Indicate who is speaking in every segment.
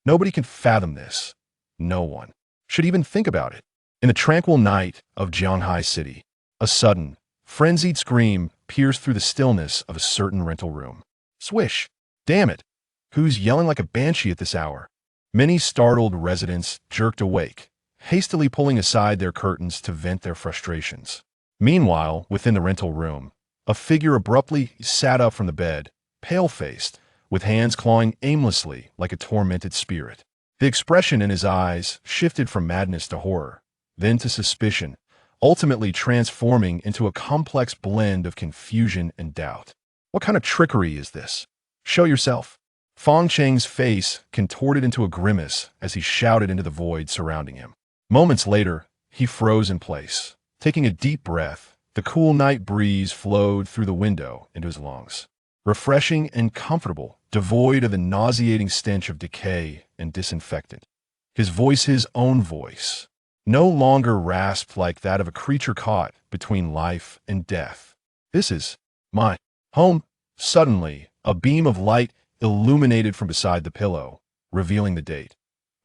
Speaker 1: Nobody can fathom this. No one should even think about it. In the tranquil night of Jianghai City, a sudden, frenzied scream pierced through the stillness of a certain rental room. Swish! Damn it! Who's yelling like a banshee at this hour? Many startled residents jerked awake, hastily pulling aside their curtains to vent their frustrations. Meanwhile, within the rental room, a figure abruptly sat up from the bed, pale-faced, with hands clawing aimlessly like a tormented spirit. The expression in his eyes shifted from madness to horror, then to suspicion, ultimately transforming into a complex blend of confusion and doubt. What kind of trickery is this? Show yourself. Fong Cheng's face contorted into a grimace as he shouted into the void surrounding him. Moments later, he froze in place. Taking a deep breath, the cool night breeze flowed through the window into his lungs. Refreshing and comfortable, devoid of the nauseating stench of decay and disinfectant. His voice, his own voice, no longer rasped like that of a creature caught between life and death. "This is my home." Suddenly, a beam of light illuminated from beside the pillow, revealing the date.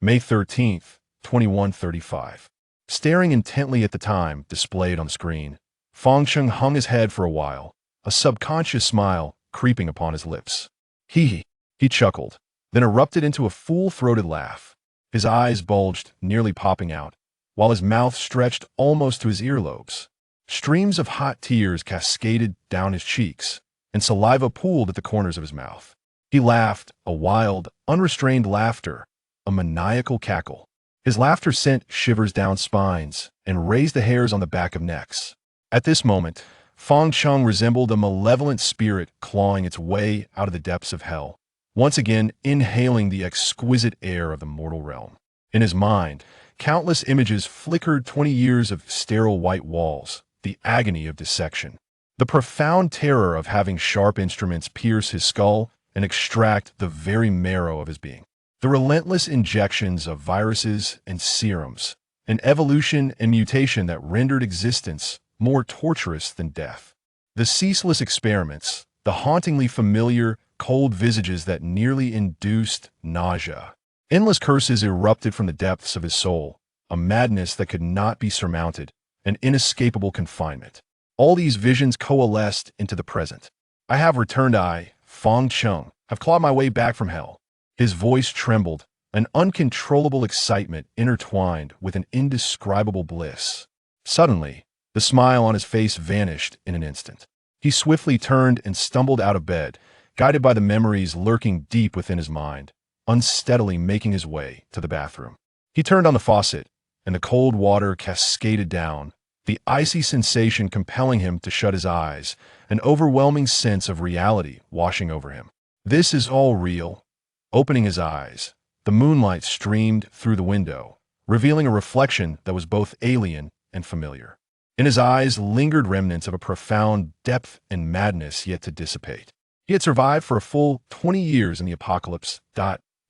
Speaker 1: May 13th, 2135. Staring intently at the time displayed on the screen, Fong Cheng hung his head for a while, a subconscious smile creeping upon his lips. He chuckled, then erupted into a full-throated laugh. His eyes bulged, nearly popping out, while his mouth stretched almost to his earlobes. Streams of hot tears cascaded down his cheeks, and saliva pooled at the corners of his mouth. He laughed, a wild, unrestrained laughter, a maniacal cackle. His laughter sent shivers down spines and raised the hairs on the back of necks. At this moment, Fong Cheng resembled a malevolent spirit clawing its way out of the depths of hell, once again inhaling the exquisite air of the mortal realm. In his mind, countless images flickered 20 years of sterile white walls, the agony of dissection, the profound terror of having sharp instruments pierce his skull and extract the very marrow of his being, the relentless injections of viruses and serums, an evolution and mutation that rendered existence more torturous than death. The ceaseless experiments, the hauntingly familiar, cold visages that nearly induced nausea. Endless curses erupted from the depths of his soul, a madness that could not be surmounted, an inescapable confinement. All these visions coalesced into the present. "I have returned, I, Fong Cheng, have clawed my way back from hell." His voice trembled, an uncontrollable excitement intertwined with an indescribable bliss. Suddenly, the smile on his face vanished in an instant. He swiftly turned and stumbled out of bed, guided by the memories lurking deep within his mind, unsteadily making his way to the bathroom. He turned on the faucet, and the cold water cascaded down, the icy sensation compelling him to shut his eyes, an overwhelming sense of reality washing over him. This is all real. Opening his eyes, the moonlight streamed through the window, revealing a reflection that was both alien and familiar. In his eyes lingered remnants of a profound depth and madness yet to dissipate. He had survived for a full 20 years in the apocalypse.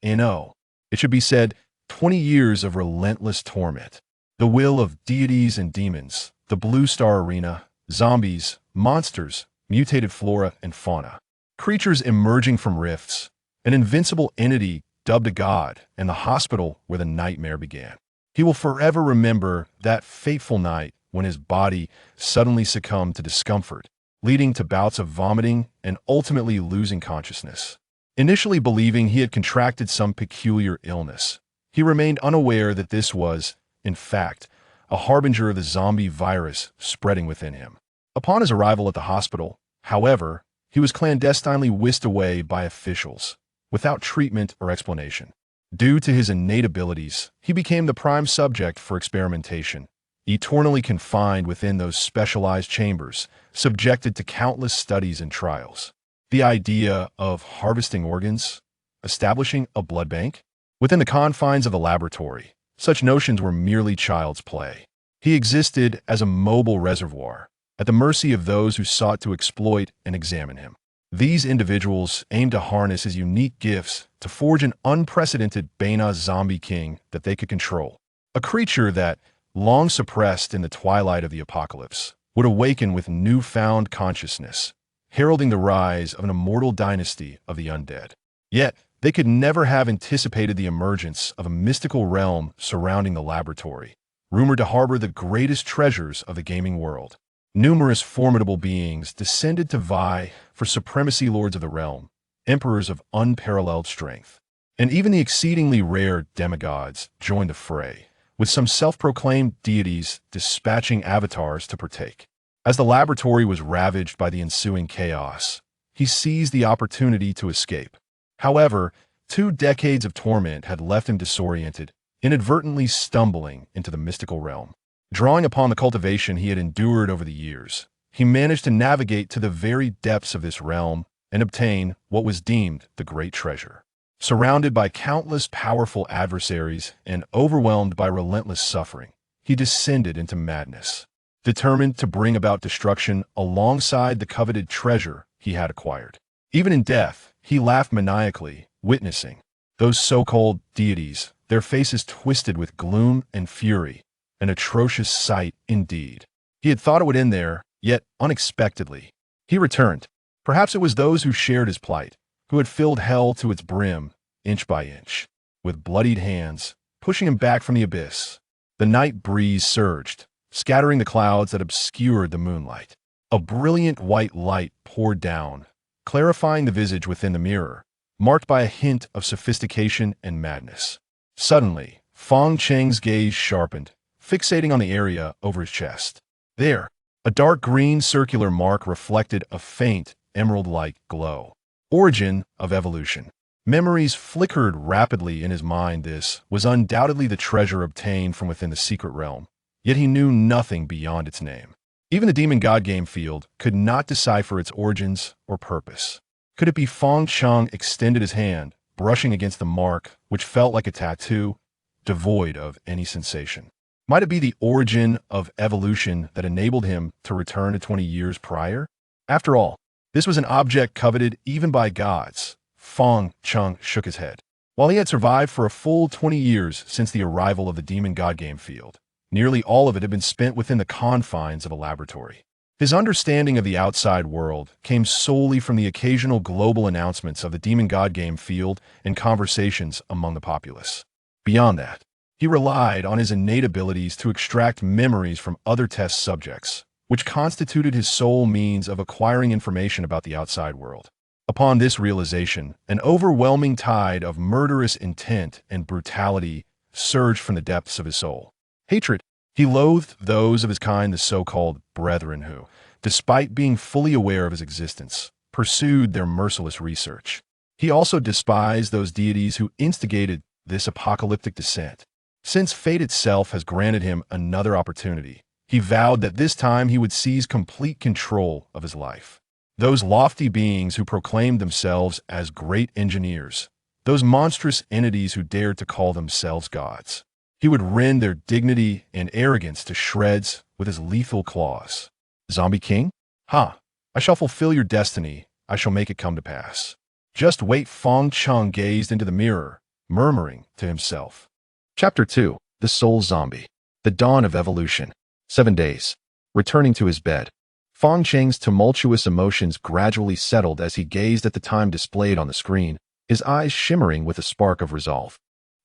Speaker 1: No, it should be said, 20 years of relentless torment. The will of deities and demons, the Blue Star Arena, zombies, monsters, mutated flora and fauna, creatures emerging from rifts, an invincible entity dubbed a god, and the hospital where the nightmare began. He will forever remember that fateful night when his body suddenly succumbed to discomfort, leading to bouts of vomiting and ultimately losing consciousness. Initially believing he had contracted some peculiar illness, he remained unaware that this was, in fact, a harbinger of the zombie virus spreading within him. Upon his arrival at the hospital, however, he was clandestinely whisked away by officials, without treatment or explanation. Due to his innate abilities, he became the prime subject for experimentation, eternally confined within those specialized chambers, subjected to countless studies and trials. The idea of harvesting organs, establishing a blood bank, within the confines of the laboratory, such notions were merely child's play. He existed as a mobile reservoir, at the mercy of those who sought to exploit and examine him. These individuals aimed to harness his unique gifts to forge an unprecedented Bena zombie king that they could control, a creature that, long suppressed in the twilight of the apocalypse, would awaken with newfound consciousness, heralding the rise of an immortal dynasty of the undead. Yet, They could never have anticipated the emergence of a mystical realm surrounding the laboratory, rumored to harbor the greatest treasures of the gaming world. Numerous formidable beings descended to vie for supremacy, lords of the realm, emperors of unparalleled strength. And even the exceedingly rare demigods joined the fray, with some self-proclaimed deities dispatching avatars to partake. As the laboratory was ravaged by the ensuing chaos, he seized the opportunity to escape. However, 2 decades of torment had left him disoriented, inadvertently stumbling into the mystical realm. Drawing upon the cultivation he had endured over the years, he managed to navigate to the very depths of this realm and obtain what was deemed the great treasure. Surrounded by countless powerful adversaries and overwhelmed by relentless suffering, he descended into madness, determined to bring about destruction alongside the coveted treasure he had acquired. Even in death, he laughed maniacally, witnessing those so-called deities, their faces twisted with gloom and fury, an atrocious sight indeed. He had thought it would end there, yet unexpectedly, he returned. Perhaps it was those who shared his plight, who had filled hell to its brim, inch by inch, with bloodied hands, pushing him back from the abyss. The night breeze surged, scattering the clouds that obscured the moonlight. A brilliant white light poured down, clarifying the visage within the mirror, marked by a hint of sophistication and madness. Suddenly, Fong Cheng's gaze sharpened, fixating on the area over his chest. There, a dark green circular mark reflected a faint, emerald-like glow. Origin of evolution. Memories flickered rapidly in his mind. This was undoubtedly the treasure obtained from within the secret realm, yet he knew nothing beyond its name. Even the demon god game field could not decipher its origins or purpose. Could it be Fong Cheng extended his hand, brushing against the mark, which felt like a tattoo, devoid of any sensation? Might it be the origin of evolution that enabled him to return to 20 years prior? After all, this was an object coveted even by gods. Fong Cheng shook his head. While he had survived for a full 20 years since the arrival of the demon god game field, nearly all of it had been spent within the confines of a laboratory. His understanding of the outside world came solely from the occasional global announcements of the demon god game field and conversations among the populace. Beyond that, he relied on his innate abilities to extract memories from other test subjects, which constituted his sole means of acquiring information about the outside world. Upon this realization, an overwhelming tide of murderous intent and brutality surged from the depths of his soul. Hatred. He loathed those of his kind, the so-called brethren who, despite being fully aware of his existence, pursued their merciless research. He also despised those deities who instigated this apocalyptic descent. Since fate itself has granted him another opportunity, he vowed that this time he would seize complete control of his life. Those lofty beings who proclaimed themselves as great engineers, those monstrous entities who dared to call themselves gods, he would rend their dignity and arrogance to shreds with his lethal claws. Zombie King? Ha! I shall fulfill your destiny. I shall make it come to pass. Just wait. Fong Cheng gazed into the mirror, murmuring to himself. Chapter 2. The Soul Zombie. The Dawn of Evolution. 7 days. Returning to his bed, Fong Cheng's tumultuous emotions gradually settled as he gazed at the time displayed on the screen, his eyes shimmering with a spark of resolve.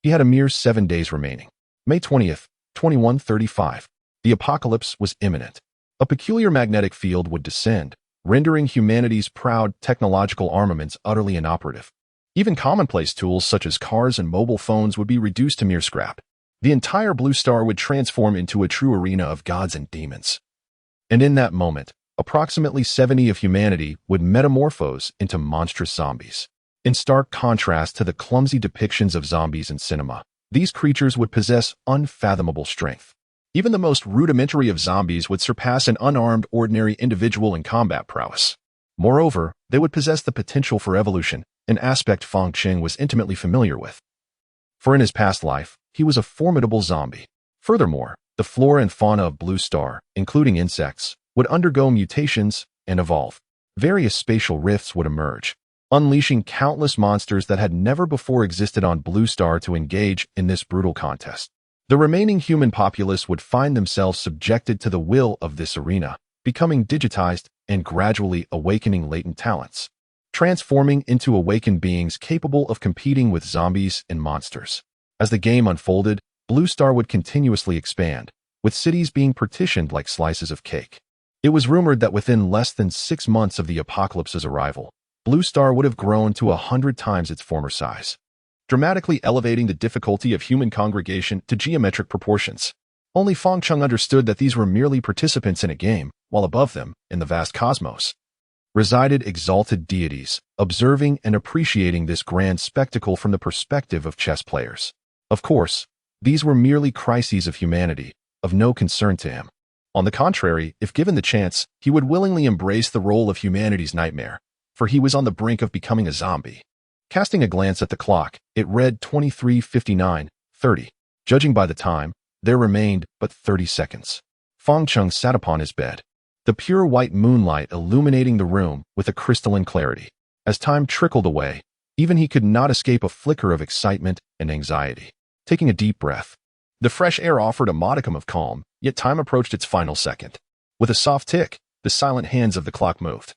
Speaker 1: He had a mere 7 days remaining. May 20th, 2135. The apocalypse was imminent. A peculiar magnetic field would descend, rendering humanity's proud technological armaments utterly inoperative. Even commonplace tools such as cars and mobile phones would be reduced to mere scrap. The entire blue star would transform into a true arena of gods and demons. And in that moment, approximately 70 of humanity would metamorphose into monstrous zombies. In stark contrast to the clumsy depictions of zombies in cinema, these creatures would possess unfathomable strength. Even the most rudimentary of zombies would surpass an unarmed ordinary individual in combat prowess. Moreover, they would possess the potential for evolution, an aspect Fong Cheng was intimately familiar with. For in his past life, he was a formidable zombie. Furthermore, the flora and fauna of Blue Star, including insects, would undergo mutations and evolve. Various spatial rifts would emerge, unleashing countless monsters that had never before existed on Blue Star to engage in this brutal contest. The remaining human populace would find themselves subjected to the will of this arena, becoming digitized and gradually awakening latent talents. transforming into awakened beings capable of competing with zombies and monsters. As the game unfolded, Blue Star would continuously expand, with cities being partitioned like slices of cake. It was rumored that within less than 6 months of the apocalypse's arrival, Blue Star would have grown to 100 times its former size, dramatically elevating the difficulty of human congregation to geometric proportions. Only Feng Cheng understood that these were merely participants in a game, while above them, in the vast cosmos, resided exalted deities, observing and appreciating this grand spectacle from the perspective of chess players. Of course, these were merely crises of humanity, of no concern to him. On the contrary, if given the chance, he would willingly embrace the role of humanity's nightmare, for he was on the brink of becoming a zombie. Casting a glance at the clock, it read 23:59:30. Judging by the time, there remained but 30 seconds. Feng Cheng sat upon his bed, the pure white moonlight illuminating the room with a crystalline clarity. As time trickled away, even he could not escape a flicker of excitement and anxiety. Taking a deep breath, the fresh air offered a modicum of calm, yet time approached its final second. With a soft tick, the silent hands of the clock moved,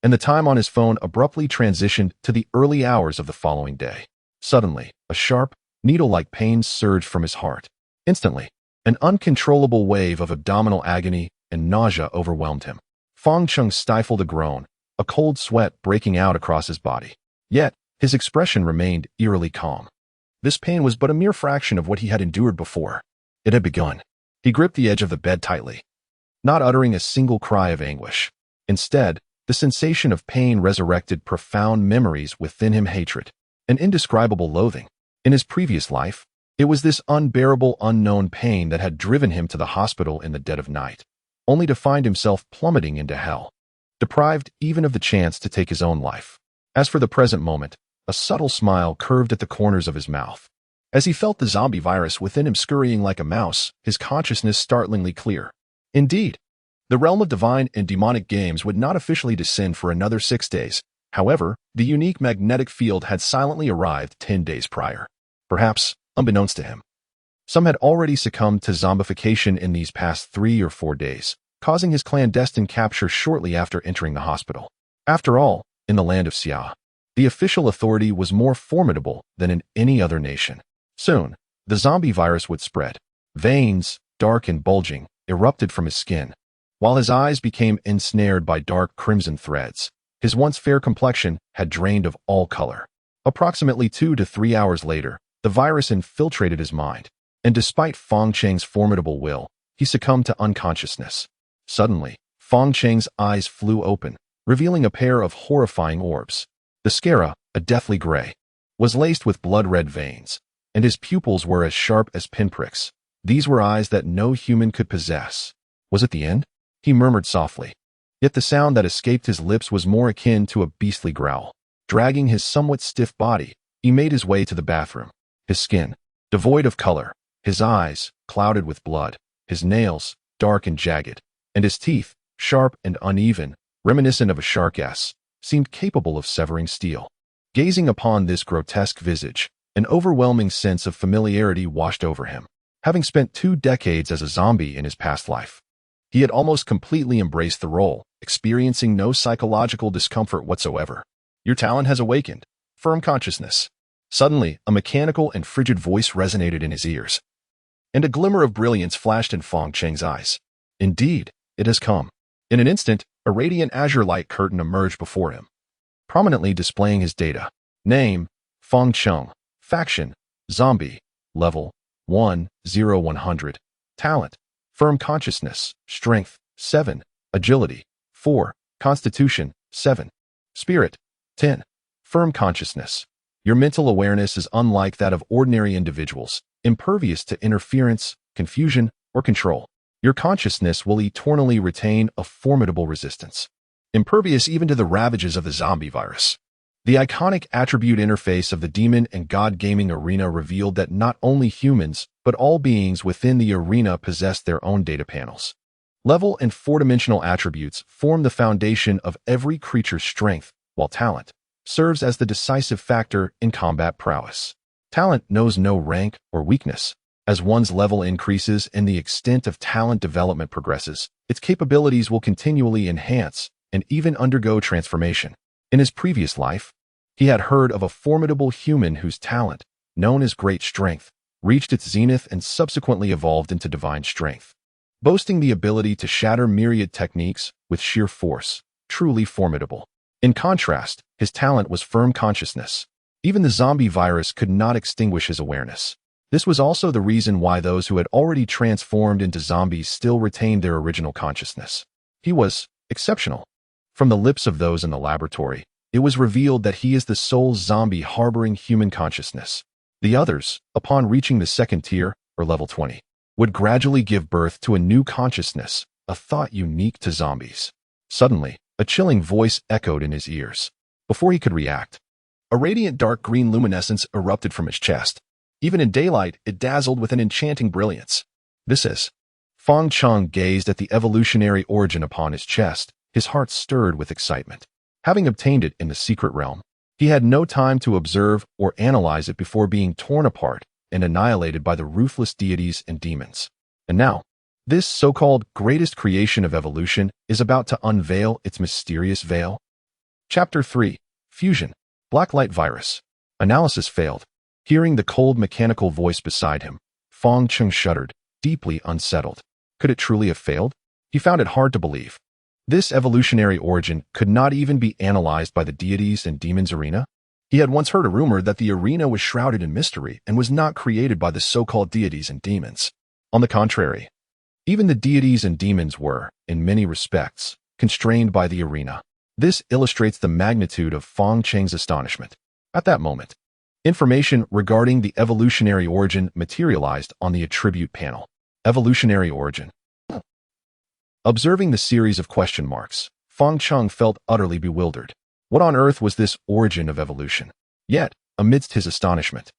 Speaker 1: and the time on his phone abruptly transitioned to the early hours of the following day. Suddenly, a sharp, needle-like pain surged from his heart. Instantly, an uncontrollable wave of abdominal agony and nausea overwhelmed him. Feng Cheng stifled a groan, a cold sweat breaking out across his body. Yet, his expression remained eerily calm. This pain was but a mere fraction of what he had endured before. It had begun. He gripped the edge of the bed tightly, not uttering a single cry of anguish. Instead, the sensation of pain resurrected profound memories within him: hatred, an indescribable loathing. In his previous life, it was this unbearable unknown pain that had driven him to the hospital in the dead of night, only to find himself plummeting into hell, deprived even of the chance to take his own life. As for the present moment, a subtle smile curved at the corners of his mouth. As he felt the zombie virus within him scurrying like a mouse, his consciousness startlingly clear. Indeed, the realm of divine and demonic games would not officially descend for another 6 days. However, the unique magnetic field had silently arrived 10 days prior. Perhaps, unbeknownst to him, some had already succumbed to zombification in these past 3 or 4 days, causing his clandestine capture shortly after entering the hospital. After all, in the land of Xia, the official authority was more formidable than in any other nation. Soon, the zombie virus would spread. Veins, dark and bulging, erupted from his skin, while his eyes became ensnared by dark crimson threads. His once fair complexion had drained of all color. Approximately 2 to 3 hours later, the virus infiltrated his mind, and despite Feng Cheng's formidable will, he succumbed to unconsciousness. Suddenly, Feng Cheng's eyes flew open, revealing a pair of horrifying orbs. The sclera, a deathly gray, was laced with blood-red veins, and his pupils were as sharp as pinpricks. These were eyes that no human could possess. Was it the end? He murmured softly. Yet the sound that escaped his lips was more akin to a beastly growl. Dragging his somewhat stiff body, he made his way to the bathroom. His skin, devoid of color, his eyes, clouded with blood, his nails, dark and jagged, and his teeth, sharp and uneven, reminiscent of a shark's, seemed capable of severing steel. Gazing upon this grotesque visage, an overwhelming sense of familiarity washed over him. Having spent 2 decades as a zombie in his past life, he had almost completely embraced the role, experiencing no psychological discomfort whatsoever. Your talent has awakened. Firm consciousness. Suddenly, a mechanical and frigid voice resonated in his ears, and a glimmer of brilliance flashed in Feng Cheng's eyes. Indeed, it has come. In an instant, a radiant azure light curtain emerged before him, prominently displaying his data. Name, Feng Cheng. Faction, Zombie. Level, 1/100. Talent, Firm Consciousness. Strength, 7. Agility, 4. Constitution, 7. Spirit, 10. Firm Consciousness. Your mental awareness is unlike that of ordinary individuals, impervious to interference, confusion, or control. Your consciousness will eternally retain a formidable resistance, impervious even to the ravages of the zombie virus. The iconic attribute interface of the demon and god gaming arena revealed that not only humans, but all beings within the arena possessed their own data panels. Level and 4-dimensional attributes form the foundation of every creature's strength, while talent serves as the decisive factor in combat prowess. Talent knows no rank or weakness. As one's level increases and the extent of talent development progresses, its capabilities will continually enhance and even undergo transformation. In his previous life, he had heard of a formidable human whose talent, known as great strength, reached its zenith and subsequently evolved into divine strength, boasting the ability to shatter myriad techniques with sheer force, truly formidable. In contrast, his talent was firm consciousness. Even the zombie virus could not extinguish his awareness. This was also the reason why those who had already transformed into zombies still retained their original consciousness. He was exceptional. From the lips of those in the laboratory, it was revealed that he is the sole zombie harboring human consciousness. The others, upon reaching the second tier, or level 20, would gradually give birth to a new consciousness, a thought unique to zombies. Suddenly, a chilling voice echoed in his ears. Before he could react, a radiant dark green luminescence erupted from his chest. Even in daylight, it dazzled with an enchanting brilliance. This is. Feng Cheng gazed at the evolutionary origin upon his chest, his heart stirred with excitement. Having obtained it in the secret realm, he had no time to observe or analyze it before being torn apart and annihilated by the ruthless deities and demons. And now, this so-called greatest creation of evolution is about to unveil its mysterious veil. Chapter 3. Fusion. Blacklight virus. Analysis failed. Hearing the cold mechanical voice beside him, Feng Cheng shuddered, deeply unsettled. Could it truly have failed? He found it hard to believe. This evolutionary origin could not even be analyzed by the deities and demons arena. He had once heard a rumor that the arena was shrouded in mystery and was not created by the so-called deities and demons. On the contrary, even the deities and demons were, in many respects, constrained by the arena. This illustrates the magnitude of Feng Cheng's astonishment. At that moment, information regarding the evolutionary origin materialized on the attribute panel. Evolutionary origin. Observing the series of question marks, Feng Cheng felt utterly bewildered. What on earth was this origin of evolution? Yet, amidst his astonishment,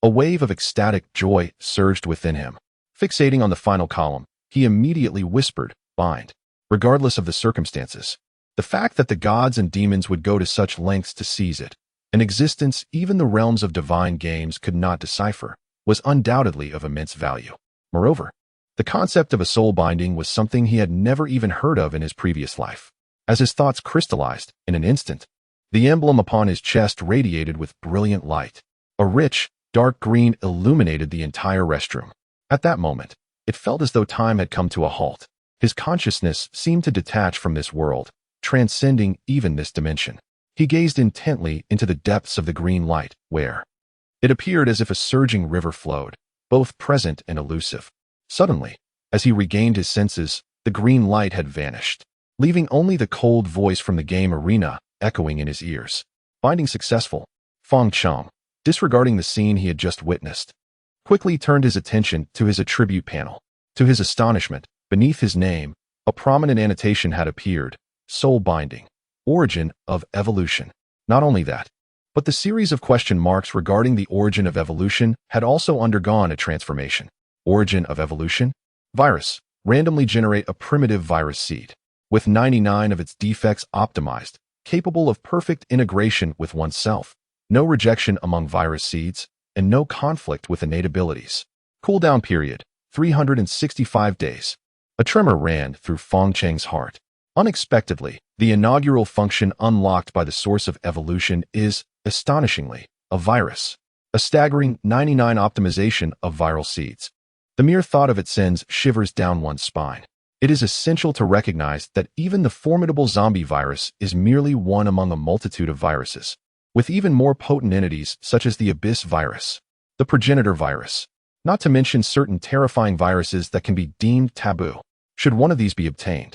Speaker 1: a wave of ecstatic joy surged within him. Fixating on the final column, he immediately whispered, "Bind." Regardless of the circumstances, the fact that the gods and demons would go to such lengths to seize it, an existence even the realms of divine games could not decipher, was undoubtedly of immense value. Moreover, the concept of a soul binding was something he had never even heard of in his previous life. As his thoughts crystallized, in an instant, the emblem upon his chest radiated with brilliant light. A rich, dark green illuminated the entire restroom. At that moment, it felt as though time had come to a halt. His consciousness seemed to detach from this world, transcending even this dimension. He gazed intently into the depths of the green light, where it appeared as if a surging river flowed, both present and elusive. Suddenly, as he regained his senses, the green light had vanished, leaving only the cold voice from the game arena echoing in his ears. Finding successful, Feng Cheng, disregarding the scene he had just witnessed, quickly turned his attention to his attribute panel. To his astonishment, beneath his name, a prominent annotation had appeared: soul binding, origin of evolution. Not only that, but the series of question marks regarding the origin of evolution had also undergone a transformation. Origin of evolution? Virus. Randomly generate a primitive virus seed, with 99 of its defects optimized, capable of perfect integration with oneself, no rejection among virus seeds, and no conflict with innate abilities. Cooldown period, 365 days. A tremor ran through Feng Cheng's heart. Unexpectedly, the inaugural function unlocked by the source of evolution is, astonishingly, a virus. A staggering 99 optimization of viral seeds. The mere thought of it sends shivers down one's spine. It is essential to recognize that even the formidable zombie virus is merely one among a multitude of viruses, with even more potent entities such as the abyss virus, the progenitor virus, not to mention certain terrifying viruses that can be deemed taboo, should one of these be obtained.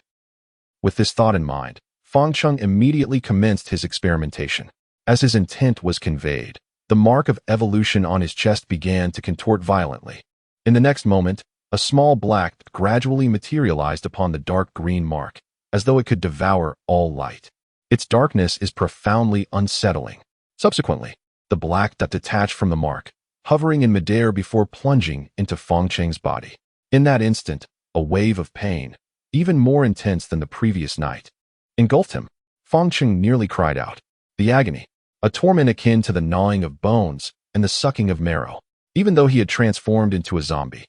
Speaker 1: With this thought in mind, Feng Cheng immediately commenced his experimentation. As his intent was conveyed, the mark of evolution on his chest began to contort violently. In the next moment, a small black gradually materialized upon the dark green mark, as though it could devour all light. Its darkness is profoundly unsettling. Subsequently, the black dot detached from the mark, hovering in midair before plunging into Feng Cheng's body. In that instant, a wave of pain, even more intense than the previous night, engulfed him. Feng Cheng nearly cried out. The agony, a torment akin to the gnawing of bones and the sucking of marrow, even though he had transformed into a zombie.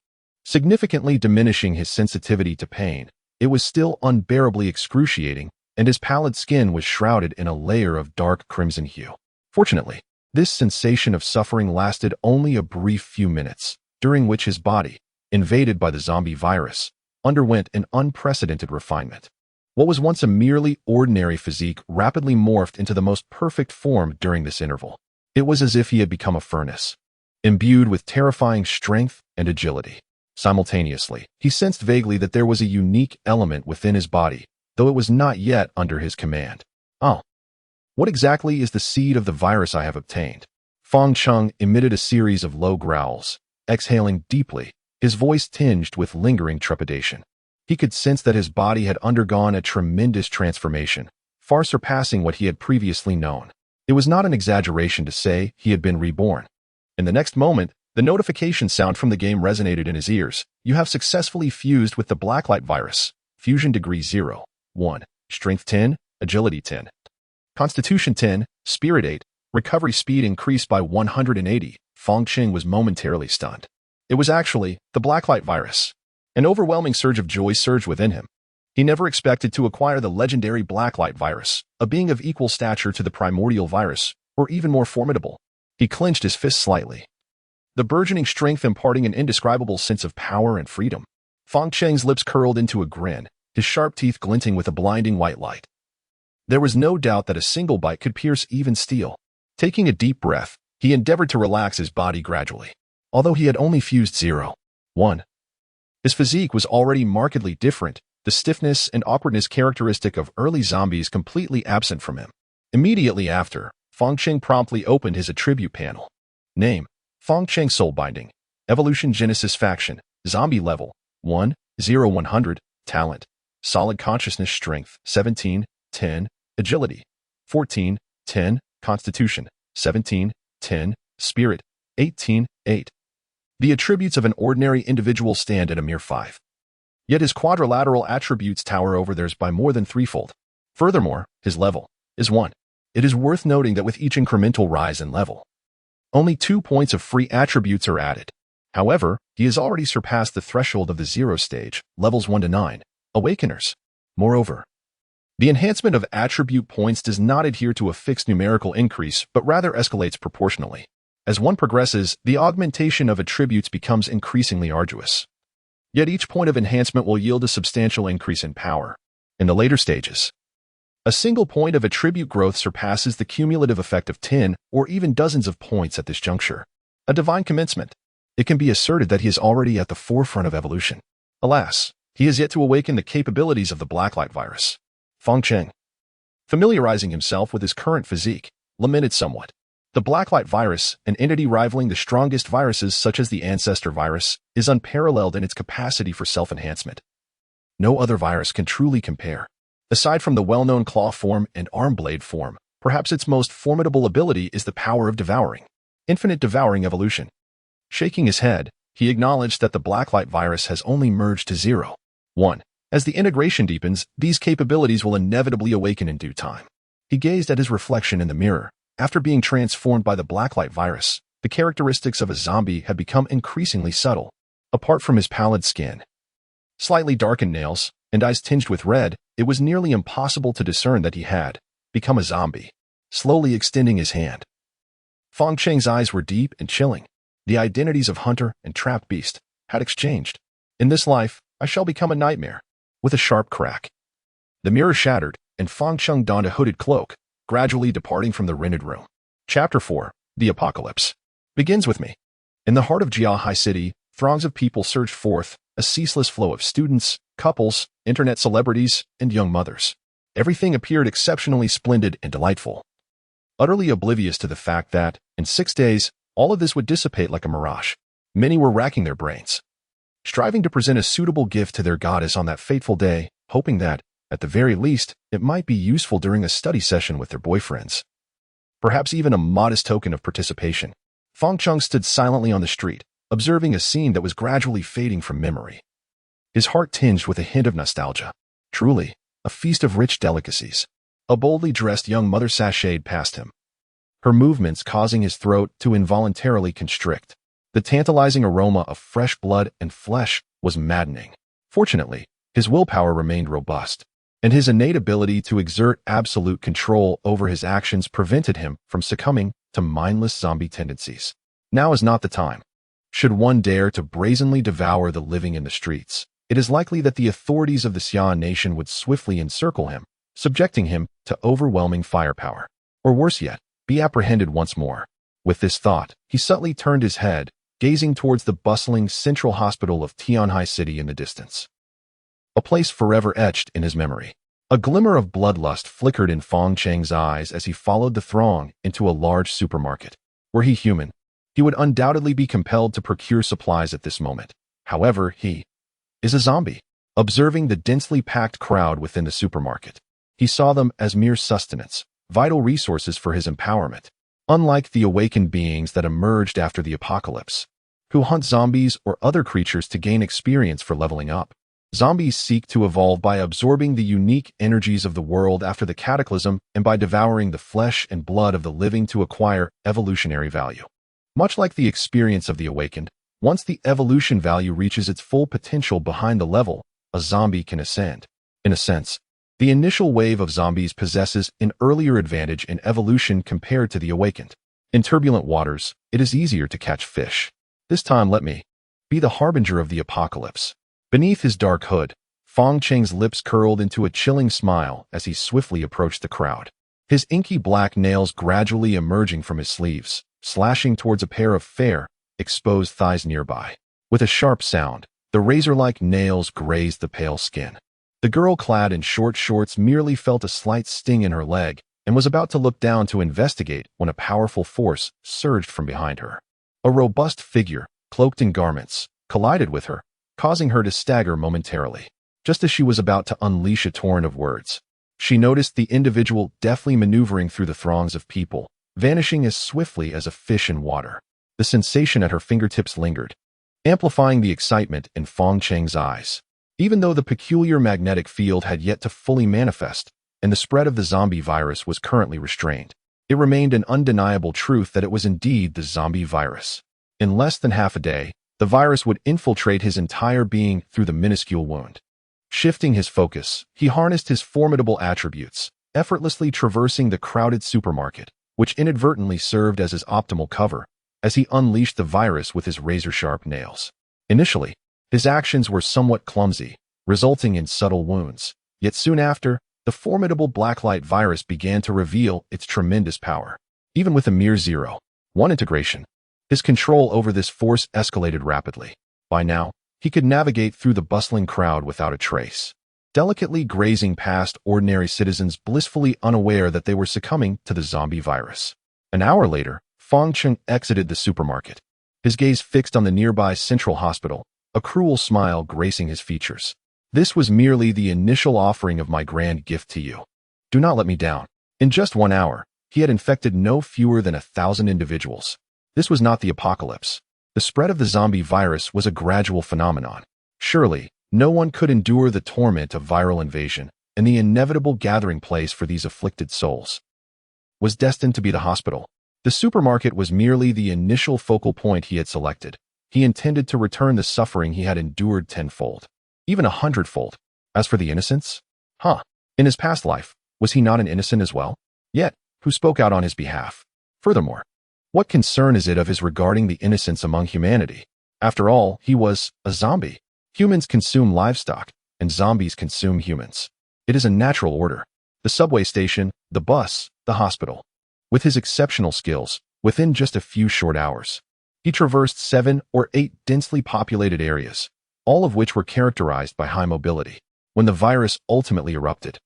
Speaker 1: Significantly diminishing his sensitivity to pain, it was still unbearably excruciating and his pallid skin was shrouded in a layer of dark crimson hue. Fortunately, this sensation of suffering lasted only a brief few minutes, during which his body, invaded by the zombie virus, underwent an unprecedented refinement. What was once a merely ordinary physique rapidly morphed into the most perfect form during this interval. It was as if he had become a furnace, imbued with terrifying strength and agility. Simultaneously, he sensed vaguely that there was a unique element within his body, though it was not yet under his command. Oh, what exactly is the seed of the virus I have obtained? Fang Cheng emitted a series of low growls, exhaling deeply, his voice tinged with lingering trepidation. He could sense that his body had undergone a tremendous transformation, far surpassing what he had previously known. It was not an exaggeration to say he had been reborn. In the next moment, the notification sound from the game resonated in his ears. You have successfully fused with the Blacklight virus. Fusion degree 0. 1. Strength 10, Agility 10. Constitution 10, Spirit 8. Recovery speed increased by 180. Fang Cheng was momentarily stunned. It was actually the Blacklight virus. An overwhelming surge of joy surged within him. He never expected to acquire the legendary Blacklight virus, a being of equal stature to the primordial virus, or even more formidable. He clenched his fist slightly, the burgeoning strength imparting an indescribable sense of power and freedom. Fang Cheng's lips curled into a grin, his sharp teeth glinting with a blinding white light. There was no doubt that a single bite could pierce even steel. Taking a deep breath, he endeavored to relax his body gradually. Although he had only fused 0. 1. His physique was already markedly different, the stiffness and awkwardness characteristic of early zombies completely absent from him. Immediately after, Fang Cheng promptly opened his attribute panel. Name: Fang Cheng Soulbinding. Evolution Genesis Faction. Zombie Level 1, 0 100. Talent: Solid Consciousness Strength 17, 10. Agility 14, 10. Constitution 17, 10. Spirit 18, 8. The attributes of an ordinary individual stand at a mere 5. Yet his quadrilateral attributes tower over theirs by more than threefold. Furthermore, his level is 1. It is worth noting that with each incremental rise in level, only 2 points of free attributes are added. However, he has already surpassed the threshold of the 0 stage, levels 1 to 9, Awakeners. Moreover, the enhancement of attribute points does not adhere to a fixed numerical increase, but rather escalates proportionally. As one progresses, the augmentation of attributes becomes increasingly arduous. Yet each point of enhancement will yield a substantial increase in power. In the later stages, a single point of attribute growth surpasses the cumulative effect of 10 or even dozens of points at this juncture. A divine commencement. It can be asserted that he is already at the forefront of evolution. Alas, he has yet to awaken the capabilities of the Blacklight virus. Fang Cheng, familiarizing himself with his current physique, lamented somewhat. The Blacklight virus, an entity rivaling the strongest viruses such as the Ancestor virus, is unparalleled in its capacity for self-enhancement. No other virus can truly compare. Aside from the well-known claw form and arm blade form, perhaps its most formidable ability is the power of devouring. Infinite devouring evolution. Shaking his head, he acknowledged that the Blacklight virus has only merged to 0. 1. As the integration deepens, these capabilities will inevitably awaken in due time. He gazed at his reflection in the mirror. After being transformed by the Blacklight virus, the characteristics of a zombie had become increasingly subtle. Apart from his pallid skin, slightly darkened nails, and eyes tinged with red, it was nearly impossible to discern that he had become a zombie. Slowly extending his hand, Fang Cheng's eyes were deep and chilling. The identities of hunter and trapped beast had exchanged. In this life, I shall become a nightmare. With a sharp crack, the mirror shattered, and Fang Cheng donned a hooded cloak, gradually departing from the rented room. Chapter 4. The Apocalypse begins with me. In the heart of Jiahai City, throngs of people surged forth, a ceaseless flow of students, couples, internet celebrities, and young mothers. Everything appeared exceptionally splendid and delightful. Utterly oblivious to the fact that, in 6 days, all of this would dissipate like a mirage. Many were racking their brains, striving to present a suitable gift to their goddess on that fateful day, hoping that, at the very least, it might be useful during a study session with their boyfriends. Perhaps even a modest token of participation. Fang Cheng stood silently on the street, observing a scene that was gradually fading from memory. His heart tinged with a hint of nostalgia. Truly, a feast of rich delicacies. A boldly dressed young mother sashayed past him, her movements causing his throat to involuntarily constrict. The tantalizing aroma of fresh blood and flesh was maddening. Fortunately, his willpower remained robust. and his innate ability to exert absolute control over his actions prevented him from succumbing to mindless zombie tendencies. Now is not the time. Should one dare to brazenly devour the living in the streets, it is likely that the authorities of the Xian nation would swiftly encircle him, subjecting him to overwhelming firepower. Or worse yet, be apprehended once more. With this thought, he subtly turned his head, gazing towards the bustling central hospital of Tianhai City in the distance. A place forever etched in his memory. A glimmer of bloodlust flickered in Fong Cheng's eyes as he followed the throng into a large supermarket. Were he human, he would undoubtedly be compelled to procure supplies at this moment. However, he is a zombie. Observing the densely packed crowd within the supermarket, he saw them as mere sustenance, vital resources for his empowerment. Unlike the awakened beings that emerged after the apocalypse, who hunt zombies or other creatures to gain experience for leveling up, zombies seek to evolve by absorbing the unique energies of the world after the cataclysm and by devouring the flesh and blood of the living to acquire evolutionary value. Much like the experience of the awakened, once the evolution value reaches its full potential behind the level, a zombie can ascend. In a sense, the initial wave of zombies possesses an earlier advantage in evolution compared to the awakened. In turbulent waters, it is easier to catch fish. This time let me be the harbinger of the apocalypse. Beneath his dark hood, Fong Cheng's lips curled into a chilling smile as he swiftly approached the crowd. His inky black nails gradually emerging from his sleeves, slashing towards a pair of fair, exposed thighs nearby. With a sharp sound, the razor-like nails grazed the pale skin. The girl clad in short shorts merely felt a slight sting in her leg and was about to look down to investigate when a powerful force surged from behind her. A robust figure, cloaked in garments, collided with her, causing her to stagger momentarily. Just as she was about to unleash a torrent of words, she noticed the individual deftly maneuvering through the throngs of people, vanishing as swiftly as a fish in water. The sensation at her fingertips lingered, amplifying the excitement in Fong Cheng's eyes. Even though the peculiar magnetic field had yet to fully manifest, and the spread of the zombie virus was currently restrained, it remained an undeniable truth that it was indeed the zombie virus. In less than half a day, the virus would infiltrate his entire being through the minuscule wound. Shifting his focus, he harnessed his formidable attributes, effortlessly traversing the crowded supermarket, which inadvertently served as his optimal cover, as he unleashed the virus with his razor-sharp nails. Initially, his actions were somewhat clumsy, resulting in subtle wounds, yet soon after, the formidable Blacklight virus began to reveal its tremendous power. Even with a mere 0.1 integration, his control over this force escalated rapidly. By now, he could navigate through the bustling crowd without a trace, delicately grazing past ordinary citizens blissfully unaware that they were succumbing to the zombie virus. An hour later, Fong Cheng exited the supermarket, his gaze fixed on the nearby central hospital, a cruel smile gracing his features. This was merely the initial offering of my grand gift to you. Do not let me down. In just 1 hour, he had infected no fewer than 1,000 individuals. This was not the apocalypse. The spread of the zombie virus was a gradual phenomenon. Surely, no one could endure the torment of viral invasion, and the inevitable gathering place for these afflicted souls was destined to be the hospital. The supermarket was merely the initial focal point he had selected. He intended to return the suffering he had endured tenfold, even 100-fold. As for the innocents? In his past life, was he not an innocent as well? Yet, who spoke out on his behalf? Furthermore, what concern is it of his regarding the innocents among humanity? After all, he was a zombie. Humans consume livestock, and zombies consume humans. It is a natural order. The subway station, the bus, the hospital. With his exceptional skills, within just a few short hours, he traversed 7 or 8 densely populated areas, all of which were characterized by high mobility. When the virus ultimately erupted,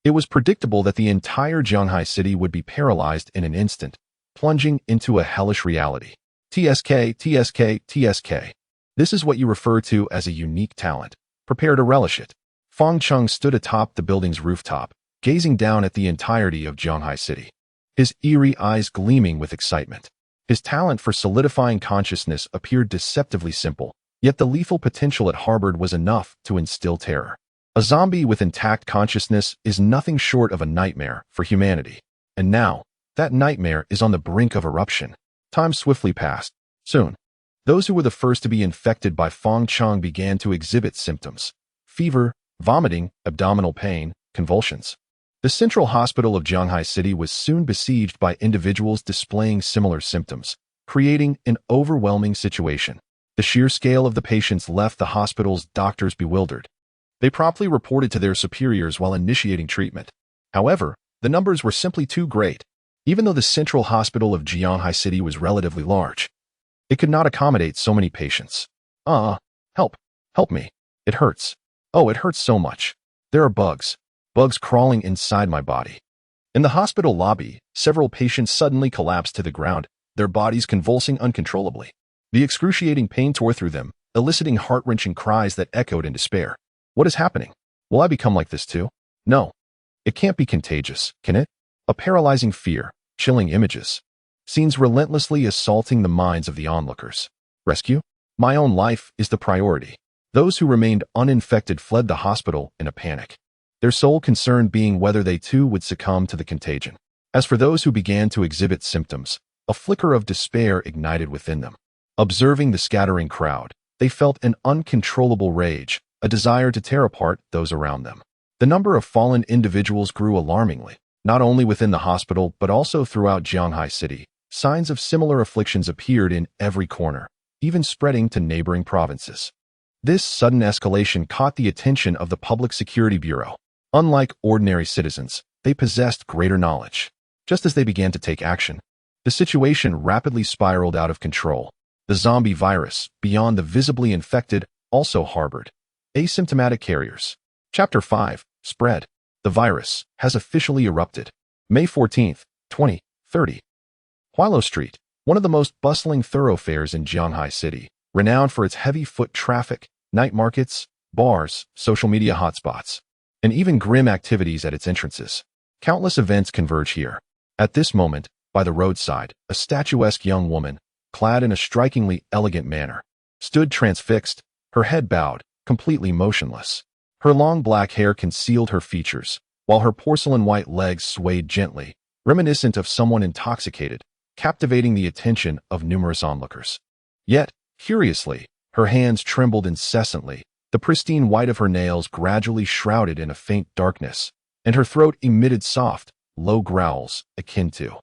Speaker 1: it was predictable that the entire Jianghai city would be paralyzed in an instant, plunging into a hellish reality. TSK, TSK, TSK. This is what you refer to as a unique talent. Prepare to relish it. Fong Cheng stood atop the building's rooftop, gazing down at the entirety of Jianghai city, his eerie eyes gleaming with excitement. His talent for solidifying consciousness appeared deceptively simple, yet the lethal potential it harbored was enough to instill terror. A zombie with intact consciousness is nothing short of a nightmare for humanity. And now, that nightmare is on the brink of eruption. Time swiftly passed. Soon, those who were the first to be infected by Fong Cheng began to exhibit symptoms: fever, vomiting, abdominal pain, convulsions. The Central Hospital of Shanghai City was soon besieged by individuals displaying similar symptoms, creating an overwhelming situation. The sheer scale of the patients left the hospital's doctors bewildered. They promptly reported to their superiors while initiating treatment. However, the numbers were simply too great. Even though the Central Hospital of Shanghai City was relatively large, it could not accommodate so many patients. Help. Help me. It hurts. Oh, it hurts so much. There are bugs. Bugs crawling inside my body. In the hospital lobby, several patients suddenly collapsed to the ground, their bodies convulsing uncontrollably. The excruciating pain tore through them, eliciting heart-wrenching cries that echoed in despair. What is happening? Will I become like this too? No. It can't be contagious, can it? A paralyzing fear, chilling images. Scenes relentlessly assaulting the minds of the onlookers. Rescue? My own life is the priority. Those who remained uninfected fled the hospital in a panic, their sole concern being whether they too would succumb to the contagion. As for those who began to exhibit symptoms, a flicker of despair ignited within them. Observing the scattering crowd, they felt an uncontrollable rage, a desire to tear apart those around them. The number of fallen individuals grew alarmingly, not only within the hospital but also throughout Shanghai City. Signs of similar afflictions appeared in every corner, even spreading to neighboring provinces. This sudden escalation caught the attention of the Public Security Bureau. Unlike ordinary citizens, they possessed greater knowledge. Just as they began to take action, the situation rapidly spiraled out of control. The zombie virus, beyond the visibly infected, also harbored asymptomatic carriers. Chapter 5. Spread. The virus has officially erupted. May 14, 2030. Huilo Street, one of the most bustling thoroughfares in Shanghai City, renowned for its heavy foot traffic, night markets, bars, social media hotspots, and even grim activities at its entrances. Countless events converge here. At this moment, by the roadside, a statuesque young woman, clad in a strikingly elegant manner, stood transfixed, her head bowed, completely motionless. Her long black hair concealed her features, while her porcelain-white legs swayed gently, reminiscent of someone intoxicated, captivating the attention of numerous onlookers. Yet, curiously, her hands trembled incessantly, the pristine white of her nails gradually shrouded in a faint darkness, and her throat emitted soft, low growls akin to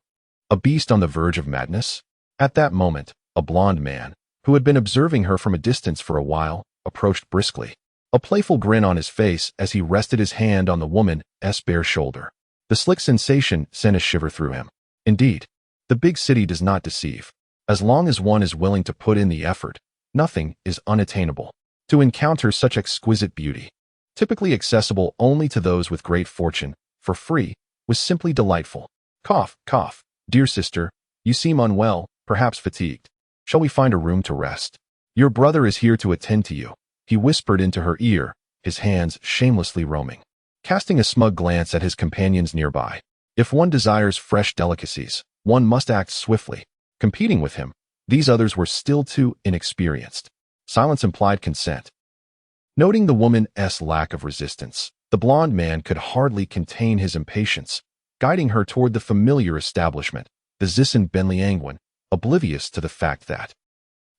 Speaker 1: a beast on the verge of madness. At that moment, a blond man, who had been observing her from a distance for a while, approached briskly, a playful grin on his face as he rested his hand on the woman's bare shoulder. The slick sensation sent a shiver through him. Indeed, the big city does not deceive. As long as one is willing to put in the effort, nothing is unattainable. To encounter such exquisite beauty, typically accessible only to those with great fortune, for free, was simply delightful. Cough, cough. Dear sister, you seem unwell, perhaps fatigued. Shall we find a room to rest? Your brother is here to attend to you, he whispered into her ear, his hands shamelessly roaming, casting a smug glance at his companions nearby. If one desires fresh delicacies, one must act swiftly. Competing with him, these others were still too inexperienced. Silence implied consent. Noting the woman's lack of resistance, the blond man could hardly contain his impatience, guiding her toward the familiar establishment, the Zisson Benliangwan, oblivious to the fact that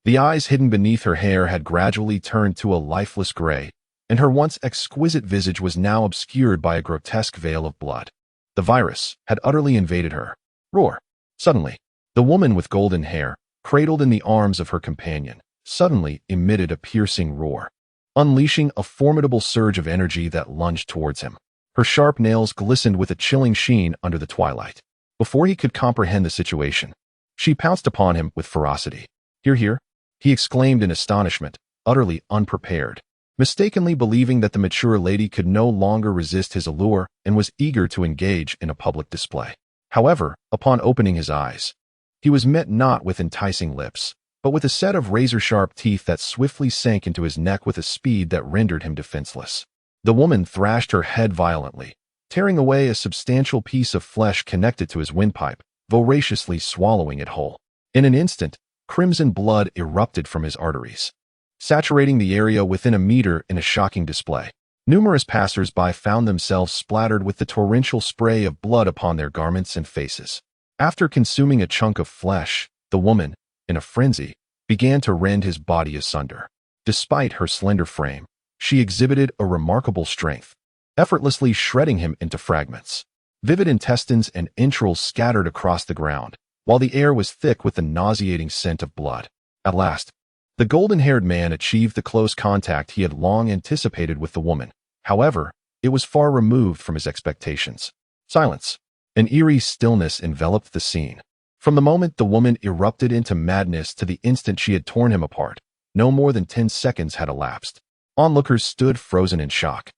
Speaker 1: the eyes hidden beneath her hair had gradually turned to a lifeless gray, and her once exquisite visage was now obscured by a grotesque veil of blood. The virus had utterly invaded her. Roar! Suddenly, the woman with golden hair, cradled in the arms of her companion, suddenly emitted a piercing roar, unleashing a formidable surge of energy that lunged towards him. Her sharp nails glistened with a chilling sheen under the twilight. Before he could comprehend the situation, she pounced upon him with ferocity. Here, here, he exclaimed in astonishment, utterly unprepared, mistakenly believing that the mature lady could no longer resist his allure and was eager to engage in a public display. However, upon opening his eyes, he was met not with enticing lips, but with a set of razor-sharp teeth that swiftly sank into his neck with a speed that rendered him defenseless. The woman thrashed her head violently, tearing away a substantial piece of flesh connected to his windpipe, voraciously swallowing it whole. In an instant, crimson blood erupted from his arteries, saturating the area within a meter in a shocking display. Numerous passers-by found themselves splattered with the torrential spray of blood upon their garments and faces. After consuming a chunk of flesh, the woman, in a frenzy, began to rend his body asunder. Despite her slender frame, she exhibited a remarkable strength. effortlessly shredding him into fragments. Vivid intestines and entrails scattered across the ground, while the air was thick with the nauseating scent of blood. At last, the golden-haired man achieved the close contact he had long anticipated with the woman. However, it was far removed from his expectations. Silence. An eerie stillness enveloped the scene. From the moment the woman erupted into madness to the instant she had torn him apart, no more than 10 seconds had elapsed. Onlookers stood frozen in shock,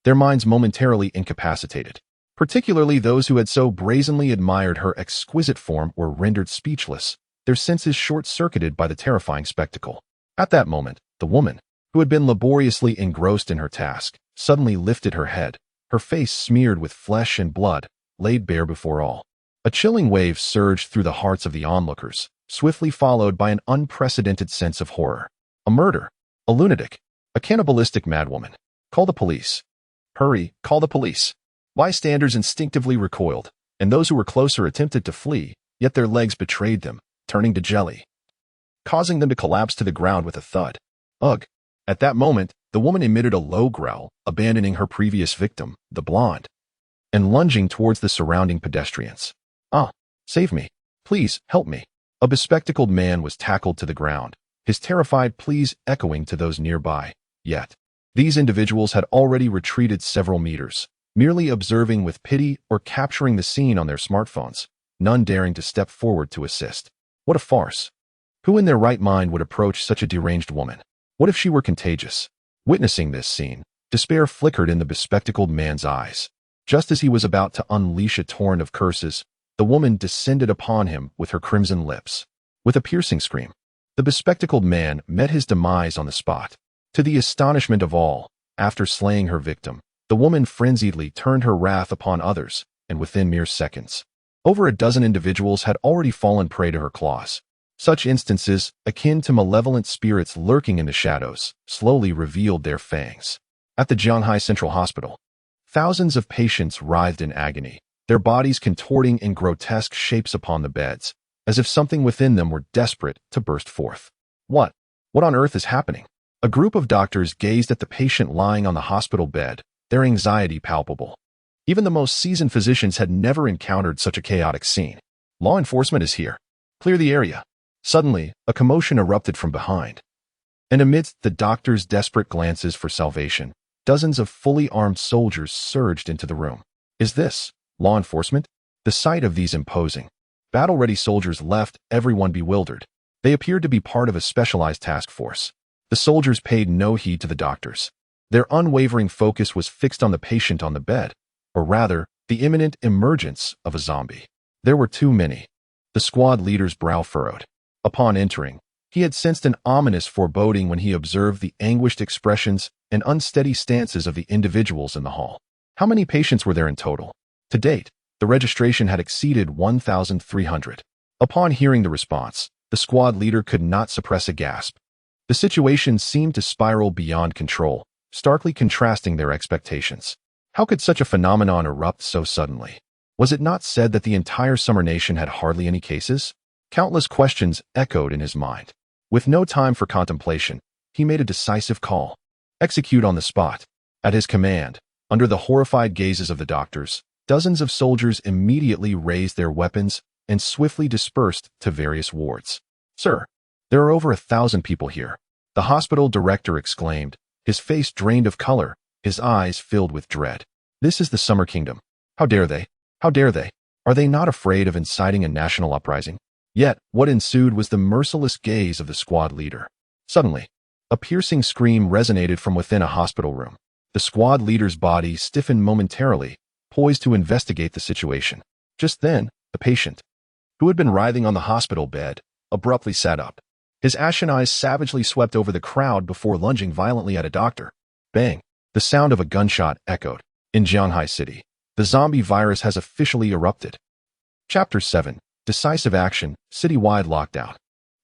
Speaker 1: their minds momentarily incapacitated. Particularly those who had so brazenly admired her exquisite form were rendered speechless, their senses short-circuited by the terrifying spectacle. At that moment, the woman, who had been laboriously engrossed in her task, suddenly lifted her head, her face smeared with flesh and blood, laid bare before all. A chilling wave surged through the hearts of the onlookers, swiftly followed by an unprecedented sense of horror. A murder. A lunatic. A cannibalistic madwoman. Call the police. Hurry, call the police. Bystanders instinctively recoiled, and those who were closer attempted to flee, yet their legs betrayed them, turning to jelly, causing them to collapse to the ground with a thud. Ugh! At that moment, the woman emitted a low growl, abandoning her previous victim, the blonde, and lunging towards the surrounding pedestrians. Ah! Save me! Please, help me! A bespectacled man was tackled to the ground, his terrified pleas echoing to those nearby. Yet, these individuals had already retreated several meters, merely observing with pity or capturing the scene on their smartphones, none daring to step forward to assist. What a farce! Who in their right mind would approach such a deranged woman? What if she were contagious? Witnessing this scene, despair flickered in the bespectacled man's eyes. Just as he was about to unleash a torrent of curses, the woman descended upon him with her crimson lips. With a piercing scream, the bespectacled man met his demise on the spot. To the astonishment of all, after slaying her victim, the woman frenziedly turned her wrath upon others, and within mere seconds, over a dozen individuals had already fallen prey to her claws. Such instances, akin to malevolent spirits lurking in the shadows, slowly revealed their fangs. At the Shanghai Central Hospital, thousands of patients writhed in agony, their bodies contorting in grotesque shapes upon the beds, as if something within them were desperate to burst forth. What on earth is happening? A group of doctors gazed at the patient lying on the hospital bed, their anxiety palpable. Even the most seasoned physicians had never encountered such a chaotic scene. Law enforcement is here. Clear the area. Suddenly, a commotion erupted from behind. And amidst the doctors' desperate glances for salvation, dozens of fully armed soldiers surged into the room. Is this law enforcement? The sight of these imposing, battle-ready soldiers left everyone bewildered. They appeared to be part of a specialized task force. The soldiers paid no heed to the doctors. Their unwavering focus was fixed on the patient on the bed, or rather, the imminent emergence of a zombie. There were too many. The squad leader's brow furrowed. Upon entering, he had sensed an ominous foreboding when he observed the anguished expressions and unsteady stances of the individuals in the hall. How many patients were there in total? To date, the registration had exceeded 1,300. Upon hearing the response, the squad leader could not suppress a gasp. The situation seemed to spiral beyond control, starkly contrasting their expectations. How could such a phenomenon erupt so suddenly? Was it not said that the entire summer nation had hardly any cases? Countless questions echoed in his mind. With no time for contemplation, he made a decisive call. Execute on the spot. At his command, under the horrified gazes of the doctors, dozens of soldiers immediately raised their weapons and swiftly dispersed to various wards. Sir, there are over 1,000 people here, the hospital director exclaimed, his face drained of color, his eyes filled with dread. This is the Summer Kingdom. How dare they? How dare they? Are they not afraid of inciting a national uprising? Yet, what ensued was the merciless gaze of the squad leader. Suddenly, a piercing scream resonated from within a hospital room. The squad leader's body stiffened momentarily, poised to investigate the situation. Just then, the patient, who had been writhing on the hospital bed, abruptly sat up. His ashen eyes savagely swept over the crowd before lunging violently at a doctor. Bang! The sound of a gunshot echoed. In Shanghai City, the zombie virus has officially erupted. Chapter 7. Decisive Action, Citywide Lockdown.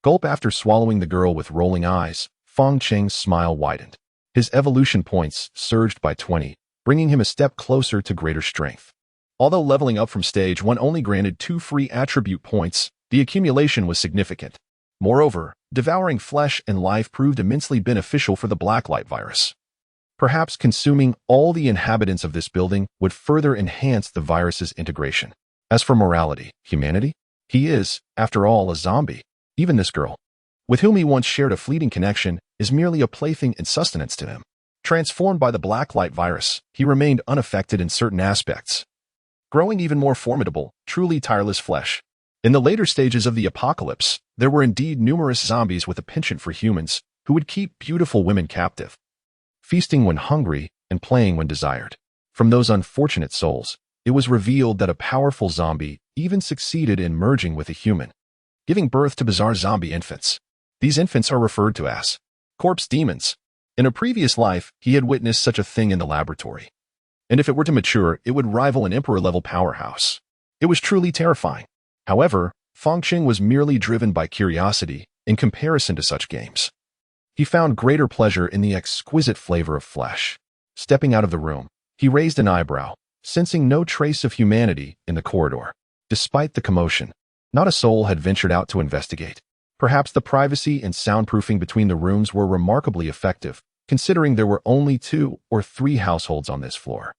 Speaker 1: Gulp. After swallowing the girl with rolling eyes, Fong Cheng's smile widened. His evolution points surged by 20, bringing him a step closer to greater strength. Although leveling up from stage 1 only granted 2 free attribute points, the accumulation was significant. Moreover, devouring flesh and life proved immensely beneficial for the Blacklight virus. Perhaps consuming all the inhabitants of this building would further enhance the virus's integration. As for morality, humanity? He is, after all, a zombie. Even this girl, with whom he once shared a fleeting connection, is merely a plaything and sustenance to him. Transformed by the Blacklight virus, he remained unaffected in certain aspects, growing even more formidable, truly tireless flesh. In the later stages of the apocalypse, there were indeed numerous zombies with a penchant for humans who would keep beautiful women captive, feasting when hungry and playing when desired. From those unfortunate souls, it was revealed that a powerful zombie even succeeded in merging with a human, giving birth to bizarre zombie infants. These infants are referred to as corpse demons. In a previous life, he had witnessed such a thing in the laboratory, and if it were to mature, it would rival an emperor-level powerhouse. It was truly terrifying. However, Fangqing was merely driven by curiosity in comparison to such games. He found greater pleasure in the exquisite flavor of flesh. Stepping out of the room, he raised an eyebrow, sensing no trace of humanity in the corridor. Despite the commotion, not a soul had ventured out to investigate. Perhaps the privacy and soundproofing between the rooms were remarkably effective, considering there were only 2 or 3 households on this floor.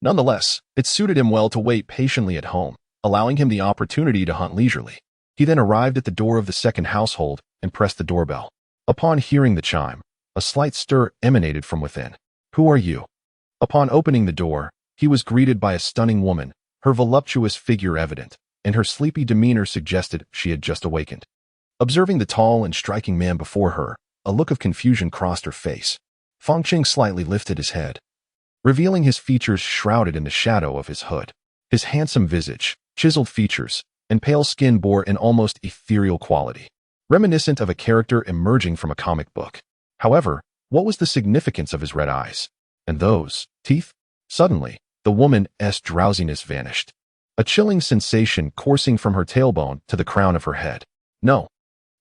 Speaker 1: Nonetheless, it suited him well to wait patiently at home, allowing him the opportunity to hunt leisurely. He then arrived at the door of the second household and pressed the doorbell. Upon hearing the chime, a slight stir emanated from within. "Who are you?" Upon opening the door, he was greeted by a stunning woman, her voluptuous figure evident, and her sleepy demeanor suggested she had just awakened. Observing the tall and striking man before her, a look of confusion crossed her face. Fangqing slightly lifted his head, revealing his features shrouded in the shadow of his hood. His handsome visage, chiseled features, and pale skin bore an almost ethereal quality, reminiscent of a character emerging from a comic book. However, what was the significance of his red eyes? And those teeth? Suddenly, the woman's drowsiness vanished, a chilling sensation coursing from her tailbone to the crown of her head. No.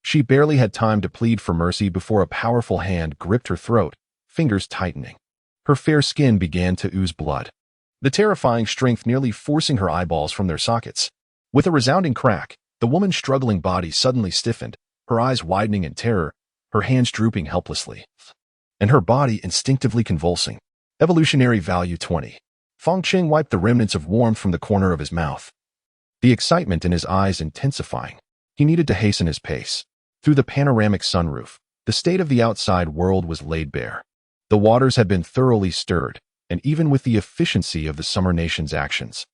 Speaker 1: She barely had time to plead for mercy before a powerful hand gripped her throat, fingers tightening. Her fair skin began to ooze blood, the terrifying strength nearly forcing her eyeballs from their sockets. With a resounding crack, the woman's struggling body suddenly stiffened, her eyes widening in terror, her hands drooping helplessly, and her body instinctively convulsing. Evolutionary value 20. Fangqing wiped the remnants of warmth from the corner of his mouth, the excitement in his eyes intensifying. He needed to hasten his pace. Through the panoramic sunroof, the state of the outside world was laid bare. The waters had been thoroughly stirred, and even with the efficiency of the summer nation's actions,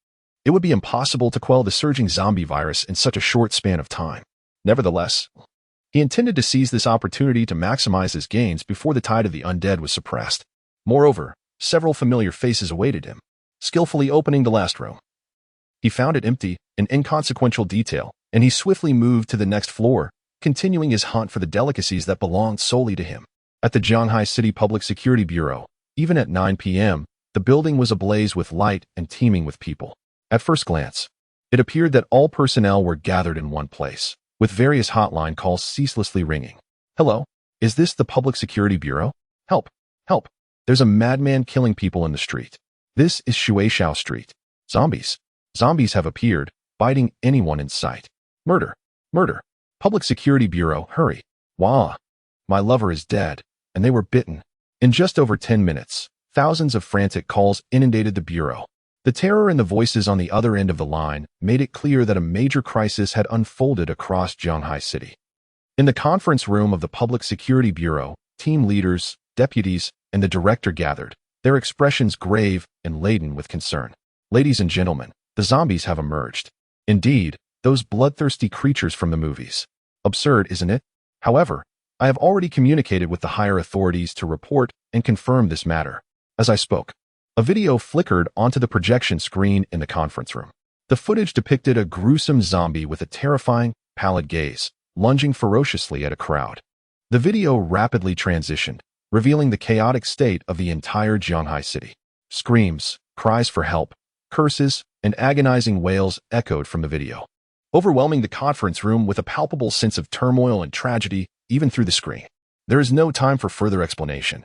Speaker 1: it would be impossible to quell the surging zombie virus in such a short span of time. Nevertheless, he intended to seize this opportunity to maximize his gains before the tide of the undead was suppressed. Moreover, several familiar faces awaited him. Skillfully opening the last room, he found it empty, an inconsequential detail, and he swiftly moved to the next floor, continuing his hunt for the delicacies that belonged solely to him. At the Shanghai City Public Security Bureau, even at 9 p.m., the building was ablaze with light and teeming with people. At first glance, it appeared that all personnel were gathered in one place, with various hotline calls ceaselessly ringing. "Hello, is this the Public Security Bureau? Help! Help! There's a madman killing people in the street. This is Shueishao Street. Zombies. Zombies have appeared, biting anyone in sight. Murder! Murder! Public Security Bureau, hurry! Wah! My lover is dead, and they were bitten." In just over 10 minutes, thousands of frantic calls inundated the bureau. The terror in the voices on the other end of the line made it clear that a major crisis had unfolded across Shanghai City. In the conference room of the Public Security Bureau, team leaders, deputies, and the director gathered, their expressions grave and laden with concern. "Ladies and gentlemen, the zombies have emerged. Indeed, those bloodthirsty creatures from the movies. Absurd, isn't it? However, I have already communicated with the higher authorities to report and confirm this matter." As I spoke, a video flickered onto the projection screen in the conference room. The footage depicted a gruesome zombie with a terrifying, pallid gaze, lunging ferociously at a crowd. The video rapidly transitioned, revealing the chaotic state of the entire Shanghai city. Screams, cries for help, curses, and agonizing wails echoed from the video, overwhelming the conference room with a palpable sense of turmoil and tragedy even through the screen. There is no time for further explanation.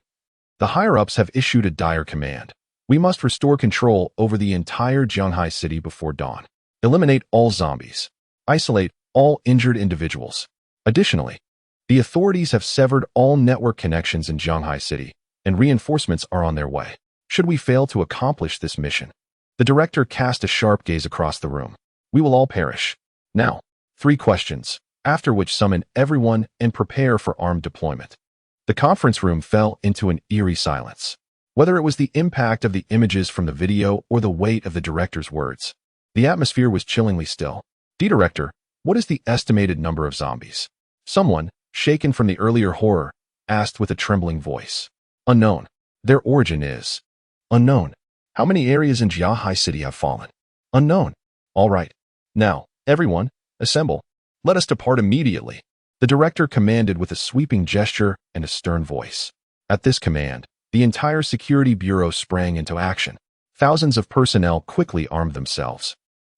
Speaker 1: The higher-ups have issued a dire command. We must restore control over the entire Shanghai city before dawn. Eliminate all zombies. Isolate all injured individuals. Additionally, the authorities have severed all network connections in Shanghai city, and reinforcements are on their way. Should we fail to accomplish this mission? The director cast a sharp gaze across the room. We will all perish. Now, 3 questions, after which summon everyone and prepare for armed deployment. The conference room fell into an eerie silence. Whether it was the impact of the images from the video or the weight of the director's words, the atmosphere was chillingly still. Director, what is the estimated number of zombies? Someone, shaken from the earlier horror, asked with a trembling voice. Unknown. Their origin is unknown. How many areas in Jiahai City have fallen? Unknown. All right. Now, everyone, assemble. Let us depart immediately. The director commanded with a sweeping gesture and a stern voice. At this command, the entire security bureau sprang into action. Thousands of personnel quickly armed themselves,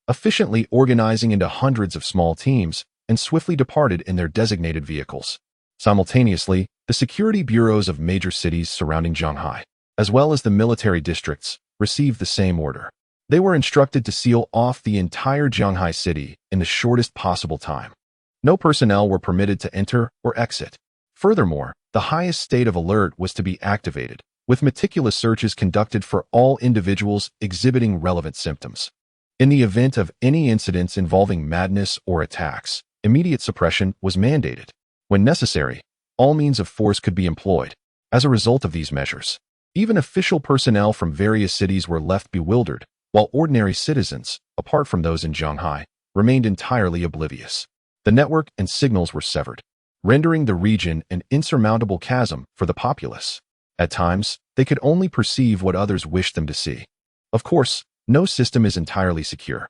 Speaker 1: efficiently organizing into hundreds of small teams, and swiftly departed in their designated vehicles. Simultaneously, the security bureaus of major cities surrounding Shanghai, as well as the military districts, received the same order. They were instructed to seal off the entire Shanghai city in the shortest possible time. No personnel were permitted to enter or exit. Furthermore, the highest state of alert was to be activated, with meticulous searches conducted for all individuals exhibiting relevant symptoms. In the event of any incidents involving madness or attacks, immediate suppression was mandated. When necessary, all means of force could be employed. As a result of these measures, even official personnel from various cities were left bewildered, while ordinary citizens, apart from those in Shanghai, remained entirely oblivious. The network and signals were severed, rendering the region an insurmountable chasm for the populace. At times, they could only perceive what others wished them to see. Of course, no system is entirely secure.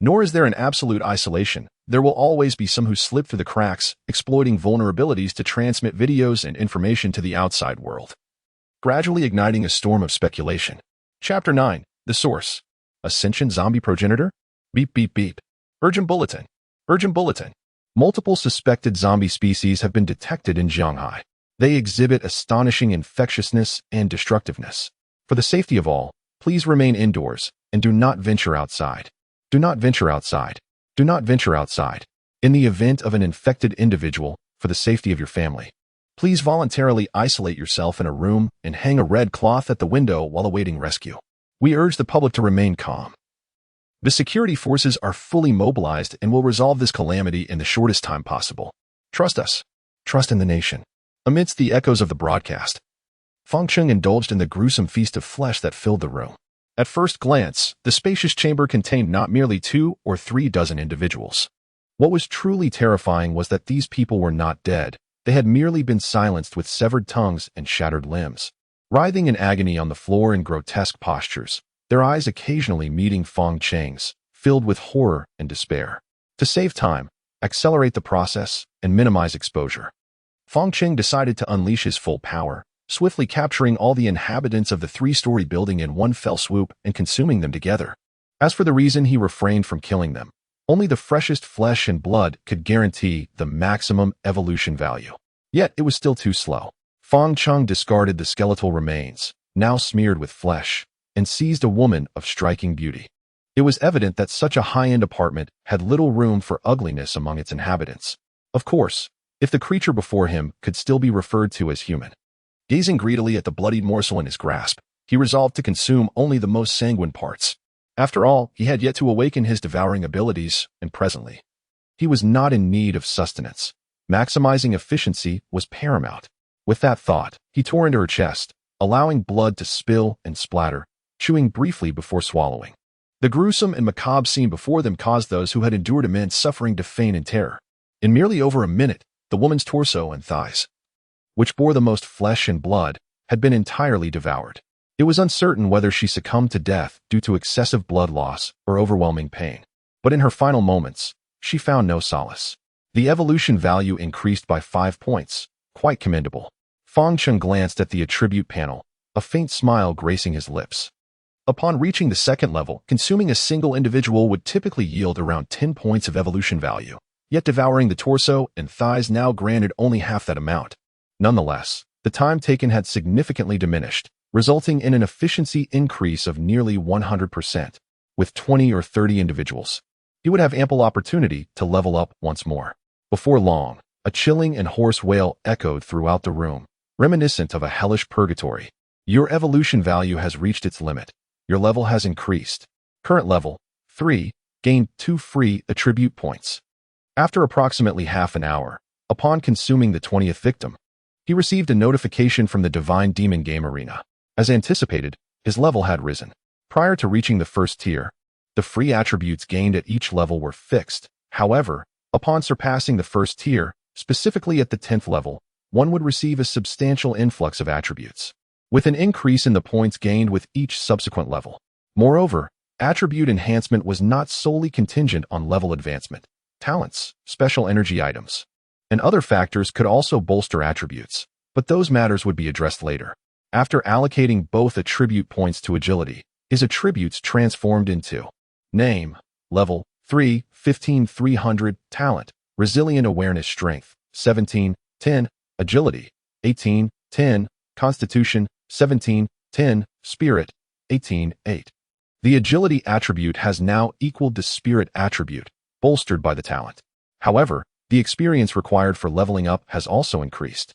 Speaker 1: Nor is there an absolute isolation. There will always be some who slip through the cracks, exploiting vulnerabilities to transmit videos and information to the outside world, gradually igniting a storm of speculation. Chapter 9. The Source. A sentient zombie progenitor? Beep beep beep. Urgent bulletin. Urgent bulletin. Multiple suspected zombie species have been detected in Shanghai. They exhibit astonishing infectiousness and destructiveness. For the safety of all, please remain indoors and do not venture outside. Do not venture outside. Do not venture outside. In the event of an infected individual, for the safety of your family, please voluntarily isolate yourself in a room and hang a red cloth at the window while awaiting rescue. We urge the public to remain calm. The security forces are fully mobilized and will resolve this calamity in the shortest time possible. Trust us. Trust in the nation. Amidst the echoes of the broadcast, Feng Cheng indulged in the gruesome feast of flesh that filled the room. At first glance, the spacious chamber contained not merely 2 or 3 dozen individuals. What was truly terrifying was that these people were not dead. They had merely been silenced with severed tongues and shattered limbs, writhing in agony on the floor in grotesque postures, their eyes occasionally meeting Feng Cheng's, filled with horror and despair. To save time, accelerate the process, and minimize exposure, Feng Cheng decided to unleash his full power, swiftly capturing all the inhabitants of the 3-story building in one fell swoop and consuming them together. As for the reason he refrained from killing them, only the freshest flesh and blood could guarantee the maximum evolution value. Yet it was still too slow. Feng Cheng discarded the skeletal remains, now smeared with flesh, and seized a woman of striking beauty. It was evident that such a high-end apartment had little room for ugliness among its inhabitants. Of course, if the creature before him could still be referred to as human. Gazing greedily at the bloodied morsel in his grasp, he resolved to consume only the most sanguine parts. After all, he had yet to awaken his devouring abilities, and presently, he was not in need of sustenance. Maximizing efficiency was paramount. With that thought, he tore into her chest, allowing blood to spill and splatter, chewing briefly before swallowing. The gruesome and macabre scene before them caused those who had endured immense suffering to faint in terror. In merely over a minute, the woman's torso and thighs, which bore the most flesh and blood, had been entirely devoured. It was uncertain whether she succumbed to death due to excessive blood loss or overwhelming pain. But in her final moments, she found no solace. The evolution value increased by 5 points, quite commendable. Feng Cheng glanced at the attribute panel, a faint smile gracing his lips. Upon reaching the 2nd level, consuming a single individual would typically yield around 10 points of evolution value, yet devouring the torso and thighs now granted only half that amount. Nonetheless, the time taken had significantly diminished, resulting in an efficiency increase of nearly 100%. With 20 or 30 individuals, he would have ample opportunity to level up once more. Before long, a chilling and hoarse wail echoed throughout the room, reminiscent of a hellish purgatory. Your evolution value has reached its limit. Your level has increased. Current level, 3, gained 2 free attribute points. After approximately half an hour, upon consuming the 20th victim, he received a notification from the Divine Demon Game Arena. As anticipated, his level had risen. Prior to reaching the first tier, the free attributes gained at each level were fixed. However, upon surpassing the first tier, specifically at the 10th level, one would receive a substantial influx of attributes, with an increase in the points gained with each subsequent level. Moreover, attribute enhancement was not solely contingent on level advancement. Talents, special energy items, and other factors could also bolster attributes, but those matters would be addressed later. After allocating both attribute points to agility, his attributes transformed into name, level 3, 15,300, talent, resilient awareness strength, 17, 10, agility, 18, 10, constitution, 17, 10, spirit, 18, 8. The agility attribute has now equaled the spirit attribute, bolstered by the talent. However, the experience required for leveling up has also increased.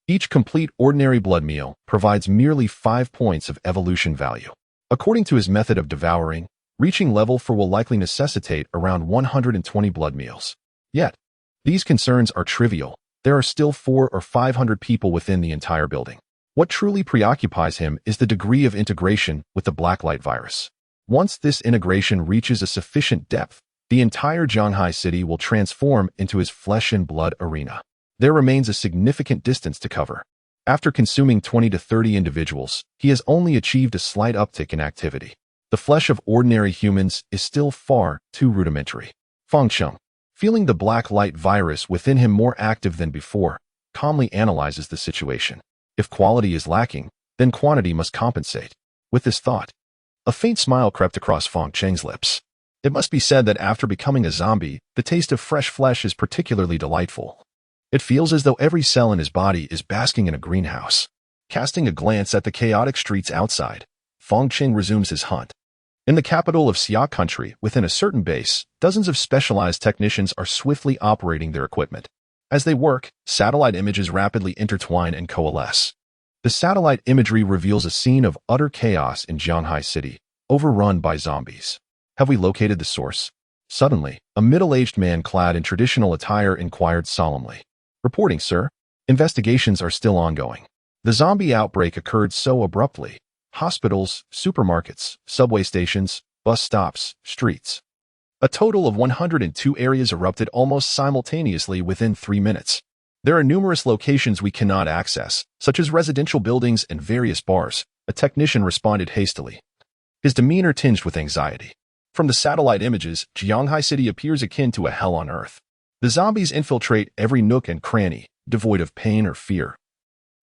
Speaker 1: Each complete ordinary blood meal provides merely 5 points of evolution value. According to his method of devouring, reaching level 4 will likely necessitate around 120 blood meals. Yet, these concerns are trivial. There are still 400 or 500 people within the entire building. What truly preoccupies him is the degree of integration with the Blacklight virus. Once this integration reaches a sufficient depth, the entire Shanghai city will transform into his flesh and blood arena. There remains a significant distance to cover. After consuming 20 to 30 individuals, he has only achieved a slight uptick in activity. The flesh of ordinary humans is still far too rudimentary. Feng Sheng, feeling the Blacklight virus within him more active than before, calmly analyzes the situation. If quality is lacking, then quantity must compensate. With this thought, a faint smile crept across Feng Sheng's lips. It must be said that after becoming a zombie, the taste of fresh flesh is particularly delightful. It feels as though every cell in his body is basking in a greenhouse. Casting a glance at the chaotic streets outside, Feng Sheng resumes his hunt. In the capital of Xia country, within a certain base, dozens of specialized technicians are swiftly operating their equipment. As they work, satellite images rapidly intertwine and coalesce. The satellite imagery reveals a scene of utter chaos in Shanghai City, overrun by zombies. Have we located the source? Suddenly, a middle-aged man clad in traditional attire inquired solemnly. Reporting, sir. Investigations are still ongoing. The zombie outbreak occurred so abruptly. Hospitals, supermarkets, subway stations, bus stops, streets. A total of 102 areas erupted almost simultaneously within 3 minutes. There are numerous locations we cannot access, such as residential buildings and various bars. A technician responded hastily, his demeanor tinged with anxiety. From the satellite images, Shanghai City appears akin to a hell on earth. The zombies infiltrate every nook and cranny, devoid of pain or fear,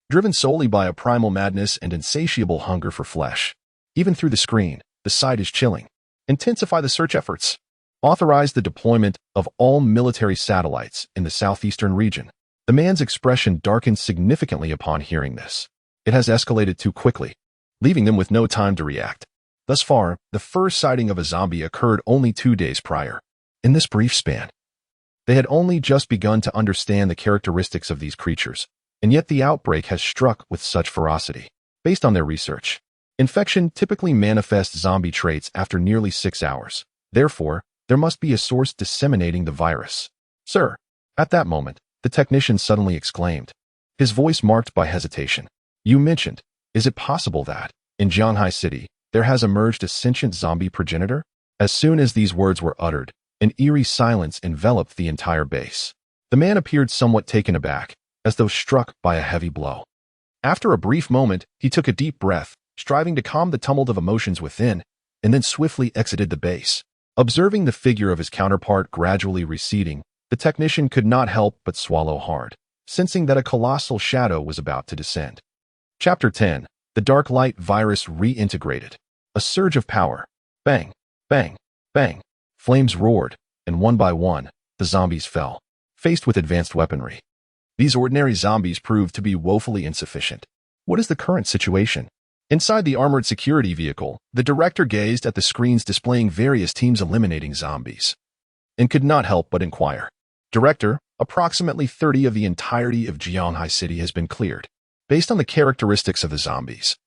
Speaker 1: driven solely by a primal madness and insatiable hunger for flesh. Even through the screen, the sight is chilling. Intensify the search efforts. Authorize the deployment of all military satellites in the southeastern region. The man's expression darkened significantly upon hearing this. It has escalated too quickly, leaving them with no time to react. Thus far, the first sighting of a zombie occurred only 2 days prior. In this brief span, they had only just begun to understand the characteristics of these creatures, and yet the outbreak has struck with such ferocity. Based on their research, infection typically manifests zombie traits after nearly 6 hours. Therefore, there must be a source disseminating the virus. Sir, at that moment, the technician suddenly exclaimed, his voice marked by hesitation. You mentioned, is it possible that, in Shanghai City, there has emerged a sentient zombie progenitor? As soon as these words were uttered, an eerie silence enveloped the entire base. The man appeared somewhat taken aback, as though struck by a heavy blow. After a brief moment, he took a deep breath, striving to calm the tumult of emotions within, and then swiftly exited the base. Observing the figure of his counterpart gradually receding, the technician could not help but swallow hard, sensing that a colossal shadow was about to descend. Chapter 10. The Dark Light Virus Reintegrated. A surge of power. Bang, bang, bang. Flames roared, and one by one, the zombies fell, faced with advanced weaponry. These ordinary zombies proved to be woefully insufficient. What is the current situation? Inside the armored security vehicle, the director gazed at the screens displaying various teams eliminating zombies, and could not help but inquire. Director, approximately 30 of the entirety of Shanghai City has been cleared. Based on the characteristics of the zombies,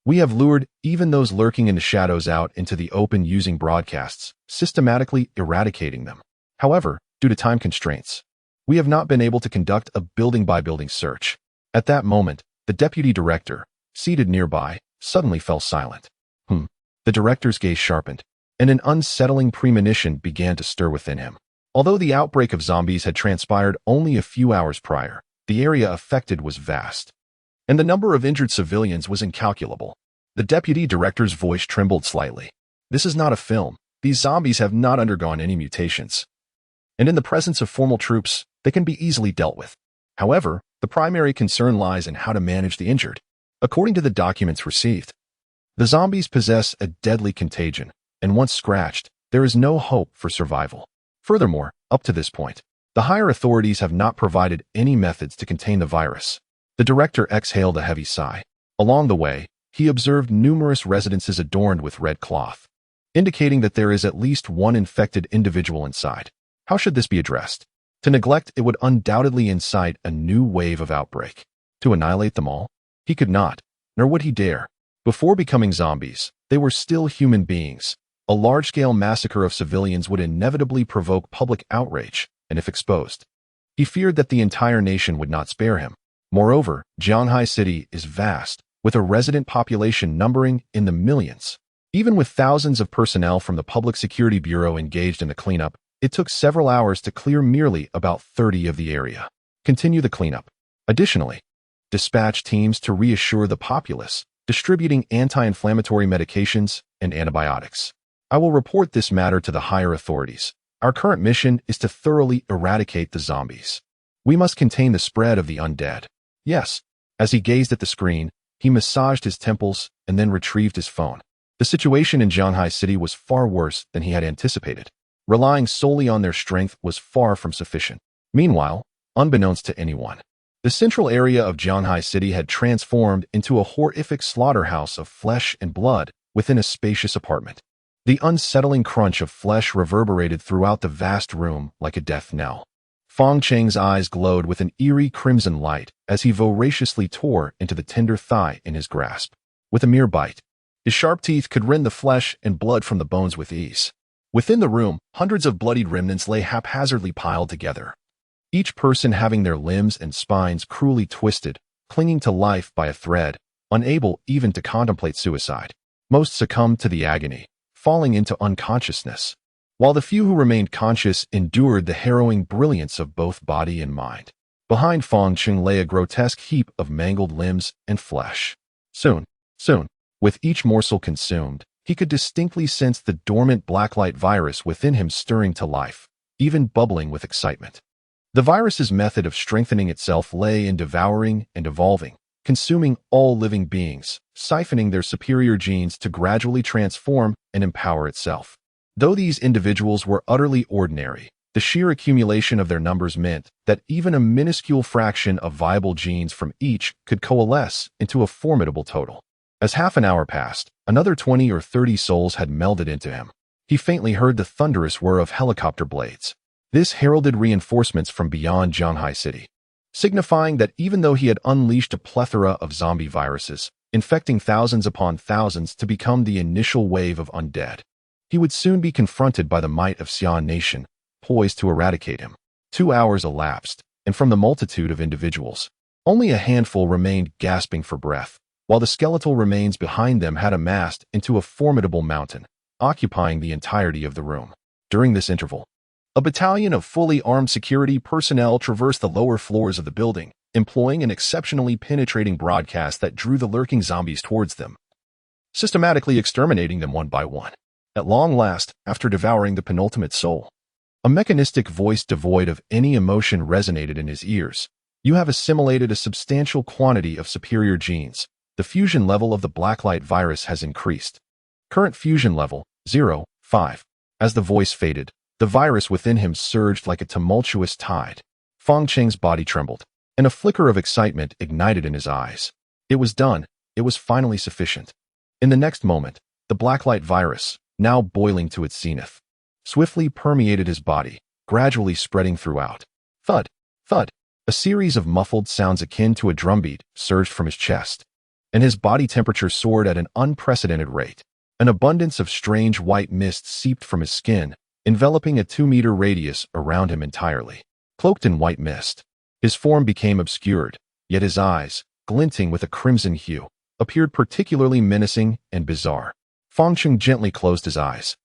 Speaker 1: we have lured even those lurking in the shadows out into the open using broadcasts, systematically eradicating them. However, due to time constraints, we have not been able to conduct a building-by-building search. At that moment, the deputy director, seated nearby, suddenly fell silent. The director's gaze sharpened, and an unsettling premonition began to stir within him. Although the outbreak of zombies had transpired only a few hours prior, the area affected was vast, and the number of injured civilians was incalculable. The deputy director's voice trembled slightly. This is not a film. These zombies have not undergone any mutations, and in the presence of formal troops, they can be easily dealt with. However, the primary concern lies in how to manage the injured. According to the documents received, the zombies possess a deadly contagion, and once scratched, there is no hope for survival. Furthermore, up to this point, the higher authorities have not provided any methods to contain the virus. The director exhaled a heavy sigh. Along the way, he observed numerous residences adorned with red cloth, indicating that there is at least one infected individual inside. How should this be addressed? To neglect it would undoubtedly incite a new wave of outbreak. To annihilate them all? He could not, nor would he dare. Before becoming zombies, they were still human beings. A large-scale massacre of civilians would inevitably provoke public outrage, and if exposed, he feared that the entire nation would not spare him. Moreover, Jianghai City is vast, with a resident population numbering in the millions. Even with thousands of personnel from the Public Security Bureau engaged in the cleanup, it took several hours to clear merely about 30 of the area. Continue the cleanup. Additionally, dispatch teams to reassure the populace, distributing anti-inflammatory medications and antibiotics. I will report this matter to the higher authorities. Our current mission is to thoroughly eradicate the zombies. We must contain the spread of the undead. Yes. As he gazed at the screen, he massaged his temples and then retrieved his phone. The situation in Jianghai City was far worse than he had anticipated. Relying solely on their strength was far from sufficient. Meanwhile, unbeknownst to anyone, the central area of Jianghai City had transformed into a horrific slaughterhouse of flesh and blood within a spacious apartment. The unsettling crunch of flesh reverberated throughout the vast room like a death knell. Fong Cheng's eyes glowed with an eerie crimson light as he voraciously tore into the tender thigh in his grasp. With a mere bite, his sharp teeth could rend the flesh and blood from the bones with ease. Within the room, hundreds of bloodied remnants lay haphazardly piled together, each person having their limbs and spines cruelly twisted, clinging to life by a thread, unable even to contemplate suicide. Most succumbed to the agony, falling into unconsciousness, while the few who remained conscious endured the harrowing brilliance of both body and mind. Behind Fong Cheng lay a grotesque heap of mangled limbs and flesh. Soon, with each morsel consumed, he could distinctly sense the dormant Blacklight virus within him stirring to life, even bubbling with excitement. The virus's method of strengthening itself lay in devouring and evolving, consuming all living beings, siphoning their superior genes to gradually transform and empower itself. Though these individuals were utterly ordinary, the sheer accumulation of their numbers meant that even a minuscule fraction of viable genes from each could coalesce into a formidable total. As half an hour passed, another 20 or 30 souls had melded into him. He faintly heard the thunderous whir of helicopter blades. This heralded reinforcements from beyond Jianghai City, signifying that even though he had unleashed a plethora of zombie viruses, infecting thousands upon thousands to become the initial wave of undead, he would soon be confronted by the might of Xi'an Nation, poised to eradicate him. 2 hours elapsed, and from the multitude of individuals, only a handful remained gasping for breath, while the skeletal remains behind them had amassed into a formidable mountain, occupying the entirety of the room. During this interval, a battalion of fully armed security personnel traversed the lower floors of the building, employing an exceptionally penetrating broadcast that drew the lurking zombies towards them, systematically exterminating them one by one. At long last, after devouring the penultimate soul, a mechanistic voice devoid of any emotion resonated in his ears. You have assimilated a substantial quantity of superior genes. The fusion level of the Blacklight virus has increased. Current fusion level, 0.5. As the voice faded, the virus within him surged like a tumultuous tide. Fong Cheng's body trembled, and a flicker of excitement ignited in his eyes. It was done. It was finally sufficient. In the next moment, the Blacklight virus, now boiling to its zenith, swiftly permeated his body, gradually spreading throughout. Thud, thud. A series of muffled sounds akin to a drumbeat surged from his chest, and his body temperature soared at an unprecedented rate. An abundance of strange white mist seeped from his skin, enveloping a 2-meter radius around him entirely. Cloaked in white mist, his form became obscured, yet his eyes, glinting with a crimson hue, appeared particularly menacing and bizarre. Fangcheng gently closed his eyes.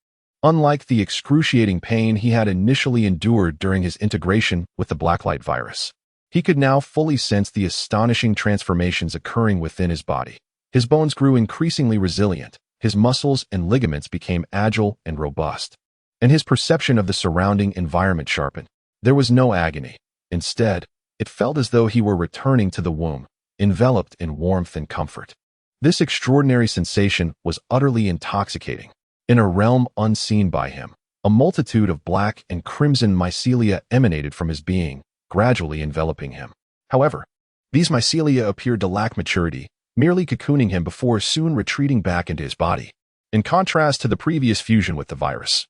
Speaker 1: Unlike the excruciating pain he had initially endured during his integration with the Blacklight virus, he could now fully sense the astonishing transformations occurring within his body. His bones grew increasingly resilient, his muscles and ligaments became agile and robust, and his perception of the surrounding environment sharpened. There was no agony. Instead, it felt as though he were returning to the womb, enveloped in warmth and comfort. This extraordinary sensation was utterly intoxicating. In a realm unseen by him, a multitude of black and crimson mycelia emanated from his being, gradually enveloping him. However, these mycelia appeared to lack maturity, merely cocooning him before soon retreating back into his body. In contrast to the previous fusion with the virus,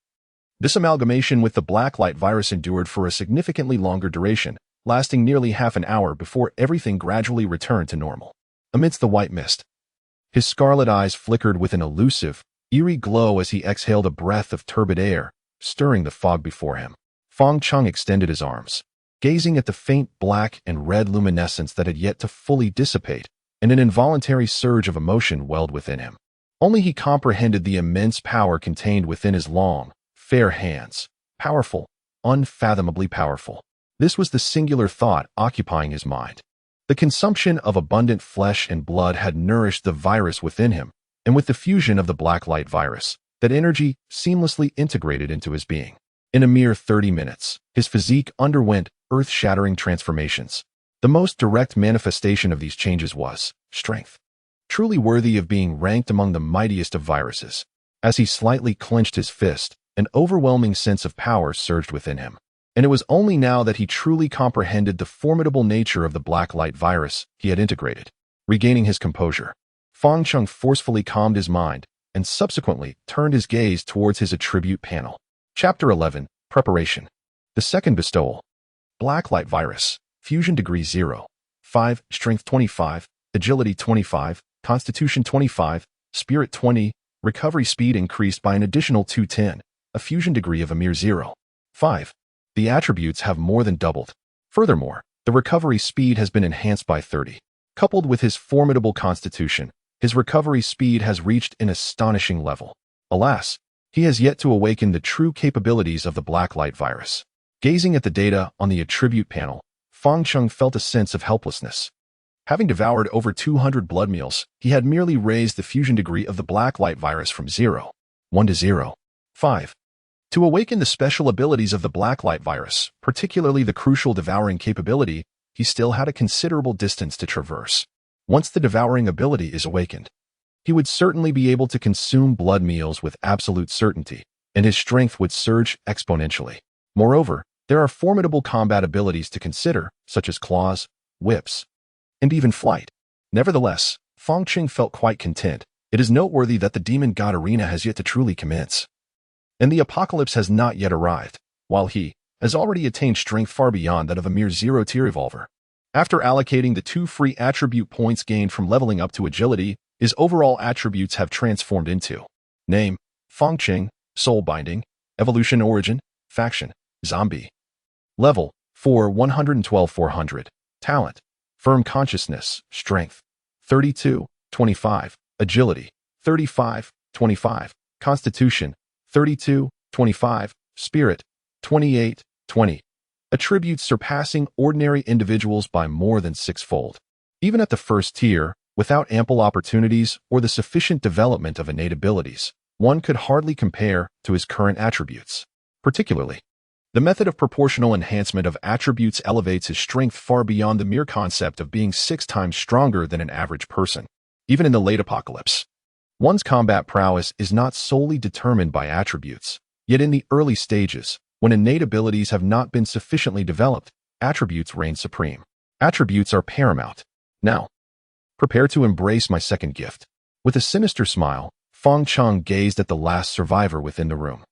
Speaker 1: this amalgamation with the Blacklight virus endured for a significantly longer duration, lasting nearly half an hour before everything gradually returned to normal. Amidst the white mist, his scarlet eyes flickered with an elusive, eerie glow as he exhaled a breath of turbid air, stirring the fog before him. Fangcheng extended his arms, gazing at the faint black and red luminescence that had yet to fully dissipate, and an involuntary surge of emotion welled within him. Only he comprehended the immense power contained within his long, fair hands. Powerful, unfathomably powerful. This was the singular thought occupying his mind. The consumption of abundant flesh and blood had nourished the virus within him, and with the fusion of the Blacklight virus, that energy seamlessly integrated into his being. In a mere 30 minutes, his physique underwent earth-shattering transformations. The most direct manifestation of these changes was strength, truly worthy of being ranked among the mightiest of viruses. As he slightly clenched his fist, an overwhelming sense of power surged within him. And it was only now that he truly comprehended the formidable nature of the Blacklight virus he had integrated. Regaining his composure, Fangcheng forcefully calmed his mind and subsequently turned his gaze towards his attribute panel. Chapter 11, Preparation. The second bestowal. Blacklight virus, fusion degree 0, 5, strength 25, agility 25, constitution 25, spirit 20, recovery speed increased by an additional 210, a fusion degree of a mere 0, 5. The attributes have more than doubled. Furthermore, the recovery speed has been enhanced by 30. Coupled with his formidable constitution, his recovery speed has reached an astonishing level. Alas, he has yet to awaken the true capabilities of the Blacklight virus. Gazing at the data on the attribute panel, Fangcheng felt a sense of helplessness. Having devoured over 200 blood meals, he had merely raised the fusion degree of the Blacklight virus from 0, 1 to 0, 5. To awaken the special abilities of the Blacklight virus, particularly the crucial devouring capability, he still had a considerable distance to traverse. Once the devouring ability is awakened, he would certainly be able to consume blood meals with absolute certainty, and his strength would surge exponentially. Moreover, there are formidable combat abilities to consider, such as claws, whips, and even flight. Nevertheless, Fangcheng felt quite content. It is noteworthy that the Demon God Arena has yet to truly commence, and the apocalypse has not yet arrived, while he has already attained strength far beyond that of a mere 0-tier evolver. After allocating the 2 free attribute points gained from leveling up to agility, his overall attributes have transformed into name, Fangcheng, soul binding, evolution origin, faction, zombie. Level, 112,400. Talent, firm consciousness, strength, 32, 25. Agility, 35, 25. Constitution, 32, 25. Spirit, 28, 20. Attributes surpassing ordinary individuals by more than 6-fold. Even at the first tier, without ample opportunities or the sufficient development of innate abilities, one could hardly compare to his current attributes. Particularly, the method of proportional enhancement of attributes elevates his strength far beyond the mere concept of being 6 times stronger than an average person. Even in the late apocalypse, one's combat prowess is not solely determined by attributes. Yet in the early stages, when innate abilities have not been sufficiently developed, attributes reign supreme. Attributes are paramount. Now, prepare to embrace my second gift. With a sinister smile, Fangcheng gazed at the last survivor within the room.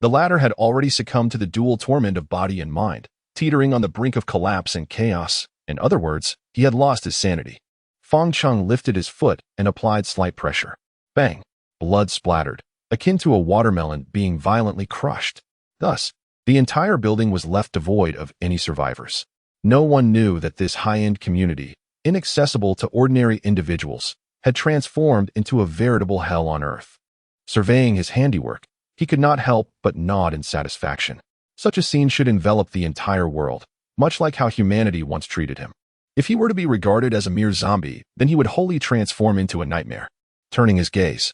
Speaker 1: The latter had already succumbed to the dual torment of body and mind, teetering on the brink of collapse and chaos. In other words, he had lost his sanity. Fang Cheng lifted his foot and applied slight pressure. Bang! Blood splattered, akin to a watermelon being violently crushed. Thus, the entire building was left devoid of any survivors. No one knew that this high-end community, inaccessible to ordinary individuals, had transformed into a veritable hell on earth. Surveying his handiwork, he could not help but nod in satisfaction. Such a scene should envelop the entire world, much like how humanity once treated him. If he were to be regarded as a mere zombie, then he would wholly transform into a nightmare. Turning his gaze,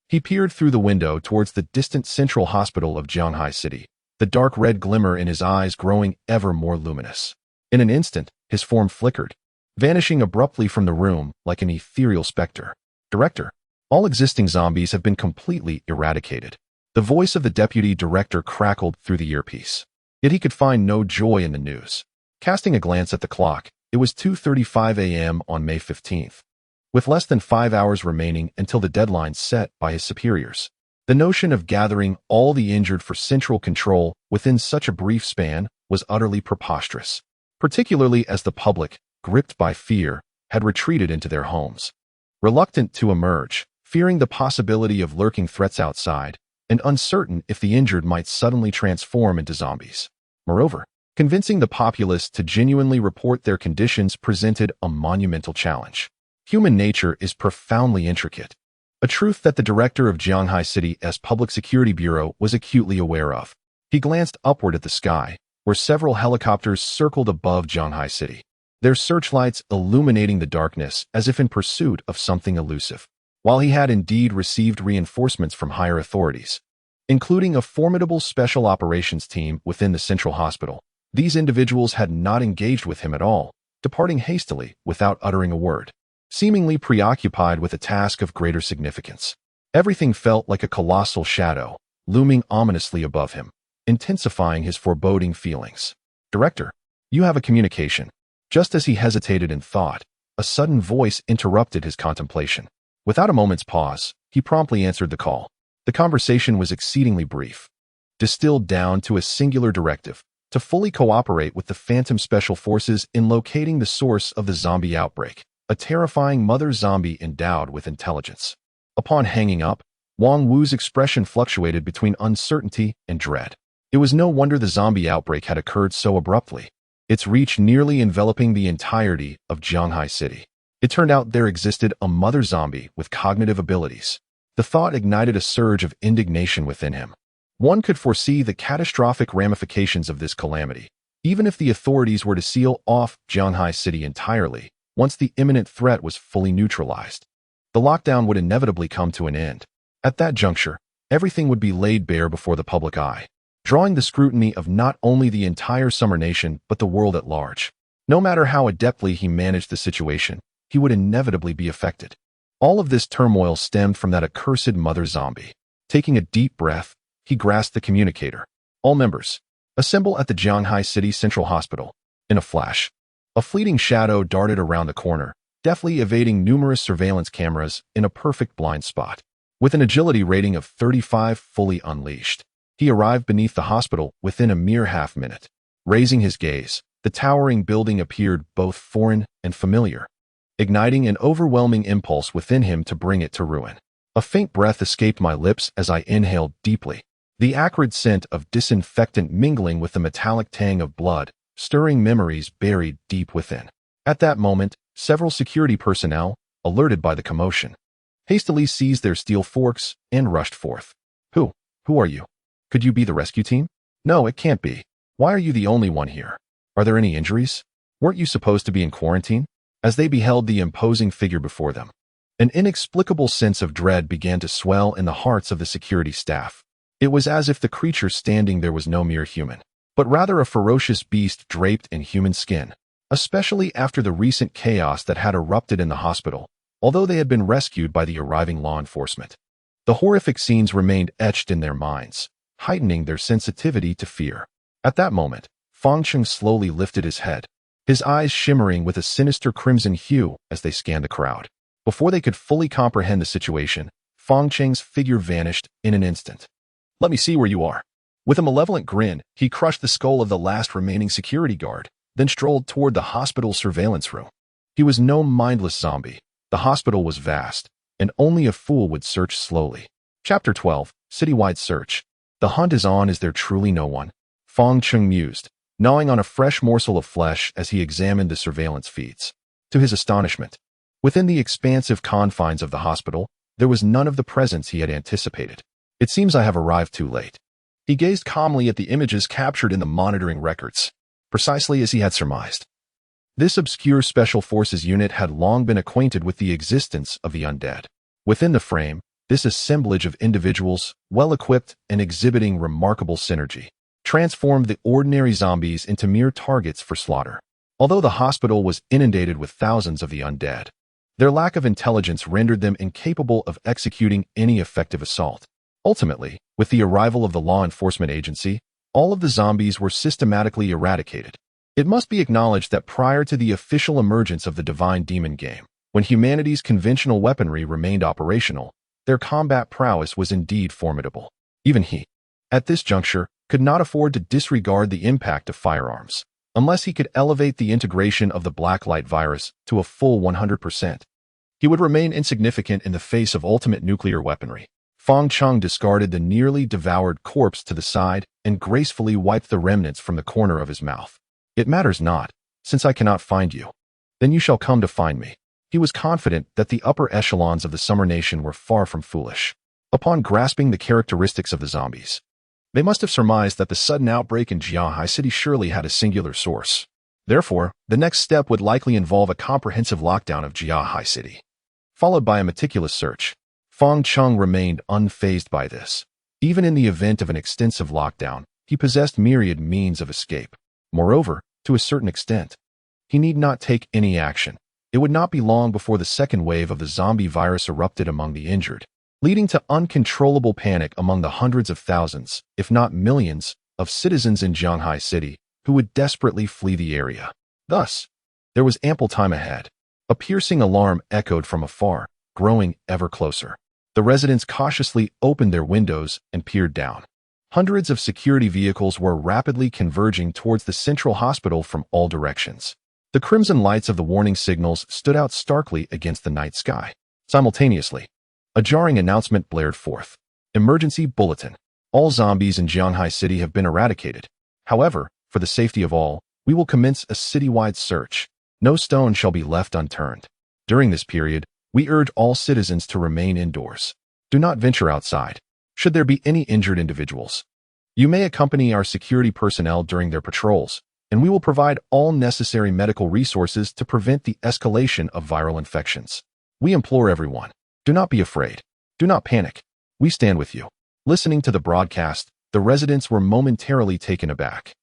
Speaker 1: he peered through the window towards the distant central hospital of Jianghai City, the dark red glimmer in his eyes growing ever more luminous. In an instant, his form flickered, vanishing abruptly from the room like an ethereal specter. Director, all existing zombies have been completely eradicated. The voice of the deputy director crackled through the earpiece. Yet he could find no joy in the news. Casting a glance at the clock, it was 2:35 a.m. on May 15th. With less than 5 hours remaining until the deadline set by his superiors, the notion of gathering all the injured for central control within such a brief span was utterly preposterous, particularly as the public, gripped by fear, had retreated into their homes. Reluctant to emerge, fearing the possibility of lurking threats outside, and uncertain if the injured might suddenly transform into zombies. Moreover, convincing the populace to genuinely report their conditions presented a monumental challenge. Human nature is profoundly intricate, a truth that the director of Jianghai City's Public Security Bureau was acutely aware of. He glanced upward at the sky, where several helicopters circled above Jianghai City, their searchlights illuminating the darkness as if in pursuit of something elusive. While he had indeed received reinforcements from higher authorities, including a formidable special operations team within the central hospital, these individuals had not engaged with him at all, departing hastily without uttering a word, seemingly preoccupied with a task of greater significance. Everything felt like a colossal shadow, looming ominously above him, intensifying his foreboding feelings. Director, you have a communication. Just as he hesitated in thought, a sudden voice interrupted his contemplation. Without a moment's pause, he promptly answered the call. The conversation was exceedingly brief, distilled down to a singular directive: to fully cooperate with the Phantom Special Forces in locating the source of the zombie outbreak, a terrifying mother zombie endowed with intelligence. Upon hanging up, Wang Wu's expression fluctuated between uncertainty and dread. It was no wonder the zombie outbreak had occurred so abruptly, its reach nearly enveloping the entirety of Jianghai City. It turned out there existed a mother zombie with cognitive abilities. The thought ignited a surge of indignation within him. One could foresee the catastrophic ramifications of this calamity, even if the authorities were to seal off Jianghai City entirely once the imminent threat was fully neutralized. The lockdown would inevitably come to an end. At that juncture, everything would be laid bare before the public eye, drawing the scrutiny of not only the entire summer nation but the world at large. No matter how adeptly he managed the situation, he would inevitably be affected. All of this turmoil stemmed from that accursed mother zombie. Taking a deep breath, he grasped the communicator. All members, assemble at the Jianghai City Central Hospital. In a flash, a fleeting shadow darted around the corner, deftly evading numerous surveillance cameras in a perfect blind spot. With an agility rating of 35 fully unleashed, he arrived beneath the hospital within a mere half-minute. Raising his gaze, the towering building appeared both foreign and familiar, igniting an overwhelming impulse within him to bring it to ruin. A faint breath escaped my lips as I inhaled deeply, the acrid scent of disinfectant mingling with the metallic tang of blood, stirring memories buried deep within. At that moment, several security personnel, alerted by the commotion, hastily seized their steel forks and rushed forth. Who are you? Could you be the rescue team? No, it can't be. Why are you the only one here? Are there any injuries? Weren't you supposed to be in quarantine? As they beheld the imposing figure before them, an inexplicable sense of dread began to swell in the hearts of the security staff. It was as if the creature standing there was no mere human, but rather a ferocious beast draped in human skin, especially after the recent chaos that had erupted in the hospital, although they had been rescued by the arriving law enforcement. The horrific scenes remained etched in their minds, heightening their sensitivity to fear. At that moment, Fang Cheng slowly lifted his head, his eyes shimmering with a sinister crimson hue as they scanned the crowd. Before they could fully comprehend the situation, Fang Cheng's figure vanished in an instant. Let me see where you are. With a malevolent grin, he crushed the skull of the last remaining security guard, then strolled toward the hospital's surveillance room. He was no mindless zombie. The hospital was vast, and only a fool would search slowly. Chapter 12, Citywide Search. The hunt is on. Is there truly no one? Fong Chung mused, gnawing on a fresh morsel of flesh as he examined the surveillance feeds. To his astonishment, within the expansive confines of the hospital, there was none of the presence he had anticipated. It seems I have arrived too late. He gazed calmly at the images captured in the monitoring records, precisely as he had surmised. This obscure Special Forces unit had long been acquainted with the existence of the undead. Within the frame, this assemblage of individuals, well-equipped and exhibiting remarkable synergy, transformed the ordinary zombies into mere targets for slaughter. Although the hospital was inundated with thousands of the undead, their lack of intelligence rendered them incapable of executing any effective assault. Ultimately, with the arrival of the law enforcement agency, all of the zombies were systematically eradicated. It must be acknowledged that prior to the official emergence of the Divine Demon game, when humanity's conventional weaponry remained operational, their combat prowess was indeed formidable. Even he, at this juncture, could not afford to disregard the impact of firearms, unless he could elevate the integration of the Blacklight virus to a full 100%. He would remain insignificant in the face of ultimate nuclear weaponry. Fong Chung discarded the nearly devoured corpse to the side and gracefully wiped the remnants from the corner of his mouth. It matters not, since I cannot find you. Then you shall come to find me. He was confident that the upper echelons of the Summer Nation were far from foolish. Upon grasping the characteristics of the zombies, they must have surmised that the sudden outbreak in Jianghai City surely had a singular source. Therefore, the next step would likely involve a comprehensive lockdown of Jianghai City, followed by a meticulous search. Fong Chung remained unfazed by this. Even in the event of an extensive lockdown, he possessed myriad means of escape. Moreover, to a certain extent, he need not take any action. It would not be long before the second wave of the zombie virus erupted among the injured, leading to uncontrollable panic among the hundreds of thousands, if not millions, of citizens in Jianghai City who would desperately flee the area. Thus, there was ample time ahead. A piercing alarm echoed from afar, growing ever closer. The residents cautiously opened their windows and peered down. Hundreds of security vehicles were rapidly converging towards the central hospital from all directions. The crimson lights of the warning signals stood out starkly against the night sky. Simultaneously, a jarring announcement blared forth. Emergency bulletin. All zombies in Jianghai City have been eradicated. However, for the safety of all, we will commence a citywide search. No stone shall be left unturned. During this period, we urge all citizens to remain indoors. Do not venture outside. Should there be any injured individuals, you may accompany our security personnel during their patrols, and we will provide all necessary medical resources to prevent the escalation of viral infections. We implore everyone, do not be afraid. Do not panic. We stand with you. Listening to the broadcast, the residents were momentarily taken aback.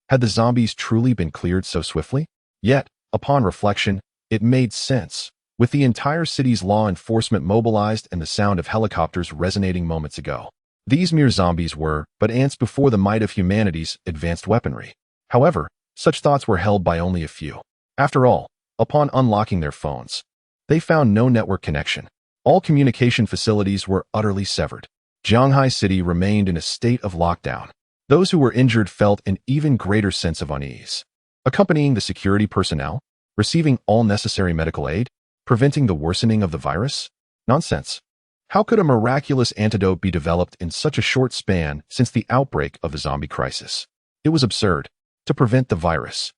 Speaker 1: Had the zombies truly been cleared so swiftly? Yet, upon reflection, it made sense. With the entire city's law enforcement mobilized and the sound of helicopters resonating moments ago, these mere zombies were but ants before the might of humanity's advanced weaponry. However, such thoughts were held by only a few. After all, upon unlocking their phones, they found no network connection. All communication facilities were utterly severed. Jianghai City remained in a state of lockdown. Those who were injured felt an even greater sense of unease. Accompanying the security personnel, receiving all necessary medical aid, preventing the worsening of the virus? Nonsense. How could a miraculous antidote be developed in such a short span since the outbreak of the zombie crisis? It was absurd. To prevent the virus.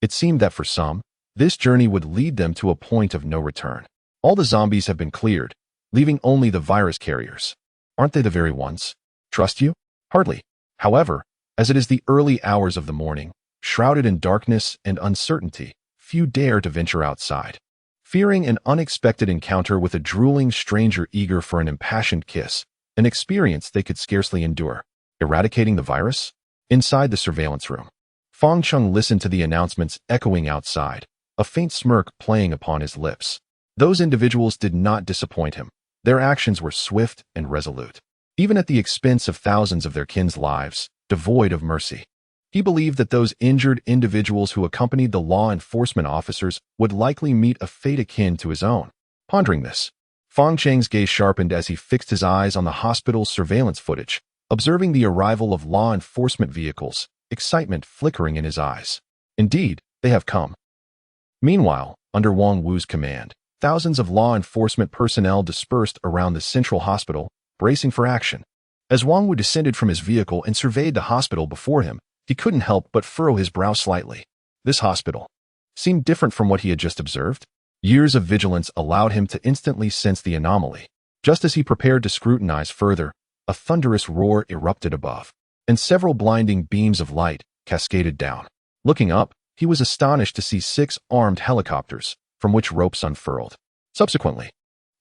Speaker 1: It seemed that for some, this journey would lead them to a point of no return. All the zombies have been cleared, leaving only the virus carriers. Aren't they the very ones? Trust you? Hardly. However, as it is the early hours of the morning, shrouded in darkness and uncertainty, few dare to venture outside. Fearing an unexpected encounter with a drooling stranger eager for an impassioned kiss, an experience they could scarcely endure. Eradicating the virus? Inside the surveillance room, Fong Chung listened to the announcements echoing outside, a faint smirk playing upon his lips. Those individuals did not disappoint him. Their actions were swift and resolute, even at the expense of thousands of their kin's lives, devoid of mercy. He believed that those injured individuals who accompanied the law enforcement officers would likely meet a fate akin to his own. Pondering this, Fong Chang's gaze sharpened as he fixed his eyes on the hospital's surveillance footage. observing the arrival of law enforcement vehicles, excitement flickering in his eyes. Indeed, they have come. Meanwhile, under Wang Wu's command, thousands of law enforcement personnel dispersed around the central hospital, bracing for action. As Wang Wu descended from his vehicle and surveyed the hospital before him, he couldn't help but furrow his brow slightly. This hospital seemed different from what he had just observed. Years of vigilance allowed him to instantly sense the anomaly. Just as he prepared to scrutinize further, a thunderous roar erupted above, and several blinding beams of light cascaded down. Looking up, he was astonished to see 6 armed helicopters, from which ropes unfurled. Subsequently,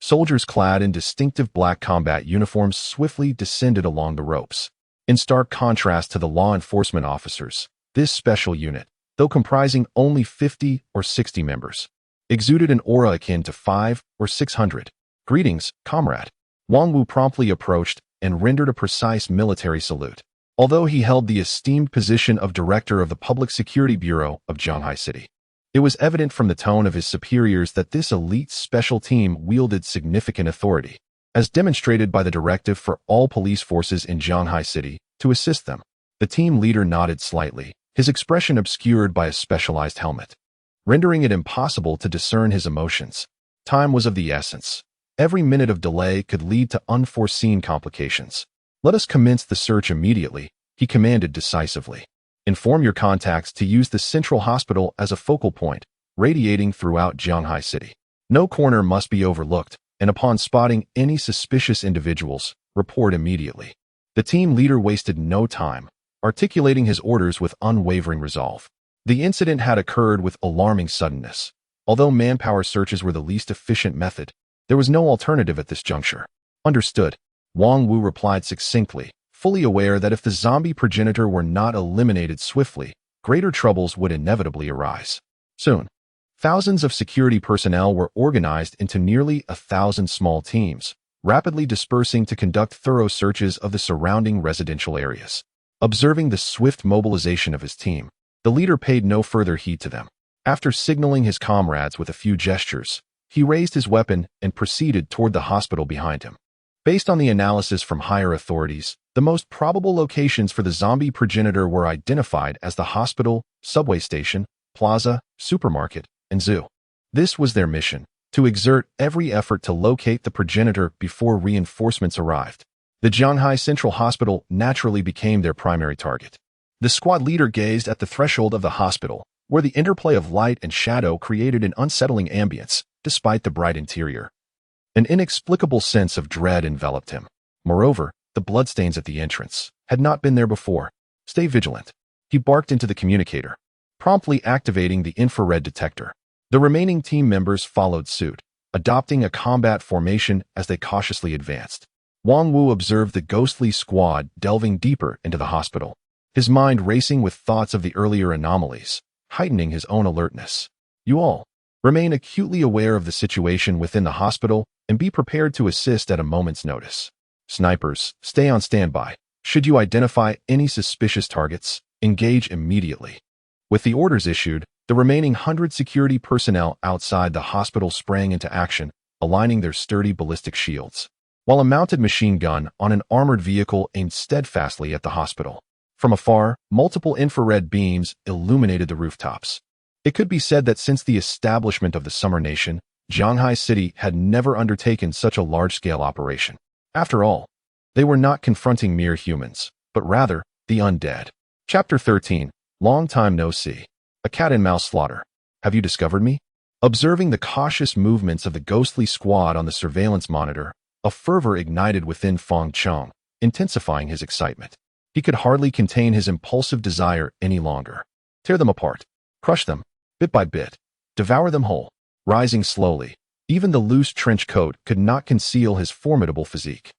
Speaker 1: soldiers clad in distinctive black combat uniforms swiftly descended along the ropes. In stark contrast to the law enforcement officers, this special unit, though comprising only 50 or 60 members, exuded an aura akin to 500 or 600. "Greetings, comrade." Wang Wu promptly approached and rendered a precise military salute. Although he held the esteemed position of director of the Public Security Bureau of Zhanghai City, it was evident from the tone of his superiors that this elite special team wielded significant authority, as demonstrated by the directive for all police forces in Zhanghai City to assist them. The team leader nodded slightly, his expression obscured by a specialized helmet, rendering it impossible to discern his emotions. Time was of the essence. Every minute of delay could lead to unforeseen complications. "Let us commence the search immediately," he commanded decisively. "Inform your contacts to use the central hospital as a focal point, radiating throughout Zhanghai City. No corner must be overlooked, and upon spotting any suspicious individuals, report immediately." The team leader wasted no time, articulating his orders with unwavering resolve. The incident had occurred with alarming suddenness. Although manpower searches were the least efficient method, there was no alternative at this juncture. "Understood," Wang Wu replied succinctly, fully aware that if the zombie progenitor were not eliminated swiftly, greater troubles would inevitably arise. Soon, thousands of security personnel were organized into nearly 1,000 small teams, rapidly dispersing to conduct thorough searches of the surrounding residential areas. Observing the swift mobilization of his team, the leader paid no further heed to them. After signaling his comrades with a few gestures, he raised his weapon and proceeded toward the hospital behind him. Based on the analysis from higher authorities, the most probable locations for the zombie progenitor were identified as the hospital, subway station, plaza, supermarket, and zoo. This was their mission, to exert every effort to locate the progenitor before reinforcements arrived. The Zhanghai Central Hospital naturally became their primary target. The squad leader gazed at the threshold of the hospital, where the interplay of light and shadow created an unsettling ambience, despite the bright interior. An inexplicable sense of dread enveloped him. Moreover, the bloodstains at the entrance had not been there before. "Stay vigilant," he barked into the communicator, promptly activating the infrared detector. The remaining team members followed suit, adopting a combat formation as they cautiously advanced. Wang Wu observed the ghostly squad delving deeper into the hospital, his mind racing with thoughts of the earlier anomalies, heightening his own alertness. "You all remain acutely aware of the situation within the hospital and be prepared to assist at a moment's notice. Snipers, stay on standby. Should you identify any suspicious targets, engage immediately." With the orders issued, the remaining 100 security personnel outside the hospital sprang into action, aligning their sturdy ballistic shields, while a mounted machine gun on an armored vehicle aimed steadfastly at the hospital. From afar, multiple infrared beams illuminated the rooftops. It could be said that since the establishment of the Summer Nation, Zhanghai City had never undertaken such a large-scale operation. After all, they were not confronting mere humans, but rather the undead. Chapter 13. Long time no see. A cat-and-mouse slaughter. Have you discovered me? Observing the cautious movements of the ghostly squad on the surveillance monitor, a fervor ignited within Feng Chong, intensifying his excitement. He could hardly contain his impulsive desire any longer. Tear them apart. Crush them, bit by bit. Devour them whole. Rising slowly, even the loose trench coat could not conceal his formidable physique.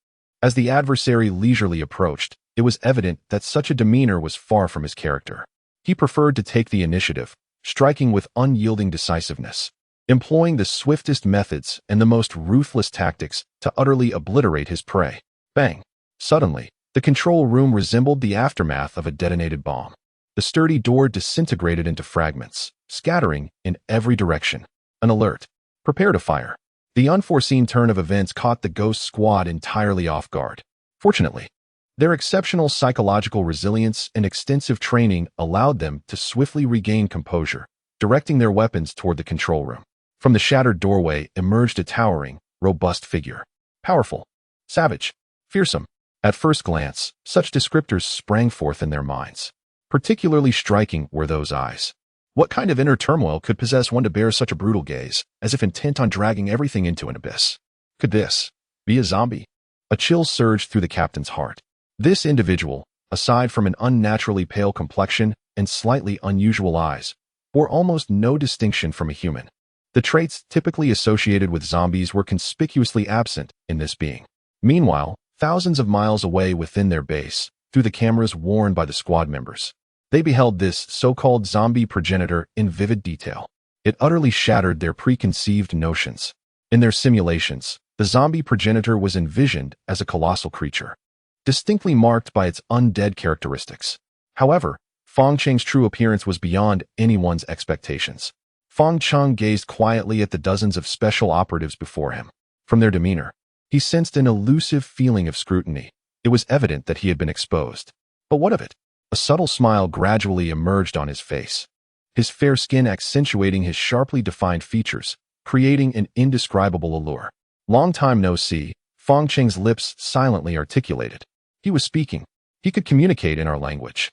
Speaker 1: As the adversary leisurely approached, it was evident that such a demeanor was far from his character. He preferred to take the initiative, striking with unyielding decisiveness, employing the swiftest methods and the most ruthless tactics to utterly obliterate his prey. Bang! Suddenly, the control room resembled the aftermath of a detonated bomb. The sturdy door disintegrated into fragments, scattering in every direction. An alert. Prepare to fire. The unforeseen turn of events caught the ghost squad entirely off guard. Fortunately, Their exceptional psychological resilience and extensive training allowed them to swiftly regain composure, directing their weapons toward the control room. From the shattered doorway emerged a towering, robust figure. Powerful, savage, fearsome. At first glance, such descriptors sprang forth in their minds. Particularly striking were those eyes. What kind of inner turmoil could possess one to bear such a brutal gaze, as if intent on dragging everything into an abyss? Could this be a zombie? A chill surged through the captain's heart. This individual, aside from an unnaturally pale complexion and slightly unusual eyes, bore almost no distinction from a human. The traits typically associated with zombies were conspicuously absent in this being. Meanwhile, thousands of miles away within their base, through the cameras worn by the squad members, they beheld this so-called zombie progenitor in vivid detail. It utterly shattered their preconceived notions. In their simulations, the zombie progenitor was envisioned as a colossal creature, distinctly marked by its undead characteristics. However, Fong Cheng's true appearance was beyond anyone's expectations. Fong Cheng gazed quietly at the dozens of special operatives before him. From their demeanor, he sensed an elusive feeling of scrutiny. It was evident that he had been exposed. But what of it? A subtle smile gradually emerged on his face, his fair skin accentuating his sharply defined features, creating an indescribable allure. Long time no see, Fong Cheng's lips silently articulated. He was speaking. He could communicate in our language.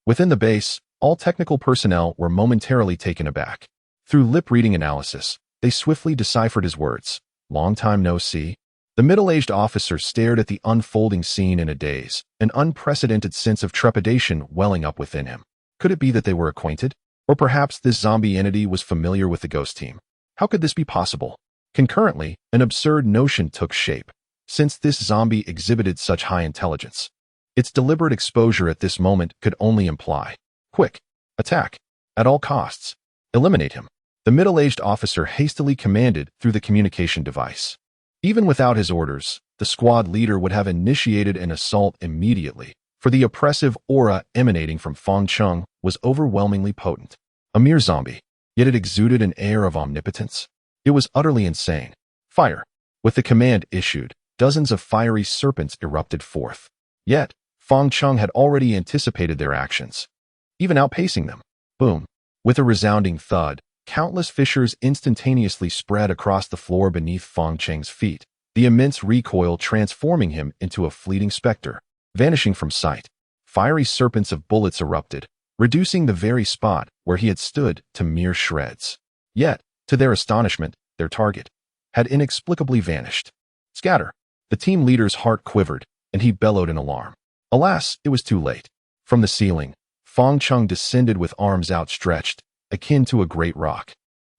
Speaker 1: Within the base, all technical personnel were momentarily taken aback. Through lip-reading analysis, they swiftly deciphered his words. Long time no see. The middle-aged officer stared at the unfolding scene in a daze, an unprecedented sense of trepidation welling up within him. Could it be that they were acquainted? Or perhaps this zombie entity was familiar with the ghost team? How could this be possible? Concurrently, an absurd notion took shape. Since this zombie exhibited such high intelligence, its deliberate exposure at this moment could only imply, quick, attack, at all costs, eliminate him. The middle-aged officer hastily commanded through the communication device. Even without his orders, the squad leader would have initiated an assault immediately, for the oppressive aura emanating from Fong Cheng was overwhelmingly potent. A mere zombie, yet it exuded an air of omnipotence. It was utterly insane. Fire. With the command issued, dozens of fiery serpents erupted forth. Yet, Fong Cheng had already anticipated their actions, even outpacing them. Boom. With a resounding thud, countless fissures instantaneously spread across the floor beneath Fong Cheng's feet, the immense recoil transforming him into a fleeting specter, vanishing from sight. Fiery serpents of bullets erupted, reducing the very spot where he had stood to mere shreds. Yet, to their astonishment, their target had inexplicably vanished. Scatter! The team leader's heart quivered, and he bellowed in alarm. Alas, it was too late. From the ceiling, Fong Cheng descended with arms outstretched, akin to a great rock.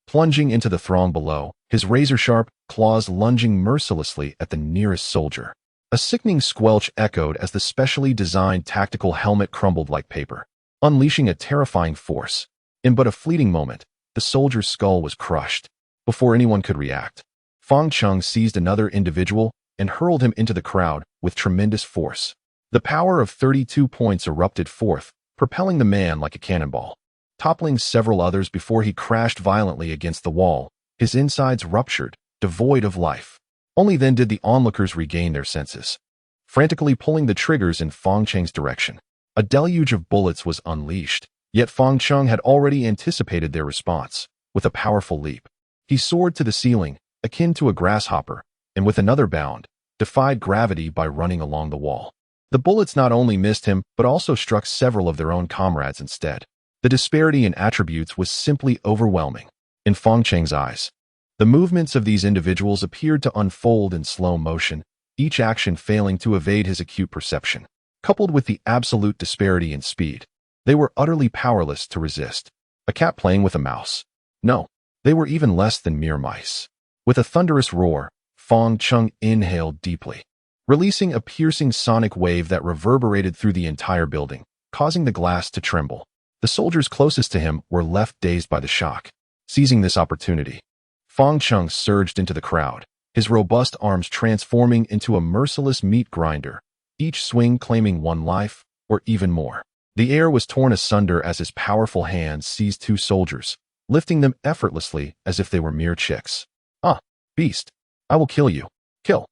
Speaker 1: Plunging into the throng below, his razor-sharp claws lunging mercilessly at the nearest soldier. A sickening squelch echoed as the specially designed tactical helmet crumbled like paper, unleashing a terrifying force. In but a fleeting moment, the soldier's skull was crushed. Before anyone could react, Fong Cheng seized another individual and hurled him into the crowd with tremendous force. The power of 32 points erupted forth, propelling the man like a cannonball, toppling several others before he crashed violently against the wall, his insides ruptured, devoid of life. Only then did the onlookers regain their senses, frantically pulling the triggers in Fong Cheng's direction. A deluge of bullets was unleashed, yet Fong Cheng had already anticipated their response. With a powerful leap, he soared to the ceiling, akin to a grasshopper, and with another bound, defied gravity by running along the wall. The bullets not only missed him, but also struck several of their own comrades instead. The disparity in attributes was simply overwhelming. In Fong Cheng's eyes, the movements of these individuals appeared to unfold in slow motion, each action failing to evade his acute perception. Coupled with the absolute disparity in speed, they were utterly powerless to resist. A cat playing with a mouse. No, they were even less than mere mice. With a thunderous roar, Fong Cheng inhaled deeply, releasing a piercing sonic wave that reverberated through the entire building, causing the glass to tremble. The soldiers closest to him were left dazed by the shock. Seizing this opportunity, Fong Cheng surged into the crowd, his robust arms transforming into a merciless meat grinder, each swing claiming one life, or even more. The air was torn asunder as his powerful hands seized two soldiers, lifting them effortlessly as if they were mere chicks. Ah, beast! I will kill you. Kill!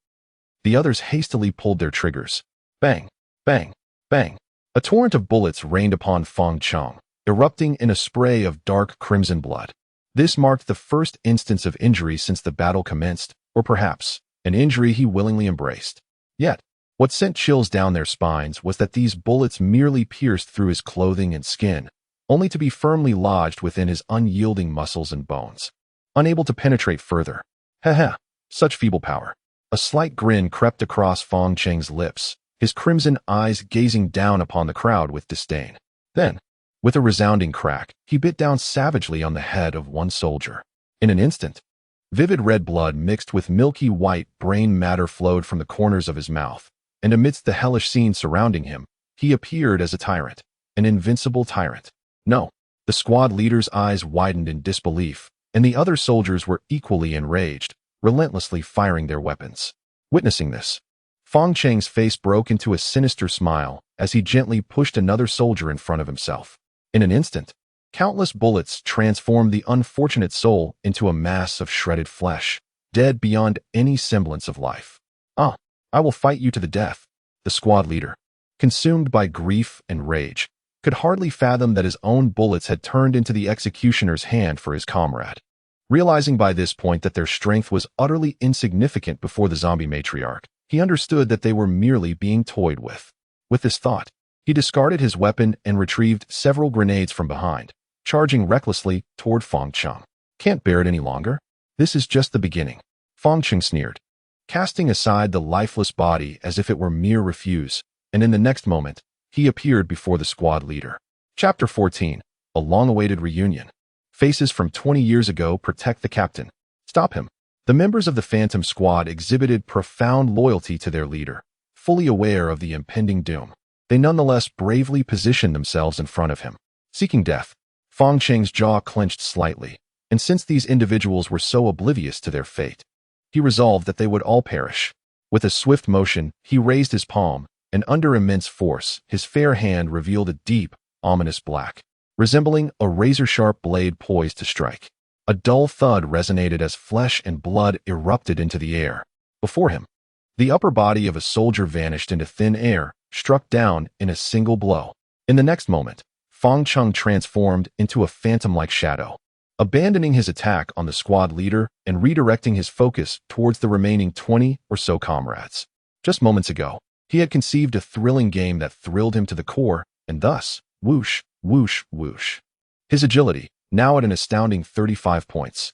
Speaker 1: The others hastily pulled their triggers. Bang! Bang! Bang! A torrent of bullets rained upon Fong Chong, erupting in a spray of dark crimson blood. This marked the first instance of injury since the battle commenced, or perhaps an injury he willingly embraced. Yet, what sent chills down their spines was that these bullets merely pierced through his clothing and skin, only to be firmly lodged within his unyielding muscles and bones. Unable to penetrate further. Heh, such feeble power. A slight grin crept across Fong Cheng's lips, his crimson eyes gazing down upon the crowd with disdain. Then, with a resounding crack, he bit down savagely on the head of one soldier. In an instant, vivid red blood mixed with milky white brain matter flowed from the corners of his mouth, and amidst the hellish scene surrounding him, he appeared as a tyrant, an invincible tyrant. No, the squad leader's eyes widened in disbelief, and the other soldiers were equally enraged, relentlessly firing their weapons. Witnessing this, Fong Cheng's face broke into a sinister smile as he gently pushed another soldier in front of himself. In an instant, countless bullets transformed the unfortunate soul into a mass of shredded flesh, dead beyond any semblance of life. "Ah, I will fight you to the death." The squad leader, consumed by grief and rage, could hardly fathom that his own bullets had turned into the executioner's hand for his comrade. Realizing by this point that their strength was utterly insignificant before the zombie matriarch, he understood that they were merely being toyed with. With this thought, he discarded his weapon and retrieved several grenades from behind, charging recklessly toward Fong Chong. "Can't bear it any longer? This is just the beginning," Fong Chong sneered, casting aside the lifeless body as if it were mere refuse, and in the next moment, he appeared before the squad leader. Chapter 14. A long-awaited reunion. Faces from 20 years ago protect the captain. Stop him. The members of the Phantom Squad exhibited profound loyalty to their leader, fully aware of the impending doom. They nonetheless bravely positioned themselves in front of him. Seeking death, Fong Cheng's jaw clenched slightly, and since these individuals were so oblivious to their fate, he resolved that they would all perish. With a swift motion, he raised his palm, and under immense force, his fair hand revealed a deep, ominous black, resembling a razor-sharp blade poised to strike. A dull thud resonated as flesh and blood erupted into the air. Before him, the upper body of a soldier vanished into thin air, struck down in a single blow. In the next moment, Fong Chong transformed into a phantom-like shadow, abandoning his attack on the squad leader and redirecting his focus towards the remaining 20 or so comrades. Just moments ago, he had conceived a thrilling game that thrilled him to the core, and thus, whoosh, whoosh, whoosh. His agility, now at an astounding 35 points,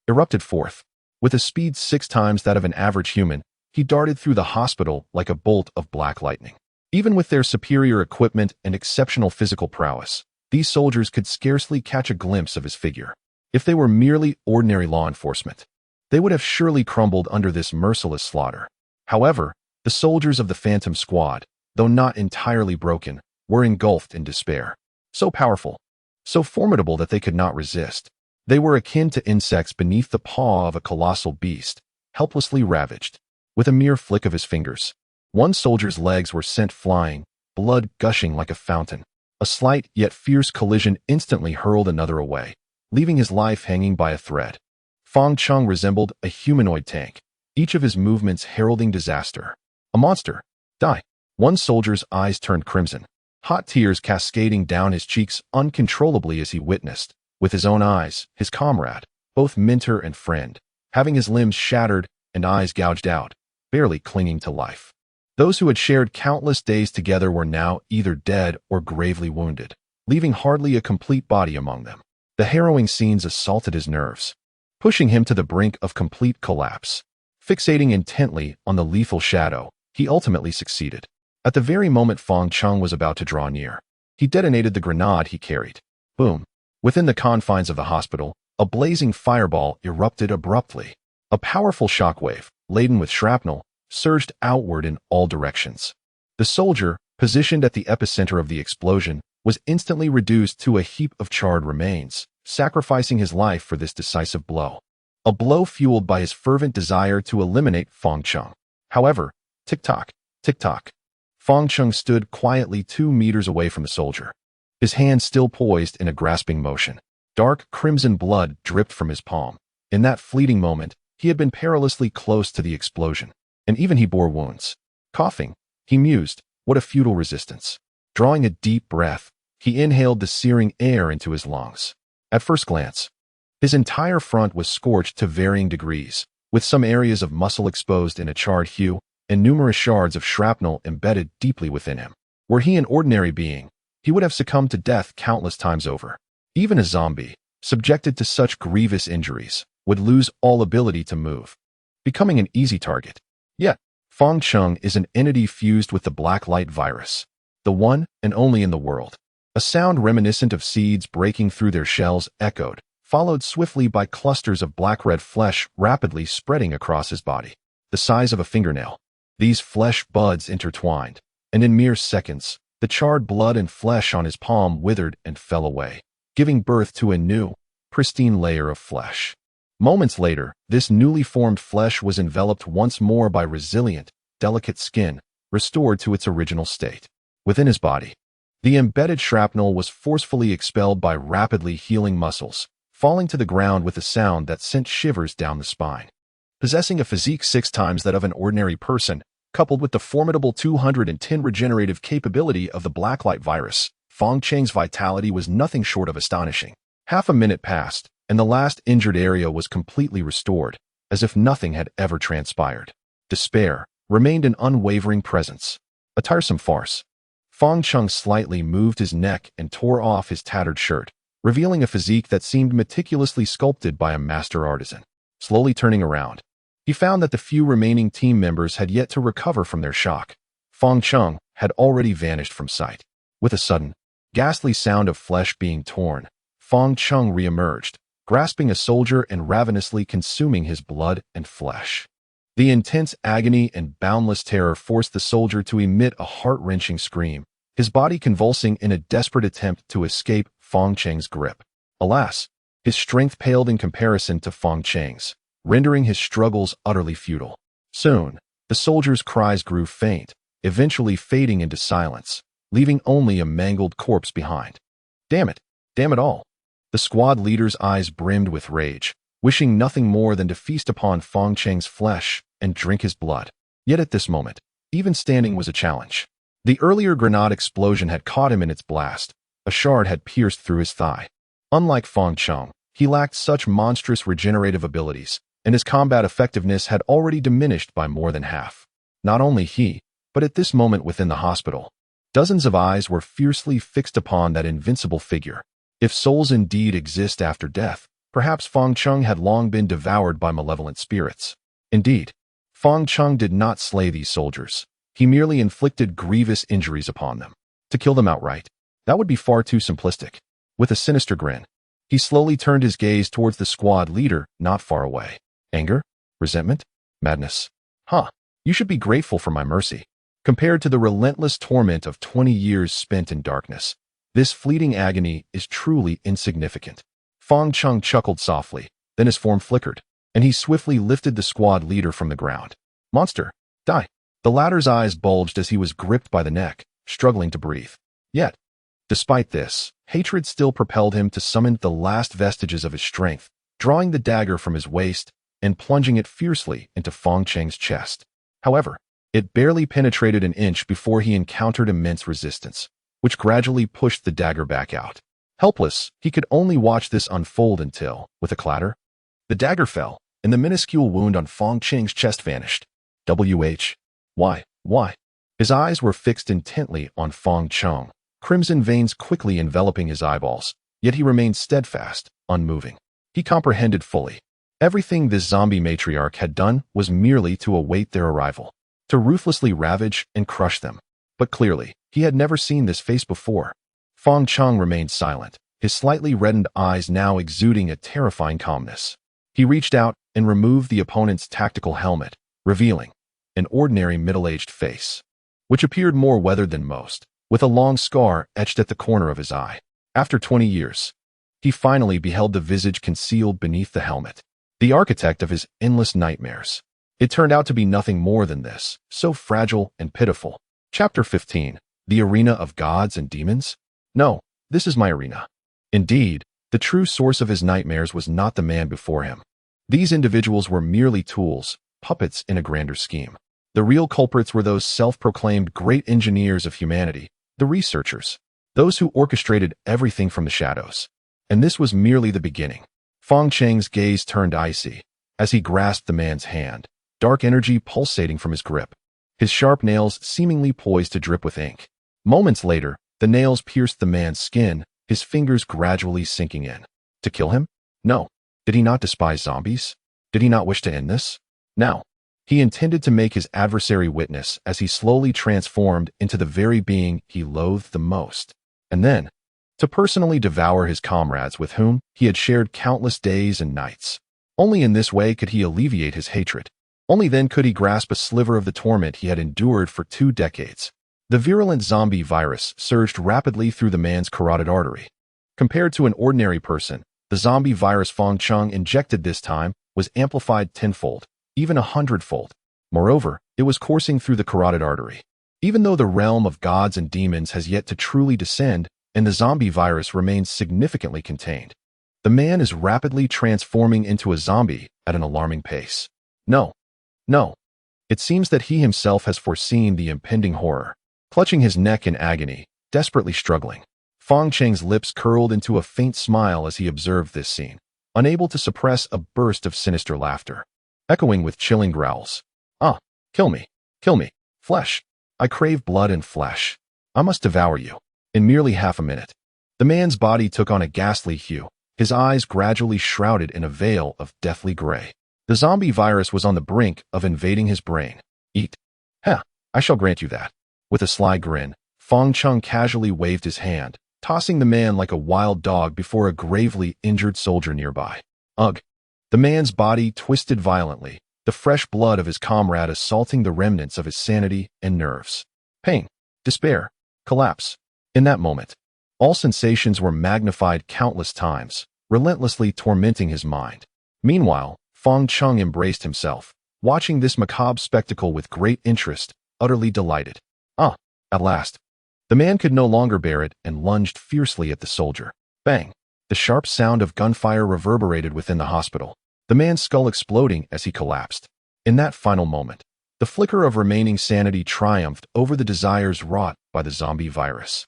Speaker 1: erupted forth. With a speed 6 times that of an average human, he darted through the hospital like a bolt of black lightning. Even with their superior equipment and exceptional physical prowess, these soldiers could scarcely catch a glimpse of his figure. If they were merely ordinary law enforcement, they would have surely crumbled under this merciless slaughter. However, the soldiers of the Phantom Squad, though not entirely broken, were engulfed in despair. So powerful, so formidable that they could not resist. They were akin to insects beneath the paw of a colossal beast, helplessly ravaged. With a mere flick of his fingers, one soldier's legs were sent flying, blood gushing like a fountain. A slight yet fierce collision instantly hurled another away, leaving his life hanging by a thread. Fong Chong resembled a humanoid tank, each of his movements heralding disaster. A monster. Die. One soldier's eyes turned crimson, hot tears cascading down his cheeks uncontrollably as he witnessed, with his own eyes, his comrade, both mentor and friend, having his limbs shattered and eyes gouged out, barely clinging to life. Those who had shared countless days together were now either dead or gravely wounded, leaving hardly a complete body among them. The harrowing scenes assaulted his nerves, pushing him to the brink of complete collapse. Fixating intently on the lethal shadow, he ultimately succeeded. At the very moment Fong Chong was about to draw near, he detonated the grenade he carried. Boom! Within the confines of the hospital, a blazing fireball erupted abruptly. A powerful shockwave, laden with shrapnel, surged outward in all directions. The soldier, positioned at the epicenter of the explosion, was instantly reduced to a heap of charred remains, sacrificing his life for this decisive blow. A blow fueled by his fervent desire to eliminate Fong Chong. However, tick-tock, tick-tock. Fong Chong stood quietly 2 meters away from the soldier, his hand still poised in a grasping motion. Dark crimson blood dripped from his palm. In that fleeting moment, he had been perilously close to the explosion, and even he bore wounds. Coughing, he mused, What a futile resistance. Drawing a deep breath, he inhaled the searing air into his lungs. At first glance, his entire front was scorched to varying degrees, with some areas of muscle exposed in a charred hue and numerous shards of shrapnel embedded deeply within him. Were he an ordinary being, he would have succumbed to death countless times over. Even a zombie, subjected to such grievous injuries, would lose all ability to move, becoming an easy target. Yet, Fong Chung is an entity fused with the Blacklight virus, the one and only in the world. A sound reminiscent of seeds breaking through their shells echoed, followed swiftly by clusters of black-red flesh rapidly spreading across his body, the size of a fingernail. These flesh buds intertwined, and in mere seconds, the charred blood and flesh on his palm withered and fell away, giving birth to a new, pristine layer of flesh. Moments later, this newly formed flesh was enveloped once more by resilient, delicate skin, restored to its original state. Within his body, the embedded shrapnel was forcefully expelled by rapidly healing muscles, falling to the ground with a sound that sent shivers down the spine. Possessing a physique 6 times that of an ordinary person, coupled with the formidable 210 regenerative capability of the Blacklight virus, Fong Cheng's vitality was nothing short of astonishing. Half a minute passed, and the last injured area was completely restored, as if nothing had ever transpired. Despair remained an unwavering presence. A tiresome farce. Fong Chung slightly moved his neck and tore off his tattered shirt, revealing a physique that seemed meticulously sculpted by a master artisan. Slowly turning around, he found that the few remaining team members had yet to recover from their shock. Fong Chung had already vanished from sight. With a sudden, ghastly sound of flesh being torn, Fong Chung reemerged, grasping a soldier and ravenously consuming his blood and flesh. The intense agony and boundless terror forced the soldier to emit a heart-wrenching scream, his body convulsing in a desperate attempt to escape Fong Cheng's grip. Alas, his strength paled in comparison to Fong Cheng's, rendering his struggles utterly futile. Soon, the soldier's cries grew faint, eventually fading into silence, leaving only a mangled corpse behind. Damn it all. The squad leader's eyes brimmed with rage, wishing nothing more than to feast upon Fong Cheng's flesh and drink his blood. Yet at this moment, even standing was a challenge. The earlier grenade explosion had caught him in its blast. A shard had pierced through his thigh. Unlike Fong Chung, he lacked such monstrous regenerative abilities, and his combat effectiveness had already diminished by more than half. Not only he, but at this moment within the hospital, dozens of eyes were fiercely fixed upon that invincible figure. If souls indeed exist after death, perhaps Fong Chung had long been devoured by malevolent spirits. Indeed, Fong Chung did not slay these soldiers. He merely inflicted grievous injuries upon them. To kill them outright, that would be far too simplistic. With a sinister grin, he slowly turned his gaze towards the squad leader not far away. Anger? Resentment? Madness? You should be grateful for my mercy. Compared to the relentless torment of 20 years spent in darkness, this fleeting agony is truly insignificant. Fong Chung chuckled softly, then his form flickered, and he swiftly lifted the squad leader from the ground. Monster, die. The latter's eyes bulged as he was gripped by the neck, struggling to breathe. Yet, despite this, hatred still propelled him to summon the last vestiges of his strength, drawing the dagger from his waist and plunging it fiercely into Fong Cheng's chest. However, it barely penetrated an inch before he encountered immense resistance, which gradually pushed the dagger back out. Helpless, he could only watch this unfold until, with a clatter, the dagger fell, and the minuscule wound on Fong Cheng's chest vanished. Why? His eyes were fixed intently on Fong Chung, crimson veins quickly enveloping his eyeballs, yet he remained steadfast, unmoving. He comprehended fully. Everything this zombie matriarch had done was merely to await their arrival, to ruthlessly ravage and crush them. But clearly, he had never seen this face before. Fong Chung remained silent, his slightly reddened eyes now exuding a terrifying calmness. He reached out and removed the opponent's tactical helmet, revealing an ordinary middle-aged face, which appeared more weathered than most, with a long scar etched at the corner of his eye. After 20 years, he finally beheld the visage concealed beneath the helmet, the architect of his endless nightmares. It turned out to be nothing more than this, so fragile and pitiful. Chapter 15. The Arena of Gods and Demons? No, this is my arena. Indeed, the true source of his nightmares was not the man before him. These individuals were merely tools, puppets in a grander scheme. The real culprits were those self-proclaimed great engineers of humanity, the researchers, those who orchestrated everything from the shadows. And this was merely the beginning. Fong Cheng's gaze turned icy as he grasped the man's hand, dark energy pulsating from his grip, his sharp nails seemingly poised to drip with ink. Moments later, the nails pierced the man's skin, his fingers gradually sinking in. To kill him? No. Did he not despise zombies? Did he not wish to end this? Now, he intended to make his adversary witness as he slowly transformed into the very being he loathed the most. And then, to personally devour his comrades with whom he had shared countless days and nights. Only in this way could he alleviate his hatred. Only then could he grasp a sliver of the torment he had endured for 2 decades. The virulent zombie virus surged rapidly through the man's carotid artery. Compared to an ordinary person, the zombie virus Fong Cheng injected this time was amplified tenfold, even 100-fold. Moreover, it was coursing through the carotid artery. Even though the realm of gods and demons has yet to truly descend, and the zombie virus remains significantly contained, the man is rapidly transforming into a zombie at an alarming pace. No. It seems that he himself has foreseen the impending horror. Clutching his neck in agony, desperately struggling, Fong Cheng's lips curled into a faint smile as he observed this scene, unable to suppress a burst of sinister laughter, echoing with chilling growls. Ah, kill me, flesh. I crave blood and flesh. I must devour you. In merely half a minute, the man's body took on a ghastly hue, his eyes gradually shrouded in a veil of deathly gray. The zombie virus was on the brink of invading his brain. Eat. I shall grant you that. With a sly grin, Fong Cheng casually waved his hand, tossing the man like a wild dog before a gravely injured soldier nearby. Ugh! The man's body twisted violently, the fresh blood of his comrade assaulting the remnants of his sanity and nerves. Pain, despair, collapse. In that moment, all sensations were magnified countless times, relentlessly tormenting his mind. Meanwhile, Fong Cheng embraced himself, watching this macabre spectacle with great interest, utterly delighted. At last. The man could no longer bear it and lunged fiercely at the soldier. Bang! The sharp sound of gunfire reverberated within the hospital, the man's skull exploding as he collapsed. In that final moment, the flicker of remaining sanity triumphed over the desires wrought by the zombie virus,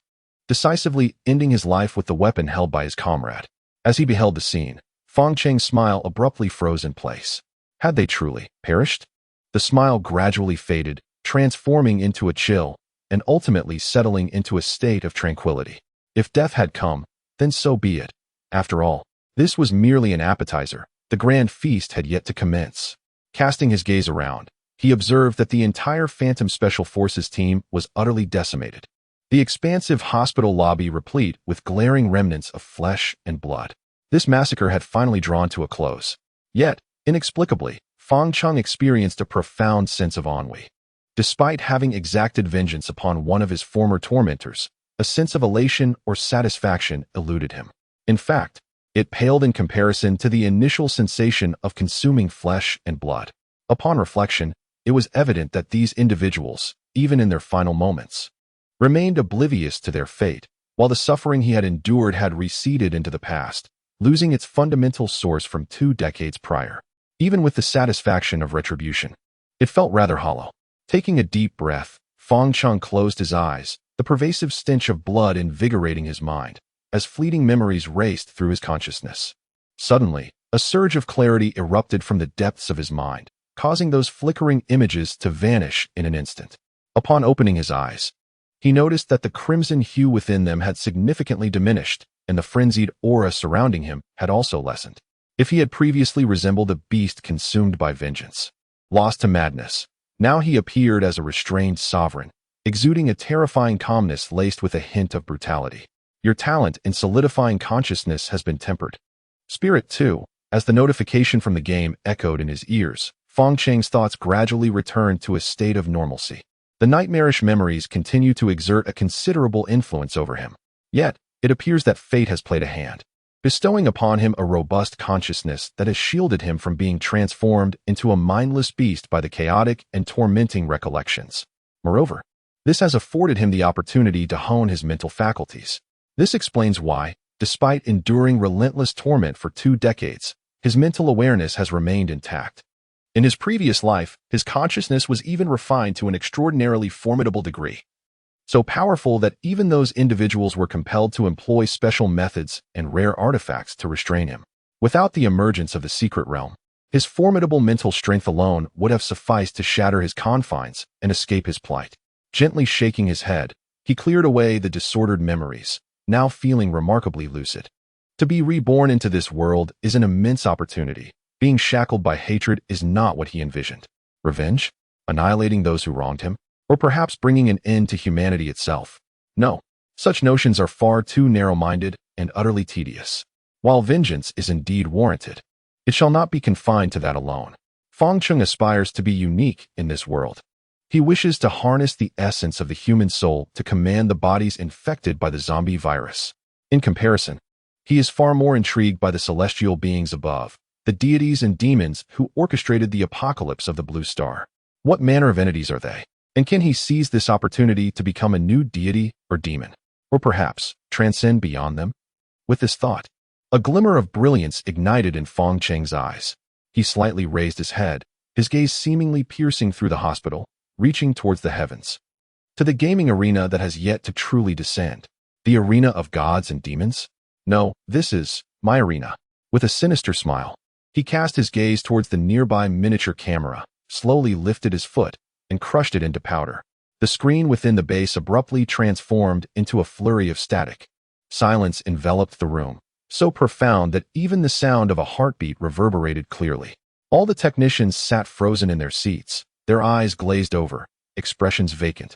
Speaker 1: decisively ending his life with the weapon held by his comrade. As he beheld the scene, Fong Cheng's smile abruptly froze in place. Had they truly perished? The smile gradually faded, transforming into a chill, and ultimately settling into a state of tranquility. If death had come, then so be it. After all, this was merely an appetizer. The grand feast had yet to commence. Casting his gaze around, he observed that the entire Phantom Special Forces team was utterly decimated. The expansive hospital lobby replete with glaring remnants of flesh and blood. This massacre had finally drawn to a close. Yet, inexplicably, Fong Cheng experienced a profound sense of ennui. Despite having exacted vengeance upon one of his former tormentors, a sense of elation or satisfaction eluded him. In fact, it paled in comparison to the initial sensation of consuming flesh and blood. Upon reflection, it was evident that these individuals, even in their final moments, remained oblivious to their fate, while the suffering he had endured had receded into the past, losing its fundamental source from 2 decades prior. Even with the satisfaction of retribution, it felt rather hollow. Taking a deep breath, Fong Cheng closed his eyes, the pervasive stench of blood invigorating his mind, as fleeting memories raced through his consciousness. Suddenly, a surge of clarity erupted from the depths of his mind, causing those flickering images to vanish in an instant. Upon opening his eyes, he noticed that the crimson hue within them had significantly diminished, and the frenzied aura surrounding him had also lessened. If he had previously resembled a beast consumed by vengeance, lost to madness, now he appeared as a restrained sovereign, exuding a terrifying calmness laced with a hint of brutality. Your talent in solidifying consciousness has been tempered. Spirit 2, as the notification from the game echoed in his ears, Fong Cheng's thoughts gradually returned to a state of normalcy. The nightmarish memories continue to exert a considerable influence over him. Yet, it appears that fate has played a hand, bestowing upon him a robust consciousness that has shielded him from being transformed into a mindless beast by the chaotic and tormenting recollections. Moreover, this has afforded him the opportunity to hone his mental faculties. This explains why, despite enduring relentless torment for 2 decades, his mental awareness has remained intact. In his previous life, his consciousness was even refined to an extraordinarily formidable degree, so powerful that even those individuals were compelled to employ special methods and rare artifacts to restrain him. Without the emergence of the secret realm, his formidable mental strength alone would have sufficed to shatter his confines and escape his plight. Gently shaking his head, he cleared away the disordered memories, now feeling remarkably lucid. To be reborn into this world is an immense opportunity. Being shackled by hatred is not what he envisioned. Revenge? Annihilating those who wronged him? Or perhaps bringing an end to humanity itself? No, such notions are far too narrow-minded and utterly tedious. While vengeance is indeed warranted, it shall not be confined to that alone. Feng Chung aspires to be unique in this world. He wishes to harness the essence of the human soul to command the bodies infected by the zombie virus. In comparison, he is far more intrigued by the celestial beings above, the deities and demons who orchestrated the apocalypse of the Blue Star. What manner of entities are they? And can he seize this opportunity to become a new deity or demon? Or perhaps transcend beyond them? With this thought, a glimmer of brilliance ignited in Feng Cheng's eyes. He slightly raised his head, his gaze seemingly piercing through the hospital, reaching towards the heavens. To the gaming arena that has yet to truly descend. The arena of gods and demons? No, this is my arena. With a sinister smile, he cast his gaze towards the nearby miniature camera, slowly lifted his foot, and crushed it into powder. The screen within the base abruptly transformed into a flurry of static. Silence enveloped the room, so profound that even the sound of a heartbeat reverberated clearly. All the technicians sat frozen in their seats, their eyes glazed over, expressions vacant,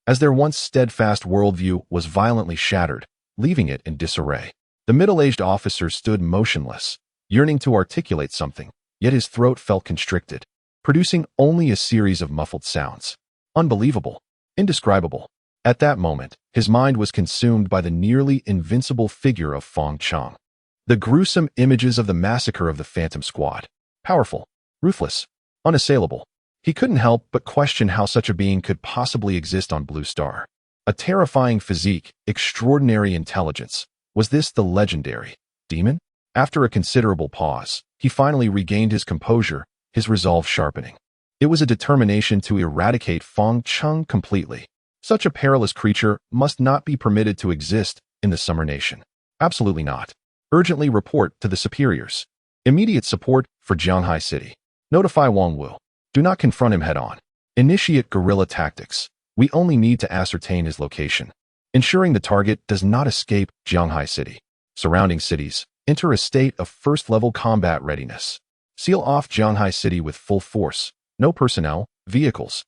Speaker 1: as their once steadfast worldview was violently shattered, leaving it in disarray. The middle-aged officer stood motionless, yearning to articulate something, yet his throat felt constricted, producing only a series of muffled sounds. Unbelievable, indescribable. At that moment, his mind was consumed by the nearly invincible figure of Feng Cheng. The gruesome images of the massacre of the Phantom Squad. Powerful, ruthless, unassailable. He couldn't help but question how such a being could possibly exist on Blue Star. A terrifying physique, extraordinary intelligence. Was this the legendary demon? After a considerable pause, he finally regained his composure, his resolve sharpening. It was a determination to eradicate Feng Cheng completely. Such a perilous creature must not be permitted to exist in the Summer Nation. Absolutely not. Urgently report to the superiors. Immediate support for Jianghai City. Notify Wang Wu. Do not confront him head-on. Initiate guerrilla tactics. We only need to ascertain his location, ensuring the target does not escape Jianghai City. Surrounding cities, enter a state of first-level combat readiness. Seal off Jianghai City with full force. No personnel, vehicles,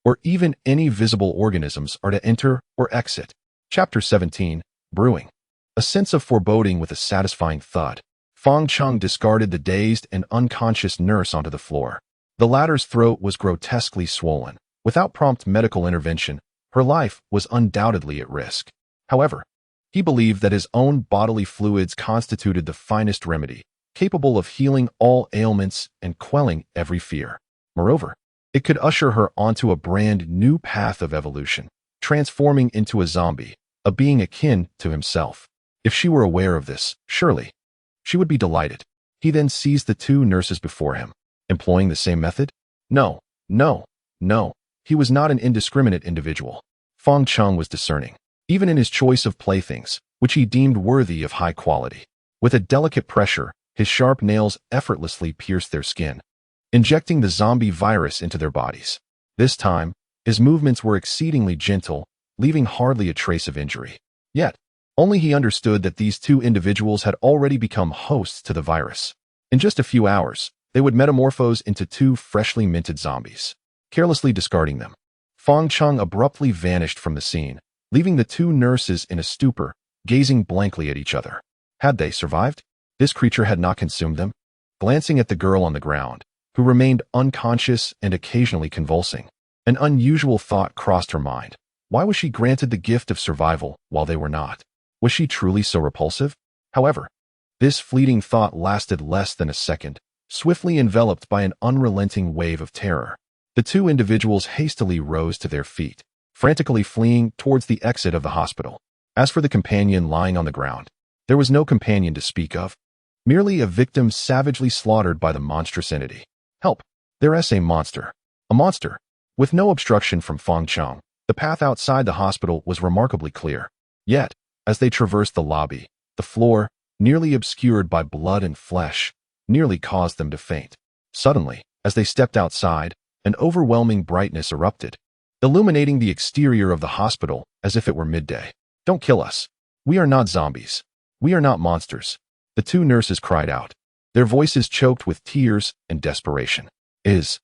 Speaker 1: or even any visible organisms are to enter or exit. Chapter 17, Brewing. A sense of foreboding with a satisfying thud. Feng Cheng discarded the dazed and unconscious nurse onto the floor. The latter's throat was grotesquely swollen. Without prompt medical intervention, her life was undoubtedly at risk. However, he believed that his own bodily fluids constituted the finest remedy, capable of healing all ailments and quelling every fear. Moreover, it could usher her onto a brand new path of evolution, transforming into a zombie, a being akin to himself. If she were aware of this, surely she would be delighted. He then seized the two nurses before him. Employing the same method? No, no, no. He was not an indiscriminate individual. Feng Cheng was discerning, even in his choice of playthings, which he deemed worthy of high quality. With a delicate pressure, his sharp nails effortlessly pierced their skin, injecting the zombie virus into their bodies. This time, his movements were exceedingly gentle, leaving hardly a trace of injury. Yet, only he understood that these two individuals had already become hosts to the virus. In just a few hours, they would metamorphose into two freshly minted zombies. Carelessly discarding them, Feng Cheng abruptly vanished from the scene, leaving the two nurses in a stupor, gazing blankly at each other. Had they survived? This creature had not consumed them. Glancing at the girl on the ground, who remained unconscious and occasionally convulsing, an unusual thought crossed her mind. Why was she granted the gift of survival while they were not? Was she truly so repulsive? However, this fleeting thought lasted less than a second, swiftly enveloped by an unrelenting wave of terror. The two individuals hastily rose to their feet, frantically fleeing towards the exit of the hospital. As for the companion lying on the ground, there was no companion to speak of, merely a victim savagely slaughtered by the monstrous entity. Help! There's a monster. A monster. With no obstruction from Feng Chang, the path outside the hospital was remarkably clear. Yet, as they traversed the lobby, the floor, nearly obscured by blood and flesh, nearly caused them to faint. Suddenly, as they stepped outside, an overwhelming brightness erupted, illuminating the exterior of the hospital as if it were midday. "Don't kill us. We are not zombies. We are not monsters," the two nurses cried out, their voices choked with tears and desperation. Is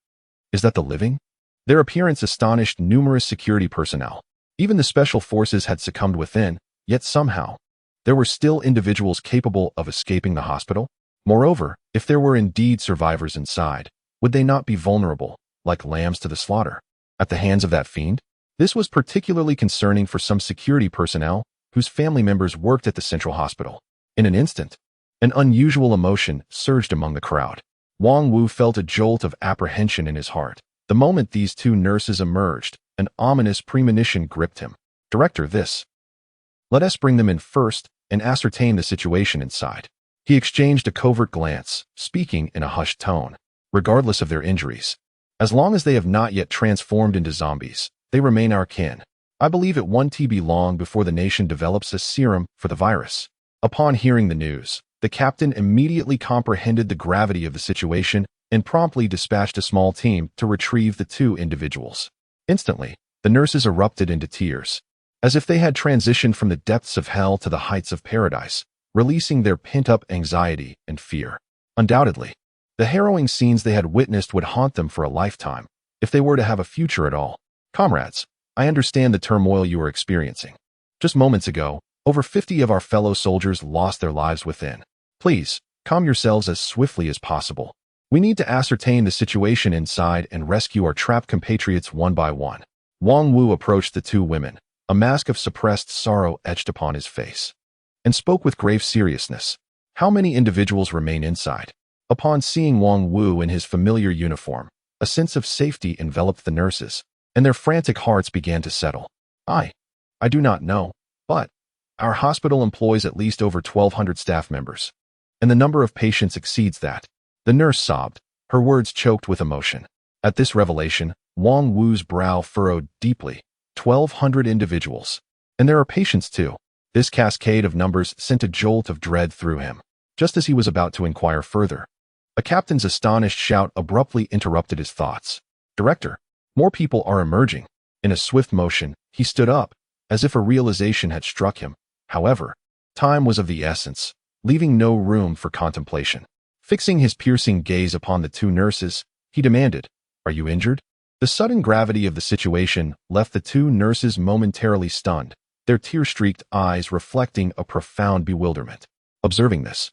Speaker 1: that the living? Their appearance astonished numerous security personnel. Even the special forces had succumbed within, yet somehow, there were still individuals capable of escaping the hospital. Moreover, if there were indeed survivors inside, would they not be vulnerable, like lambs to the slaughter, at the hands of that fiend? This was particularly concerning for some security personnel whose family members worked at the central hospital. In an instant, an unusual emotion surged among the crowd. Wang Wu felt a jolt of apprehension in his heart. The moment these two nurses emerged, an ominous premonition gripped him. "Director, let us bring them in first and ascertain the situation inside." He exchanged a covert glance, speaking in a hushed tone. "Regardless of their injuries, as long as they have not yet transformed into zombies, they remain our kin. I believe it won't be long before the nation develops a serum for the virus." Upon hearing the news, the captain immediately comprehended the gravity of the situation and promptly dispatched a small team to retrieve the two individuals. Instantly, the nurses erupted into tears, as if they had transitioned from the depths of hell to the heights of paradise, releasing their pent-up anxiety and fear. Undoubtedly, the harrowing scenes they had witnessed would haunt them for a lifetime, if they were to have a future at all. "Comrades, I understand the turmoil you are experiencing. Just moments ago, over 50 of our fellow soldiers lost their lives within. Please, calm yourselves as swiftly as possible. We need to ascertain the situation inside and rescue our trapped compatriots one by one." Wang Wu approached the two women, a mask of suppressed sorrow etched upon his face, and spoke with grave seriousness. "How many individuals remain inside?" Upon seeing Wang Wu in his familiar uniform, a sense of safety enveloped the nurses, and their frantic hearts began to settle. I do not know, but our hospital employs at least over 1,200 staff members, and the number of patients exceeds that." The nurse sobbed, her words choked with emotion. At this revelation, Wang Wu's brow furrowed deeply. 1,200 individuals. And there are patients too. This cascade of numbers sent a jolt of dread through him. Just as he was about to inquire further, a captain's astonished shout abruptly interrupted his thoughts. "Director, more people are emerging." In a swift motion, he stood up, as if a realization had struck him. However, time was of the essence, leaving no room for contemplation. Fixing his piercing gaze upon the two nurses, he demanded, "Are you injured?" The sudden gravity of the situation left the two nurses momentarily stunned, their tear-streaked eyes reflecting a profound bewilderment. Observing this,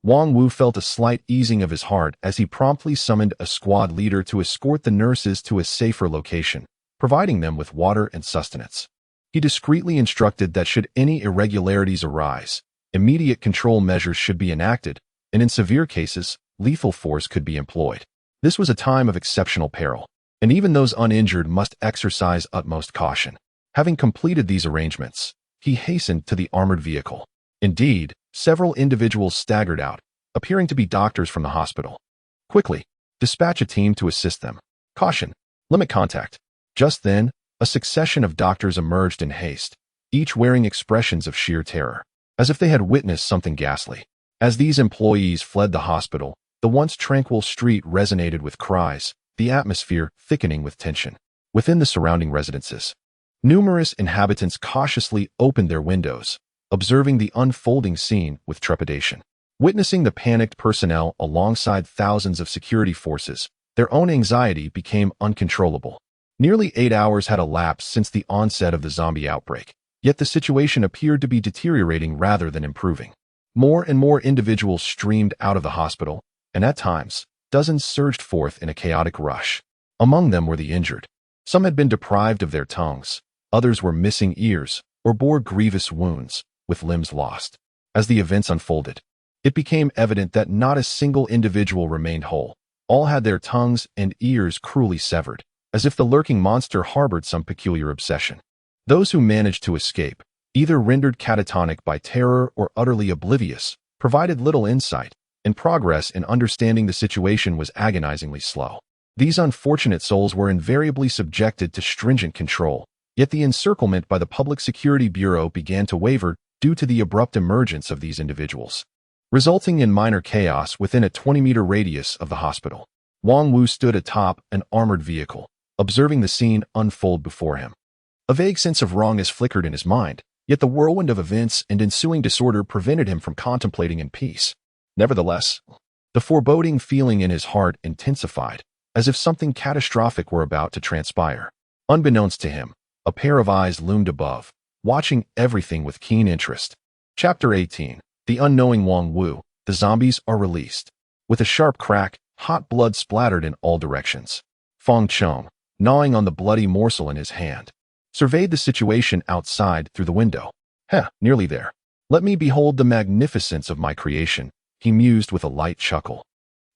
Speaker 1: Wang Wu felt a slight easing of his heart as he promptly summoned a squad leader to escort the nurses to a safer location, providing them with water and sustenance. He discreetly instructed that should any irregularities arise, immediate control measures should be enacted, and in severe cases, lethal force could be employed. This was a time of exceptional peril, and even those uninjured must exercise utmost caution. Having completed these arrangements, he hastened to the armored vehicle. Indeed, several individuals staggered out, appearing to be doctors from the hospital. "Quickly, dispatch a team to assist them. Caution, limit contact." Just then, a succession of doctors emerged in haste, each wearing expressions of sheer terror, as if they had witnessed something ghastly. As these employees fled the hospital, the once tranquil street resonated with cries, the atmosphere thickening with tension. Within the surrounding residences, numerous inhabitants cautiously opened their windows, observing the unfolding scene with trepidation. Witnessing the panicked personnel alongside thousands of security forces, their own anxiety became uncontrollable. Nearly 8 hours had elapsed since the onset of the zombie outbreak, yet the situation appeared to be deteriorating rather than improving. More and more individuals streamed out of the hospital, and at times, dozens surged forth in a chaotic rush. Among them were the injured. Some had been deprived of their tongues, others were missing ears, or bore grievous wounds, with limbs lost. As the events unfolded, it became evident that not a single individual remained whole. All had their tongues and ears cruelly severed, as if the lurking monster harbored some peculiar obsession. Those who managed to escape, either rendered catatonic by terror or utterly oblivious, provided little insight, and progress in understanding the situation was agonizingly slow. These unfortunate souls were invariably subjected to stringent control, yet the encirclement by the Public Security Bureau began to waver due to the abrupt emergence of these individuals, resulting in minor chaos within a 20-meter radius of the hospital. Wang Wu stood atop an armored vehicle, observing the scene unfold before him. A vague sense of wrongness flickered in his mind, yet the whirlwind of events and ensuing disorder prevented him from contemplating in peace. Nevertheless, the foreboding feeling in his heart intensified, as if something catastrophic were about to transpire. Unbeknownst to him, a pair of eyes loomed above, watching everything with keen interest. Chapter 18. The unknowing Wang Wu. The zombies are released. With a sharp crack, hot blood splattered in all directions. Feng Chong, gnawing on the bloody morsel in his hand, surveyed the situation outside through the window. Nearly there. Let me behold the magnificence of my creation, he mused with a light chuckle,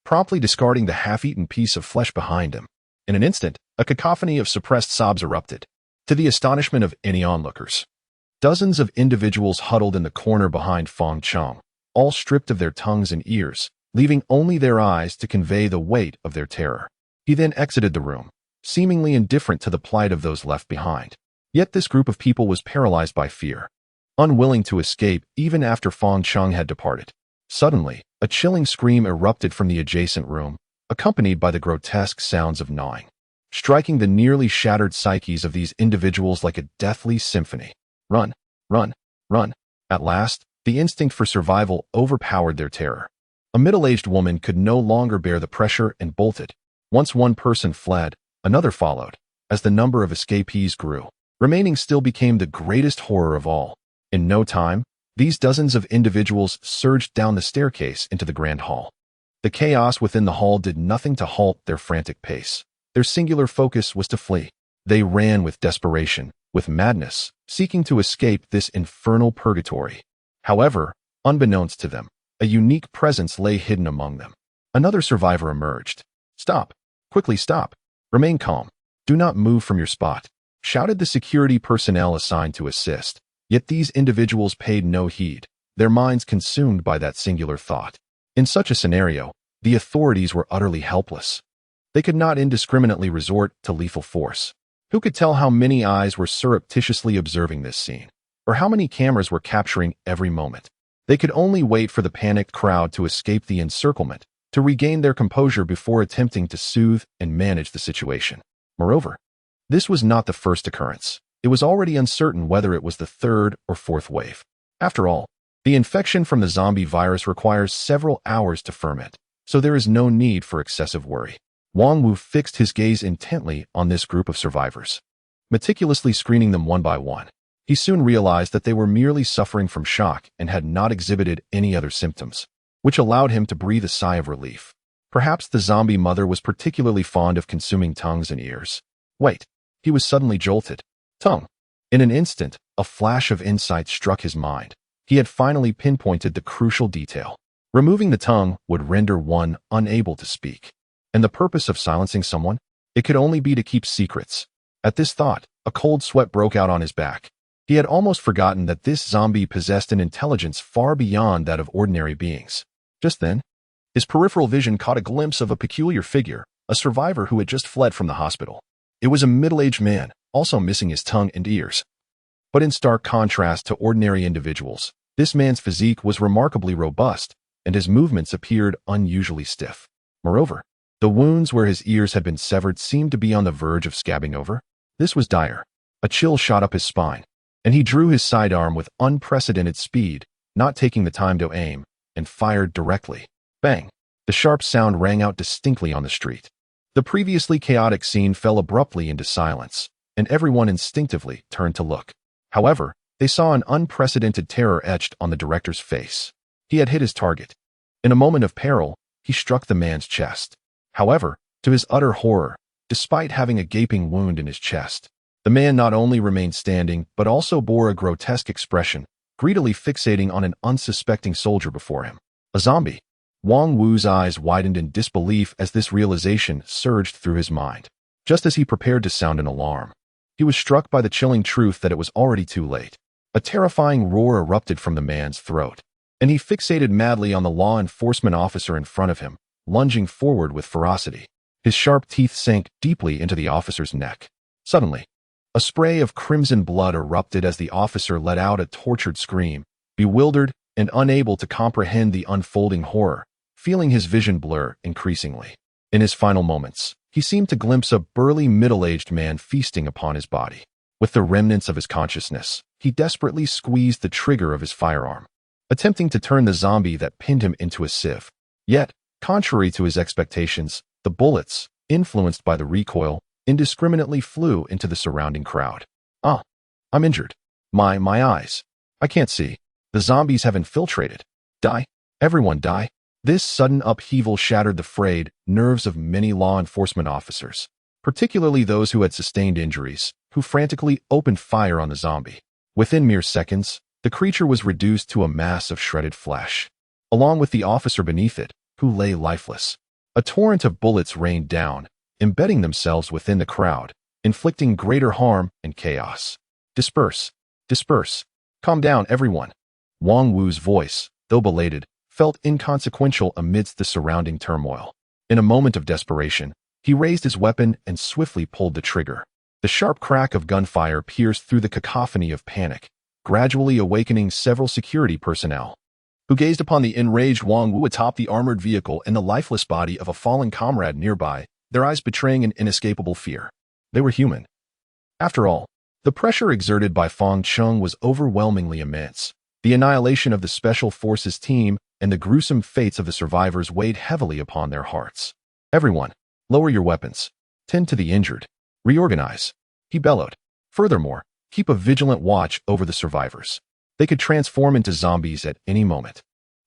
Speaker 1: promptly discarding the half-eaten piece of flesh behind him. In an instant, a cacophony of suppressed sobs erupted, to the astonishment of any onlookers. Dozens of individuals huddled in the corner behind Feng Chong, all stripped of their tongues and ears, leaving only their eyes to convey the weight of their terror. He then exited the room, seemingly indifferent to the plight of those left behind. Yet this group of people was paralyzed by fear, unwilling to escape even after Feng Chong had departed. Suddenly, a chilling scream erupted from the adjacent room, accompanied by the grotesque sounds of gnawing, striking the nearly shattered psyches of these individuals like a deathly symphony. Run, run, run. At last, the instinct for survival overpowered their terror. A middle-aged woman could no longer bear the pressure and bolted. Once one person fled, another followed. As the number of escapees grew, remaining still became the greatest horror of all. In no time, these dozens of individuals surged down the staircase into the grand hall. The chaos within the hall did nothing to halt their frantic pace. Their singular focus was to flee. They ran with desperation, with madness, seeking to escape this infernal purgatory. However, unbeknownst to them, a unique presence lay hidden among them. Another survivor emerged. "Stop! Quickly stop! Remain calm! Do not move from your spot!" shouted the security personnel assigned to assist. Yet these individuals paid no heed, their minds consumed by that singular thought. In such a scenario, the authorities were utterly helpless. They could not indiscriminately resort to lethal force. Who could tell how many eyes were surreptitiously observing this scene, or how many cameras were capturing every moment? They could only wait for the panicked crowd to escape the encirclement, to regain their composure before attempting to soothe and manage the situation. Moreover, this was not the first occurrence. It was already uncertain whether it was the third or fourth wave. After all, the infection from the zombie virus requires several hours to ferment, so there is no need for excessive worry. Wang Wu fixed his gaze intently on this group of survivors, meticulously screening them one by one. He soon realized that they were merely suffering from shock and had not exhibited any other symptoms, which allowed him to breathe a sigh of relief. Perhaps the zombie mother was particularly fond of consuming tongues and ears. Wait, he was suddenly jolted. Tongue. In an instant, a flash of insight struck his mind. He had finally pinpointed the crucial detail. Removing the tongue would render one unable to speak. And the purpose of silencing someone? It could only be to keep secrets. At this thought, a cold sweat broke out on his back. He had almost forgotten that this zombie possessed an intelligence far beyond that of ordinary beings. Just then, his peripheral vision caught a glimpse of a peculiar figure, a survivor who had just fled from the hospital. It was a middle-aged man, also missing his tongue and ears. But in stark contrast to ordinary individuals, this man's physique was remarkably robust, and his movements appeared unusually stiff. Moreover, the wounds where his ears had been severed seemed to be on the verge of scabbing over. This was dire. A chill shot up his spine, and he drew his sidearm with unprecedented speed, not taking the time to aim, and fired directly. Bang! The sharp sound rang out distinctly on the street. The previously chaotic scene fell abruptly into silence, and everyone instinctively turned to look. However, they saw an unprecedented terror etched on the director's face. He had hit his target. In a moment of peril, he struck the man's chest. However, to his utter horror, despite having a gaping wound in his chest, the man not only remained standing but also bore a grotesque expression, greedily fixating on an unsuspecting soldier before him. A zombie. Wang Wu's eyes widened in disbelief as this realization surged through his mind. Just as he prepared to sound an alarm, he was struck by the chilling truth that it was already too late. A terrifying roar erupted from the man's throat, and he fixated madly on the law enforcement officer in front of him, lunging forward with ferocity. His sharp teeth sank deeply into the officer's neck. Suddenly, a spray of crimson blood erupted as the officer let out a tortured scream, bewildered and unable to comprehend the unfolding horror, feeling his vision blur increasingly. In his final moments, he seemed to glimpse a burly middle-aged man feasting upon his body. With the remnants of his consciousness, he desperately squeezed the trigger of his firearm, attempting to turn the zombie that pinned him into a sieve. Yet, contrary to his expectations, the bullets, influenced by the recoil, indiscriminately flew into the surrounding crowd. Ah, I'm injured. My eyes. I can't see. The zombies have infiltrated. Die. Everyone die. This sudden upheaval shattered the frayed nerves of many law enforcement officers, particularly those who had sustained injuries, who frantically opened fire on the zombie. Within mere seconds, the creature was reduced to a mass of shredded flesh, along with the officer beneath it, who lay lifeless. A torrent of bullets rained down, embedding themselves within the crowd, inflicting greater harm and chaos. Disperse. Disperse. Calm down, everyone. Wang Wu's voice, though belated, felt inconsequential amidst the surrounding turmoil. In a moment of desperation, he raised his weapon and swiftly pulled the trigger. The sharp crack of gunfire pierced through the cacophony of panic, gradually awakening several security personnel, who gazed upon the enraged Wang Wu atop the armored vehicle and the lifeless body of a fallen comrade nearby, their eyes betraying an inescapable fear. They were human. After all, the pressure exerted by Fang Chung was overwhelmingly immense. The annihilation of the Special Forces team and the gruesome fates of the survivors weighed heavily upon their hearts. Everyone, lower your weapons. Tend to the injured. Reorganize, he bellowed. Furthermore, keep a vigilant watch over the survivors. They could transform into zombies at any moment.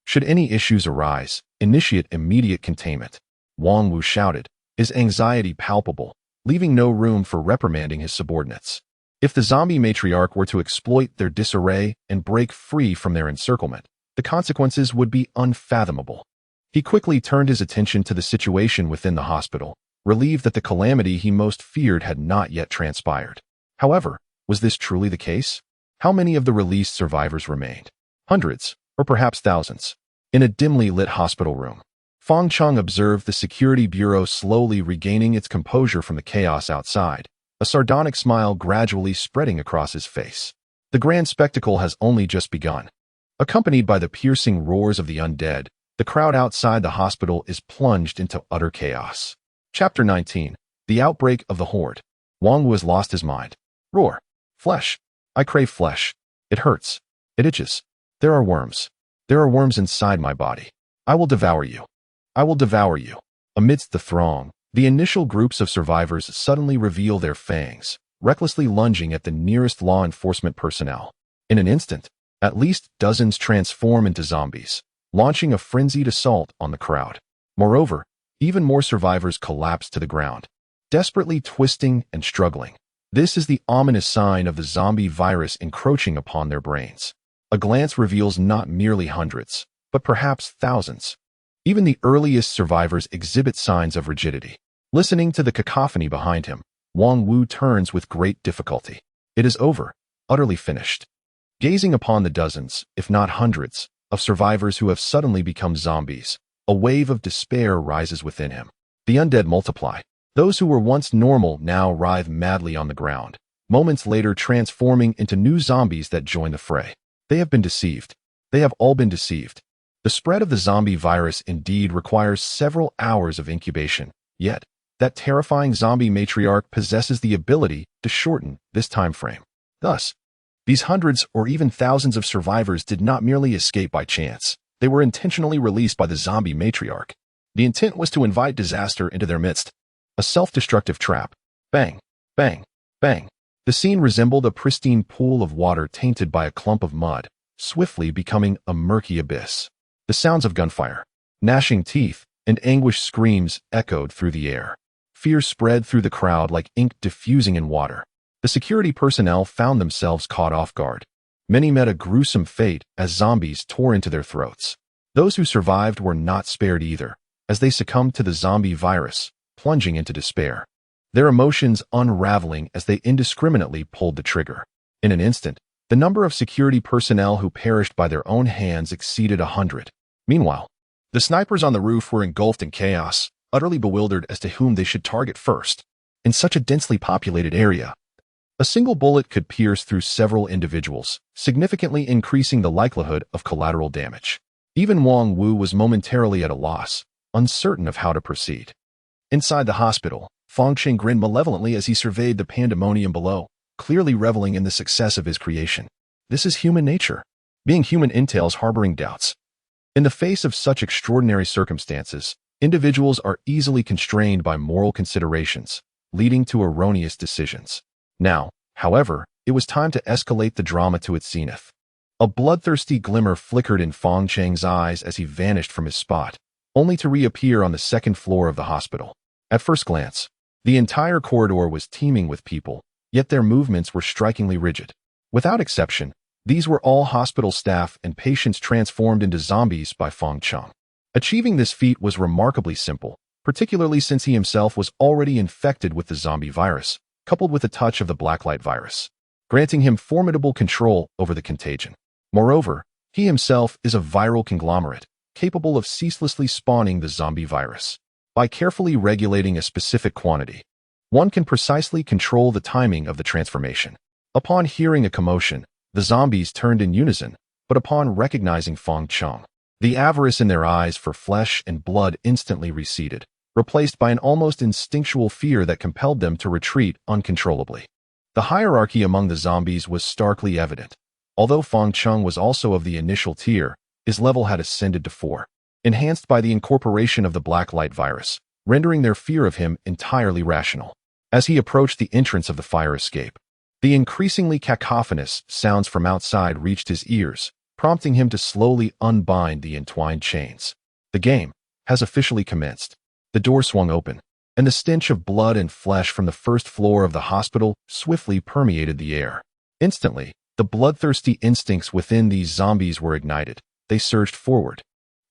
Speaker 1: Should any issues arise, initiate immediate containment. Wang Wu shouted, his anxiety palpable, leaving no room for reprimanding his subordinates. If the zombie matriarch were to exploit their disarray and break free from their encirclement, the consequences would be unfathomable. He quickly turned his attention to the situation within the hospital, relieved that the calamity he most feared had not yet transpired. However, was this truly the case? How many of the released survivors remained? Hundreds, or perhaps thousands. In a dimly lit hospital room, Fang Chung observed the security bureau slowly regaining its composure from the chaos outside, a sardonic smile gradually spreading across his face. The grand spectacle has only just begun. Accompanied by the piercing roars of the undead, the crowd outside the hospital is plunged into utter chaos. Chapter 19. The Outbreak of the Horde. Wang Wu has lost his mind. Roar. Flesh. I crave flesh. It hurts. It itches. There are worms. There are worms inside my body. I will devour you. I will devour you. Amidst the throng, the initial groups of survivors suddenly reveal their fangs, recklessly lunging at the nearest law enforcement personnel. In an instant, at least dozens transform into zombies, launching a frenzied assault on the crowd. Moreover, even more survivors collapse to the ground, desperately twisting and struggling. This is the ominous sign of the zombie virus encroaching upon their brains. A glance reveals not merely hundreds, but perhaps thousands. Even the earliest survivors exhibit signs of rigidity. Listening to the cacophony behind him, Wang Wu turns with great difficulty. It is over, utterly finished. Gazing upon the dozens, if not hundreds, of survivors who have suddenly become zombies, a wave of despair rises within him. The undead multiply. Those who were once normal now writhe madly on the ground, moments later transforming into new zombies that join the fray. They have been deceived. They have all been deceived. The spread of the zombie virus indeed requires several hours of incubation, yet that terrifying zombie matriarch possesses the ability to shorten this time frame. Thus, these hundreds or even thousands of survivors did not merely escape by chance. They were intentionally released by the zombie matriarch. The intent was to invite disaster into their midst. A self-destructive trap. Bang, bang, bang. The scene resembled a pristine pool of water tainted by a clump of mud, swiftly becoming a murky abyss. The sounds of gunfire, gnashing teeth, and anguished screams echoed through the air. Fear spread through the crowd like ink diffusing in water. The security personnel found themselves caught off guard. Many met a gruesome fate as zombies tore into their throats. Those who survived were not spared either, as they succumbed to the zombie virus, plunging into despair. Their emotions unraveling as they indiscriminately pulled the trigger. In an instant, the number of security personnel who perished by their own hands exceeded 100. Meanwhile, the snipers on the roof were engulfed in chaos, utterly bewildered as to whom they should target first. In such a densely populated area, a single bullet could pierce through several individuals, significantly increasing the likelihood of collateral damage. Even Wang Wu was momentarily at a loss, uncertain of how to proceed. Inside the hospital, Feng Qing grinned malevolently as he surveyed the pandemonium below, clearly reveling in the success of his creation. This is human nature. Being human entails harboring doubts. In the face of such extraordinary circumstances, individuals are easily constrained by moral considerations, leading to erroneous decisions. Now, however, it was time to escalate the drama to its zenith. A bloodthirsty glimmer flickered in Feng Cheng's eyes as he vanished from his spot, only to reappear on the second floor of the hospital. At first glance, the entire corridor was teeming with people, yet their movements were strikingly rigid. Without exception, these were all hospital staff and patients transformed into zombies by Feng Cheng. Achieving this feat was remarkably simple, particularly since he himself was already infected with the zombie virus, coupled with a touch of the Blacklight virus, granting him formidable control over the contagion. Moreover, he himself is a viral conglomerate, capable of ceaselessly spawning the zombie virus. By carefully regulating a specific quantity, one can precisely control the timing of the transformation. Upon hearing a commotion, the zombies turned in unison, but upon recognizing Feng Cheng, the avarice in their eyes for flesh and blood instantly receded, replaced by an almost instinctual fear that compelled them to retreat uncontrollably. The hierarchy among the zombies was starkly evident. Although Feng Cheng was also of the initial tier, his level had ascended to 4, enhanced by the incorporation of the Blacklight virus, rendering their fear of him entirely rational. As he approached the entrance of the fire escape, the increasingly cacophonous sounds from outside reached his ears, prompting him to slowly unbind the entwined chains. The game has officially commenced. The door swung open, and the stench of blood and flesh from the first floor of the hospital swiftly permeated the air. Instantly, the bloodthirsty instincts within these zombies were ignited. They surged forward,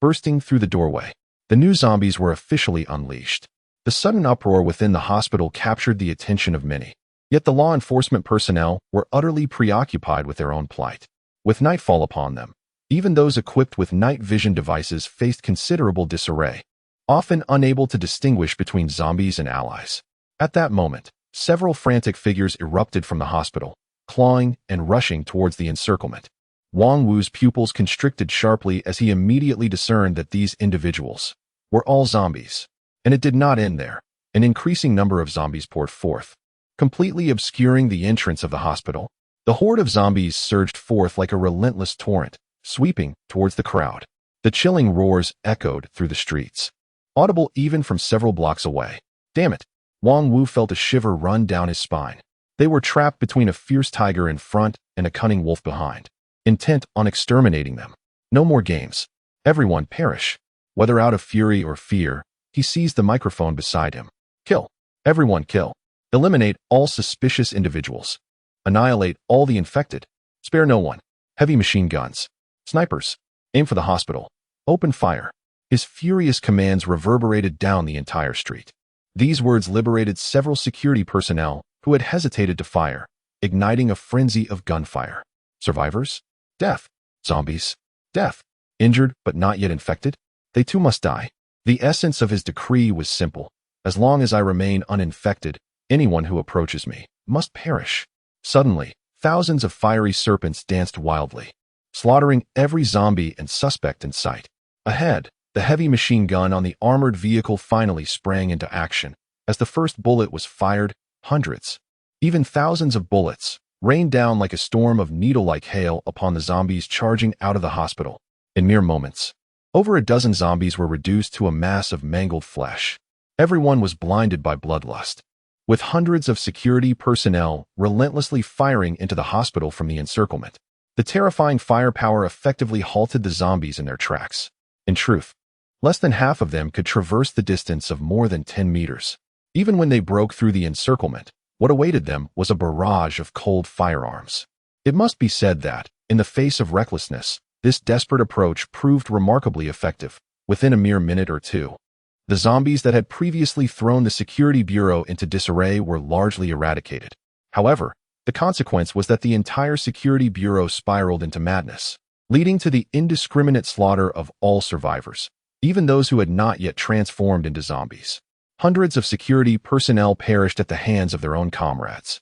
Speaker 1: bursting through the doorway. The new zombies were officially unleashed. The sudden uproar within the hospital captured the attention of many. Yet the law enforcement personnel were utterly preoccupied with their own plight. With nightfall upon them, even those equipped with night vision devices faced considerable disarray, often unable to distinguish between zombies and allies. At that moment, several frantic figures erupted from the hospital, clawing and rushing towards the encirclement. Wang Wu's pupils constricted sharply as he immediately discerned that these individuals were all zombies. And it did not end there. An increasing number of zombies poured forth, completely obscuring the entrance of the hospital. The horde of zombies surged forth like a relentless torrent, sweeping towards the crowd. The chilling roars echoed through the streets, audible even from several blocks away. Damn it! Wang Wu felt a shiver run down his spine. They were trapped between a fierce tiger in front and a cunning wolf behind, intent on exterminating them. No more games. Everyone perish. Whether out of fury or fear, he seized the microphone beside him. Kill. Everyone kill. Eliminate all suspicious individuals. Annihilate all the infected. Spare no one. Heavy machine guns. Snipers. Aim for the hospital. Open fire. His furious commands reverberated down the entire street. These words liberated several security personnel who had hesitated to fire, igniting a frenzy of gunfire. Survivors? Death. Zombies? Death. Injured but not yet infected? They too must die. The essence of his decree was simple. As long as I remain uninfected, anyone who approaches me must perish. Suddenly, thousands of fiery serpents danced wildly, slaughtering every zombie and suspect in sight. Ahead, the heavy machine gun on the armored vehicle finally sprang into action. As the first bullet was fired, hundreds, even thousands of bullets, rained down like a storm of needle-like hail upon the zombies charging out of the hospital. In mere moments, over a dozen zombies were reduced to a mass of mangled flesh. Everyone was blinded by bloodlust, with hundreds of security personnel relentlessly firing into the hospital from the encirclement. The terrifying firepower effectively halted the zombies in their tracks. In truth, less than half of them could traverse the distance of more than 10 meters. Even when they broke through the encirclement, what awaited them was a barrage of cold firearms. It must be said that, in the face of recklessness, this desperate approach proved remarkably effective. Within a mere minute or two, the zombies that had previously thrown the security bureau into disarray were largely eradicated. However, the consequence was that the entire security bureau spiraled into madness, leading to the indiscriminate slaughter of all survivors. even those who had not yet transformed into zombies. Hundreds of security personnel perished at the hands of their own comrades.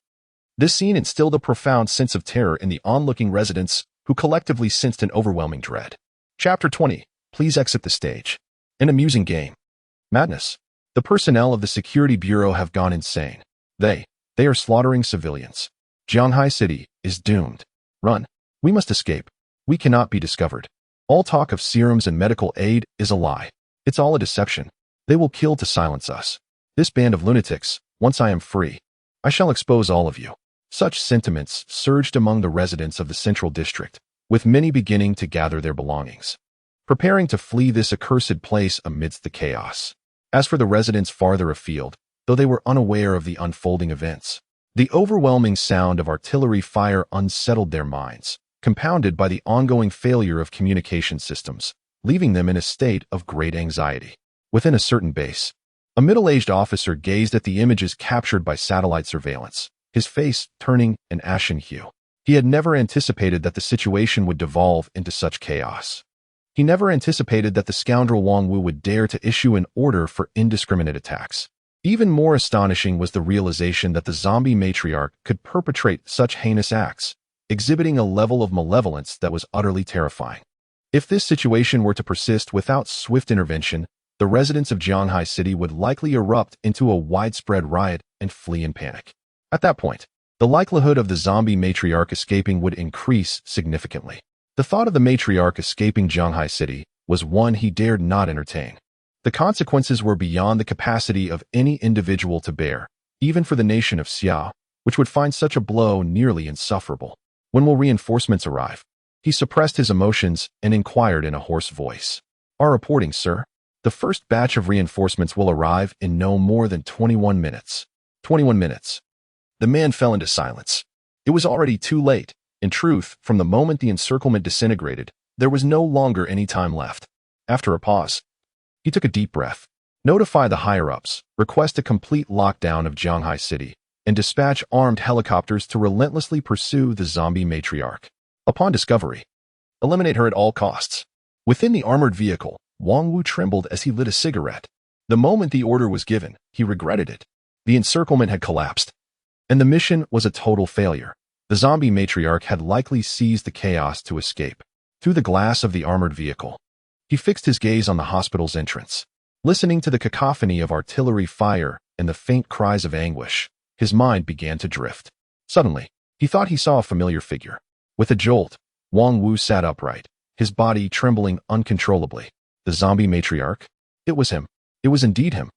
Speaker 1: This scene instilled a profound sense of terror in the onlooking residents, who collectively sensed an overwhelming dread. Chapter 20. Please exit the stage. An amusing game. Madness. The personnel of the Security Bureau have gone insane. They are slaughtering civilians. Jianghai City is doomed. Run. We must escape. We cannot be discovered. All talk of serums and medical aid is a lie. It's all a deception. They will kill to silence us. This band of lunatics, once I am free, I shall expose all of you. Such sentiments surged among the residents of the Central District, with many beginning to gather their belongings, preparing to flee this accursed place amidst the chaos. As for the residents farther afield, though they were unaware of the unfolding events, the overwhelming sound of artillery fire unsettled their minds, compounded by the ongoing failure of communication systems, leaving them in a state of great anxiety. Within a certain base, a middle-aged officer gazed at the images captured by satellite surveillance, his face turning an ashen hue. He had never anticipated that the situation would devolve into such chaos. He never anticipated that the scoundrel Wang Wu would dare to issue an order for indiscriminate attacks. Even more astonishing was the realization that the zombie matriarch could perpetrate such heinous acts, exhibiting a level of malevolence that was utterly terrifying. If this situation were to persist without swift intervention, the residents of Jianghai City would likely erupt into a widespread riot and flee in panic. At that point, the likelihood of the zombie matriarch escaping would increase significantly. The thought of the matriarch escaping Jianghai City was one he dared not entertain. The consequences were beyond the capacity of any individual to bear, even for the nation of Xiao, which would find such a blow nearly insufferable. When will reinforcements arrive? He suppressed his emotions and inquired in a hoarse voice. Our reporting, sir. The first batch of reinforcements will arrive in no more than 21 minutes. 21 minutes. The man fell into silence. It was already too late. In truth, from the moment the encirclement disintegrated, there was no longer any time left. After a pause, he took a deep breath. Notify the higher-ups, request a complete lockdown of Jianghai City, and dispatch armed helicopters to relentlessly pursue the zombie matriarch. Upon discovery, eliminate her at all costs. Within the armored vehicle, Wang Wu trembled as he lit a cigarette. The moment the order was given, he regretted it. The encirclement had collapsed, and the mission was a total failure. The zombie matriarch had likely seized the chaos to escape. Through the glass of the armored vehicle, he fixed his gaze on the hospital's entrance. Listening to the cacophony of artillery fire and the faint cries of anguish, his mind began to drift. Suddenly, he thought he saw a familiar figure. With a jolt, Wang Wu sat upright, his body trembling uncontrollably. The zombie matriarch? It was him. It was indeed him.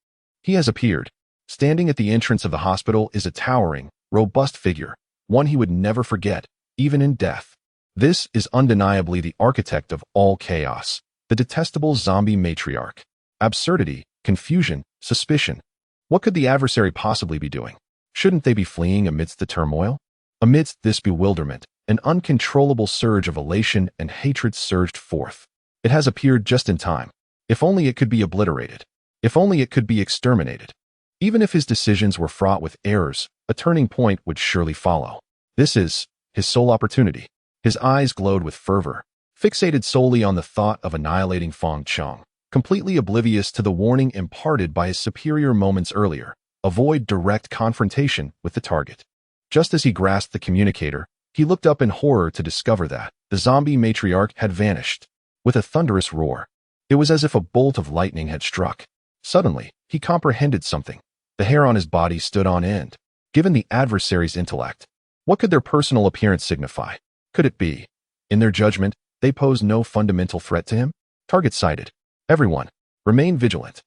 Speaker 1: He has appeared. Standing at the entrance of the hospital is a towering, robust figure, one he would never forget, even in death. This is undeniably the architect of all chaos, the detestable zombie matriarch. Absurdity, confusion, suspicion. What could the adversary possibly be doing? Shouldn't they be fleeing amidst the turmoil? Amidst this bewilderment, an uncontrollable surge of elation and hatred surged forth. It has appeared just in time. If only it could be obliterated. If only it could be exterminated. Even if his decisions were fraught with errors, a turning point would surely follow. This is his sole opportunity. His eyes glowed with fervor, fixated solely on the thought of annihilating Feng Chong, completely oblivious to the warning imparted by his superior moments earlier. Avoid direct confrontation with the target. Just as he grasped the communicator, he looked up in horror to discover that the zombie matriarch had vanished. With a thunderous roar, it was as if a bolt of lightning had struck. Suddenly, he comprehended something. The hair on his body stood on end. Given the adversary's intellect, what could their personal appearance signify? Could it be, in their judgment, they pose no fundamental threat to him? Target sighted. Everyone, remain vigilant.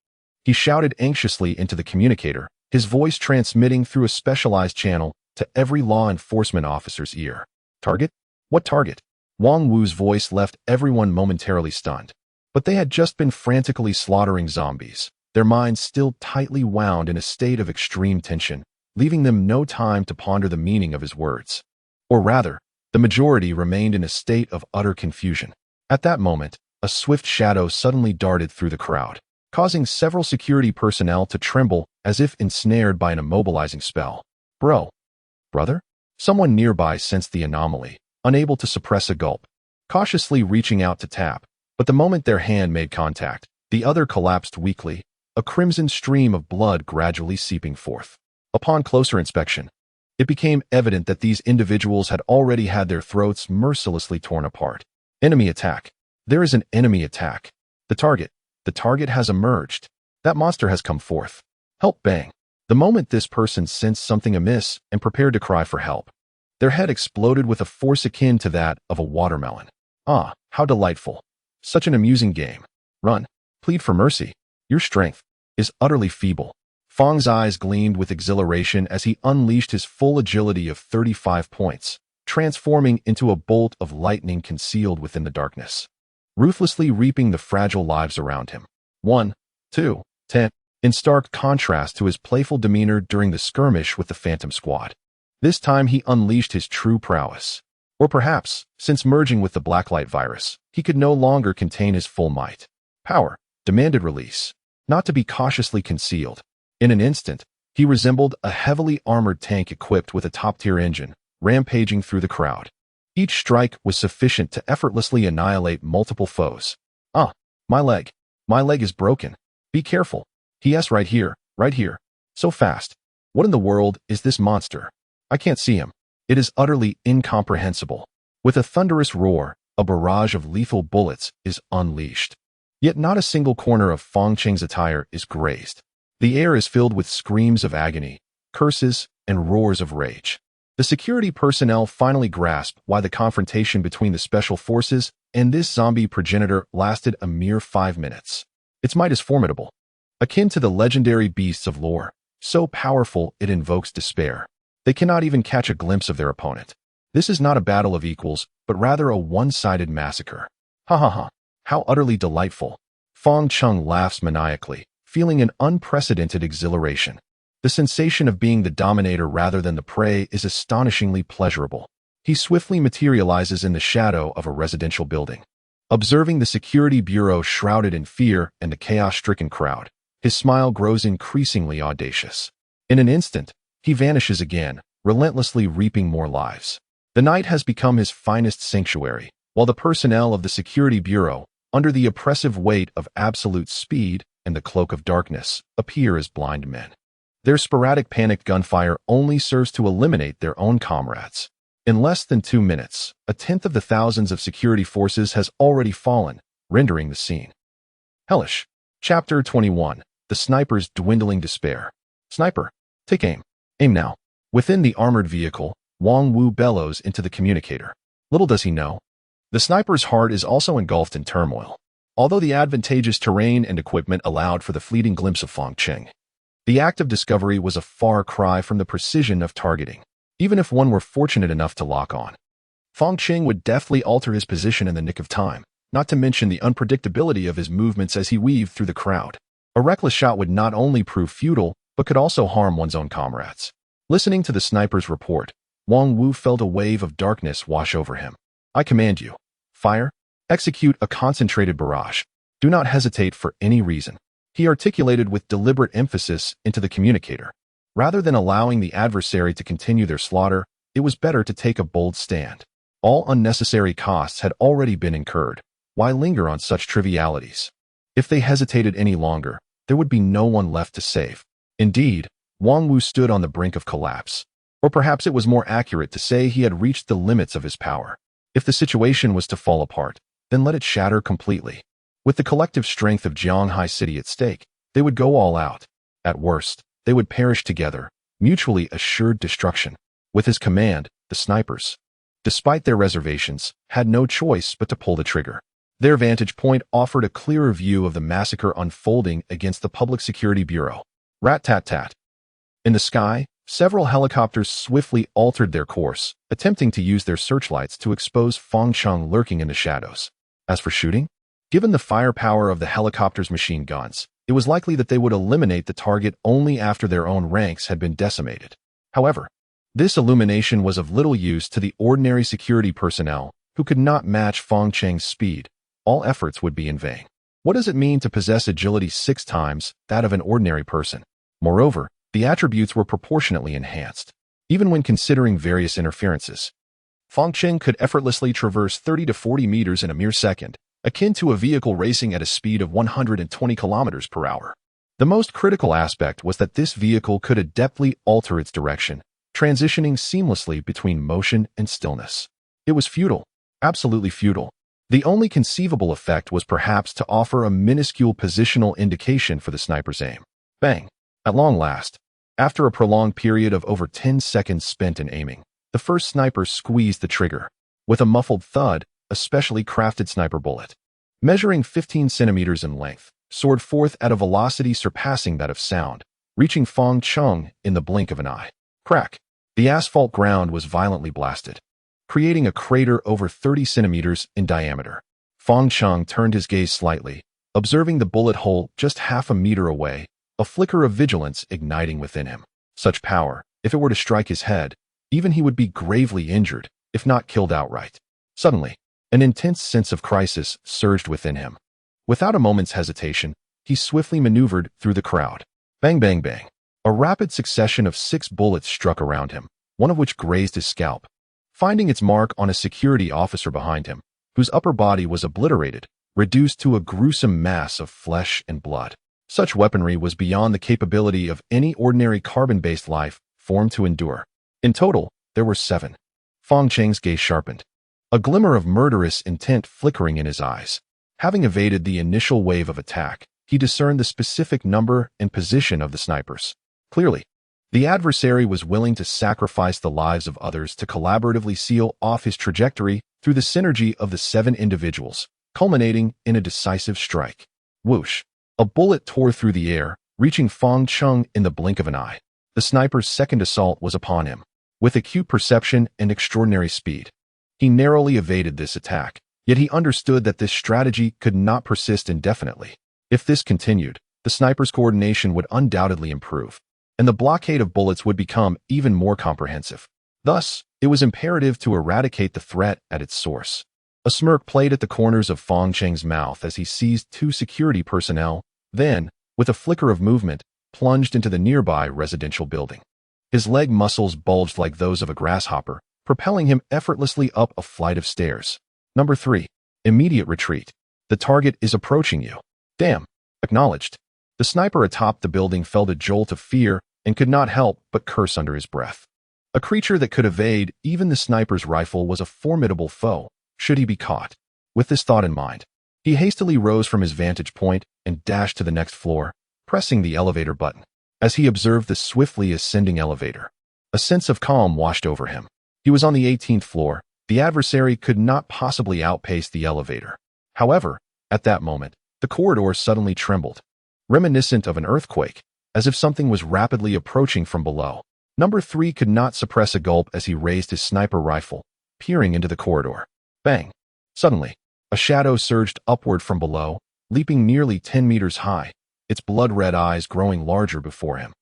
Speaker 1: He shouted anxiously into the communicator, his voice transmitting through a specialized channel to every law enforcement officer's ear. Target? What target? Wang Wu's voice left everyone momentarily stunned. But they had just been frantically slaughtering zombies, their minds still tightly wound in a state of extreme tension, leaving them no time to ponder the meaning of his words. Or rather, the majority remained in a state of utter confusion. At that moment, a swift shadow suddenly darted through the crowd, causing several security personnel to tremble as if ensnared by an immobilizing spell. Brother? Someone nearby sensed the anomaly, unable to suppress a gulp, cautiously reaching out to tap, but the moment their hand made contact, The other collapsed weakly, a crimson stream of blood gradually seeping forth. Upon closer inspection, it became evident that these individuals had already had their throats mercilessly torn apart. Enemy attack. There is an enemy attack. The target has emerged. That monster has come forth. Help, bang. The moment this person sensed something amiss and prepared to cry for help, their head exploded with a force akin to that of a watermelon. Ah, how delightful. Such an amusing game. Run. Plead for mercy. Your strength is utterly feeble. Fong's eyes gleamed with exhilaration as he unleashed his full agility of 35 points, transforming into a bolt of lightning concealed within the darkness, ruthlessly reaping the fragile lives around him. 1, 2, 10. In stark contrast to his playful demeanor during the skirmish with the Phantom Squad. This time he unleashed his true prowess. Or perhaps, since merging with the Blacklight virus, he could no longer contain his full might. Power demanded release, not to be cautiously concealed. In an instant, he resembled a heavily armored tank equipped with a top-tier engine, rampaging through the crowd. Each strike was sufficient to effortlessly annihilate multiple foes. Ah, my leg. My leg is broken. Be careful. Yes, right here, right here. So fast. What in the world is this monster? I can't see him. It is utterly incomprehensible. With a thunderous roar, a barrage of lethal bullets is unleashed. Yet not a single corner of Fong Cheng's attire is grazed. The air is filled with screams of agony, curses, and roars of rage. The security personnel finally grasp why the confrontation between the special forces and this zombie progenitor lasted a mere 5 minutes. Its might is formidable, akin to the legendary beasts of lore, so powerful it invokes despair. They cannot even catch a glimpse of their opponent. This is not a battle of equals, but rather a one-sided massacre. Ha ha ha, how utterly delightful. Fong Cheng laughs maniacally, feeling an unprecedented exhilaration. The sensation of being the dominator rather than the prey is astonishingly pleasurable. He swiftly materializes in the shadow of a residential building. Observing the security bureau shrouded in fear and the chaos-stricken crowd, his smile grows increasingly audacious. In an instant, he vanishes again, relentlessly reaping more lives. The night has become his finest sanctuary, while the personnel of the security bureau, under the oppressive weight of absolute speed and the cloak of darkness, appear as blind men. Their sporadic panicked gunfire only serves to eliminate their own comrades. In less than 2 minutes, a tenth of the thousands of security forces has already fallen, rendering the scene hellish. Chapter 21. The Sniper's Dwindling Despair. Sniper, take aim. Aim now. Within the armored vehicle, Wang Wu bellows into the communicator. Little does he know, the sniper's heart is also engulfed in turmoil. Although the advantageous terrain and equipment allowed for the fleeting glimpse of Fong Cheng, the act of discovery was a far cry from the precision of targeting. Even if one were fortunate enough to lock on, Fong Cheng would deftly alter his position in the nick of time, not to mention the unpredictability of his movements as he weaved through the crowd. A reckless shot would not only prove futile, but could also harm one's own comrades. Listening to the sniper's report, Wang Wu felt a wave of darkness wash over him. I command you. Fire. Execute a concentrated barrage. Do not hesitate for any reason. He articulated with deliberate emphasis into the communicator. Rather than allowing the adversary to continue their slaughter, it was better to take a bold stand. All unnecessary costs had already been incurred. Why linger on such trivialities? If they hesitated any longer, there would be no one left to save. Indeed, Wang Wu stood on the brink of collapse. Or perhaps it was more accurate to say he had reached the limits of his power. If the situation was to fall apart, then let it shatter completely. With the collective strength of Jianghai City at stake, they would go all out. At worst, they would perish together, mutually assured destruction. With his command, the snipers, despite their reservations, had no choice but to pull the trigger. Their vantage point offered a clearer view of the massacre unfolding against the Public Security Bureau. Rat-tat-tat. In the sky, several helicopters swiftly altered their course, attempting to use their searchlights to expose Fong Cheng lurking in the shadows. As for shooting, given the firepower of the helicopter's machine guns, it was likely that they would eliminate the target only after their own ranks had been decimated. However, this illumination was of little use to the ordinary security personnel who could not match Fong Cheng's speed. All efforts would be in vain. What does it mean to possess agility 6 times that of an ordinary person? Moreover, the attributes were proportionately enhanced. Even when considering various interferences, Fong Cheng could effortlessly traverse 30 to 40 meters in a mere second, akin to a vehicle racing at a speed of 120 kilometers per hour. The most critical aspect was that this vehicle could adeptly alter its direction, transitioning seamlessly between motion and stillness. It was futile, absolutely futile. The only conceivable effect was perhaps to offer a minuscule positional indication for the sniper's aim. Bang! At long last, after a prolonged period of over 10 seconds spent in aiming, the first sniper squeezed the trigger. With a muffled thud, a specially crafted sniper bullet, measuring 15 centimeters in length, soared forth at a velocity surpassing that of sound, reaching Fong Chung in the blink of an eye. Crack! The asphalt ground was violently blasted, creating a crater over 30 centimeters in diameter. Fong Chung turned his gaze slightly, observing the bullet hole just half a meter away, a flicker of vigilance igniting within him. Such power, if it were to strike his head, even he would be gravely injured, if not killed outright. Suddenly, an intense sense of crisis surged within him. Without a moment's hesitation, he swiftly maneuvered through the crowd. Bang, bang, bang. A rapid succession of 6 bullets struck around him, one of which grazed his scalp, finding its mark on a security officer behind him, whose upper body was obliterated, reduced to a gruesome mass of flesh and blood. Such weaponry was beyond the capability of any ordinary carbon-based life form to endure. In total, there were 7. Fong Cheng's gaze sharpened, a glimmer of murderous intent flickering in his eyes. Having evaded the initial wave of attack, he discerned the specific number and position of the snipers. Clearly, the adversary was willing to sacrifice the lives of others to collaboratively seal off his trajectory through the synergy of the 7 individuals, culminating in a decisive strike. Whoosh! A bullet tore through the air, reaching Fong Chung in the blink of an eye. The sniper's second assault was upon him. With acute perception and extraordinary speed, he narrowly evaded this attack, yet he understood that this strategy could not persist indefinitely. If this continued, the sniper's coordination would undoubtedly improve, and the blockade of bullets would become even more comprehensive. Thus, it was imperative to eradicate the threat at its source. A smirk played at the corners of Fong Cheng's mouth as he seized 2 security personnel, then, with a flicker of movement, plunged into the nearby residential building. His leg muscles bulged like those of a grasshopper, propelling him effortlessly up a flight of stairs. Number 3. Immediate retreat. The target is approaching you. Damn. Acknowledged. The sniper atop the building felt a jolt of fear and could not help but curse under his breath. A creature that could evade even the sniper's rifle was a formidable foe, should he be caught. With this thought in mind, he hastily rose from his vantage point and dashed to the next floor, pressing the elevator button. As he observed the swiftly ascending elevator, a sense of calm washed over him. He was on the 18th floor. The adversary could not possibly outpace the elevator. However, at that moment, the corridor suddenly trembled, reminiscent of an earthquake, as if something was rapidly approaching from below. Number 3 could not suppress a gulp as he raised his sniper rifle, peering into the corridor. Bang! Suddenly, a shadow surged upward from below, leaping nearly 10 meters high, its blood-red eyes growing larger before him.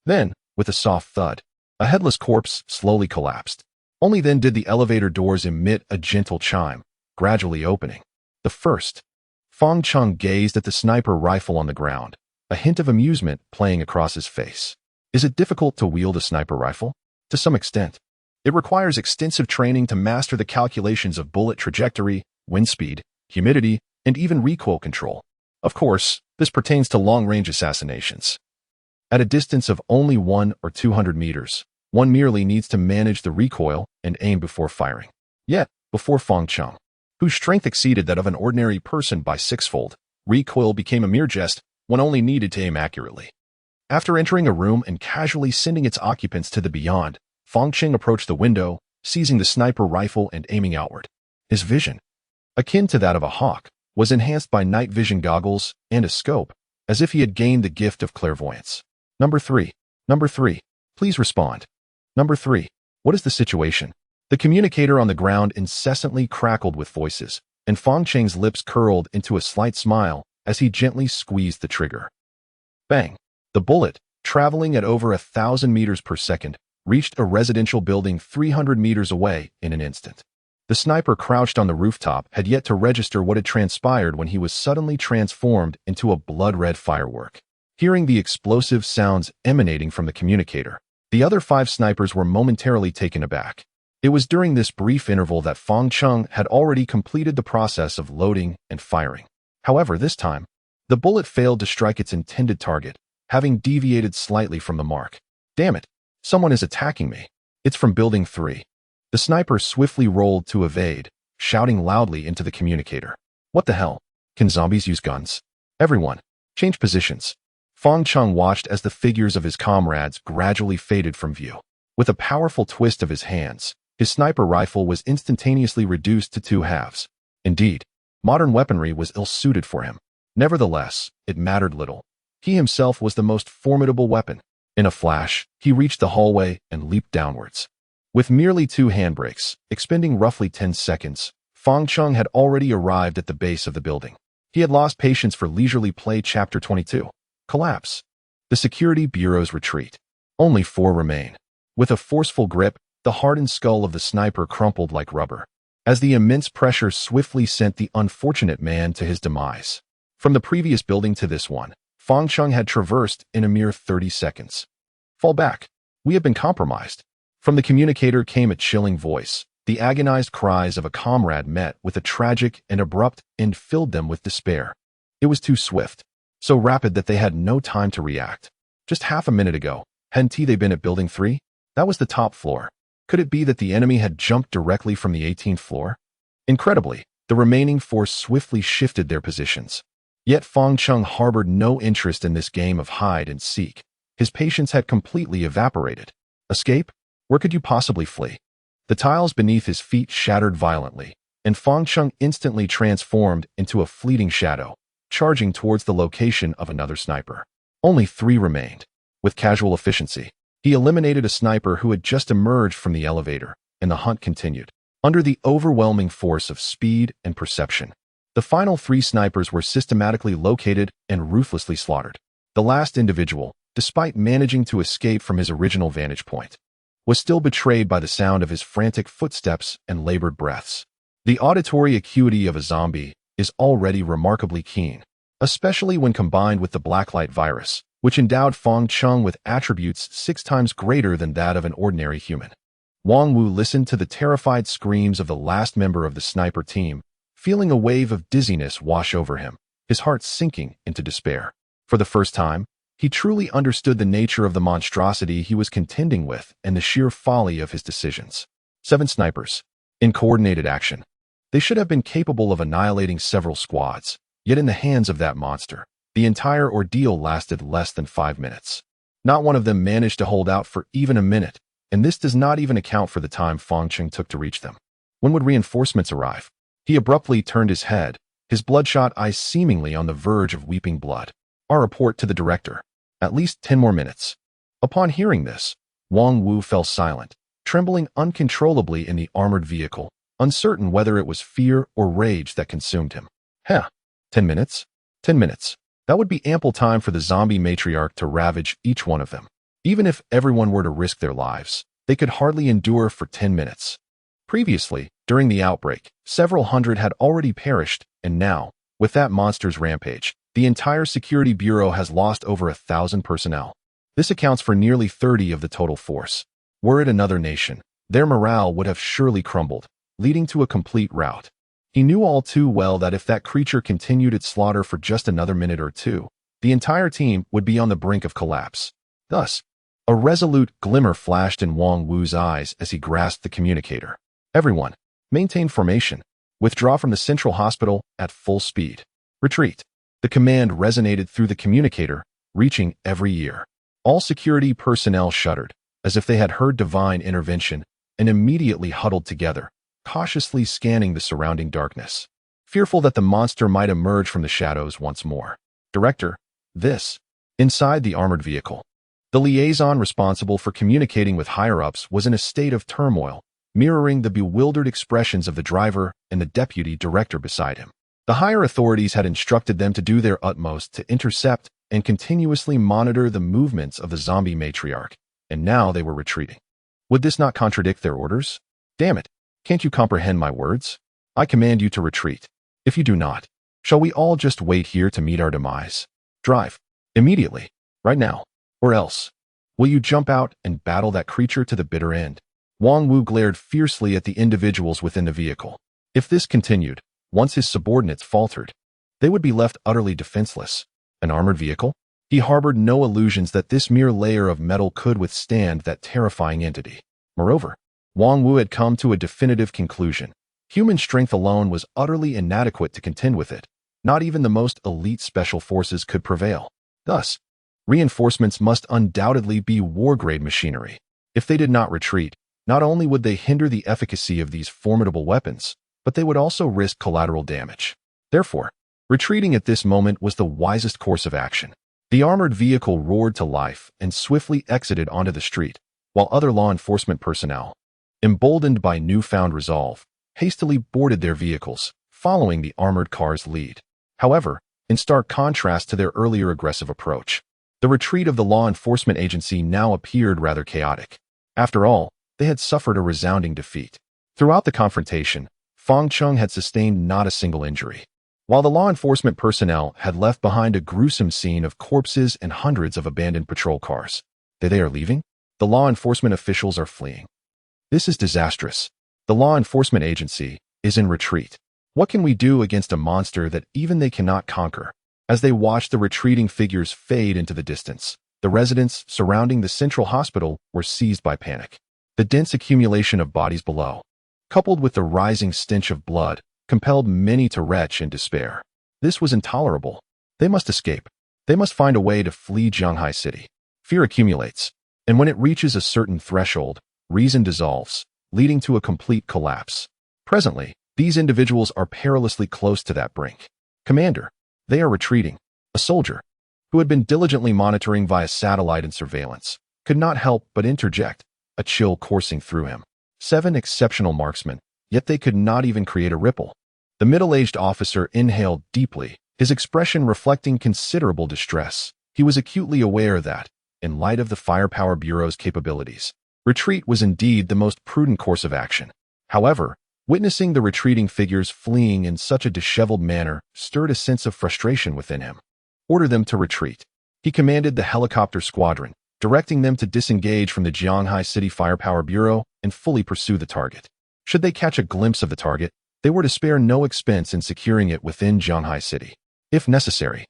Speaker 1: Then, with a soft thud, a headless corpse slowly collapsed. Only then did the elevator doors emit a gentle chime, gradually opening. The first. Fong Chung gazed at the sniper rifle on the ground, a hint of amusement playing across his face. Is it difficult to wield a sniper rifle? To some extent. It requires extensive training to master the calculations of bullet trajectory, wind speed, humidity, and even recoil control. Of course, this pertains to long-range assassinations. At a distance of only 100 or 200 meters, one merely needs to manage the recoil and aim before firing. Yet, before Fong Chung, whose strength exceeded that of an ordinary person by 6-fold, recoil became a mere jest. One only needed to aim accurately. After entering a room and casually sending its occupants to the beyond, Fong Chung approached the window, seizing the sniper rifle and aiming outward. His vision, akin to that of a hawk, was enhanced by night vision goggles and a scope, as if he had gained the gift of clairvoyance. Number 3. Number 3. Please respond. Number 3. What is the situation? The communicator on the ground incessantly crackled with voices, and Fong Cheng's lips curled into a slight smile as he gently squeezed the trigger. Bang! The bullet, traveling at over 1,000 meters per second, reached a residential building 300 meters away in an instant. The sniper crouched on the rooftop had yet to register what had transpired when he was suddenly transformed into a blood-red firework. Hearing the explosive sounds emanating from the communicator, the other 5 snipers were momentarily taken aback. It was during this brief interval that Fang Chung had already completed the process of loading and firing. However, this time, the bullet failed to strike its intended target, having deviated slightly from the mark. Damn it! Someone is attacking me. It's from Building 3. The sniper swiftly rolled to evade, shouting loudly into the communicator. What the hell? Can zombies use guns? Everyone, change positions. Fang Chung watched as the figures of his comrades gradually faded from view. With a powerful twist of his hands, his sniper rifle was instantaneously reduced to 2 halves. Indeed, modern weaponry was ill-suited for him. Nevertheless, it mattered little. He himself was the most formidable weapon. In a flash, he reached the hallway and leaped downwards. With merely 2 handbrakes, expending roughly 10 seconds, Fang Chung had already arrived at the base of the building. He had lost patience for leisurely play. Chapter 22. Collapse. The Security Bureau's retreat. Only 4 remain. With a forceful grip, the hardened skull of the sniper crumpled like rubber, as the immense pressure swiftly sent the unfortunate man to his demise. From the previous building to this one, Fang Chung had traversed in a mere 30 seconds. Fall back. We have been compromised. From the communicator came a chilling voice. The agonized cries of a comrade met with a tragic and abrupt end filled them with despair. It was too swift, so rapid that they had no time to react. Just half a minute ago, hadn't they been at Building 3? That was the top floor. Could it be that the enemy had jumped directly from the 18th floor? Incredibly, the remaining 4 swiftly shifted their positions. Yet Fang Chung harbored no interest in this game of hide and seek. His patience had completely evaporated. Escape? Where could you possibly flee? The tiles beneath his feet shattered violently, and Fang Chung instantly transformed into a fleeting shadow, charging towards the location of another sniper. Only 3 remained. With casual efficiency, he eliminated a sniper who had just emerged from the elevator, and the hunt continued. Under the overwhelming force of speed and perception, the final 3 snipers were systematically located and ruthlessly slaughtered. The last individual, despite managing to escape from his original vantage point, was still betrayed by the sound of his frantic footsteps and labored breaths. The auditory acuity of a zombie is already remarkably keen, especially when combined with the Blacklight virus, which endowed Fang Chung with attributes 6 times greater than that of an ordinary human. Wang Wu listened to the terrified screams of the last member of the sniper team, feeling a wave of dizziness wash over him, his heart sinking into despair. For the first time, he truly understood the nature of the monstrosity he was contending with and the sheer folly of his decisions. 7 snipers, in coordinated action. They should have been capable of annihilating several squads, yet in the hands of that monster, the entire ordeal lasted less than 5 minutes. Not one of them managed to hold out for even a minute, and this does not even account for the time Fang Chung took to reach them. When would reinforcements arrive? He abruptly turned his head, his bloodshot eyes seemingly on the verge of weeping blood. Our report to the director. At least 10 more minutes. Upon hearing this, Wang Wu fell silent, trembling uncontrollably in the armored vehicle, uncertain whether it was fear or rage that consumed him. 10 minutes? 10 minutes. That would be ample time for the zombie matriarch to ravage each one of them. Even if everyone were to risk their lives, they could hardly endure for 10 minutes. Previously, during the outbreak, several hundred had already perished, and now, with that monster's rampage, the entire Security Bureau has lost over 1,000 personnel. This accounts for nearly 30 of the total force. Were it another nation, their morale would have surely crumbled, leading to a complete rout. He knew all too well that if that creature continued its slaughter for just another minute or two, the entire team would be on the brink of collapse. Thus, a resolute glimmer flashed in Wang Wu's eyes as he grasped the communicator. Everyone, maintain formation. Withdraw from the central hospital at full speed. Retreat. The command resonated through the communicator, reaching every ear. All security personnel shuddered, as if they had heard divine intervention, and immediately huddled together, cautiously scanning the surrounding darkness, fearful that the monster might emerge from the shadows once more. Director, this. Inside the armored vehicle, the liaison responsible for communicating with higher-ups was in a state of turmoil, mirroring the bewildered expressions of the driver and the deputy director beside him. The higher authorities had instructed them to do their utmost to intercept and continuously monitor the movements of the zombie matriarch, and now they were retreating. Would this not contradict their orders? Damn it, can't you comprehend my words? I command you to retreat. If you do not, shall we all just wait here to meet our demise? Drive. Immediately. Right now. Or else. Will you jump out and battle that creature to the bitter end? Wang Wu glared fiercely at the individuals within the vehicle. If this continued, once his subordinates faltered, they would be left utterly defenseless. An armored vehicle? He harbored no illusions that this mere layer of metal could withstand that terrifying entity. Moreover, Wang Wu had come to a definitive conclusion. Human strength alone was utterly inadequate to contend with it. Not even the most elite special forces could prevail. Thus, reinforcements must undoubtedly be war-grade machinery. If they did not retreat, not only would they hinder the efficacy of these formidable weapons, but they would also risk collateral damage. Therefore, retreating at this moment was the wisest course of action. The armored vehicle roared to life and swiftly exited onto the street, while other law enforcement personnel, emboldened by newfound resolve, hastily boarded their vehicles, following the armored car's lead. However, in stark contrast to their earlier aggressive approach, the retreat of the law enforcement agency now appeared rather chaotic. After all, they had suffered a resounding defeat. Throughout the confrontation, Fang Chung had sustained not a single injury. While the law enforcement personnel had left behind a gruesome scene of corpses and hundreds of abandoned patrol cars. They are leaving? The law enforcement officials are fleeing. This is disastrous. The law enforcement agency is in retreat. What can we do against a monster that even they cannot conquer? As they watched the retreating figures fade into the distance, the residents surrounding the central hospital were seized by panic. The dense accumulation of bodies below, coupled with the rising stench of blood, compelled many to retch in despair. This was intolerable. They must escape. They must find a way to flee Shanghai City. Fear accumulates, and when it reaches a certain threshold, reason dissolves, leading to a complete collapse. Presently, these individuals are perilously close to that brink. Commander, they are retreating. A soldier, who had been diligently monitoring via satellite and surveillance, could not help but interject, a chill coursing through him. 7 exceptional marksmen, yet they could not even create a ripple. The middle-aged officer inhaled deeply, his expression reflecting considerable distress. He was acutely aware that, in light of the Firepower Bureau's capabilities, retreat was indeed the most prudent course of action. However, witnessing the retreating figures fleeing in such a disheveled manner stirred a sense of frustration within him. Order them to retreat. He commanded the helicopter squadron, directing them to disengage from the Shanghai City Firepower Bureau and fully pursue the target. Should they catch a glimpse of the target, they were to spare no expense in securing it within Shanghai City. If necessary,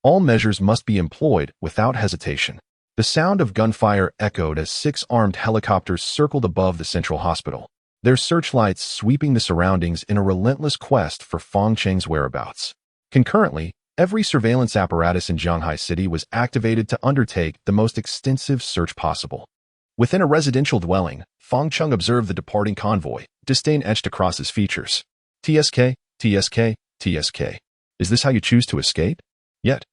Speaker 1: all measures must be employed without hesitation. The sound of gunfire echoed as 6 armed helicopters circled above the central hospital, their searchlights sweeping the surroundings in a relentless quest for Fang Cheng's whereabouts. Concurrently, every surveillance apparatus in Shanghai City was activated to undertake the most extensive search possible. Within a residential dwelling, Fang Chung observed the departing convoy, disdain etched across his features. TSK, TSK, TSK. Is this how you choose to escape? Yet,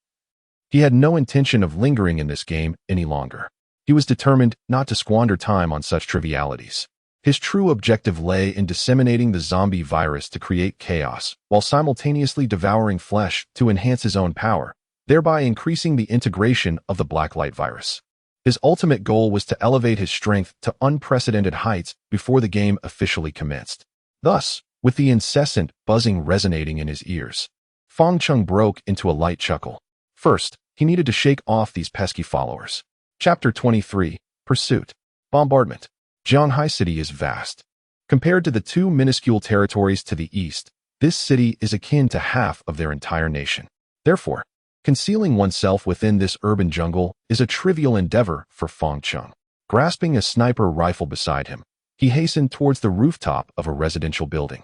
Speaker 1: he had no intention of lingering in this game any longer. He was determined not to squander time on such trivialities. His true objective lay in disseminating the zombie virus to create chaos, while simultaneously devouring flesh to enhance his own power, thereby increasing the integration of the Blacklight virus. His ultimate goal was to elevate his strength to unprecedented heights before the game officially commenced. Thus, with the incessant buzzing resonating in his ears, Fang Chung broke into a light chuckle. First, he needed to shake off these pesky followers. Chapter 23, Pursuit. Bombardment. Shanghai City is vast. Compared to the 2 minuscule territories to the east, this city is akin to half of their entire nation. Therefore, concealing oneself within this urban jungle is a trivial endeavor for Fang Chung. Grasping a sniper rifle beside him, he hastened towards the rooftop of a residential building.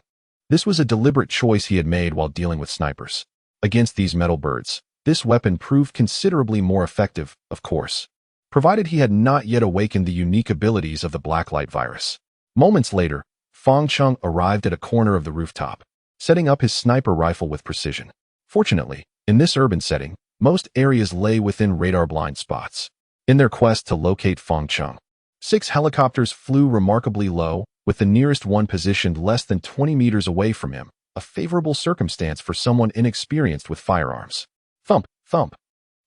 Speaker 1: This was a deliberate choice he had made while dealing with snipers. Against these metal birds, this weapon proved considerably more effective, of course, provided he had not yet awakened the unique abilities of the Blacklight virus. Moments later, Fang Chung arrived at a corner of the rooftop, setting up his sniper rifle with precision. Fortunately, in this urban setting, most areas lay within radar blind spots. In their quest to locate Fang Chung, 6 helicopters flew remarkably low, with the nearest one positioned less than 20 meters away from him, a favorable circumstance for someone inexperienced with firearms. Thump, thump.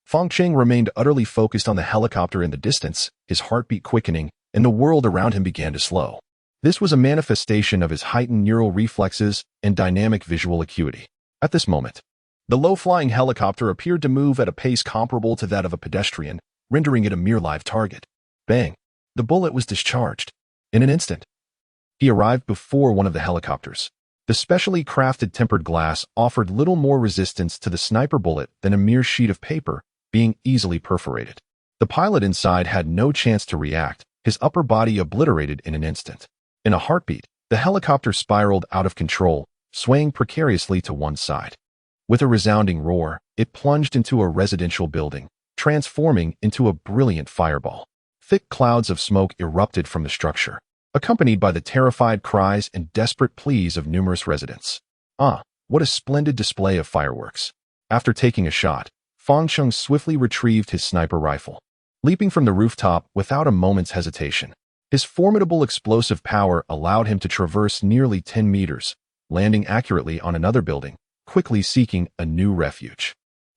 Speaker 1: Fang Cheng remained utterly focused on the helicopter in the distance, his heartbeat quickening, and the world around him began to slow. This was a manifestation of his heightened neural reflexes and dynamic visual acuity. At this moment, the low-flying helicopter appeared to move at a pace comparable to that of a pedestrian, rendering it a mere live target. Bang! The bullet was discharged. In an instant, he arrived before one of the helicopters. The specially crafted tempered glass offered little more resistance to the sniper bullet than a mere sheet of paper, being easily perforated. The pilot inside had no chance to react, his upper body obliterated in an instant. In a heartbeat, the helicopter spiraled out of control, swaying precariously to one side. With a resounding roar, it plunged into a residential building, transforming into a brilliant fireball. Thick clouds of smoke erupted from the structure, accompanied by the terrified cries and desperate pleas of numerous residents. Ah, what a splendid display of fireworks! After taking a shot, Fang Cheng swiftly retrieved his sniper rifle, leaping from the rooftop without a moment's hesitation. His formidable explosive power allowed him to traverse nearly 10 meters, landing accurately on another building, quickly seeking a new refuge.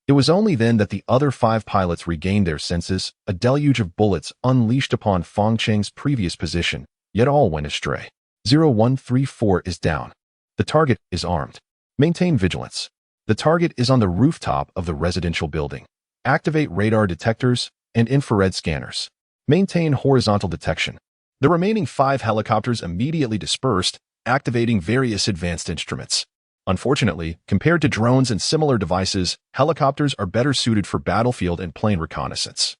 Speaker 1: It was only then that the other 5 pilots regained their senses, a deluge of bullets unleashed upon Fang Cheng's previous position, yet all went astray. 0134 is down. The target is armed. Maintain vigilance. The target is on the rooftop of the residential building. Activate radar detectors and infrared scanners. Maintain horizontal detection. The remaining 5 helicopters immediately dispersed, activating various advanced instruments. Unfortunately, compared to drones and similar devices, helicopters are better suited for battlefield and plane reconnaissance.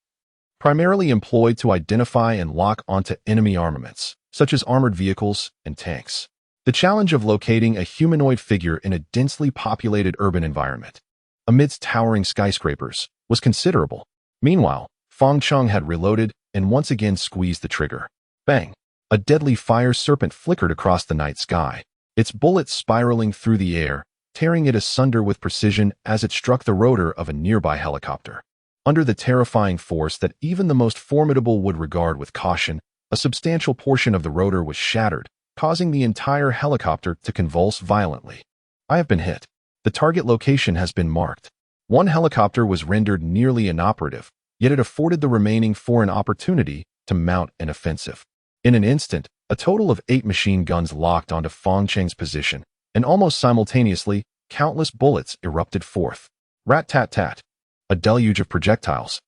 Speaker 1: Primarily employed to identify and lock onto enemy armaments, such as armored vehicles and tanks. The challenge of locating a humanoid figure in a densely populated urban environment, amidst towering skyscrapers, was considerable. Meanwhile, Fang Cheng had reloaded and once again squeezed the trigger. Bang! A deadly fire serpent flickered across the night sky, its bullet spiraling through the air, tearing it asunder with precision as it struck the rotor of a nearby helicopter. Under the terrifying force that even the most formidable would regard with caution, a substantial portion of the rotor was shattered, causing the entire helicopter to convulse violently. I have been hit. The target location has been marked. One helicopter was rendered nearly inoperative, yet it afforded the remaining 4 an opportunity to mount an offensive. In an instant, a total of 8 machine guns locked onto Fang Cheng's position, and almost simultaneously, countless bullets erupted forth. Rat-tat-tat. A deluge of projectiles,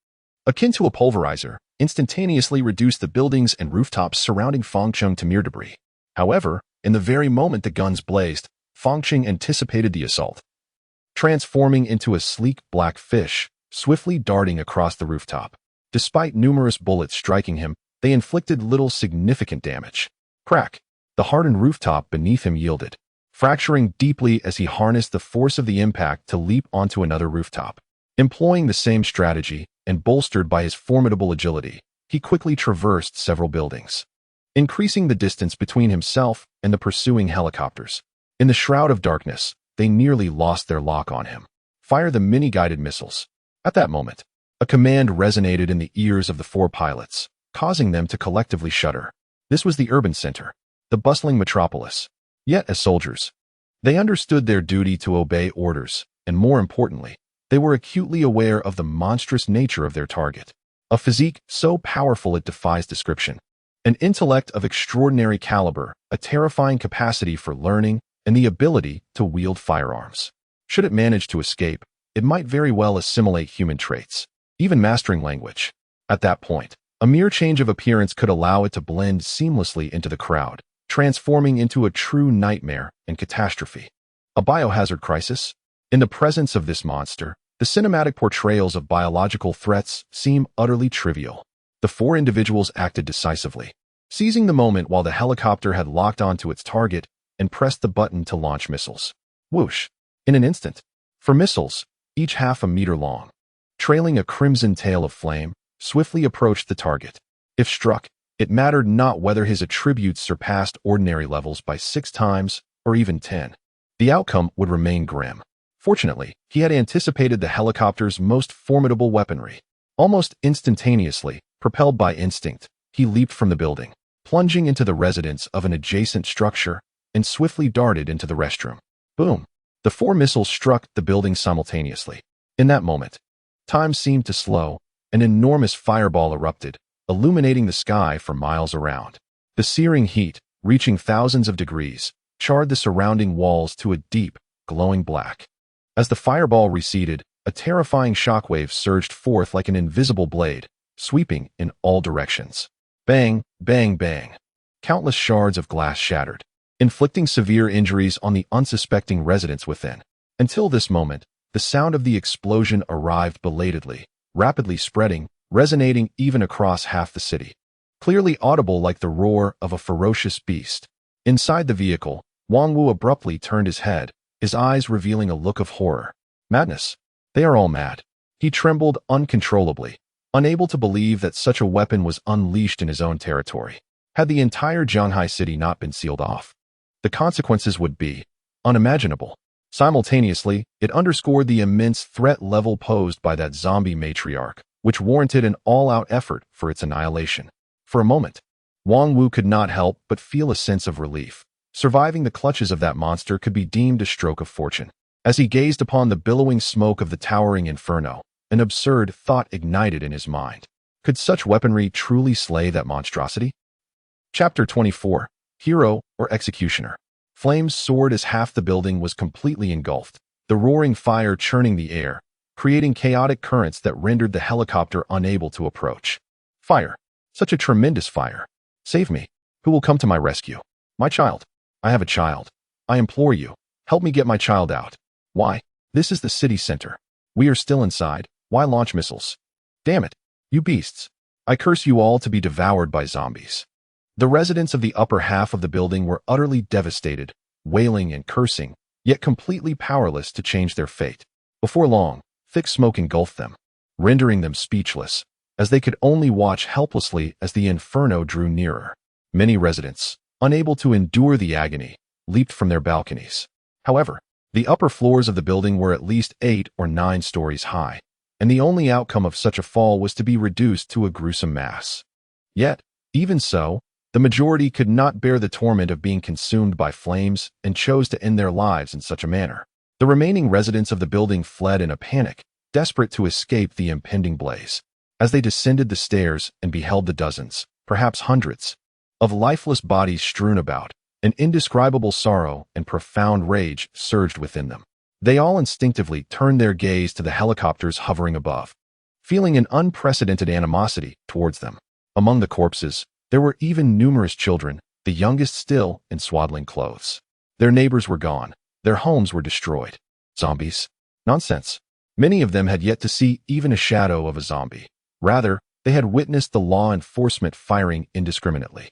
Speaker 1: akin to a pulverizer, instantaneously reduced the buildings and rooftops surrounding Fang Cheng to mere debris. However, in the very moment the guns blazed, Fang Cheng anticipated the assault, transforming into a sleek black fish, swiftly darting across the rooftop. Despite numerous bullets striking him, they inflicted little significant damage. Crack! The hardened rooftop beneath him yielded, fracturing deeply as he harnessed the force of the impact to leap onto another rooftop. Employing the same strategy, and bolstered by his formidable agility, he quickly traversed several buildings, increasing the distance between himself and the pursuing helicopters. In the shroud of darkness, they nearly lost their lock on him. Fire the mini-guided missiles. At that moment, a command resonated in the ears of the 4 pilots, causing them to collectively shudder. This was the urban center, the bustling metropolis. Yet, as soldiers, they understood their duty to obey orders, and more importantly, they were acutely aware of the monstrous nature of their target. A physique so powerful it defies description. An intellect of extraordinary caliber, a terrifying capacity for learning, and the ability to wield firearms. Should it manage to escape, it might very well assimilate human traits, even mastering language. At that point, a mere change of appearance could allow it to blend seamlessly into the crowd, transforming into a true nightmare and catastrophe. A biohazard crisis? In the presence of this monster, the cinematic portrayals of biological threats seem utterly trivial. The 4 individuals acted decisively, seizing the moment while the helicopter had locked onto its target and pressed the button to launch missiles. Whoosh! In an instant. For missiles, each half a meter long, trailing a crimson tail of flame, swiftly approached the target. If struck, it mattered not whether his attributes surpassed ordinary levels by 6 times or even 10. The outcome would remain grim. Fortunately, he had anticipated the helicopter's most formidable weaponry. Almost instantaneously, propelled by instinct, he leaped from the building, plunging into the residence of an adjacent structure, and swiftly darted into the restroom. Boom! The 4 missiles struck the building simultaneously. In that moment, time seemed to slow. An enormous fireball erupted, illuminating the sky for miles around. The searing heat, reaching thousands of degrees, charred the surrounding walls to a deep, glowing black. As the fireball receded, a terrifying shockwave surged forth like an invisible blade, sweeping in all directions. Bang, bang, bang. Countless shards of glass shattered, inflicting severe injuries on the unsuspecting residents within. Until this moment, the sound of the explosion arrived belatedly, rapidly spreading, resonating even across half the city. Clearly audible like the roar of a ferocious beast. Inside the vehicle, Wang Wu abruptly turned his head, his eyes revealing a look of horror. Madness. They are all mad. He trembled uncontrollably, unable to believe that such a weapon was unleashed in his own territory. Had the entire Zhanghai city not been sealed off, the consequences would be unimaginable. Simultaneously, it underscored the immense threat level posed by that zombie matriarch, which warranted an all-out effort for its annihilation. For a moment, Wang Wu could not help but feel a sense of relief. Surviving the clutches of that monster could be deemed a stroke of fortune. As he gazed upon the billowing smoke of the towering inferno, an absurd thought ignited in his mind. Could such weaponry truly slay that monstrosity? Chapter 24. Hero or Executioner. Flames soared as half the building was completely engulfed, the roaring fire churning the air, creating chaotic currents that rendered the helicopter unable to approach. Fire. Such a tremendous fire. Save me. Who will come to my rescue? My child. I have a child. I implore you, help me get my child out. Why? This is the city center. We are still inside. Why launch missiles? Damn it, you beasts. I curse you all to be devoured by zombies. The residents of the upper half of the building were utterly devastated, wailing and cursing, yet completely powerless to change their fate. Before long, thick smoke engulfed them, rendering them speechless, as they could only watch helplessly as the inferno drew nearer. Many residents, unable to endure the agony, leaped from their balconies. However, the upper floors of the building were at least 8 or 9 stories high, and the only outcome of such a fall was to be reduced to a gruesome mass. Yet, even so, the majority could not bear the torment of being consumed by flames and chose to end their lives in such a manner. The remaining residents of the building fled in a panic, desperate to escape the impending blaze. As they descended the stairs and beheld the dozens, perhaps hundreds, of lifeless bodies strewn about, an indescribable sorrow and profound rage surged within them. They all instinctively turned their gaze to the helicopters hovering above, feeling an unprecedented animosity towards them. Among the corpses, there were even numerous children, the youngest still in swaddling clothes. Their neighbors were gone. Their homes were destroyed. Zombies? Nonsense. Many of them had yet to see even a shadow of a zombie. Rather, they had witnessed the law enforcement firing indiscriminately.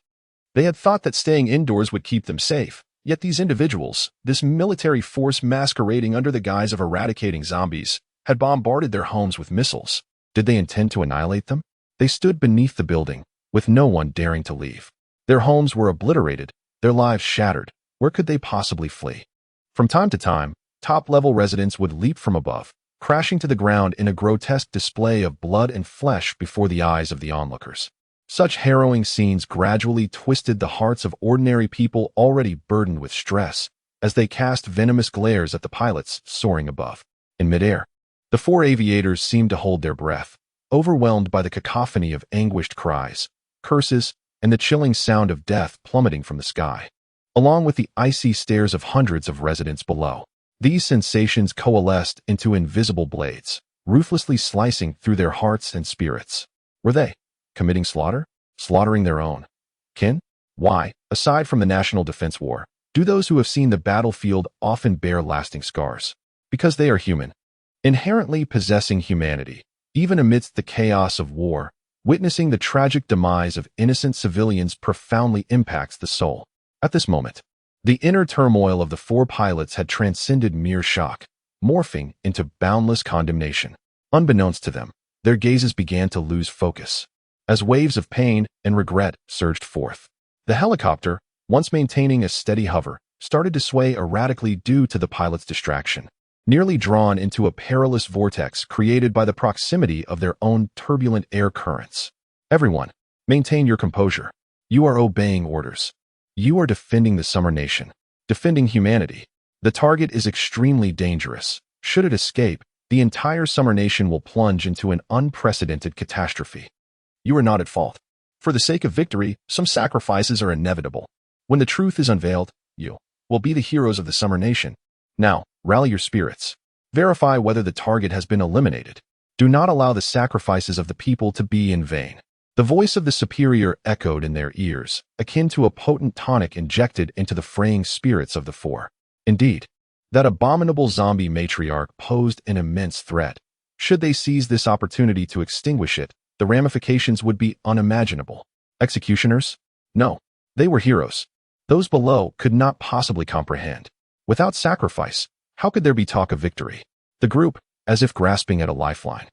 Speaker 1: They had thought that staying indoors would keep them safe, yet these individuals, this military force masquerading under the guise of eradicating zombies, had bombarded their homes with missiles. Did they intend to annihilate them? They stood beneath the building, with no one daring to leave. Their homes were obliterated, their lives shattered. Where could they possibly flee? From time to time, top-level residents would leap from above, crashing to the ground in a grotesque display of blood and flesh before the eyes of the onlookers. Such harrowing scenes gradually twisted the hearts of ordinary people already burdened with stress, as they cast venomous glares at the pilots soaring above. In midair, the 4 aviators seemed to hold their breath, overwhelmed by the cacophony of anguished cries, curses, and the chilling sound of death plummeting from the sky, along with the icy stares of hundreds of residents below. These sensations coalesced into invisible blades, ruthlessly slicing through their hearts and spirits. Were they committing slaughter? Slaughtering their own kin? Why, aside from the National Defense War, do those who have seen the battlefield often bear lasting scars? Because they are human, inherently possessing humanity. Even amidst the chaos of war, witnessing the tragic demise of innocent civilians profoundly impacts the soul. At this moment, the inner turmoil of the 4 pilots had transcended mere shock, morphing into boundless condemnation. Unbeknownst to them, their gazes began to lose focus, as waves of pain and regret surged forth. The helicopter, once maintaining a steady hover, started to sway erratically due to the pilot's distraction, nearly drawn into a perilous vortex created by the proximity of their own turbulent air currents. Everyone, maintain your composure. You are obeying orders. You are defending the Summer Nation, defending humanity. The target is extremely dangerous. Should it escape, the entire Summer Nation will plunge into an unprecedented catastrophe. You are not at fault. For the sake of victory, some sacrifices are inevitable. When the truth is unveiled, you will be the heroes of the Summer Nation. Now, rally your spirits. Verify whether the target has been eliminated. Do not allow the sacrifices of the people to be in vain. The voice of the superior echoed in their ears, akin to a potent tonic injected into the fraying spirits of the four. Indeed, that abominable zombie matriarch posed an immense threat. Should they seize this opportunity to extinguish it, the ramifications would be unimaginable. Executioners? No. They were heroes. Those below could not possibly comprehend. Without sacrifice, how could there be talk of victory? The group, as if grasping at a lifeline,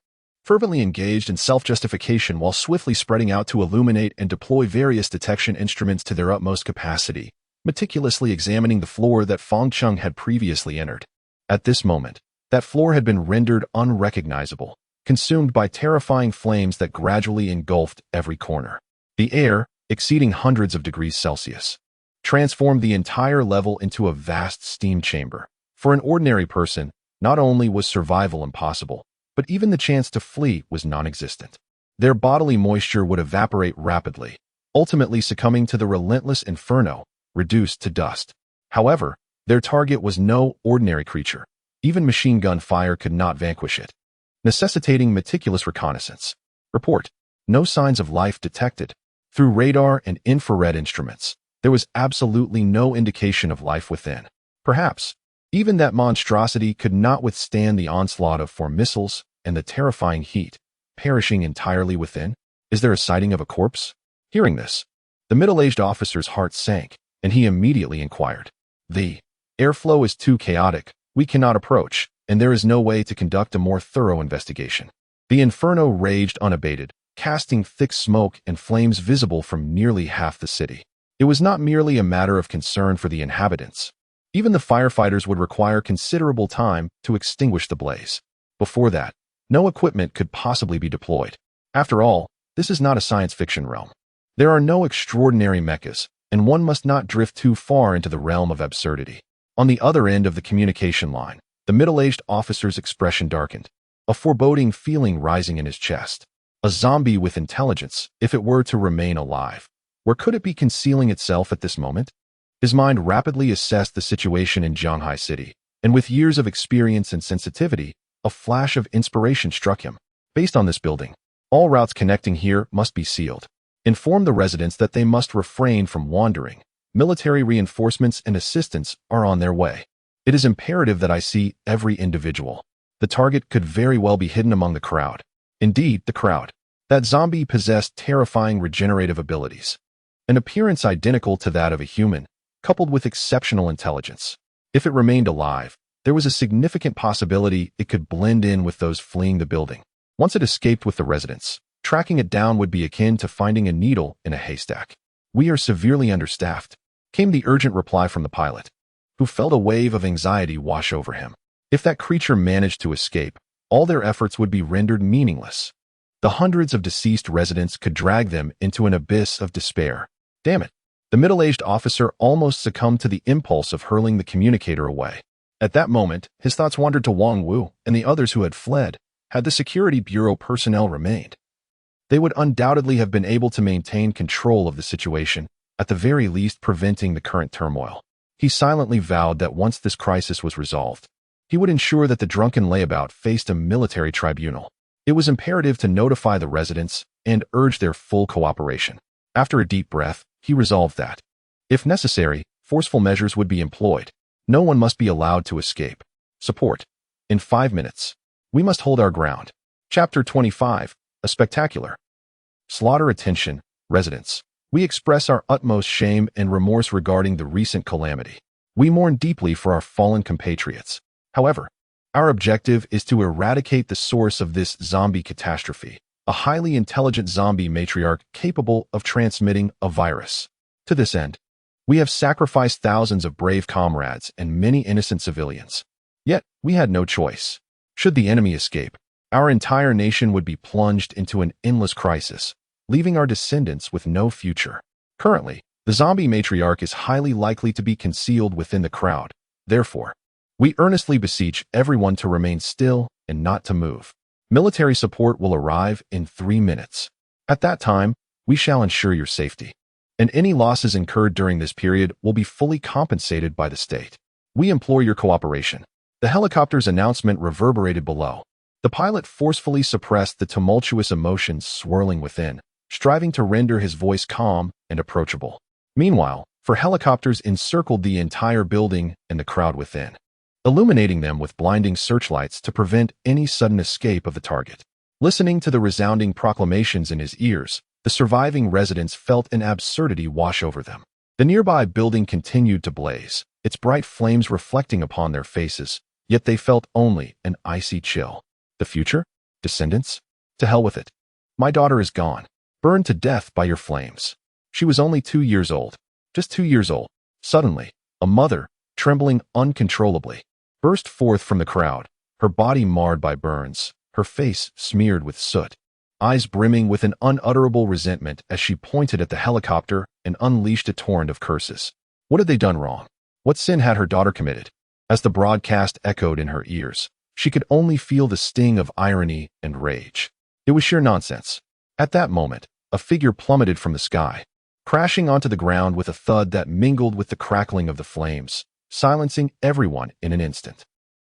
Speaker 1: fervently engaged in self-justification while swiftly spreading out to illuminate and deploy various detection instruments to their utmost capacity, meticulously examining the floor that Feng Cheng had previously entered. At this moment, that floor had been rendered unrecognizable, consumed by terrifying flames that gradually engulfed every corner. The air, exceeding hundreds of degrees Celsius, transformed the entire level into a vast steam chamber. For an ordinary person, not only was survival impossible, but even the chance to flee was non-existent. Their bodily moisture would evaporate rapidly, ultimately succumbing to the relentless inferno, reduced to dust. However, their target was no ordinary creature. Even machine gun fire could not vanquish it, necessitating meticulous reconnaissance. Report: no signs of life detected. Through radar and infrared instruments, there was absolutely no indication of life within. Perhaps even that monstrosity could not withstand the onslaught of four missiles and the terrifying heat, perishing entirely within. Is there a sighting of a corpse? Hearing this, the middle-aged officer's heart sank, and he immediately inquired. The airflow is too chaotic. We cannot approach, and there is no way to conduct a more thorough investigation. The inferno raged unabated, casting thick smoke and flames visible from nearly half the city. It was not merely a matter of concern for the inhabitants. Even the firefighters would require considerable time to extinguish the blaze. Before that, no equipment could possibly be deployed. After all, this is not a science fiction realm. There are no extraordinary mechas, and one must not drift too far into the realm of absurdity. On the other end of the communication line, the middle-aged officer's expression darkened, a foreboding feeling rising in his chest. A zombie with intelligence, if it were to remain alive. Where could it be concealing itself at this moment? His mind rapidly assessed the situation in Shanghai City, and with years of experience and sensitivity, a flash of inspiration struck him. Based on this building, all routes connecting here must be sealed. Inform the residents that they must refrain from wandering. Military reinforcements and assistance are on their way. It is imperative that I see every individual. The target could very well be hidden among the crowd. Indeed, the crowd. That zombie possessed terrifying regenerative abilities. An appearance identical to that of a human, coupled with exceptional intelligence. If it remained alive, there was a significant possibility it could blend in with those fleeing the building. Once it escaped with the residents, tracking it down would be akin to finding a needle in a haystack. We are severely understaffed, came the urgent reply from the pilot, who felt a wave of anxiety wash over him. If that creature managed to escape, all their efforts would be rendered meaningless. The hundreds of deceased residents could drag them into an abyss of despair. Damn it. The middle-aged officer almost succumbed to the impulse of hurling the communicator away. At that moment, his thoughts wandered to Wang Wu and the others who had fled. Had the Security Bureau personnel remained, they would undoubtedly have been able to maintain control of the situation, at the very least preventing the current turmoil. He silently vowed that once this crisis was resolved, he would ensure that the drunken layabout faced a military tribunal. It was imperative to notify the residents and urge their full cooperation. After a deep breath, he resolved that, if necessary, forceful measures would be employed. No one must be allowed to escape. Support. In 5 minutes. We must hold our ground. Chapter 25. A spectacular slaughter. Attention, residents. We express our utmost shame and remorse regarding the recent calamity. We mourn deeply for our fallen compatriots. However, our objective is to eradicate the source of this zombie catastrophe, a highly intelligent zombie matriarch capable of transmitting a virus. To this end, we have sacrificed thousands of brave comrades and many innocent civilians. Yet, we had no choice. Should the enemy escape, our entire nation would be plunged into an endless crisis, leaving our descendants with no future. Currently, the zombie matriarch is highly likely to be concealed within the crowd. Therefore, we earnestly beseech everyone to remain still and not to move. Military support will arrive in 3 minutes. At that time, we shall ensure your safety, and any losses incurred during this period will be fully compensated by the state. We implore your cooperation. The helicopter's announcement reverberated below. The pilot forcefully suppressed the tumultuous emotions swirling within, striving to render his voice calm and approachable. Meanwhile, four helicopters encircled the entire building and the crowd within, illuminating them with blinding searchlights to prevent any sudden escape of the target. Listening to the resounding proclamations in his ears, the surviving residents felt an absurdity wash over them. The nearby building continued to blaze, its bright flames reflecting upon their faces, yet they felt only an icy chill. The future? Descendants? To hell with it. My daughter is gone, burned to death by your flames. She was only 2 years old. Just 2 years old. Suddenly, a mother, trembling uncontrollably, burst forth from the crowd, her body marred by burns, her face smeared with soot, eyes brimming with an unutterable resentment as she pointed at the helicopter and unleashed a torrent of curses. What had they done wrong? What sin had her daughter committed? As the broadcast echoed in her ears, she could only feel the sting of irony and rage. It was sheer nonsense. At that moment, a figure plummeted from the sky, crashing onto the ground with a thud that mingled with the crackling of the flames, silencing everyone in an instant.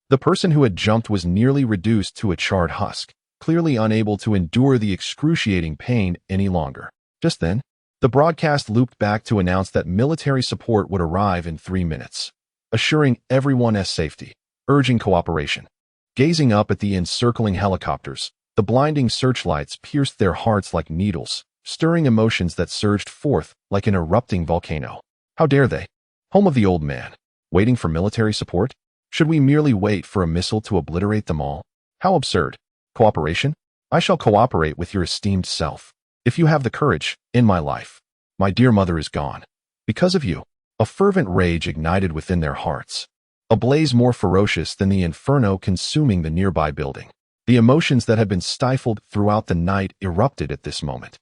Speaker 1: The person who had jumped was nearly reduced to a charred husk, clearly unable to endure the excruciating pain any longer. Just then, the broadcast looped back to announce that military support would arrive in 3 minutes, assuring everyone safety, urging cooperation. Gazing up at the encircling helicopters, the blinding searchlights pierced their hearts like needles, stirring emotions that surged forth like an erupting volcano. How dare they? Home of the old man. Waiting for military support? Should we merely wait for a missile to obliterate them all? How absurd. Cooperation? I shall cooperate with your esteemed self. If you have the courage, in my life. My dear mother is gone. Because of you. A fervent rage ignited within their hearts, a blaze more ferocious than the inferno consuming the nearby building. The emotions that had been stifled throughout the night erupted at this moment.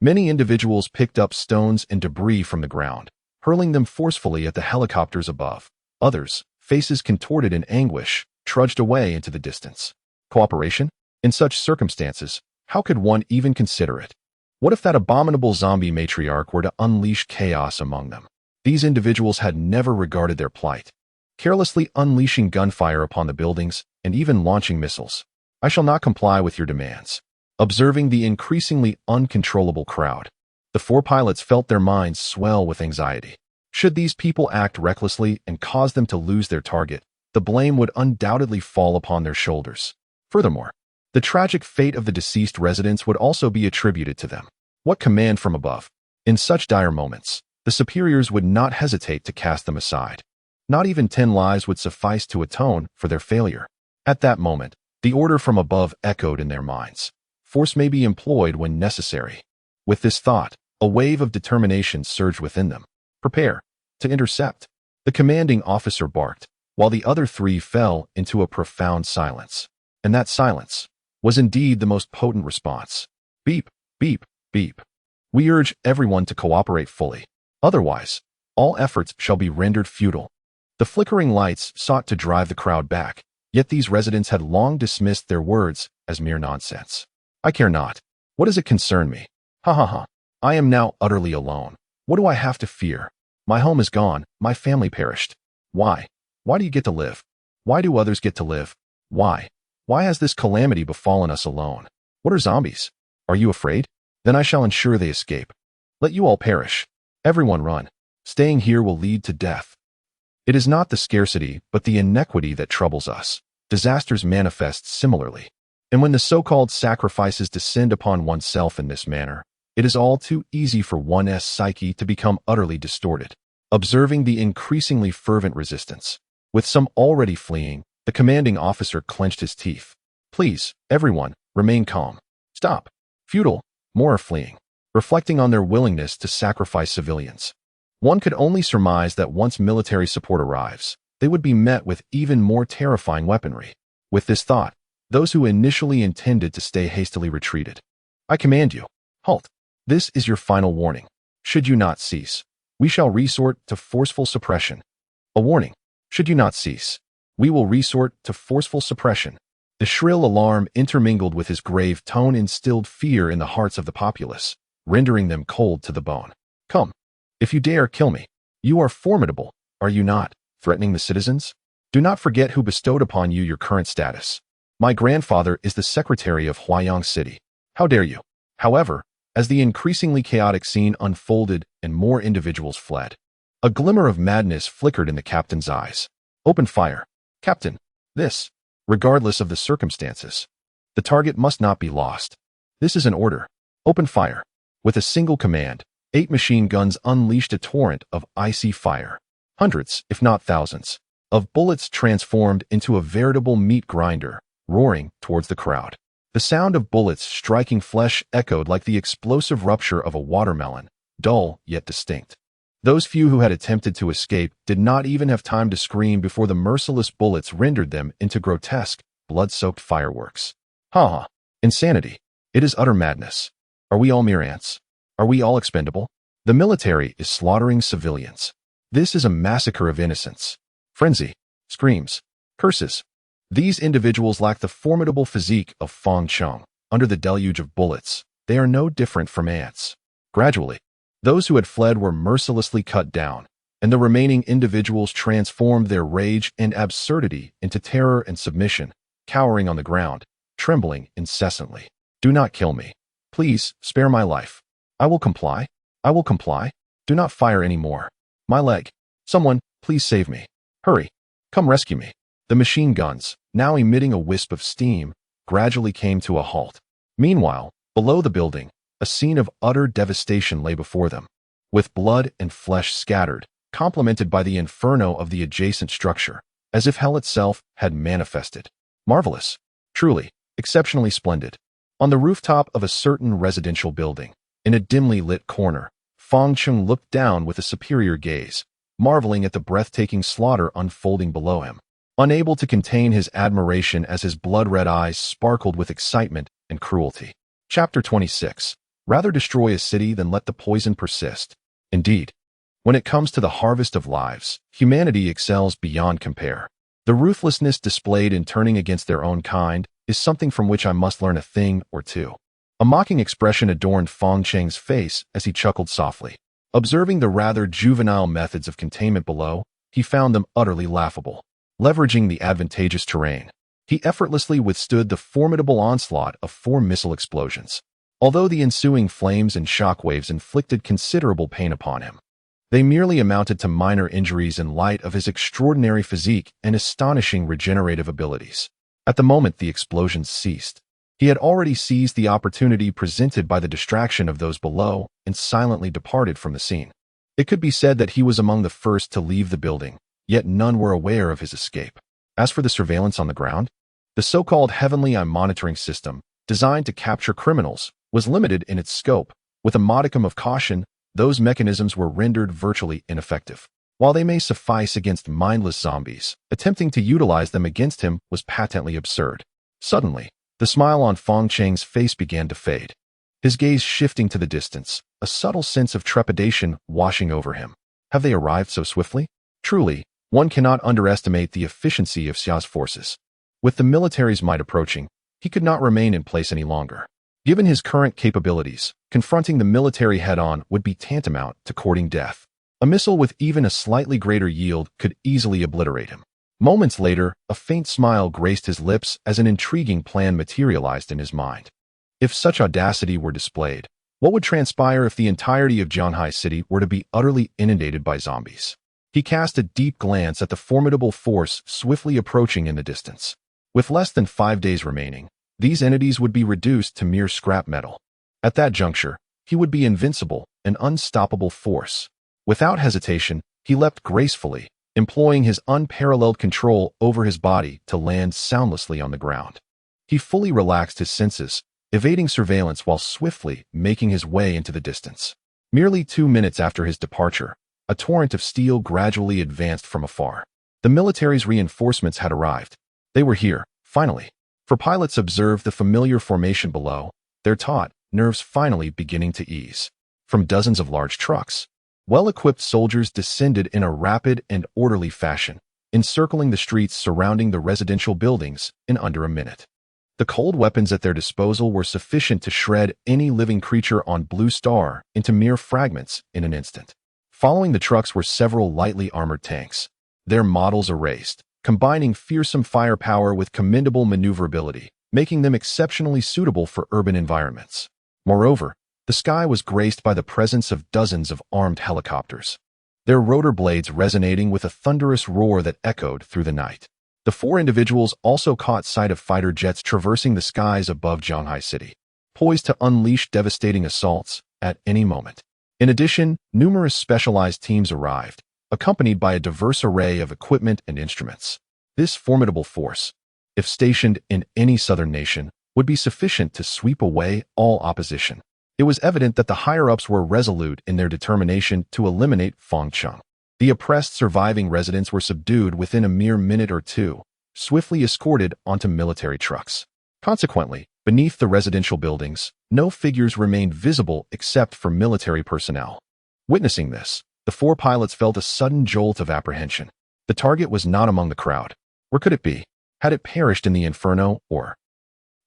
Speaker 1: Many individuals picked up stones and debris from the ground, hurling them forcefully at the helicopters above. Others, faces contorted in anguish, trudged away into the distance. Cooperation? In such circumstances, how could one even consider it? What if that abominable zombie matriarch were to unleash chaos among them? These individuals had never regarded their plight, carelessly unleashing gunfire upon the buildings and even launching missiles. I shall not comply with your demands. Observing the increasingly uncontrollable crowd, the 4 pilots felt their minds swell with anxiety. Should these people act recklessly and cause them to lose their target, the blame would undoubtedly fall upon their shoulders. Furthermore, the tragic fate of the deceased residents would also be attributed to them. What command from above? In such dire moments, the superiors would not hesitate to cast them aside. Not even 10 lives would suffice to atone for their failure. At that moment, the order from above echoed in their minds. Force may be employed when necessary. With this thought, a wave of determination surged within them. Prepare to intercept. The commanding officer barked, while the other 3 fell into a profound silence. And that silence was indeed the most potent response. Beep, beep, beep. We urge everyone to cooperate fully. Otherwise, all efforts shall be rendered futile. The flickering lights sought to drive the crowd back, yet these residents had long dismissed their words as mere nonsense. I care not. What does it concern me? Ha ha ha. I am now utterly alone. What do I have to fear? My home is gone, my family perished. Why? Why do you get to live? Why do others get to live? Why? Why has this calamity befallen us alone? What are zombies? Are you afraid? Then I shall ensure they escape. Let you all perish. Everyone run. Staying here will lead to death. It is not the scarcity, but the inequity that troubles us. Disasters manifest similarly. And when the so-called sacrifices descend upon oneself in this manner, it is all too easy for one's psyche to become utterly distorted. Observing the increasingly fervent resistance, with some already fleeing, the commanding officer clenched his teeth. Please, everyone, remain calm. Stop. Futile. More are fleeing, reflecting on their willingness to sacrifice civilians. One could only surmise that once military support arrives, they would be met with even more terrifying weaponry. With this thought, those who initially intended to stay hastily retreated. I command you, halt. This is your final warning. Should you not cease, we shall resort to forceful suppression. A warning. Should you not cease, we will resort to forceful suppression. The shrill alarm intermingled with his grave tone instilled fear in the hearts of the populace, rendering them cold to the bone. Come. If you dare, kill me. You are formidable, are you not, threatening the citizens? Do not forget who bestowed upon you your current status. My grandfather is the secretary of Huayang City. How dare you? However, As the increasingly chaotic scene unfolded and more individuals fled, a glimmer of madness flickered in the captain's eyes. Open fire, Captain. This, regardless of the circumstances. The target must not be lost. This is an order. Open fire. With a single command, 8 machine guns unleashed a torrent of icy fire. Hundreds, if not thousands, of bullets transformed into a veritable meat grinder, roaring towards the crowd. The sound of bullets striking flesh echoed like the explosive rupture of a watermelon, dull yet distinct. Those few who had attempted to escape did not even have time to scream before the merciless bullets rendered them into grotesque, blood-soaked fireworks. Ha! Insanity. It is utter madness. Are we all mere ants? Are we all expendable? The military is slaughtering civilians. This is a massacre of innocents. Frenzy. Screams. Curses. These individuals lack the formidable physique of Fang Cheng. Under the deluge of bullets, they are no different from ants. Gradually, those who had fled were mercilessly cut down, and the remaining individuals transformed their rage and absurdity into terror and submission, cowering on the ground, trembling incessantly. Do not kill me. Please, spare my life. I will comply. I will comply. Do not fire any more. My leg. Someone, please save me. Hurry. Come rescue me. The machine guns, now emitting a wisp of steam, gradually came to a halt. Meanwhile, below the building, a scene of utter devastation lay before them. With blood and flesh scattered, complemented by the inferno of the adjacent structure, as if hell itself had manifested. Marvelous. Truly, exceptionally splendid. On the rooftop of a certain residential building, in a dimly lit corner, Fang Cheng looked down with a superior gaze, marveling at the breathtaking slaughter unfolding below him. Unable to contain his admiration as his blood-red eyes sparkled with excitement and cruelty. Chapter 26. Rather destroy a city than let the poison persist. Indeed, when it comes to the harvest of lives, humanity excels beyond compare. The ruthlessness displayed in turning against their own kind is something from which I must learn a thing or two. A mocking expression adorned Fang Cheng's face as he chuckled softly. Observing the rather juvenile methods of containment below, he found them utterly laughable. Leveraging the advantageous terrain, he effortlessly withstood the formidable onslaught of 4 missile explosions. Although the ensuing flames and shockwaves inflicted considerable pain upon him, they merely amounted to minor injuries in light of his extraordinary physique and astonishing regenerative abilities. At the moment the explosions ceased, he had already seized the opportunity presented by the distraction of those below and silently departed from the scene. It could be said that he was among the first to leave the building, yet none were aware of his escape. As for the surveillance on the ground, the so-called Heavenly Eye monitoring system, designed to capture criminals, was limited in its scope. With a modicum of caution, those mechanisms were rendered virtually ineffective. While they may suffice against mindless zombies, attempting to utilize them against him was patently absurd. Suddenly, the smile on Fang Cheng's face began to fade. His gaze shifting to the distance, a subtle sense of trepidation washing over him. Have they arrived so swiftly? Truly, one cannot underestimate the efficiency of Xia's forces. With the military's might approaching, he could not remain in place any longer. Given his current capabilities, confronting the military head-on would be tantamount to courting death. A missile with even a slightly greater yield could easily obliterate him. Moments later, a faint smile graced his lips as an intriguing plan materialized in his mind. If such audacity were displayed, what would transpire if the entirety of Jianghai City were to be utterly inundated by zombies? He cast a deep glance at the formidable force swiftly approaching in the distance. With less than 5 days remaining, these entities would be reduced to mere scrap metal. At that juncture, he would be invincible, an unstoppable force. Without hesitation, he leapt gracefully, employing his unparalleled control over his body to land soundlessly on the ground. He fully relaxed his senses, evading surveillance while swiftly making his way into the distance. Merely 2 minutes after his departure, a torrent of steel gradually advanced from afar. The military's reinforcements had arrived. They were here, finally. For pilots observed the familiar formation below, their taut nerves finally beginning to ease. From dozens of large trucks, well-equipped soldiers descended in a rapid and orderly fashion, encircling the streets surrounding the residential buildings in under a minute. The cold weapons at their disposal were sufficient to shred any living creature on Blue Star into mere fragments in an instant. Following the trucks were several lightly armored tanks, their models erased, combining fearsome firepower with commendable maneuverability, making them exceptionally suitable for urban environments. Moreover, The sky was graced by the presence of dozens of armed helicopters, their rotor blades resonating with a thunderous roar that echoed through the night. The four individuals also caught sight of fighter jets traversing the skies above Shanghai City, poised to unleash devastating assaults at any moment. In addition, numerous specialized teams arrived, accompanied by a diverse array of equipment and instruments. This formidable force, if stationed in any southern nation, would be sufficient to sweep away all opposition. It was evident that the higher-ups were resolute in their determination to eliminate Fangcheng. The oppressed surviving residents were subdued within a mere minute or two, swiftly escorted onto military trucks. Consequently, beneath the residential buildings, no figures remained visible except for military personnel. Witnessing this, the four pilots felt a sudden jolt of apprehension. The target was not among the crowd. Where could it be? Had it perished in the inferno, or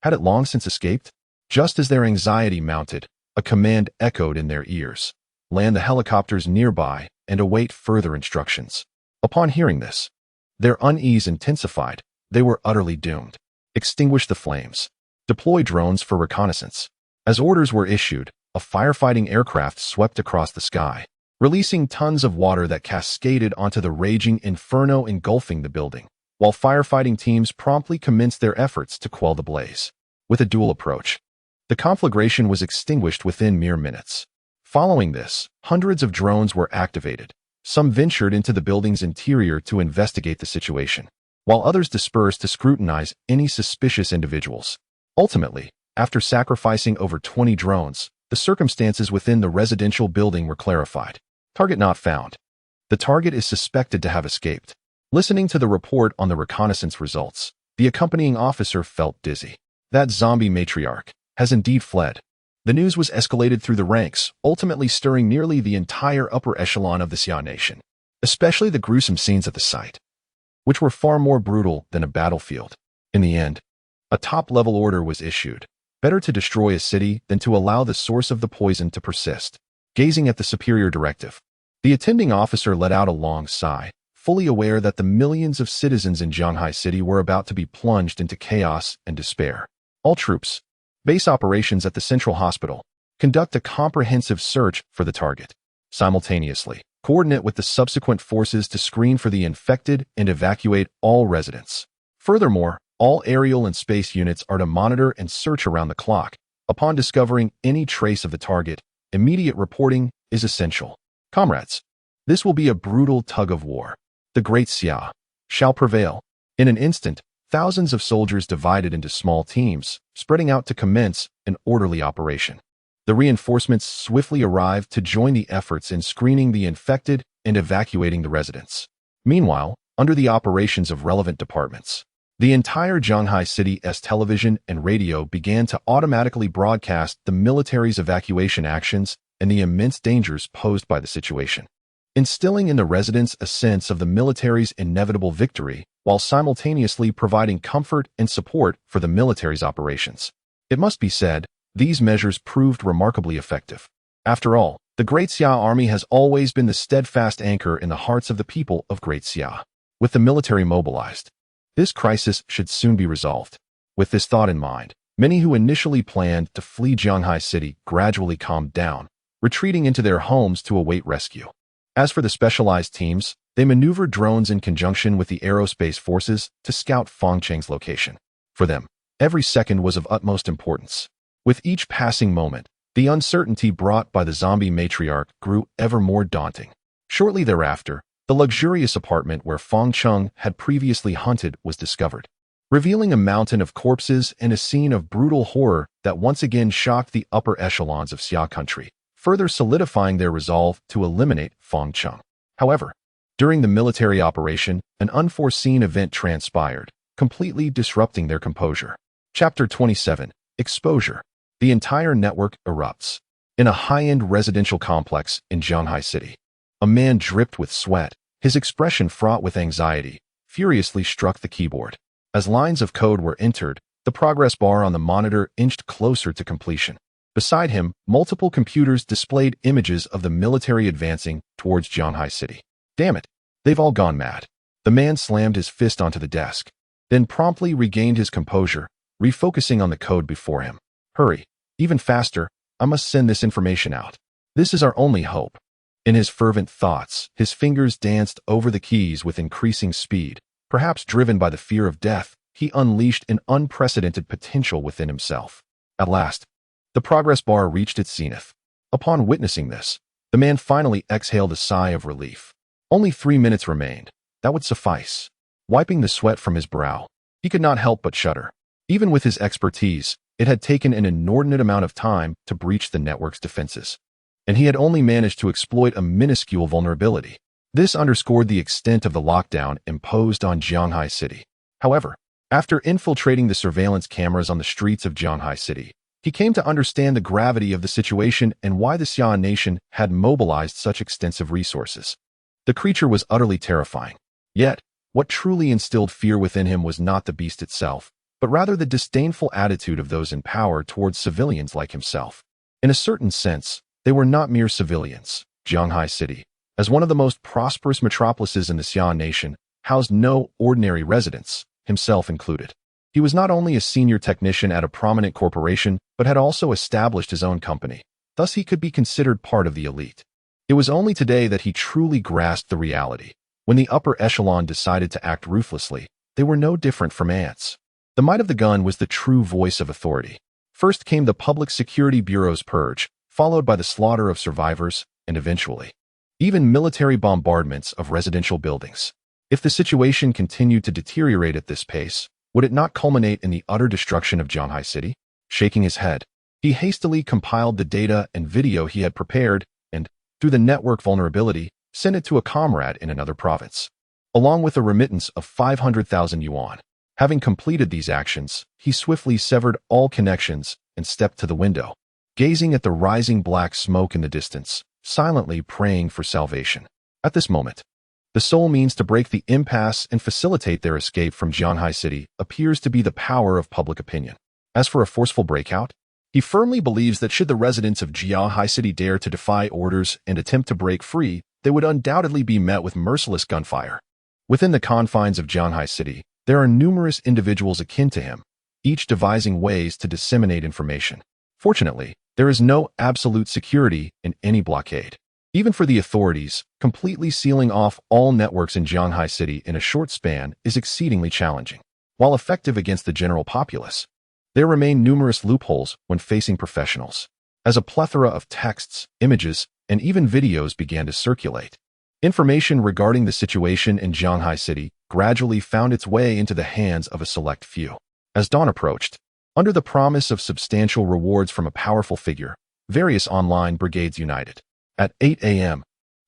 Speaker 1: had it long since escaped? Just as their anxiety mounted, a command echoed in their ears: land the helicopters nearby and await further instructions. Upon hearing this, their unease intensified. They were utterly doomed. Extinguish the flames. Deploy drones for reconnaissance. As orders were issued, a firefighting aircraft swept across the sky, releasing tons of water that cascaded onto the raging inferno engulfing the building, while firefighting teams promptly commenced their efforts to quell the blaze. With a dual approach, the conflagration was extinguished within mere minutes. Following this, hundreds of drones were activated. Some ventured into the building's interior to investigate the situation, while others dispersed to scrutinize any suspicious individuals. Ultimately, after sacrificing over 20 drones, the circumstances within the residential building were clarified. Target not found. The target is suspected to have escaped. Listening to the report on the reconnaissance results, the accompanying officer felt dizzy. That zombie matriarch has indeed fled. The news was escalated through the ranks, ultimately stirring nearly the entire upper echelon of the Xia nation, especially the gruesome scenes at the site, which were far more brutal than a battlefield. In the end, a top-level order was issued: better to destroy a city than to allow the source of the poison to persist. Gazing at the superior directive, the attending officer let out a long sigh, fully aware that the millions of citizens in Shanghai City were about to be plunged into chaos and despair. All troops, base operations at the central hospital, conduct a comprehensive search for the target. Simultaneously, coordinate with the subsequent forces to screen for the infected and evacuate all residents. Furthermore, all aerial and space units are to monitor and search around the clock. Upon discovering any trace of the target, immediate reporting is essential. Comrades, this will be a brutal tug of war. The Great Xia shall prevail. In an instant, thousands of soldiers divided into small teams, spreading out to commence an orderly operation. The reinforcements swiftly arrived to join the efforts in screening the infected and evacuating the residents. Meanwhile, under the operations of relevant departments, the entire Shanghai City's television and radio began to automatically broadcast the military's evacuation actions and the immense dangers posed by the situation, instilling in the residents a sense of the military's inevitable victory while simultaneously providing comfort and support for the military's operations. It must be said, these measures proved remarkably effective. After all, the Great Xia Army has always been the steadfast anchor in the hearts of the people of Great Xia. With the military mobilized, this crisis should soon be resolved. With this thought in mind, many who initially planned to flee Shanghai City gradually calmed down, retreating into their homes to await rescue. As for the specialized teams, they maneuvered drones in conjunction with the aerospace forces to scout Fangcheng's location. For them, every second was of utmost importance. With each passing moment, the uncertainty brought by the zombie matriarch grew ever more daunting. Shortly thereafter, the luxurious apartment where Fangcheng had previously hunted was discovered, revealing a mountain of corpses and a scene of brutal horror that once again shocked the upper echelons of Xia country, further solidifying their resolve to eliminate Fangcheng. However, during the military operation, an unforeseen event transpired, completely disrupting their composure. Chapter 27: Exposure. The entire network erupts. In a high-end residential complex in Shanghai City, a man dripped with sweat, his expression fraught with anxiety, furiously struck the keyboard. As lines of code were entered, the progress bar on the monitor inched closer to completion. Beside him, multiple computers displayed images of the military advancing towards Shanghai City. Damn it, they've all gone mad. The man slammed his fist onto the desk, then promptly regained his composure, refocusing on the code before him. Hurry, even faster, I must send this information out. This is our only hope. In his fervent thoughts, his fingers danced over the keys with increasing speed. Perhaps driven by the fear of death, he unleashed an unprecedented potential within himself. At last, the progress bar reached its zenith. Upon witnessing this, the man finally exhaled a sigh of relief. Only 3 minutes remained. That would suffice. Wiping the sweat from his brow, he could not help but shudder. Even with his expertise, it had taken an inordinate amount of time to breach the network's defenses, and he had only managed to exploit a minuscule vulnerability. This underscored the extent of the lockdown imposed on Shanghai City. However, after infiltrating the surveillance cameras on the streets of Shanghai City, he came to understand the gravity of the situation and why the Xia nation had mobilized such extensive resources. The creature was utterly terrifying. Yet, what truly instilled fear within him was not the beast itself, but rather the disdainful attitude of those in power towards civilians like himself. In a certain sense, they were not mere civilians. Shanghai City, as one of the most prosperous metropolises in the Xia nation, housed no ordinary residents, himself included. He was not only a senior technician at a prominent corporation, but had also established his own company. Thus he could be considered part of the elite. It was only today that he truly grasped the reality. When the upper echelon decided to act ruthlessly, they were no different from ants. The might of the gun was the true voice of authority. First came the Public Security Bureau's purge, followed by the slaughter of survivors, and eventually, even military bombardments of residential buildings. If the situation continued to deteriorate at this pace, would it not culminate in the utter destruction of Shanghai City? Shaking his head, he hastily compiled the data and video he had prepared and, through the network vulnerability, sent it to a comrade in another province, along with a remittance of 500,000 yuan. Having completed these actions, he swiftly severed all connections and stepped to the window, gazing at the rising black smoke in the distance, silently praying for salvation. At this moment, the sole means to break the impasse and facilitate their escape from Shanghai City appears to be the power of public opinion. As for a forceful breakout, he firmly believes that should the residents of Shanghai City dare to defy orders and attempt to break free, they would undoubtedly be met with merciless gunfire. Within the confines of Shanghai City, there are numerous individuals akin to him, each devising ways to disseminate information. Fortunately, there is no absolute security in any blockade. Even for the authorities, completely sealing off all networks in Shanghai City in a short span is exceedingly challenging. While effective against the general populace, there remain numerous loopholes when facing professionals. As a plethora of texts, images, and even videos began to circulate, information regarding the situation in Shanghai City gradually found its way into the hands of a select few. As dawn approached, under the promise of substantial rewards from a powerful figure, various online brigades united. At 8 a.m.,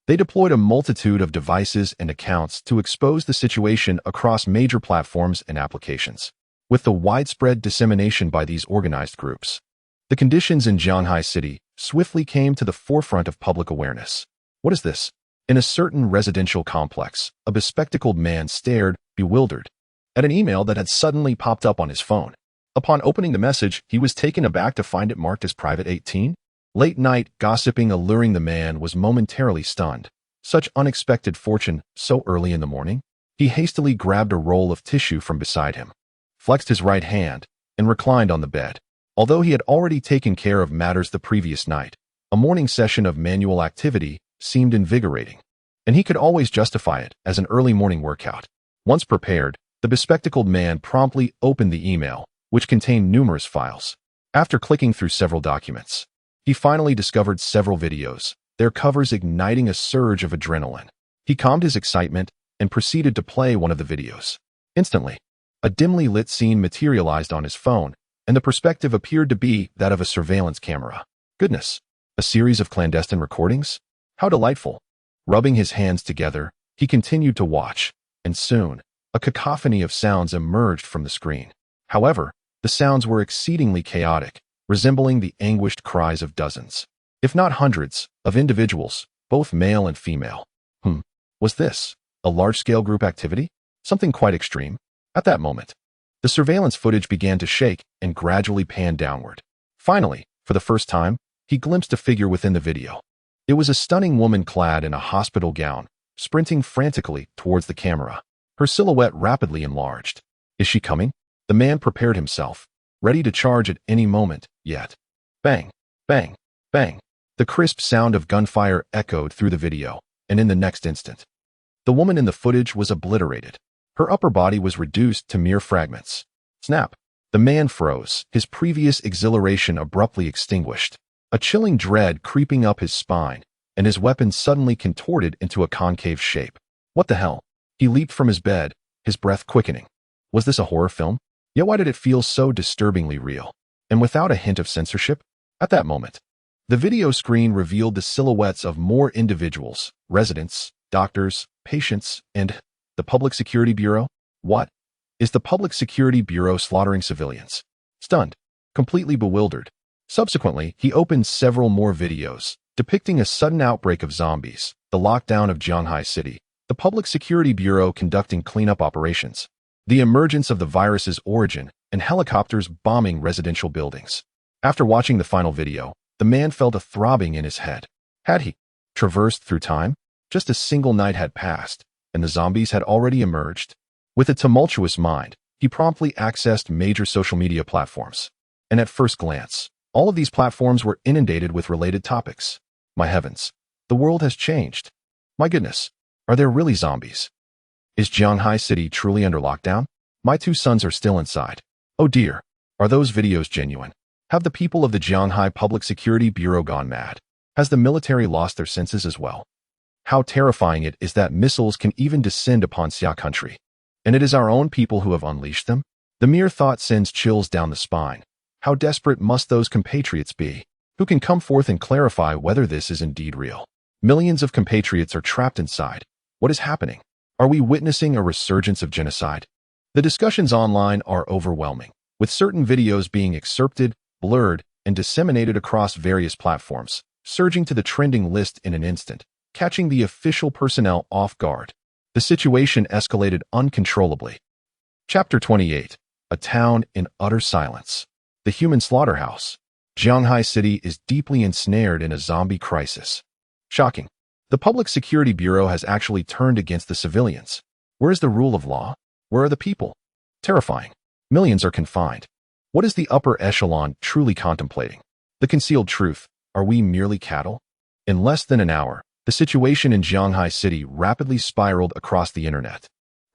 Speaker 1: they deployed a multitude of devices and accounts to expose the situation across major platforms and applications. With the widespread dissemination by these organized groups, the conditions in Shanghai City swiftly came to the forefront of public awareness. What is this? In a certain residential complex, a bespectacled man stared, bewildered, at an email that had suddenly popped up on his phone. Upon opening the message, he was taken aback to find it marked as Private 18. Late-night gossiping alluring the man was momentarily stunned. Such unexpected fortune so early in the morning? He hastily grabbed a roll of tissue from beside him, flexed his right hand, and reclined on the bed. Although he had already taken care of matters the previous night, a morning session of manual activity seemed invigorating, and he could always justify it as an early morning workout. Once prepared, the bespectacled man promptly opened the email, which contained numerous files. After clicking through several documents, he finally discovered several videos, their covers igniting a surge of adrenaline. He calmed his excitement and proceeded to play one of the videos. Instantly, a dimly lit scene materialized on his phone, and the perspective appeared to be that of a surveillance camera. Goodness, a series of clandestine recordings? How delightful. Rubbing his hands together, he continued to watch, and soon, a cacophony of sounds emerged from the screen. However, the sounds were exceedingly chaotic, resembling the anguished cries of dozens, if not hundreds, of individuals, both male and female. Was this a large-scale group activity? Something quite extreme? At that moment, the surveillance footage began to shake and gradually pan downward. Finally, for the first time, he glimpsed a figure within the video. It was a stunning woman clad in a hospital gown, sprinting frantically towards the camera, her silhouette rapidly enlarged. Is she coming? The man prepared himself, ready to charge at any moment, yet. Bang! Bang! Bang! The crisp sound of gunfire echoed through the video, and in the next instant, the woman in the footage was obliterated. Her upper body was reduced to mere fragments. Snap! The man froze, his previous exhilaration abruptly extinguished, a chilling dread creeping up his spine, and his weapon suddenly contorted into a concave shape. What the hell? He leaped from his bed, his breath quickening. Was this a horror film? Yet why did it feel so disturbingly real? And without a hint of censorship? At that moment, the video screen revealed the silhouettes of more individuals, residents, doctors, patients, and the Public Security Bureau. What? Is the Public Security Bureau slaughtering civilians? Stunned, completely bewildered. Subsequently, he opened several more videos, depicting a sudden outbreak of zombies, the lockdown of Shanghai City, the Public Security Bureau conducting cleanup operations, the emergence of the virus's origin, and helicopters bombing residential buildings. After watching the final video, the man felt a throbbing in his head. Had he traversed through time? Just a single night had passed, and the zombies had already emerged. With a tumultuous mind, he promptly accessed major social media platforms. And at first glance, all of these platforms were inundated with related topics. My heavens, the world has changed. My goodness, are there really zombies? Is Shanghai City truly under lockdown? My 2 sons are still inside. Oh dear, are those videos genuine? Have the people of the Shanghai Public Security Bureau gone mad? Has the military lost their senses as well? How terrifying it is that missiles can even descend upon Xia country. And it is our own people who have unleashed them? The mere thought sends chills down the spine. How desperate must those compatriots be, who can come forth and clarify whether this is indeed real? Millions of compatriots are trapped inside. What is happening? Are we witnessing a resurgence of genocide? The discussions online are overwhelming, with certain videos being excerpted, blurred, and disseminated across various platforms, surging to the trending list in an instant, catching the official personnel off guard. The situation escalated uncontrollably. Chapter 28. A town in utter silence. The human slaughterhouse. Shanghai City is deeply ensnared in a zombie crisis. Shocking. The Public Security Bureau has actually turned against the civilians. Where is the rule of law? Where are the people? Terrifying. Millions are confined. What is the upper echelon truly contemplating? The concealed truth. Are we merely cattle? In less than an hour, the situation in Shanghai City rapidly spiraled across the internet.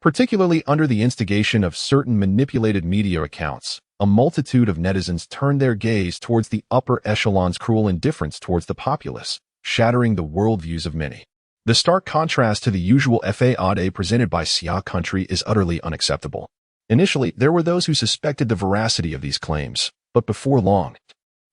Speaker 1: Particularly under the instigation of certain manipulated media accounts, a multitude of netizens turned their gaze towards the upper echelon's cruel indifference towards the populace, shattering the worldviews of many. The stark contrast to the usual fade presented by Xia country is utterly unacceptable. Initially, there were those who suspected the veracity of these claims, but before long,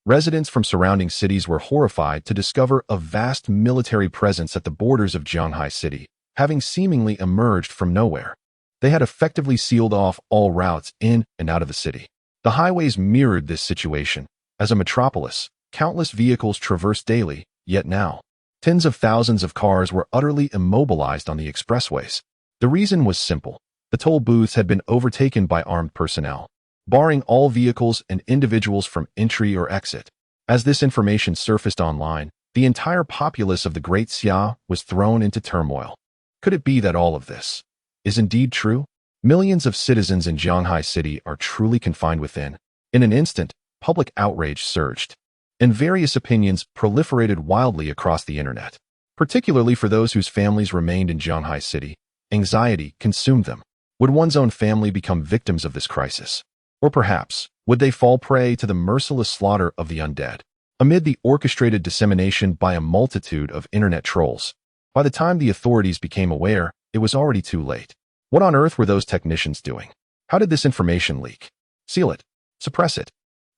Speaker 1: residents from surrounding cities were horrified to discover a vast military presence at the borders of Shanghai City, having seemingly emerged from nowhere. They had effectively sealed off all routes in and out of the city. The highways mirrored this situation. As a metropolis, countless vehicles traversed daily, yet now, tens of thousands of cars were utterly immobilized on the expressways. The reason was simple. The toll booths had been overtaken by armed personnel, barring all vehicles and individuals from entry or exit. As this information surfaced online, the entire populace of the Great Xia was thrown into turmoil. Could it be that all of this is indeed true? Millions of citizens in Shanghai City are truly confined within. In an instant, public outrage surged, and various opinions proliferated wildly across the internet. Particularly for those whose families remained in Shanghai City, anxiety consumed them. Would one's own family become victims of this crisis? Or perhaps, would they fall prey to the merciless slaughter of the undead? Amid the orchestrated dissemination by a multitude of internet trolls, by the time the authorities became aware, it was already too late. What on earth were those technicians doing? How did this information leak? Seal it. Suppress it.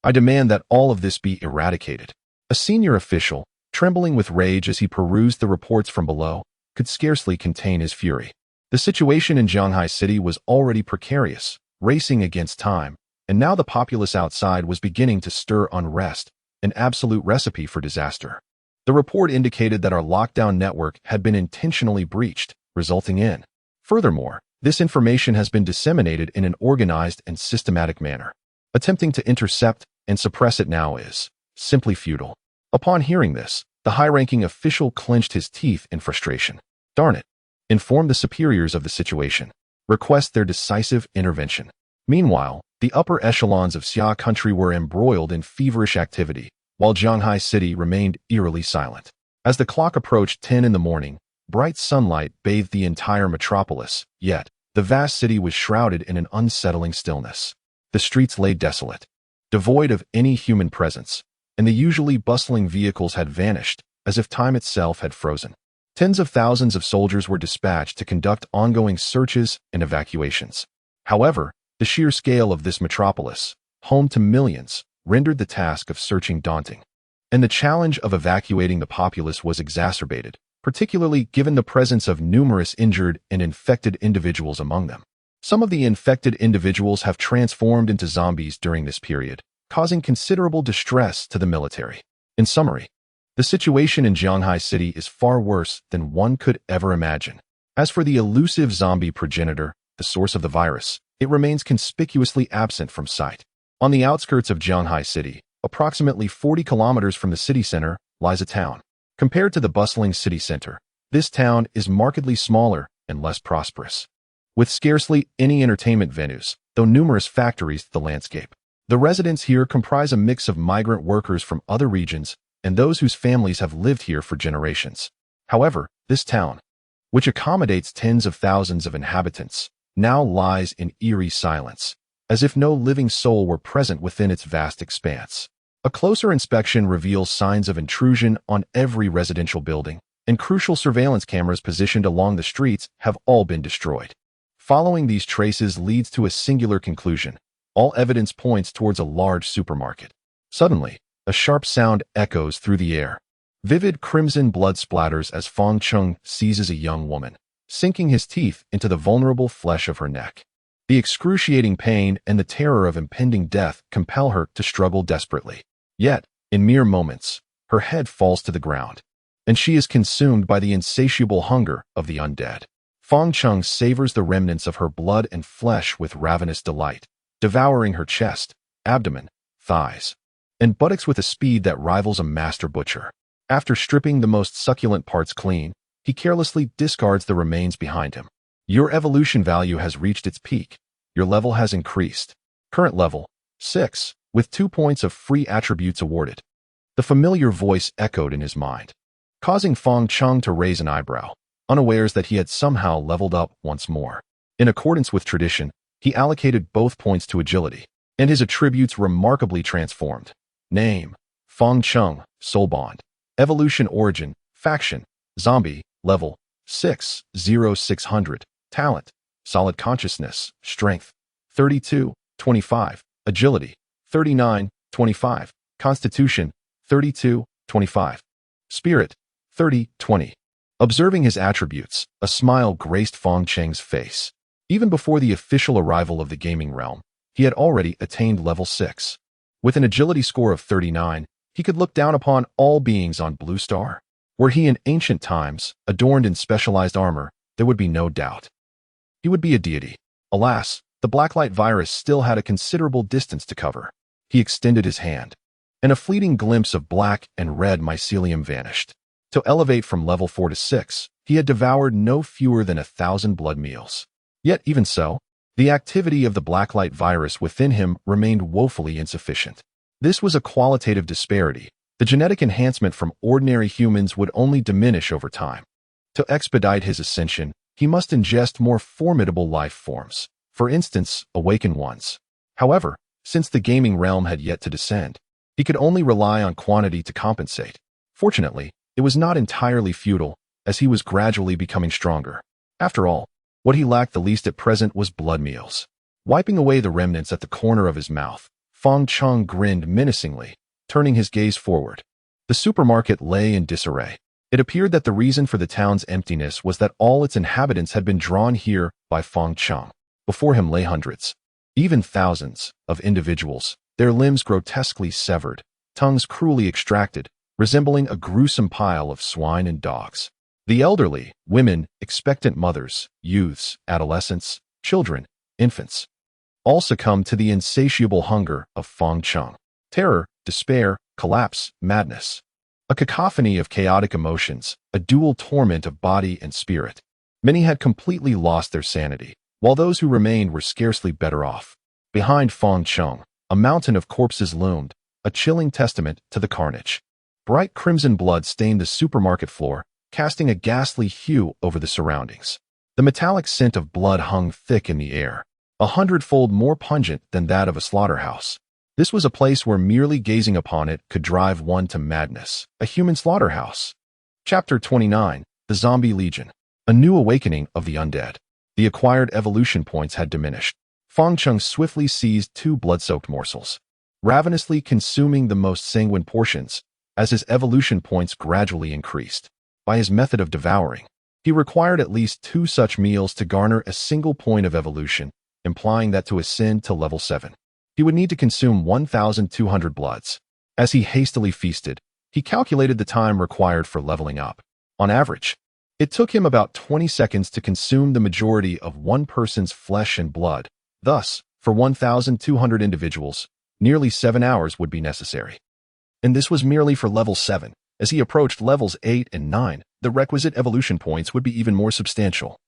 Speaker 1: I demand that all of this be eradicated. A senior official, trembling with rage as he perused the reports from below, could scarcely contain his fury. The situation in Shanghai City was already precarious, racing against time, and now the populace outside was beginning to stir unrest, an absolute recipe for disaster. The report indicated that our lockdown network had been intentionally breached, resulting in. Furthermore, this information has been disseminated in an organized and systematic manner. Attempting to intercept and suppress it now is simply futile. Upon hearing this, the high-ranking official clenched his teeth in frustration. Darn it. Inform the superiors of the situation. Request their decisive intervention. Meanwhile, the upper echelons of Xia country were embroiled in feverish activity, while Shanghai City remained eerily silent. As the clock approached 10 in the morning, bright sunlight bathed the entire metropolis, yet the vast city was shrouded in an unsettling stillness. The streets lay desolate, devoid of any human presence, and the usually bustling vehicles had vanished, as if time itself had frozen. Tens of thousands of soldiers were dispatched to conduct ongoing searches and evacuations. However, the sheer scale of this metropolis, home to millions, rendered the task of searching daunting. And the challenge of evacuating the populace was exacerbated, particularly given the presence of numerous injured and infected individuals among them. Some of the infected individuals have transformed into zombies during this period, causing considerable distress to the military. In summary, the situation in Shanghai City is far worse than one could ever imagine. As for the elusive zombie progenitor, the source of the virus, it remains conspicuously absent from sight. On the outskirts of Shanghai City, approximately 40 kilometers from the city center, lies a town. Compared to the bustling city center, this town is markedly smaller and less prosperous, with scarcely any entertainment venues, though numerous factories to the landscape. The residents here comprise a mix of migrant workers from other regions and those whose families have lived here for generations. However, this town, which accommodates tens of thousands of inhabitants, now lies in eerie silence, as if no living soul were present within its vast expanse. A closer inspection reveals signs of intrusion on every residential building, and crucial surveillance cameras positioned along the streets have all been destroyed. Following these traces leads to a singular conclusion. All evidence points towards a large supermarket. Suddenly, a sharp sound echoes through the air. Vivid crimson blood splatters as Fong Chung seizes a young woman, sinking his teeth into the vulnerable flesh of her neck. The excruciating pain and the terror of impending death compel her to struggle desperately. Yet, in mere moments, her head falls to the ground, and she is consumed by the insatiable hunger of the undead. Fong Chung savors the remnants of her blood and flesh with ravenous delight, devouring her chest, abdomen, thighs, and buttocks with a speed that rivals a master butcher. After stripping the most succulent parts clean, he carelessly discards the remains behind him. Your evolution value has reached its peak. Your level has increased. Current level, 6, with 2 points of free attributes awarded. The familiar voice echoed in his mind, causing Fong Chung to raise an eyebrow, unawares that he had somehow leveled up once more. In accordance with tradition, he allocated both points to agility, and his attributes remarkably transformed. Name, Fong Chung, Soul Bond. Evolution Origin, Faction, Zombie, Level, 60600. Talent, Solid Consciousness, Strength, 3225. Agility, 3925. Constitution, 3225. Spirit, 3020. Observing his attributes, a smile graced Fong Cheng's face. Even before the official arrival of the gaming realm, he had already attained level 6. With an agility score of 39, he could look down upon all beings on Blue Star. Were he in ancient times, adorned in specialized armor, there would be no doubt. He would be a deity. Alas, the Blacklight virus still had a considerable distance to cover. He extended his hand, and a fleeting glimpse of black and red mycelium vanished. To elevate from level 4 to 6, he had devoured no fewer than 1,000 blood meals. Yet even so, the activity of the Blacklight virus within him remained woefully insufficient. This was a qualitative disparity. The genetic enhancement from ordinary humans would only diminish over time. To expedite his ascension, he must ingest more formidable life forms, for instance, awakened ones. However, since the gaming realm had yet to descend, he could only rely on quantity to compensate. Fortunately, it was not entirely futile, as he was gradually becoming stronger. After all, what he lacked the least at present was blood meals. Wiping away the remnants at the corner of his mouth, Fong Chung grinned menacingly, turning his gaze forward. The supermarket lay in disarray. It appeared that the reason for the town's emptiness was that all its inhabitants had been drawn here by Fong Chung. Before him lay hundreds, even thousands, of individuals, their limbs grotesquely severed, tongues cruelly extracted, resembling a gruesome pile of swine and dogs. The elderly, women, expectant mothers, youths, adolescents, children, infants, all succumbed to the insatiable hunger of Fong Chung. Terror, despair, collapse, madness. A cacophony of chaotic emotions, a dual torment of body and spirit. Many had completely lost their sanity, while those who remained were scarcely better off. Behind Fong Chung, a mountain of corpses loomed, a chilling testament to the carnage. Bright crimson blood stained the supermarket floor, casting a ghastly hue over the surroundings. The metallic scent of blood hung thick in the air, 100-fold more pungent than that of a slaughterhouse. This was a place where merely gazing upon it could drive one to madness, a human slaughterhouse. Chapter 29, The Zombie Legion. A new awakening of the undead. The acquired evolution points had diminished. Feng Cheng swiftly seized 2 blood-soaked morsels, ravenously consuming the most sanguine portions, as his evolution points gradually increased. By his method of devouring, he required at least 2 such meals to garner a single point of evolution, implying that to ascend to level 7, he would need to consume 1,200 bloods. As he hastily feasted, he calculated the time required for leveling up. On average, it took him about 20 seconds to consume the majority of one person's flesh and blood. Thus, for 1,200 individuals, nearly 7 hours would be necessary. And this was merely for level 7. As he approached levels 8 and 9, the requisite evolution points would be even more substantial.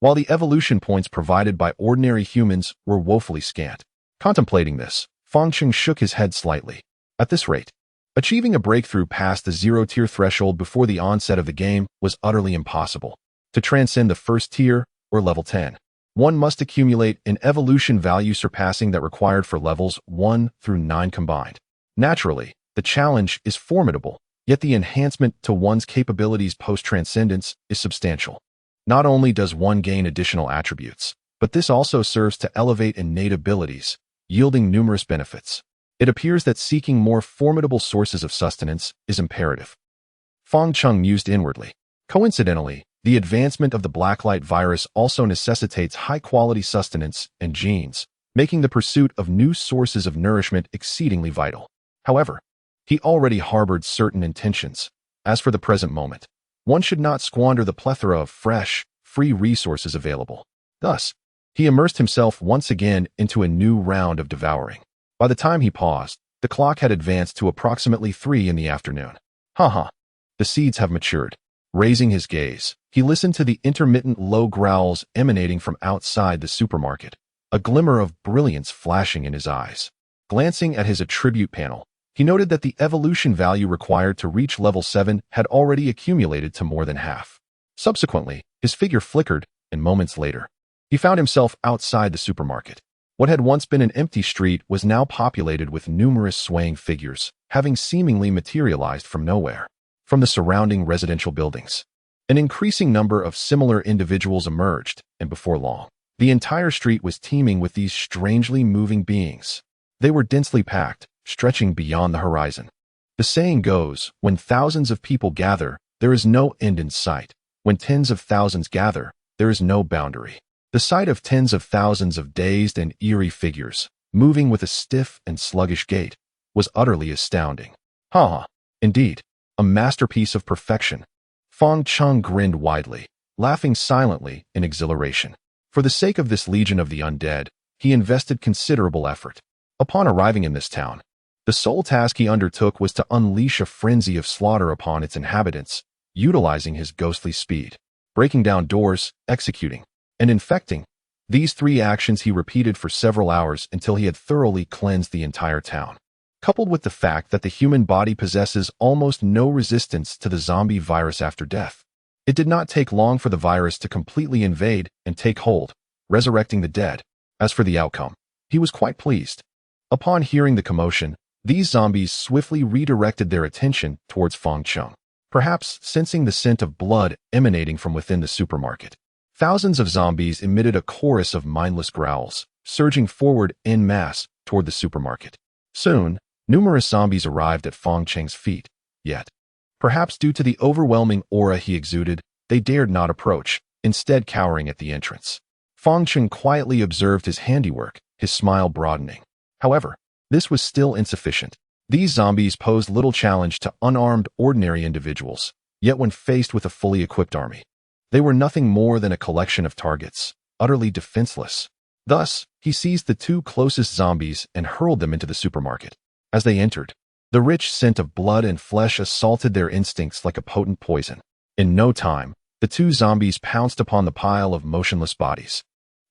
Speaker 1: While the evolution points provided by ordinary humans were woefully scant. Contemplating this, Feng Cheng shook his head slightly. At this rate, achieving a breakthrough past the 0-tier threshold before the onset of the game was utterly impossible. To transcend the first tier, or level 10, one must accumulate an evolution value surpassing that required for levels 1 through 9 combined. Naturally, the challenge is formidable, yet the enhancement to one's capabilities post-transcendence is substantial. Not only does one gain additional attributes, but this also serves to elevate innate abilities, yielding numerous benefits. It appears that seeking more formidable sources of sustenance is imperative. Feng Cheng mused inwardly. Coincidentally, the advancement of the Blacklight virus also necessitates high-quality sustenance and genes, making the pursuit of new sources of nourishment exceedingly vital. However, he already harbored certain intentions. As for the present moment, one should not squander the plethora of fresh, free resources available. Thus, he immersed himself once again into a new round of devouring. By the time he paused, the clock had advanced to approximately 3 in the afternoon. The seeds have matured. Raising his gaze, he listened to the intermittent low growls emanating from outside the supermarket, a glimmer of brilliance flashing in his eyes. Glancing at his attribute panel, he noted that the evolution value required to reach level 7 had already accumulated to more than half. Subsequently, his figure flickered, and moments later, he found himself outside the supermarket. What had once been an empty street was now populated with numerous swaying figures, having seemingly materialized from nowhere. From the surrounding residential buildings, an increasing number of similar individuals emerged, and before long, the entire street was teeming with these strangely moving beings. They were densely packed, stretching beyond the horizon. The saying goes, when thousands of people gather, there is no end in sight. When tens of thousands gather, there is no boundary. The sight of tens of thousands of dazed and eerie figures, moving with a stiff and sluggish gait, was utterly astounding. Indeed, a masterpiece of perfection. Feng Cheng grinned widely, laughing silently in exhilaration. For the sake of this legion of the undead, he invested considerable effort. Upon arriving in this town, the sole task he undertook was to unleash a frenzy of slaughter upon its inhabitants, utilizing his ghostly speed. Breaking down doors, executing, and infecting. These 3 actions he repeated for several hours until he had thoroughly cleansed the entire town. Coupled with the fact that the human body possesses almost no resistance to the zombie virus after death, it did not take long for the virus to completely invade and take hold, resurrecting the dead. As for the outcome, he was quite pleased. Upon hearing the commotion, these zombies swiftly redirected their attention towards Feng Cheng, perhaps sensing the scent of blood emanating from within the supermarket. Thousands of zombies emitted a chorus of mindless growls, surging forward en masse toward the supermarket. Soon, numerous zombies arrived at Feng Cheng's feet, yet, perhaps due to the overwhelming aura he exuded, they dared not approach, instead cowering at the entrance. Feng Cheng quietly observed his handiwork, his smile broadening. However, this was still insufficient. These zombies posed little challenge to unarmed, ordinary individuals, yet when faced with a fully equipped army, they were nothing more than a collection of targets, utterly defenseless. Thus, he seized the 2 closest zombies and hurled them into the supermarket. As they entered, the rich scent of blood and flesh assaulted their instincts like a potent poison. In no time, the 2 zombies pounced upon the pile of motionless bodies,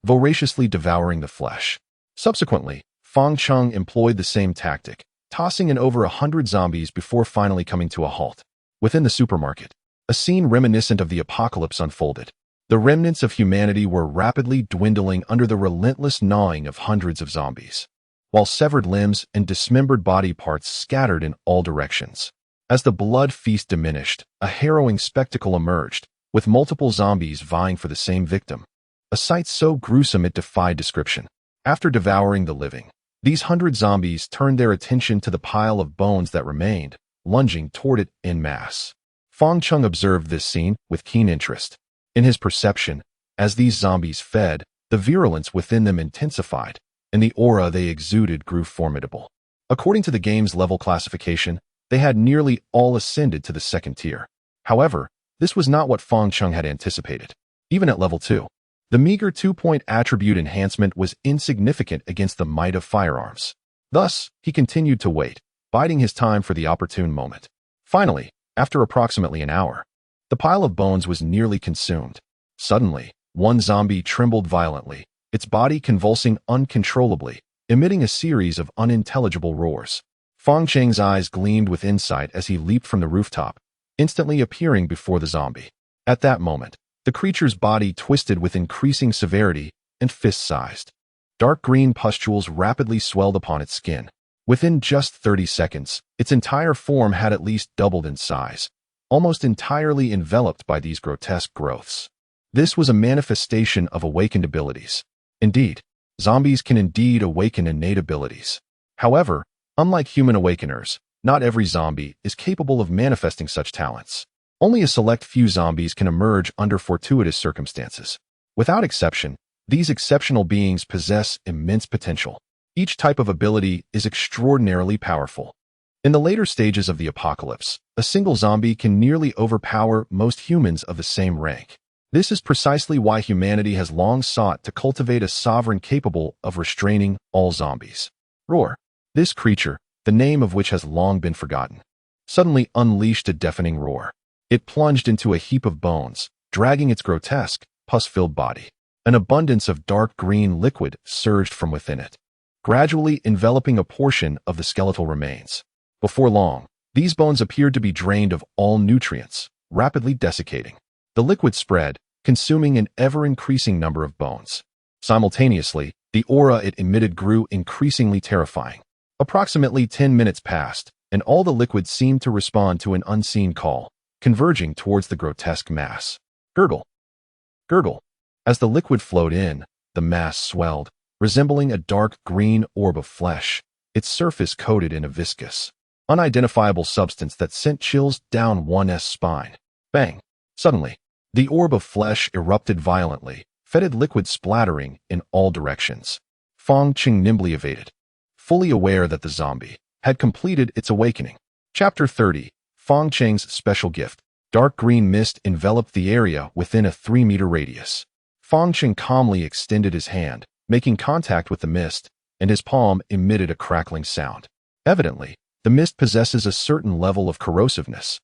Speaker 1: voraciously devouring the flesh. Subsequently, Feng Cheng employed the same tactic, tossing in over 100 zombies before finally coming to a halt. Within the supermarket, a scene reminiscent of the apocalypse unfolded. The remnants of humanity were rapidly dwindling under the relentless gnawing of hundreds of zombies, while severed limbs and dismembered body parts scattered in all directions. As the blood feast diminished, a harrowing spectacle emerged, with multiple zombies vying for the same victim. A sight so gruesome it defied description. After devouring the living, these 100 zombies turned their attention to the pile of bones that remained, lunging toward it en masse. Fong Chung observed this scene with keen interest. In his perception, as these zombies fed, the virulence within them intensified, and the aura they exuded grew formidable. According to the game's level classification, they had nearly all ascended to the second tier. However, this was not what Fong Chung had anticipated. Even at level 2, the meager 2-point attribute enhancement was insignificant against the might of firearms. Thus, he continued to wait, biding his time for the opportune moment. Finally, after approximately an hour, the pile of bones was nearly consumed. Suddenly, one zombie trembled violently, its body convulsing uncontrollably, emitting a series of unintelligible roars. Fong Cheng's eyes gleamed with insight as he leaped from the rooftop, instantly appearing before the zombie. At that moment, the creature's body twisted with increasing severity and fist-sized. Dark green pustules rapidly swelled upon its skin. Within just 30 seconds, its entire form had at least doubled in size, almost entirely enveloped by these grotesque growths. This was a manifestation of awakened abilities. Indeed, zombies can indeed awaken innate abilities. However, unlike human awakeners, not every zombie is capable of manifesting such talents. Only a select few zombies can emerge under fortuitous circumstances. Without exception, these exceptional beings possess immense potential. Each type of ability is extraordinarily powerful. In the later stages of the apocalypse, a single zombie can nearly overpower most humans of the same rank. This is precisely why humanity has long sought to cultivate a sovereign capable of restraining all zombies. Roar. This creature, the name of which has long been forgotten, suddenly unleashed a deafening roar. It plunged into a heap of bones, dragging its grotesque, pus-filled body. An abundance of dark green liquid surged from within it, gradually enveloping a portion of the skeletal remains. Before long, these bones appeared to be drained of all nutrients, rapidly desiccating. The liquid spread, consuming an ever-increasing number of bones. Simultaneously, the aura it emitted grew increasingly terrifying. Approximately 10 minutes passed, and all the liquid seemed to respond to an unseen call, converging towards the grotesque mass. Gurgle. Gurgle. As the liquid flowed in, the mass swelled, resembling a dark green orb of flesh, its surface coated in a viscous, unidentifiable substance that sent chills down one's spine. Bang! Suddenly, the orb of flesh erupted violently, fetid liquid splattering in all directions. Fong Cheng nimbly evaded, fully aware that the zombie had completed its awakening. Chapter 30. Fong Cheng's Special Gift. Dark green mist enveloped the area within a 3-meter radius. Fong Cheng calmly extended his hand, making contact with the mist, and his palm emitted a crackling sound. Evidently, the mist possesses a certain level of corrosiveness,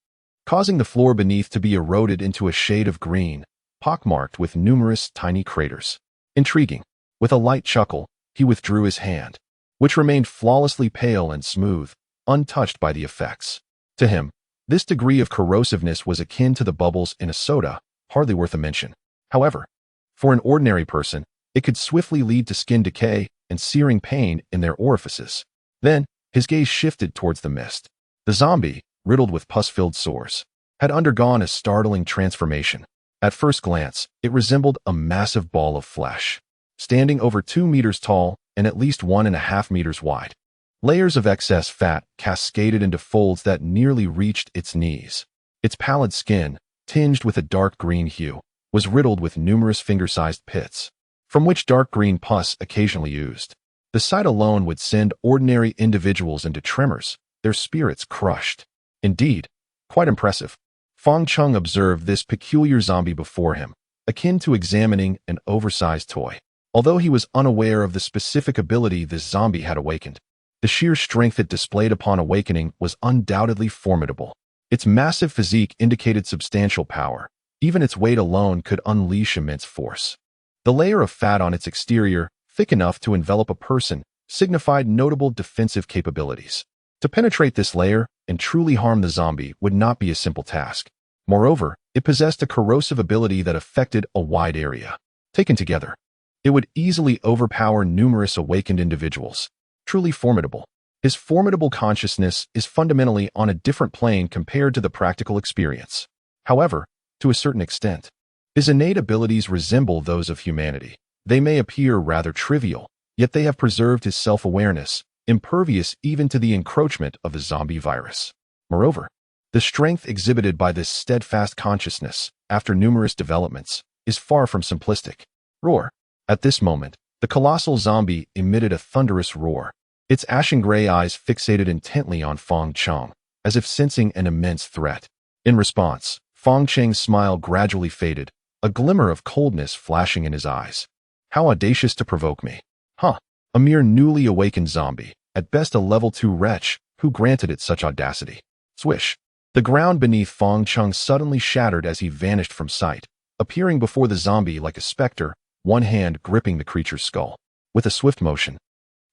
Speaker 1: causing the floor beneath to be eroded into a shade of green, pockmarked with numerous tiny craters. Intriguing. With a light chuckle, he withdrew his hand, which remained flawlessly pale and smooth, untouched by the effects. To him, this degree of corrosiveness was akin to the bubbles in a soda, hardly worth a mention. However, for an ordinary person, it could swiftly lead to skin decay and searing pain in their orifices. Then, his gaze shifted towards the mist. The zombie, riddled with pus-filled sores, had undergone a startling transformation. At first glance, it resembled a massive ball of flesh, standing over 2 meters tall and at least 1.5 meters wide. Layers of excess fat cascaded into folds that nearly reached its knees. Its pallid skin, tinged with a dark green hue, was riddled with numerous finger-sized pits, from which dark green pus occasionally oozed. The sight alone would send ordinary individuals into tremors, their spirits crushed. Indeed, quite impressive. Fong Chung observed this peculiar zombie before him, akin to examining an oversized toy. Although he was unaware of the specific ability this zombie had awakened, the sheer strength it displayed upon awakening was undoubtedly formidable. Its massive physique indicated substantial power. Even its weight alone could unleash immense force. The layer of fat on its exterior, thick enough to envelop a person, signified notable defensive capabilities. To penetrate this layer and truly harm the zombie would not be a simple task. Moreover, it possessed a corrosive ability that affected a wide area. Taken together, it would easily overpower numerous awakened individuals. Truly formidable. His formidable consciousness is fundamentally on a different plane compared to the practical experience. However, to a certain extent, his innate abilities resemble those of humanity. They may appear rather trivial, yet they have preserved his self-awareness, impervious even to the encroachment of the zombie virus. Moreover, the strength exhibited by this steadfast consciousness, after numerous developments, is far from simplistic. Roar. At this moment, the colossal zombie emitted a thunderous roar, its ashen gray eyes fixated intently on Feng Cheng, as if sensing an immense threat. In response, Feng Cheng's smile gradually faded, a glimmer of coldness flashing in his eyes. How audacious to provoke me. Huh. A mere newly awakened zombie, at best a level 2 wretch, who granted it such audacity. Swish. The ground beneath Feng Cheng suddenly shattered as he vanished from sight, appearing before the zombie like a specter, one hand gripping the creature's skull. With a swift motion,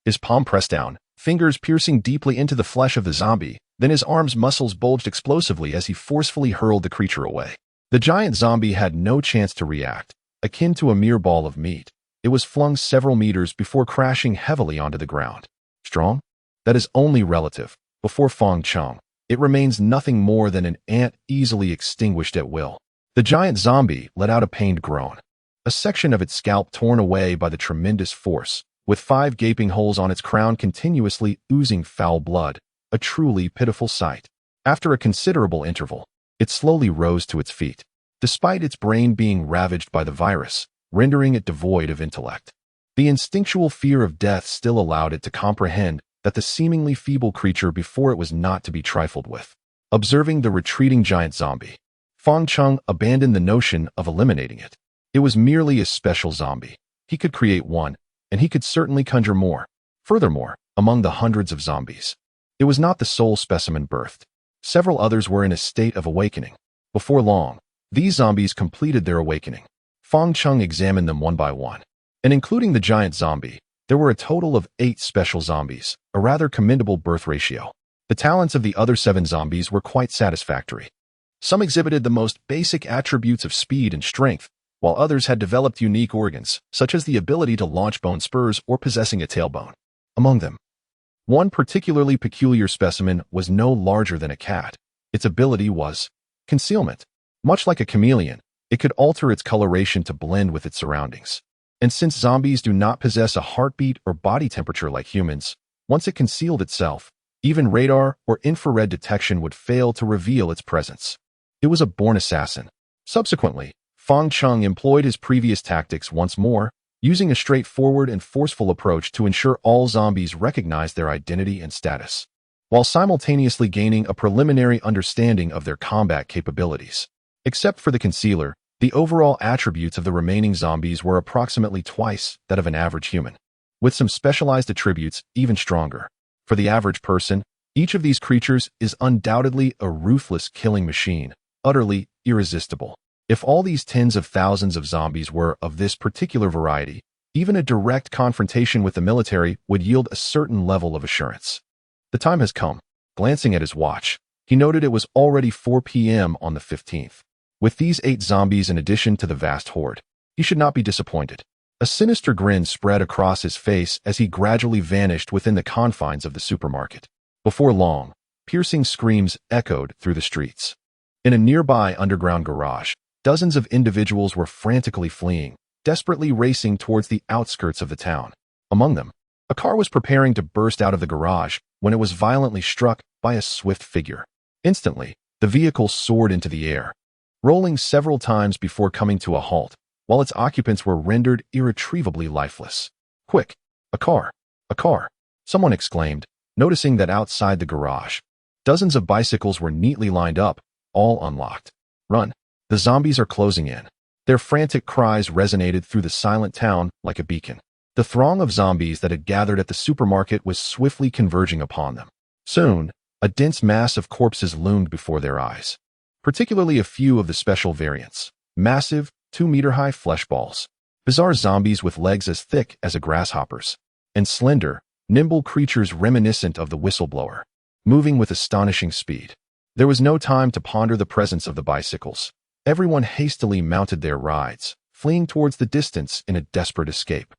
Speaker 1: his palm pressed down, fingers piercing deeply into the flesh of the zombie, then his arm's muscles bulged explosively as he forcefully hurled the creature away. The giant zombie had no chance to react. Akin to a mere ball of meat, it was flung several meters before crashing heavily onto the ground. Strong? That is only relative. Before Feng Cheng, it remains nothing more than an ant easily extinguished at will. The giant zombie let out a pained groan. A section of its scalp torn away by the tremendous force, with 5 gaping holes on its crown continuously oozing foul blood, a truly pitiful sight. After a considerable interval, it slowly rose to its feet, despite its brain being ravaged by the virus, rendering it devoid of intellect. The instinctual fear of death still allowed it to comprehend that the seemingly feeble creature before it was not to be trifled with. Observing the retreating giant zombie, Feng Cheng abandoned the notion of eliminating it. It was merely a special zombie. He could create one, and he could certainly conjure more. Furthermore, among the hundreds of zombies, it was not the sole specimen birthed. Several others were in a state of awakening. Before long, these zombies completed their awakening. Feng Cheng examined them one by one, and including the giant zombie, there were a total of 8 special zombies, a rather commendable birth ratio. The talents of the other 7 zombies were quite satisfactory. Some exhibited the most basic attributes of speed and strength, while others had developed unique organs, such as the ability to launch bone spurs or possessing a tailbone. Among them, one particularly peculiar specimen was no larger than a cat. Its ability was concealment. Much like a chameleon, it could alter its coloration to blend with its surroundings. And since zombies do not possess a heartbeat or body temperature like humans, once it concealed itself, even radar or infrared detection would fail to reveal its presence. It was a born assassin. Subsequently, Feng Cheng employed his previous tactics once more, using a straightforward and forceful approach to ensure all zombies recognized their identity and status, while simultaneously gaining a preliminary understanding of their combat capabilities. Except for the concealer, the overall attributes of the remaining zombies were approximately twice that of an average human, with some specialized attributes even stronger. For the average person, each of these creatures is undoubtedly a ruthless killing machine, utterly irresistible. If all these tens of thousands of zombies were of this particular variety, even a direct confrontation with the military would yield a certain level of assurance. The time has come. Glancing at his watch, he noted it was already 4 p.m. on the 15th. With these 8 zombies in addition to the vast horde, he should not be disappointed. A sinister grin spread across his face as he gradually vanished within the confines of the supermarket. Before long, piercing screams echoed through the streets. In a nearby underground garage, dozens of individuals were frantically fleeing, desperately racing towards the outskirts of the town. Among them, a car was preparing to burst out of the garage when it was violently struck by a swift figure. Instantly, the vehicle soared into the air, rolling several times before coming to a halt, while its occupants were rendered irretrievably lifeless. "Quick! A car! A car!" someone exclaimed, noticing that outside the garage, dozens of bicycles were neatly lined up, all unlocked. "Run! The zombies are closing in." Their frantic cries resonated through the silent town like a beacon. The throng of zombies that had gathered at the supermarket was swiftly converging upon them. Soon, a dense mass of corpses loomed before their eyes, particularly a few of the special variants. Massive, 2-meter-high flesh balls, bizarre zombies with legs as thick as a grasshopper's, and slender, nimble creatures reminiscent of the whistleblower. moving with astonishing speed. There was no time to ponder the presence of the bicycles. Everyone hastily mounted their rides, fleeing towards the distance in a desperate escape.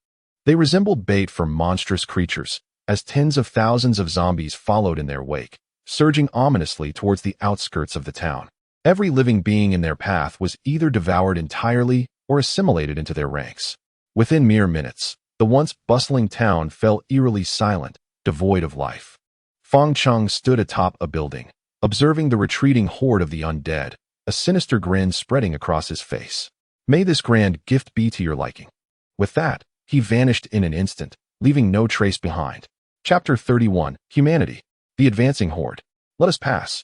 Speaker 1: They resembled bait for monstrous creatures, as tens of thousands of zombies followed in their wake, surging ominously towards the outskirts of the town. Every living being in their path was either devoured entirely or assimilated into their ranks. Within mere minutes, the once bustling town fell eerily silent, devoid of life. Feng Cheng stood atop a building, observing the retreating horde of the undead, a sinister grin spreading across his face. May this grand gift be to your liking. With that, he vanished in an instant, leaving no trace behind. Chapter 31, Humanity. The Advancing Horde. Let us pass.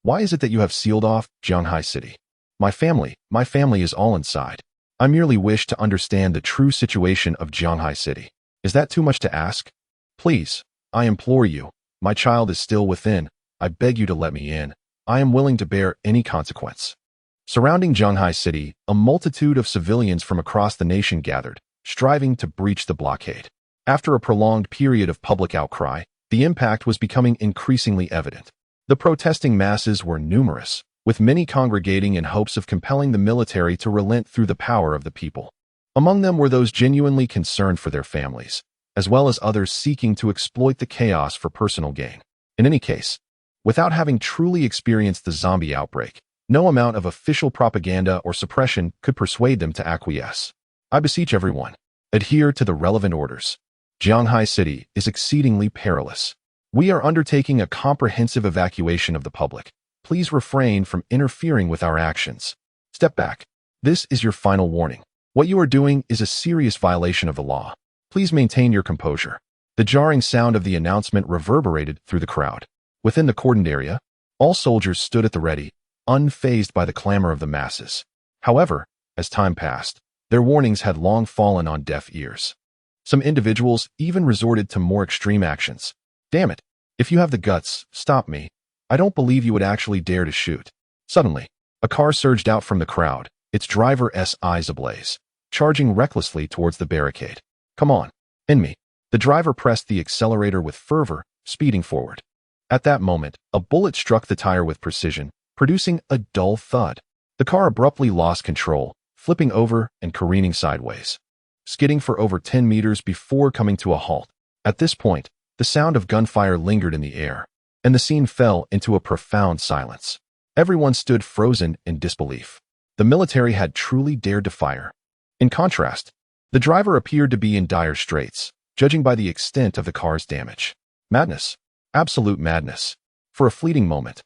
Speaker 1: Why is it that you have sealed off Jianghai City? My family is all inside. I merely wish to understand the true situation of Jianghai City. Is that too much to ask? Please, I implore you. My child is still within. I beg you to let me in. I am willing to bear any consequence. Surrounding Jianghai City, a multitude of civilians from across the nation gathered, striving to breach the blockade. After a prolonged period of public outcry, the impact was becoming increasingly evident. The protesting masses were numerous, with many congregating in hopes of compelling the military to relent through the power of the people. Among them were those genuinely concerned for their families, as well as others seeking to exploit the chaos for personal gain. In any case, without having truly experienced the zombie outbreak, no amount of official propaganda or suppression could persuade them to acquiesce. I beseech everyone, adhere to the relevant orders. Jianghai City is exceedingly perilous. We are undertaking a comprehensive evacuation of the public. Please refrain from interfering with our actions. Step back. This is your final warning. What you are doing is a serious violation of the law. Please maintain your composure. The jarring sound of the announcement reverberated through the crowd. Within the cordoned area, all soldiers stood at the ready, unfazed by the clamor of the masses. However, as time passed, their warnings had long fallen on deaf ears. Some individuals even resorted to more extreme actions. Damn it! If you have the guts, stop me. I don't believe you would actually dare to shoot. Suddenly, a car surged out from the crowd, its driver's eyes ablaze, charging recklessly towards the barricade. Come on, in me. The driver pressed the accelerator with fervor, speeding forward. At that moment, a bullet struck the tire with precision, producing a dull thud. The car abruptly lost control, flipping over and careening sideways, skidding for over 10 meters before coming to a halt. At this point, the sound of gunfire lingered in the air, and the scene fell into a profound silence. Everyone stood frozen in disbelief. The military had truly dared to fire. In contrast, the driver appeared to be in dire straits, judging by the extent of the car's damage. Madness. Absolute madness. For a fleeting moment,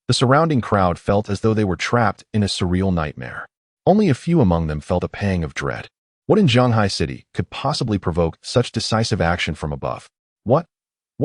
Speaker 1: the surrounding crowd felt as though they were trapped in a surreal nightmare. Only a few among them felt a pang of dread. What in Jianghai City could possibly provoke such decisive action from above? What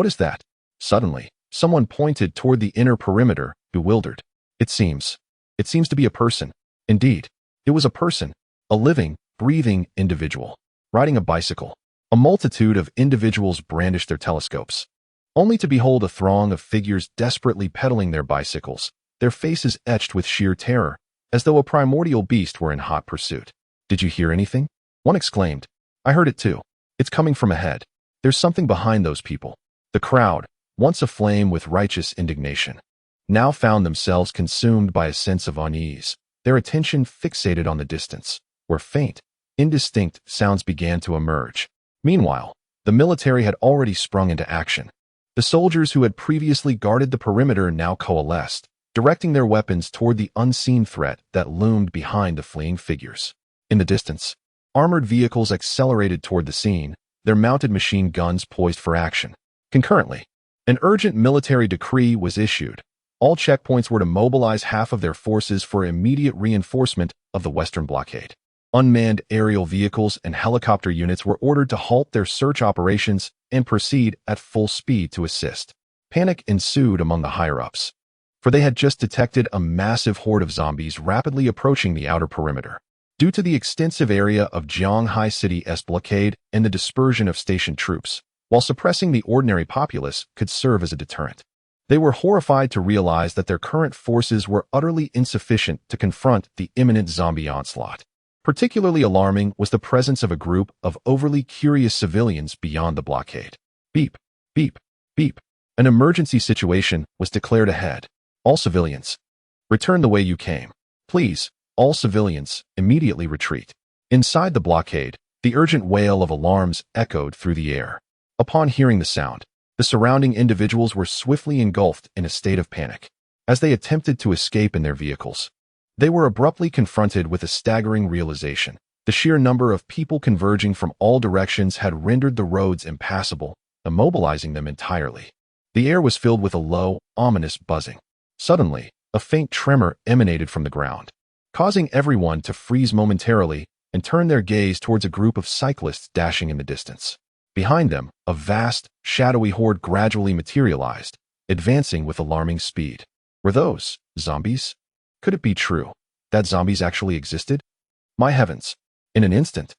Speaker 1: is that? Suddenly, someone pointed toward the inner perimeter, bewildered. It seems to be a person. Indeed, it was a person, a living, breathing individual, riding a bicycle. A multitude of individuals brandished their telescopes, only to behold a throng of figures desperately pedaling their bicycles, their faces etched with sheer terror, as though a primordial beast were in hot pursuit. Did you hear anything? One exclaimed. I heard it too. It's coming from ahead. There's something behind those people. The crowd, once aflame with righteous indignation, now found themselves consumed by a sense of unease, their attention fixated on the distance, where faint, indistinct sounds began to emerge. Meanwhile, the military had already sprung into action. The soldiers who had previously guarded the perimeter now coalesced, directing their weapons toward the unseen threat that loomed behind the fleeing figures. In the distance, armored vehicles accelerated toward the scene, their mounted machine guns poised for action. Concurrently, an urgent military decree was issued. All checkpoints were to mobilize half of their forces for immediate reinforcement of the Western blockade. Unmanned aerial vehicles and helicopter units were ordered to halt their search operations and proceed at full speed to assist. Panic ensued among the higher-ups, for they had just detected a massive horde of zombies rapidly approaching the outer perimeter. Due to the extensive area of Jianghai City's blockade and the dispersion of stationed troops, while suppressing the ordinary populace could serve as a deterrent. They were horrified to realize that their current forces were utterly insufficient to confront the imminent zombie onslaught. Particularly alarming was the presence of a group of overly curious civilians beyond the blockade. Beep, beep, beep. An emergency situation was declared ahead. All civilians, return the way you came. Please, all civilians, immediately retreat. Inside the blockade, the urgent wail of alarms echoed through the air. Upon hearing the sound, the surrounding individuals were swiftly engulfed in a state of panic. As they attempted to escape in their vehicles, they were abruptly confronted with a staggering realization. The sheer number of people converging from all directions had rendered the roads impassable, immobilizing them entirely. The air was filled with a low, ominous buzzing. Suddenly, a faint tremor emanated from the ground, causing everyone to freeze momentarily and turn their gaze towards a group of cyclists dashing in the distance. Behind them, a vast, shadowy horde gradually materialized, advancing with alarming speed. Were those zombies? Could it be true that zombies actually existed? My heavens! In an instant,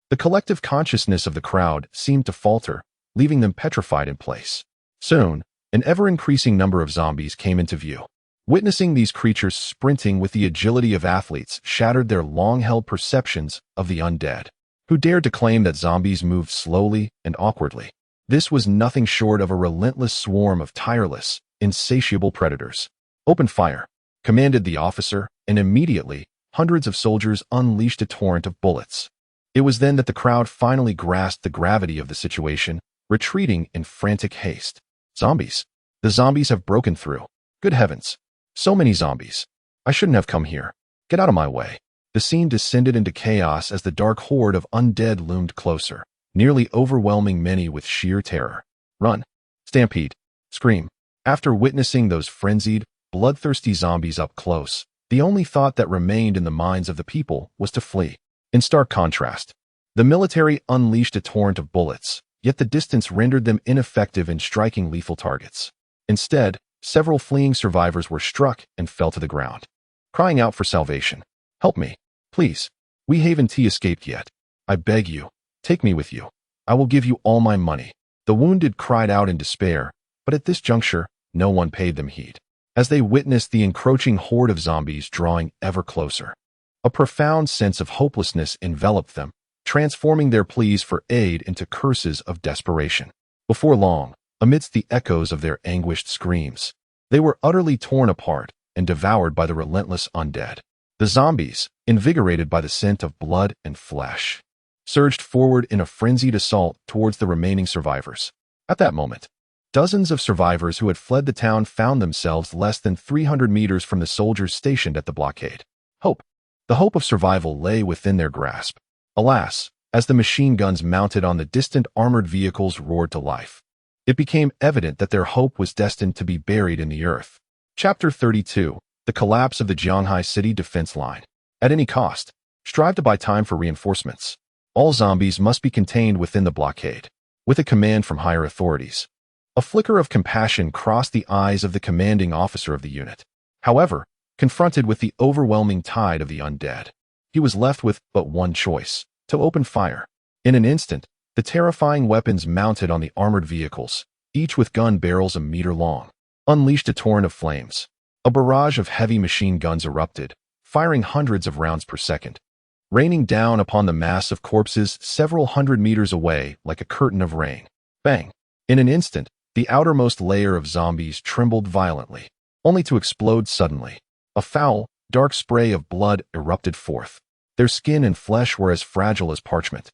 Speaker 1: the collective consciousness of the crowd seemed to falter, leaving them petrified in place. Soon, an ever-increasing number of zombies came into view. Witnessing these creatures sprinting with the agility of athletes shattered their long-held perceptions of the undead, who dared to claim that zombies moved slowly and awkwardly. This was nothing short of a relentless swarm of tireless, insatiable predators. "Open fire," commanded the officer, and immediately, hundreds of soldiers unleashed a torrent of bullets. It was then that the crowd finally grasped the gravity of the situation, retreating in frantic haste. Zombies. The zombies have broken through. Good heavens. So many zombies. I shouldn't have come here. Get out of my way. The scene descended into chaos as the dark horde of undead loomed closer, nearly overwhelming many with sheer terror. Run. Stampede. Scream. After witnessing those frenzied, bloodthirsty zombies up close, the only thought that remained in the minds of the people was to flee. In stark contrast, the military unleashed a torrent of bullets, yet the distance rendered them ineffective in striking lethal targets. Instead, several fleeing survivors were struck and fell to the ground, crying out for salvation. "Help me, please. We haven't escaped yet. I beg you, take me with you. I will give you all my money." The wounded cried out in despair, but at this juncture, no one paid them heed. As they witnessed the encroaching horde of zombies drawing ever closer, a profound sense of hopelessness enveloped them, transforming their pleas for aid into curses of desperation. Before long, amidst the echoes of their anguished screams, they were utterly torn apart and devoured by the relentless undead. The zombies, invigorated by the scent of blood and flesh, surged forward in a frenzied assault towards the remaining survivors. At that moment, dozens of survivors who had fled the town found themselves less than 300 meters from the soldiers stationed at the blockade. Hope. The hope of survival lay within their grasp. Alas, as the machine guns mounted on the distant armored vehicles roared to life, it became evident that their hope was destined to be buried in the earth. Chapter 32. The Collapse of the Jianghai City Defense Line. At any cost, strive to buy time for reinforcements. All zombies must be contained within the blockade. With a command from higher authorities, a flicker of compassion crossed the eyes of the commanding officer of the unit. However, confronted with the overwhelming tide of the undead, he was left with but one choice: to open fire. In an instant, the terrifying weapons mounted on the armored vehicles, each with gun barrels a meter long, unleashed a torrent of flames. A barrage of heavy machine guns erupted, firing hundreds of rounds per second, raining down upon the mass of corpses several hundred meters away like a curtain of rain. Bang! In an instant, the outermost layer of zombies trembled violently, only to explode suddenly. A foul, dark spray of blood erupted forth. Their skin and flesh were as fragile as parchment.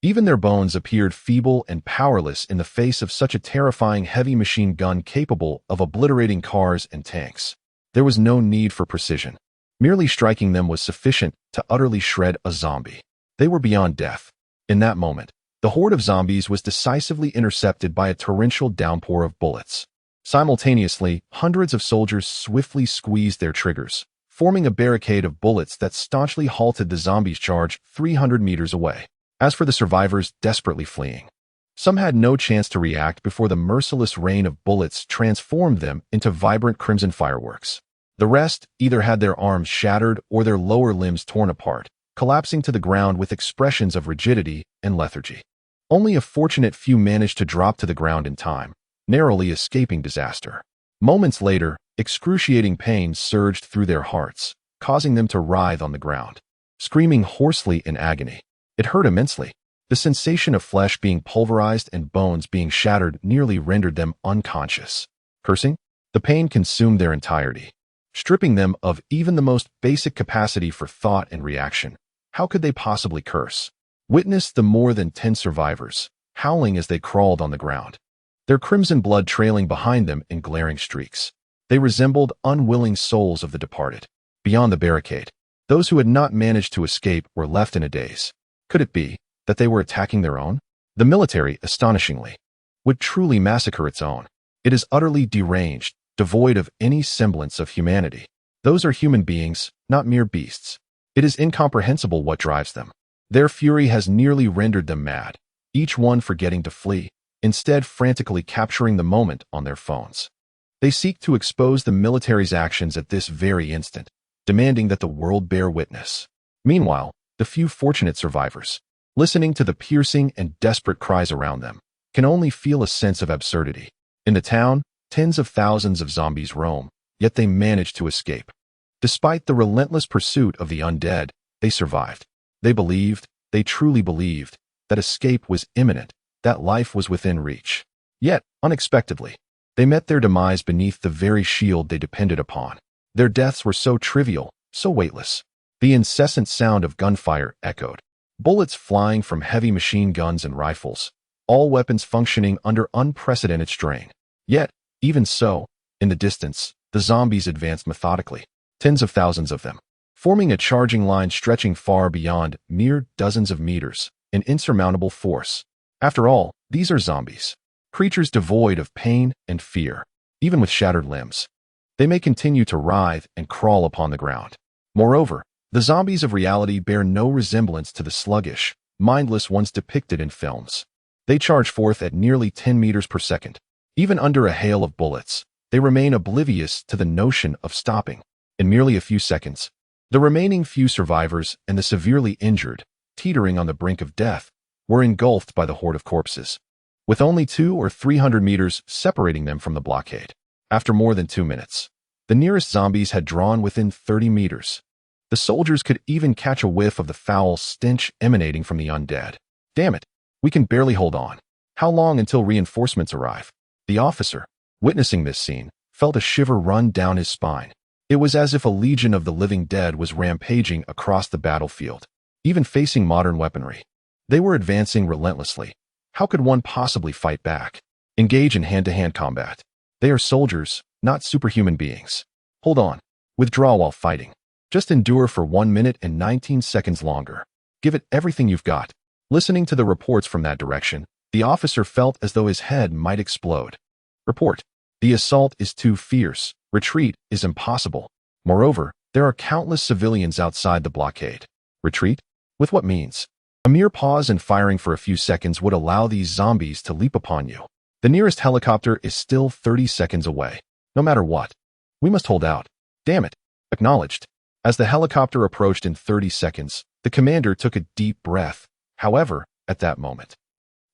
Speaker 1: Even their bones appeared feeble and powerless in the face of such a terrifying heavy machine gun capable of obliterating cars and tanks. There was no need for precision. Merely striking them was sufficient to utterly shred a zombie. They were beyond death. In that moment, the horde of zombies was decisively intercepted by a torrential downpour of bullets. Simultaneously, hundreds of soldiers swiftly squeezed their triggers, forming a barricade of bullets that staunchly halted the zombies' charge 300 meters away. As for the survivors desperately fleeing, some had no chance to react before the merciless rain of bullets transformed them into vibrant crimson fireworks. The rest either had their arms shattered or their lower limbs torn apart, collapsing to the ground with expressions of rigidity and lethargy. Only a fortunate few managed to drop to the ground in time, narrowly escaping disaster. Moments later, excruciating pain surged through their hearts, causing them to writhe on the ground, screaming hoarsely in agony. It hurt immensely. The sensation of flesh being pulverized and bones being shattered nearly rendered them unconscious. Cursing? The pain consumed their entirety, stripping them of even the most basic capacity for thought and reaction. How could they possibly curse? Witness the more than 10 survivors, howling as they crawled on the ground, their crimson blood trailing behind them in glaring streaks. They resembled unwilling souls of the departed. Beyond the barricade, those who had not managed to escape were left in a daze. Could it be that they were attacking their own? The military, astonishingly, would truly massacre its own. It is utterly deranged, devoid of any semblance of humanity. Those are human beings, not mere beasts. It is incomprehensible what drives them. Their fury has nearly rendered them mad, each one forgetting to flee, instead frantically capturing the moment on their phones. They seek to expose the military's actions at this very instant, demanding that the world bear witness. Meanwhile, the few fortunate survivors, listening to the piercing and desperate cries around them, can only feel a sense of absurdity. In the town, tens of thousands of zombies roam, yet they manage to escape. Despite the relentless pursuit of the undead, they survived. They truly believed, that escape was imminent, that life was within reach. Yet, unexpectedly, they met their demise beneath the very shield they depended upon. Their deaths were so trivial, so weightless. The incessant sound of gunfire echoed, bullets flying from heavy machine guns and rifles, all weapons functioning under unprecedented strain. Yet, even so, in the distance, the zombies advanced methodically, tens of thousands of them, forming a charging line stretching far beyond mere dozens of meters, an insurmountable force. After all, these are zombies, creatures devoid of pain and fear. Even with shattered limbs, they may continue to writhe and crawl upon the ground. Moreover, the zombies of reality bear no resemblance to the sluggish, mindless ones depicted in films. They charge forth at nearly 10 meters per second. Even under a hail of bullets, they remain oblivious to the notion of stopping. In merely a few seconds, the remaining few survivors and the severely injured, teetering on the brink of death, were engulfed by the horde of corpses, with only 200 or 300 meters separating them from the blockade. After more than 2 minutes, the nearest zombies had drawn within 30 meters. The soldiers could even catch a whiff of the foul stench emanating from the undead. Damn it, we can barely hold on. How long until reinforcements arrive? The officer, witnessing this scene, felt a shiver run down his spine. It was as if a legion of the living dead was rampaging across the battlefield, even facing modern weaponry. They were advancing relentlessly. How could one possibly fight back? Engage in hand-to-hand combat. They are soldiers, not superhuman beings. Hold on. Withdraw while fighting. Just endure for 1 minute and 19 seconds longer. Give it everything you've got. Listening to the reports from that direction, the officer felt as though his head might explode. Report. The assault is too fierce. Retreat is impossible. Moreover, there are countless civilians outside the blockade. Retreat? With what means? A mere pause in firing for a few seconds would allow these zombies to leap upon you. The nearest helicopter is still 30 seconds away. No matter what, we must hold out. Damn it. Acknowledged. As the helicopter approached in 30 seconds, the commander took a deep breath. However, at that moment,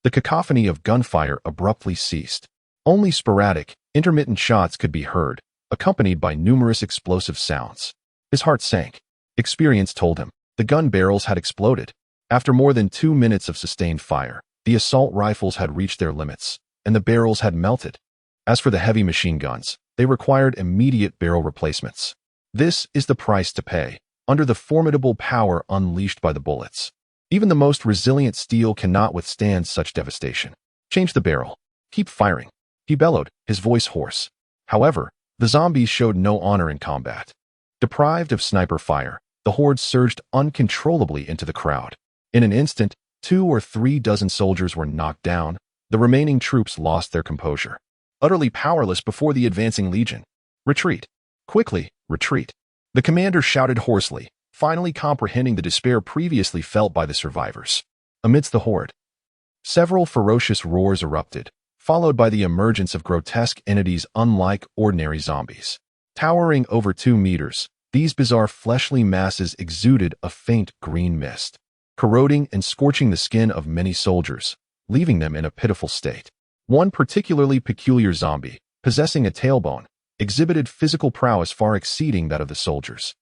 Speaker 1: the cacophony of gunfire abruptly ceased. Only sporadic, intermittent shots could be heard, accompanied by numerous explosive sounds. His heart sank. Experience told him the gun barrels had exploded. After more than 2 minutes of sustained fire, the assault rifles had reached their limits, and the barrels had melted. As for the heavy machine guns, they required immediate barrel replacements. This is the price to pay, under the formidable power unleashed by the bullets. Even the most resilient steel cannot withstand such devastation. Change the barrel. Keep firing. He bellowed, his voice hoarse. However, the zombies showed no honor in combat. Deprived of sniper fire, the horde surged uncontrollably into the crowd. In an instant, 2 or 3 dozen soldiers were knocked down. The remaining troops lost their composure, utterly powerless before the advancing legion. Retreat. Quickly, retreat. The commander shouted hoarsely, finally comprehending the despair previously felt by the survivors. Amidst the horde, several ferocious roars erupted, followed by the emergence of grotesque entities unlike ordinary zombies. Towering over 2 meters, these bizarre fleshly masses exuded a faint green mist, corroding and scorching the skin of many soldiers, leaving them in a pitiful state. One particularly peculiar zombie, possessing a tailbone, exhibited physical prowess far exceeding that of the soldiers.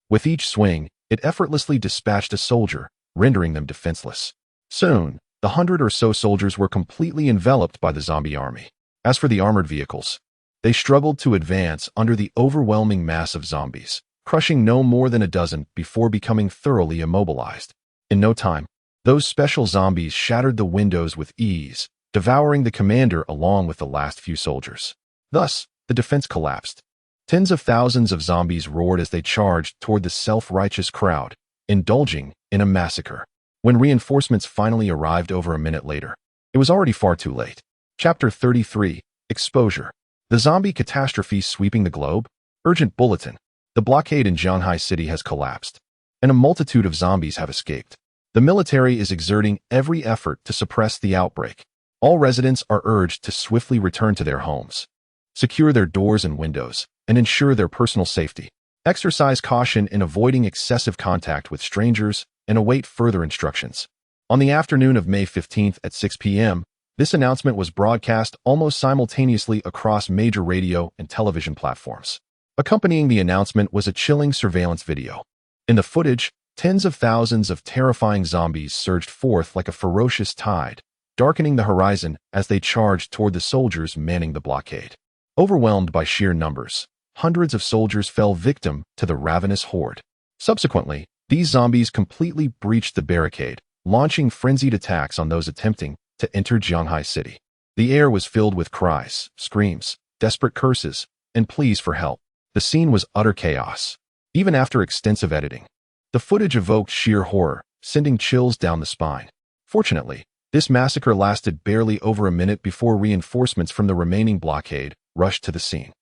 Speaker 1: With each swing, it effortlessly dispatched a soldier, rendering them defenseless. Soon, The 100 or so soldiers were completely enveloped by the zombie army. As for the armored vehicles, they struggled to advance under the overwhelming mass of zombies, crushing no more than a dozen before becoming thoroughly immobilized. In no time, those special zombies shattered the windows with ease, devouring the commander along with the last few soldiers. Thus, the defense collapsed. Tens of thousands of zombies roared as they charged toward the self-righteous crowd, indulging in a massacre. When reinforcements finally arrived over a minute later, it was already far too late. Chapter 33, Exposure. The zombie catastrophe sweeping the globe? Urgent bulletin. The blockade in Shanghai City has collapsed, and a multitude of zombies have escaped. The military is exerting every effort to suppress the outbreak. All residents are urged to swiftly return to their homes, secure their doors and windows, and ensure their personal safety. Exercise caution in avoiding excessive contact with strangers and await further instructions. On the afternoon of May 15th at 6 p.m., this announcement was broadcast almost simultaneously across major radio and television platforms. Accompanying the announcement was a chilling surveillance video. In the footage, tens of thousands of terrifying zombies surged forth like a ferocious tide, darkening the horizon as they charged toward the soldiers manning the blockade. Overwhelmed by sheer numbers, hundreds of soldiers fell victim to the ravenous horde. Subsequently, these zombies completely breached the barricade, launching frenzied attacks on those attempting to enter Shanghai City. The air was filled with cries, screams, desperate curses, and pleas for help. The scene was utter chaos. Even after extensive editing, the footage evoked sheer horror, sending chills down the spine. Fortunately, this massacre lasted barely over a minute before reinforcements from the remaining blockade rushed to the scene.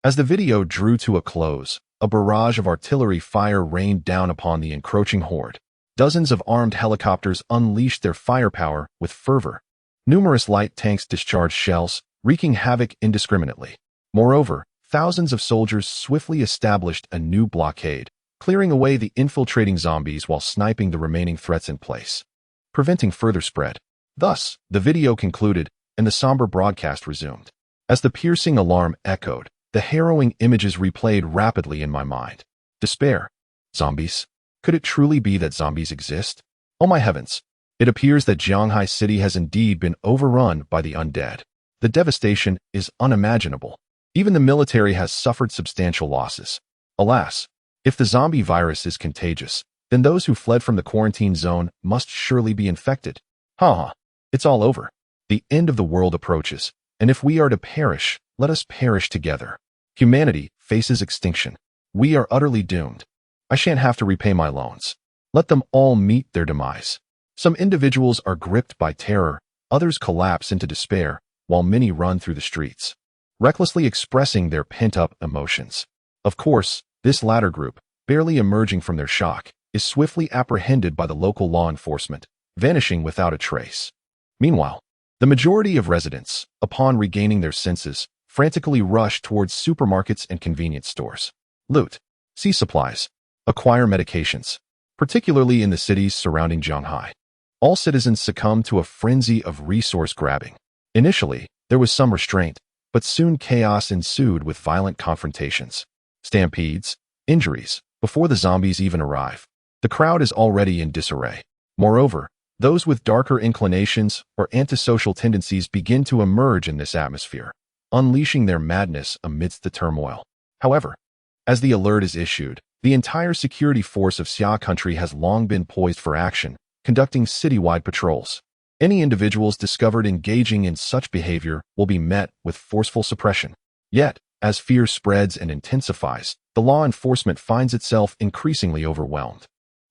Speaker 1: As the video drew to a close, a barrage of artillery fire rained down upon the encroaching horde. Dozens of armed helicopters unleashed their firepower with fervor. Numerous light tanks discharged shells, wreaking havoc indiscriminately. Moreover, thousands of soldiers swiftly established a new blockade, clearing away the infiltrating zombies while sniping the remaining threats in place, preventing further spread. Thus, the video concluded, and the somber broadcast resumed. As the piercing alarm echoed, the harrowing images replayed rapidly in my mind. Despair. Zombies? Could it truly be that zombies exist? Oh my heavens! It appears that Shanghai City has indeed been overrun by the undead. The devastation is unimaginable. Even the military has suffered substantial losses. Alas, if the zombie virus is contagious, then those who fled from the quarantine zone must surely be infected. It's all over. The end of the world approaches, and if we are to perish, let us perish together. Humanity faces extinction. We are utterly doomed. I shan't have to repay my loans. Let them all meet their demise. Some individuals are gripped by terror, others collapse into despair, while many run through the streets, recklessly expressing their pent-up emotions. Of course, this latter group, barely emerging from their shock, is swiftly apprehended by the local law enforcement, vanishing without a trace. Meanwhile, the majority of residents, upon regaining their senses, frantically rush towards supermarkets and convenience stores. Loot, seize supplies, acquire medications, particularly in the cities surrounding Shanghai. All citizens succumb to a frenzy of resource grabbing. Initially, there was some restraint, but soon chaos ensued with violent confrontations, stampedes, injuries, before the zombies even arrive. The crowd is already in disarray. Moreover, those with darker inclinations or antisocial tendencies begin to emerge in this atmosphere, unleashing their madness amidst the turmoil. However, as the alert is issued, the entire security force of Xia country has long been poised for action, conducting citywide patrols. Any individuals discovered engaging in such behavior will be met with forceful suppression. Yet, as fear spreads and intensifies, the law enforcement finds itself increasingly overwhelmed.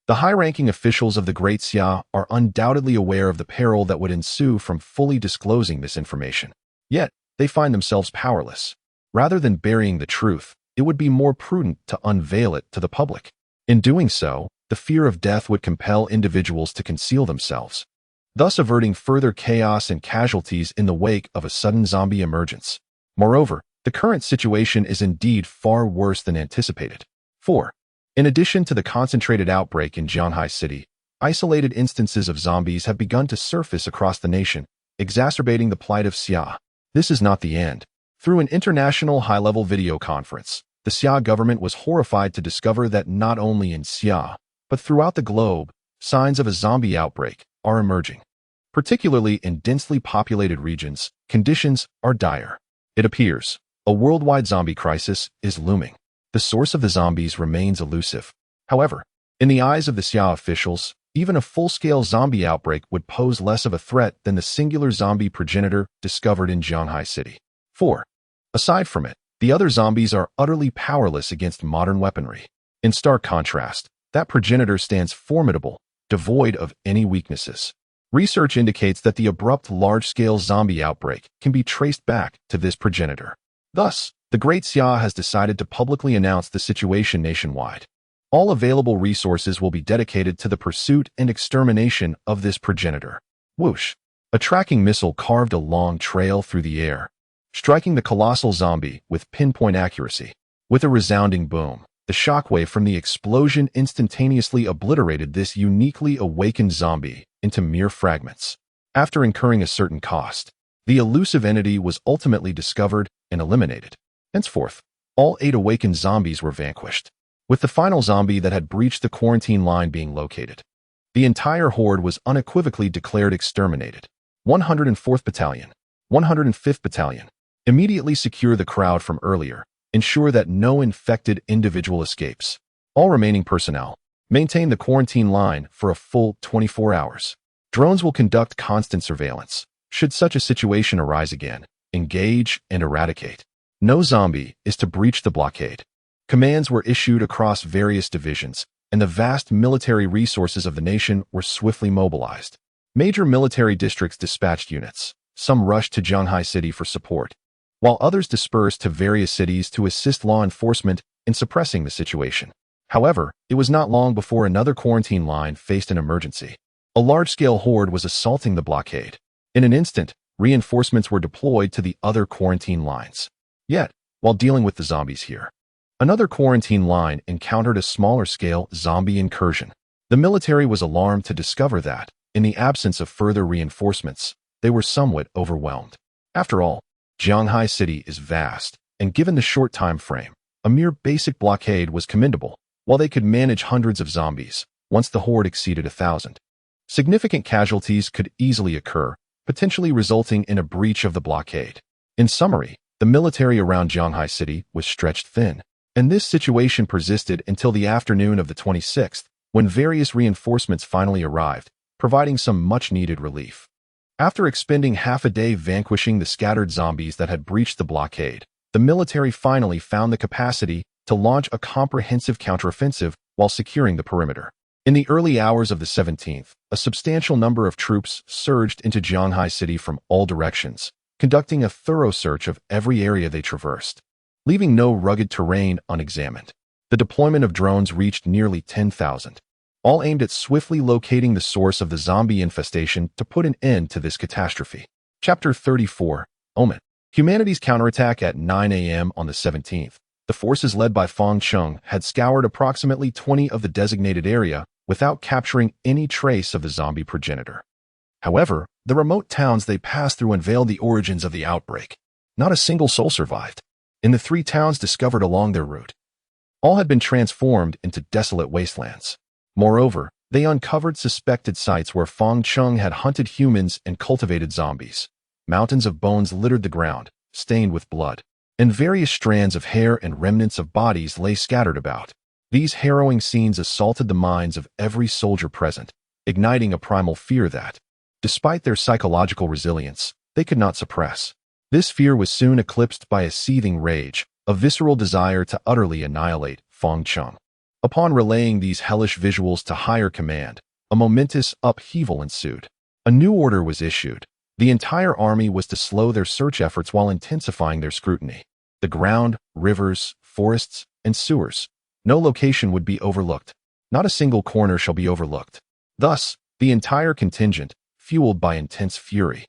Speaker 1: The high-ranking officials of the Great Xia are undoubtedly aware of the peril that would ensue from fully disclosing this information. Yet, they find themselves powerless. Rather than burying the truth, it would be more prudent to unveil it to the public. In doing so, the fear of death would compel individuals to conceal themselves, thus averting further chaos and casualties in the wake of a sudden zombie emergence. Moreover, the current situation is indeed far worse than anticipated. 4. In addition to the concentrated outbreak in Shanghai City, isolated instances of zombies have begun to surface across the nation, exacerbating the plight of Xia. This is not the end. Through an international high-level video conference, the Xia government was horrified to discover that not only in Xia, but throughout the globe, signs of a zombie outbreak are emerging. Particularly in densely populated regions, conditions are dire. It appears a worldwide zombie crisis is looming. The source of the zombies remains elusive. However, in the eyes of the Xia officials, even a full-scale zombie outbreak would pose less of a threat than the singular zombie progenitor discovered in Shanghai City. 4. Aside from it, the other zombies are utterly powerless against modern weaponry. In stark contrast, that progenitor stands formidable, devoid of any weaknesses. Research indicates that the abrupt large-scale zombie outbreak can be traced back to this progenitor. Thus, the Great Xia has decided to publicly announce the situation nationwide. All available resources will be dedicated to the pursuit and extermination of this progenitor. Whoosh! A tracking missile carved a long trail through the air, striking the colossal zombie with pinpoint accuracy. With a resounding boom, the shockwave from the explosion instantaneously obliterated this uniquely awakened zombie into mere fragments. After incurring a certain cost, the elusive entity was ultimately discovered and eliminated. Henceforth, all 8 awakened zombies were vanquished, with the final zombie that had breached the quarantine line being located. The entire horde was unequivocally declared exterminated. 104th Battalion, 105th Battalion, immediately secure the crowd from earlier, ensure that no infected individual escapes. All remaining personnel, maintain the quarantine line for a full 24 hours. Drones will conduct constant surveillance. Should such a situation arise again, engage and eradicate. No zombie is to breach the blockade. Commands were issued across various divisions, and the vast military resources of the nation were swiftly mobilized. Major military districts dispatched units. Some rushed to Shanghai City for support, while others dispersed to various cities to assist law enforcement in suppressing the situation. However, it was not long before another quarantine line faced an emergency. A large-scale horde was assaulting the blockade. In an instant, reinforcements were deployed to the other quarantine lines. Yet, while dealing with the zombies here, another quarantine line encountered a smaller-scale zombie incursion. The military was alarmed to discover that, in the absence of further reinforcements, they were somewhat overwhelmed. After all, Shanghai City is vast, and given the short time frame, a mere basic blockade was commendable, while they could manage hundreds of zombies once the horde exceeded 1,000. Significant casualties could easily occur, potentially resulting in a breach of the blockade. In summary, the military around Shanghai City was stretched thin, and this situation persisted until the afternoon of the 26th, when various reinforcements finally arrived, providing some much-needed relief. After expending half a day vanquishing the scattered zombies that had breached the blockade, the military finally found the capacity to launch a comprehensive counteroffensive while securing the perimeter. In the early hours of the 17th, a substantial number of troops surged into Shanghai City from all directions, conducting a thorough search of every area they traversed, leaving no rugged terrain unexamined. The deployment of drones reached nearly 10,000, all aimed at swiftly locating the source of the zombie infestation to put an end to this catastrophe. Chapter 34, Omen. Humanity's counterattack at 9 a.m. on the 17th. The forces led by Fang Chung had scoured approximately 20 of the designated area without capturing any trace of the zombie progenitor. However, the remote towns they passed through unveiled the origins of the outbreak. Not a single soul survived. In the 3 towns discovered along their route, all had been transformed into desolate wastelands. Moreover, they uncovered suspected sites where Fang Chung had hunted humans and cultivated zombies. Mountains of bones littered the ground, stained with blood, and various strands of hair and remnants of bodies lay scattered about. These harrowing scenes assaulted the minds of every soldier present, igniting a primal fear that, despite their psychological resilience, they could not suppress. This fear was soon eclipsed by a seething rage, a visceral desire to utterly annihilate Fang Chung. Upon relaying these hellish visuals to higher command, a momentous upheaval ensued. A new order was issued. The entire army was to slow their search efforts while intensifying their scrutiny. The ground, rivers, forests, and sewers. No location would be overlooked. Not a single corner shall be overlooked. Thus, the entire contingent, fueled by intense fury,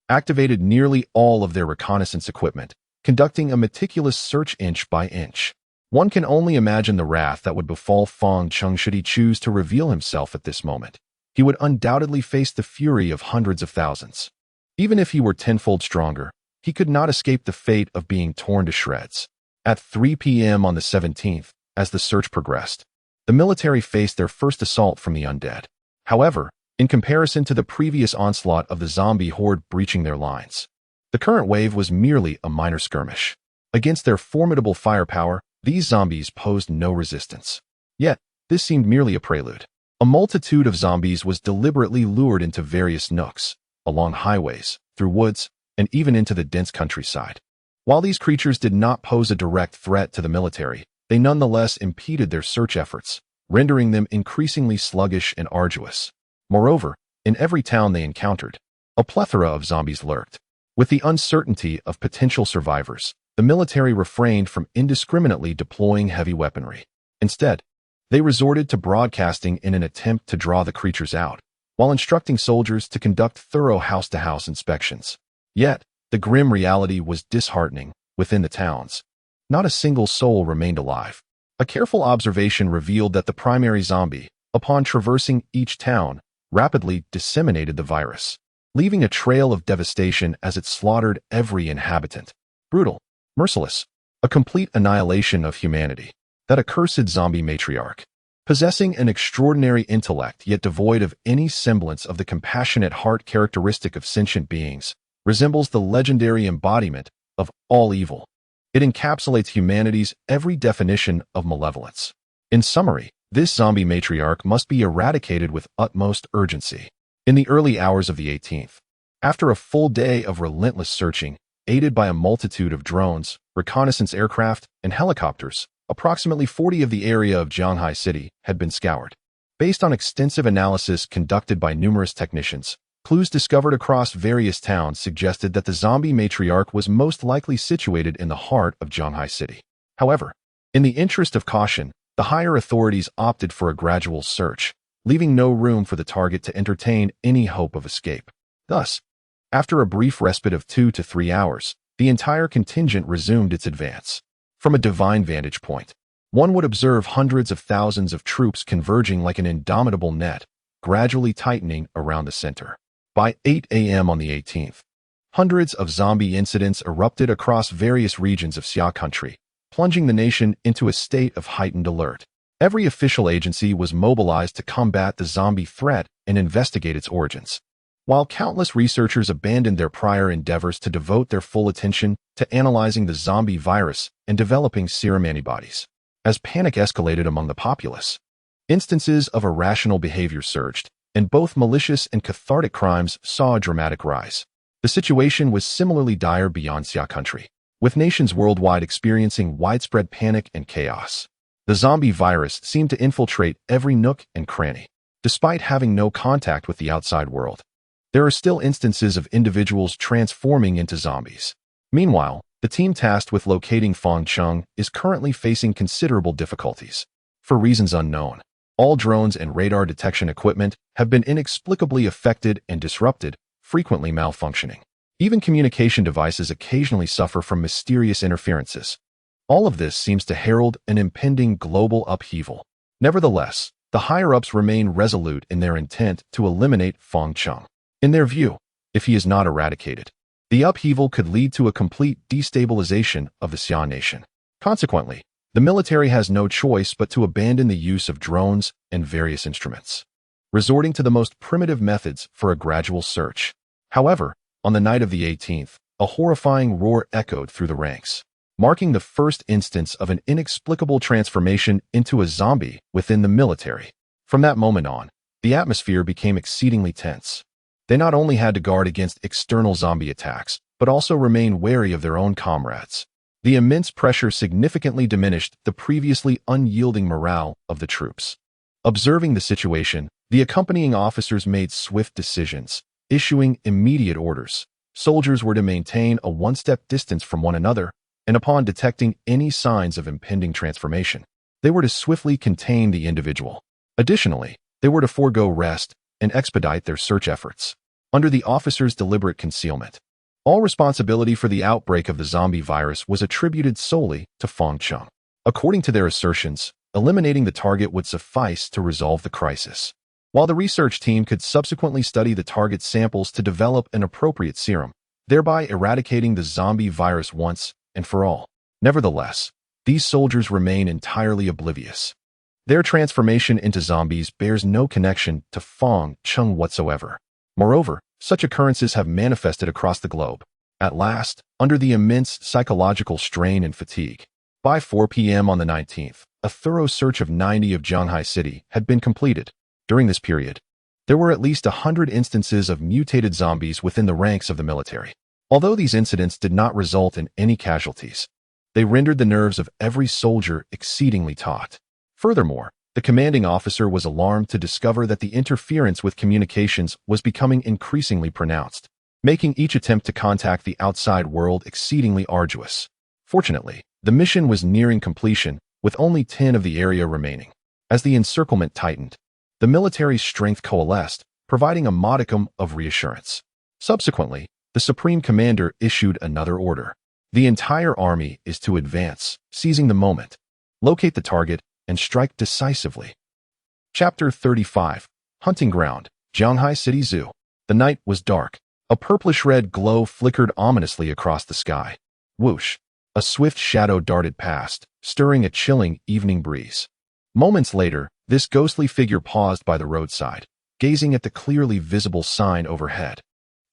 Speaker 1: activated nearly all of their reconnaissance equipment, conducting a meticulous search inch by inch. One can only imagine the wrath that would befall Fang Chung should he choose to reveal himself at this moment. He would undoubtedly face the fury of hundreds of thousands. Even if he were tenfold stronger, he could not escape the fate of being torn to shreds. At 3 p.m. on the 17th, as the search progressed, the military faced their first assault from the undead. However, in comparison to the previous onslaught of the zombie horde breaching their lines. The current wave was merely a minor skirmish. Against their formidable firepower, these zombies posed no resistance. Yet, this seemed merely a prelude. A multitude of zombies was deliberately lured into various nooks, along highways, through woods, and even into the dense countryside. While these creatures did not pose a direct threat to the military, they nonetheless impeded their search efforts, rendering them increasingly sluggish and arduous. Moreover, in every town they encountered, a plethora of zombies lurked. With the uncertainty of potential survivors, the military refrained from indiscriminately deploying heavy weaponry. Instead, they resorted to broadcasting in an attempt to draw the creatures out, while instructing soldiers to conduct thorough house-to-house inspections. Yet, the grim reality was disheartening. Within the towns, not a single soul remained alive. A careful observation revealed that the primary zombie, upon traversing each town, rapidly disseminated the virus, leaving a trail of devastation as it slaughtered every inhabitant. Brutal, merciless, a complete annihilation of humanity. That accursed zombie matriarch, possessing an extraordinary intellect yet devoid of any semblance of the compassionate heart characteristic of sentient beings, resembles the legendary embodiment of all evil. It encapsulates humanity's every definition of malevolence. In summary, this zombie matriarch must be eradicated with utmost urgency. In the early hours of the 18th, after a full day of relentless searching, aided by a multitude of drones, reconnaissance aircraft, and helicopters, approximately 40 of the area of Jianghai City had been scoured. Based on extensive analysis conducted by numerous technicians, clues discovered across various towns suggested that the zombie matriarch was most likely situated in the heart of Jianghai City. However, in the interest of caution, the higher authorities opted for a gradual search, leaving no room for the target to entertain any hope of escape. Thus, after a brief respite of 2 to 3 hours, the entire contingent resumed its advance. From a divine vantage point, one would observe hundreds of thousands of troops converging like an indomitable net, gradually tightening around the center. By 8 a.m. on the 18th, hundreds of zombie incidents erupted across various regions of Xia country, plunging the nation into a state of heightened alert. Every official agency was mobilized to combat the zombie threat and investigate its origins. While countless researchers abandoned their prior endeavors to devote their full attention to analyzing the zombie virus and developing serum antibodies. As panic escalated among the populace, instances of irrational behavior surged, and both malicious and cathartic crimes saw a dramatic rise. The situation was similarly dire beyond Xia country, with nations worldwide experiencing widespread panic and chaos. The zombie virus seemed to infiltrate every nook and cranny. Despite having no contact with the outside world, there are still instances of individuals transforming into zombies. Meanwhile, the team tasked with locating Feng Cheng is currently facing considerable difficulties. For reasons unknown, all drones and radar detection equipment have been inexplicably affected and disrupted, frequently malfunctioning. Even communication devices occasionally suffer from mysterious interferences. All of this seems to herald an impending global upheaval. Nevertheless, the higher-ups remain resolute in their intent to eliminate Feng Cheng. In their view, if he is not eradicated, the upheaval could lead to a complete destabilization of the Xia nation. Consequently, the military has no choice but to abandon the use of drones and various instruments, resorting to the most primitive methods for a gradual search. However, on the night of the 18th, a horrifying roar echoed through the ranks, marking the first instance of an inexplicable transformation into a zombie within the military. From that moment on, the atmosphere became exceedingly tense. They not only had to guard against external zombie attacks, but also remain wary of their own comrades. The immense pressure significantly diminished the previously unyielding morale of the troops. Observing the situation, the accompanying officers made swift decisions, issuing immediate orders. Soldiers were to maintain a one-step distance from one another, and upon detecting any signs of impending transformation, they were to swiftly contain the individual. Additionally, they were to forego rest and expedite their search efforts. Under the officers' deliberate concealment, all responsibility for the outbreak of the zombie virus was attributed solely to Feng Cheng. According to their assertions, eliminating the target would suffice to resolve the crisis. While the research team could subsequently study the target samples to develop an appropriate serum, thereby eradicating the zombie virus once and for all. Nevertheless, these soldiers remain entirely oblivious. Their transformation into zombies bears no connection to Feng Cheng whatsoever. Moreover, such occurrences have manifested across the globe. At last, under the immense psychological strain and fatigue, by 4 p.m. on the 19th, a thorough search of 90 of Zhanghai City had been completed. During this period, there were at least 100 instances of mutated zombies within the ranks of the military. Although these incidents did not result in any casualties, they rendered the nerves of every soldier exceedingly taut. Furthermore, the commanding officer was alarmed to discover that the interference with communications was becoming increasingly pronounced, making each attempt to contact the outside world exceedingly arduous. Fortunately, the mission was nearing completion, with only 10 of the area remaining. As the encirclement tightened, the military's strength coalesced, providing a modicum of reassurance. Subsequently, the Supreme Commander issued another order. The entire army is to advance, seizing the moment, locate the target, and strike decisively. Chapter 35. Hunting Ground, Zhanghai City Zoo. The night was dark. A purplish-red glow flickered ominously across the sky. Whoosh! A swift shadow darted past, stirring a chilling evening breeze. Moments later, this ghostly figure paused by the roadside, gazing at the clearly visible sign overhead.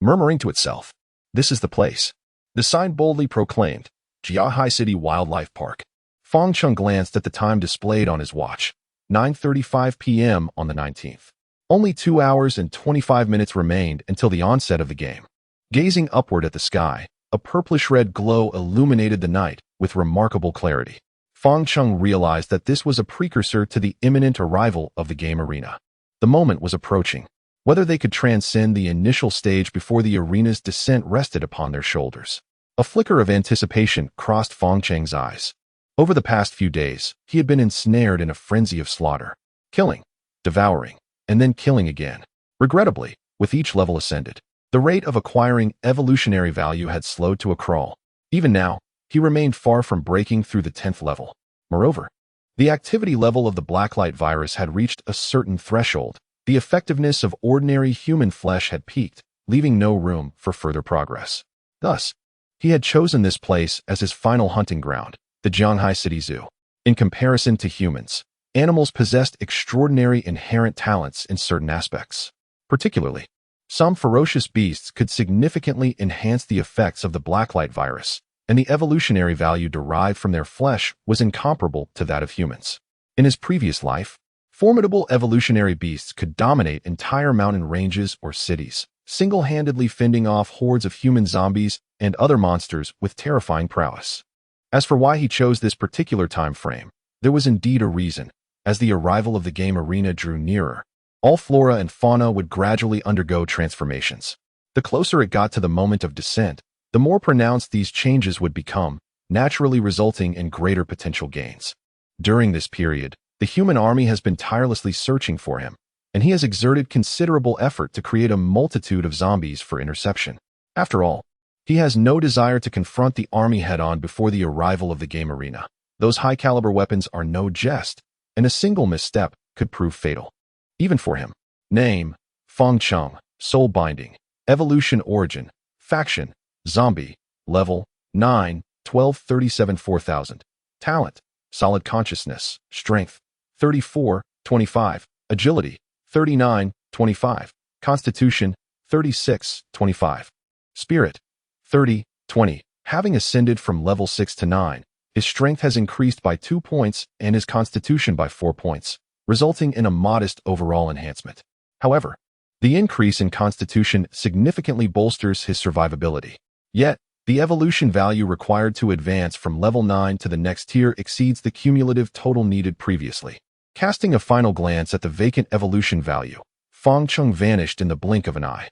Speaker 1: Murmuring to itself, "This is the place." The sign boldly proclaimed, "Zhanghai City Wildlife Park." Feng Cheng glanced at the time displayed on his watch, 9:35 p.m. on the 19th. Only 2 hours and 25 minutes remained until the onset of the game. Gazing upward at the sky, a purplish-red glow illuminated the night with remarkable clarity. Feng Cheng realized that this was a precursor to the imminent arrival of the game arena. The moment was approaching. Whether they could transcend the initial stage before the arena's descent rested upon their shoulders. A flicker of anticipation crossed Feng Cheng's eyes. Over the past few days, he had been ensnared in a frenzy of slaughter, killing, devouring, and then killing again. Regrettably, with each level ascended, the rate of acquiring evolutionary value had slowed to a crawl. Even now, he remained far from breaking through the 10th level. Moreover, the activity level of the Blacklight virus had reached a certain threshold. The effectiveness of ordinary human flesh had peaked, leaving no room for further progress. Thus, he had chosen this place as his final hunting ground, the Zhanghai City Zoo. In comparison to humans, animals possessed extraordinary inherent talents in certain aspects. Particularly, some ferocious beasts could significantly enhance the effects of the Blacklight virus, and the evolutionary value derived from their flesh was incomparable to that of humans. In his previous life, formidable evolutionary beasts could dominate entire mountain ranges or cities, single-handedly fending off hordes of human zombies and other monsters with terrifying prowess. As for why he chose this particular time frame, there was indeed a reason. As the arrival of the game arena drew nearer, all flora and fauna would gradually undergo transformations. The closer it got to the moment of descent, the more pronounced these changes would become, naturally resulting in greater potential gains. During this period, the human army has been tirelessly searching for him, and he has exerted considerable effort to create a multitude of zombies for interception. After all, he has no desire to confront the army head-on before the arrival of the game arena. Those high-caliber weapons are no jest, and a single misstep could prove fatal. Even for him. Name: Feng Cheng. Soul binding. Evolution origin. Faction. Zombie. Level: 9, 12, 37, 4000. Talent: Solid consciousness. Strength: 34, 25. Agility: 39, 25. Constitution: 36, 25. Spirit: 30, 20. Having ascended from level 6 to 9, his strength has increased by 2 points and his constitution by 4 points, resulting in a modest overall enhancement. However, the increase in constitution significantly bolsters his survivability. Yet, the evolution value required to advance from level 9 to the next tier exceeds the cumulative total needed previously. Casting a final glance at the vacant evolution value, Feng Cheng vanished in the blink of an eye.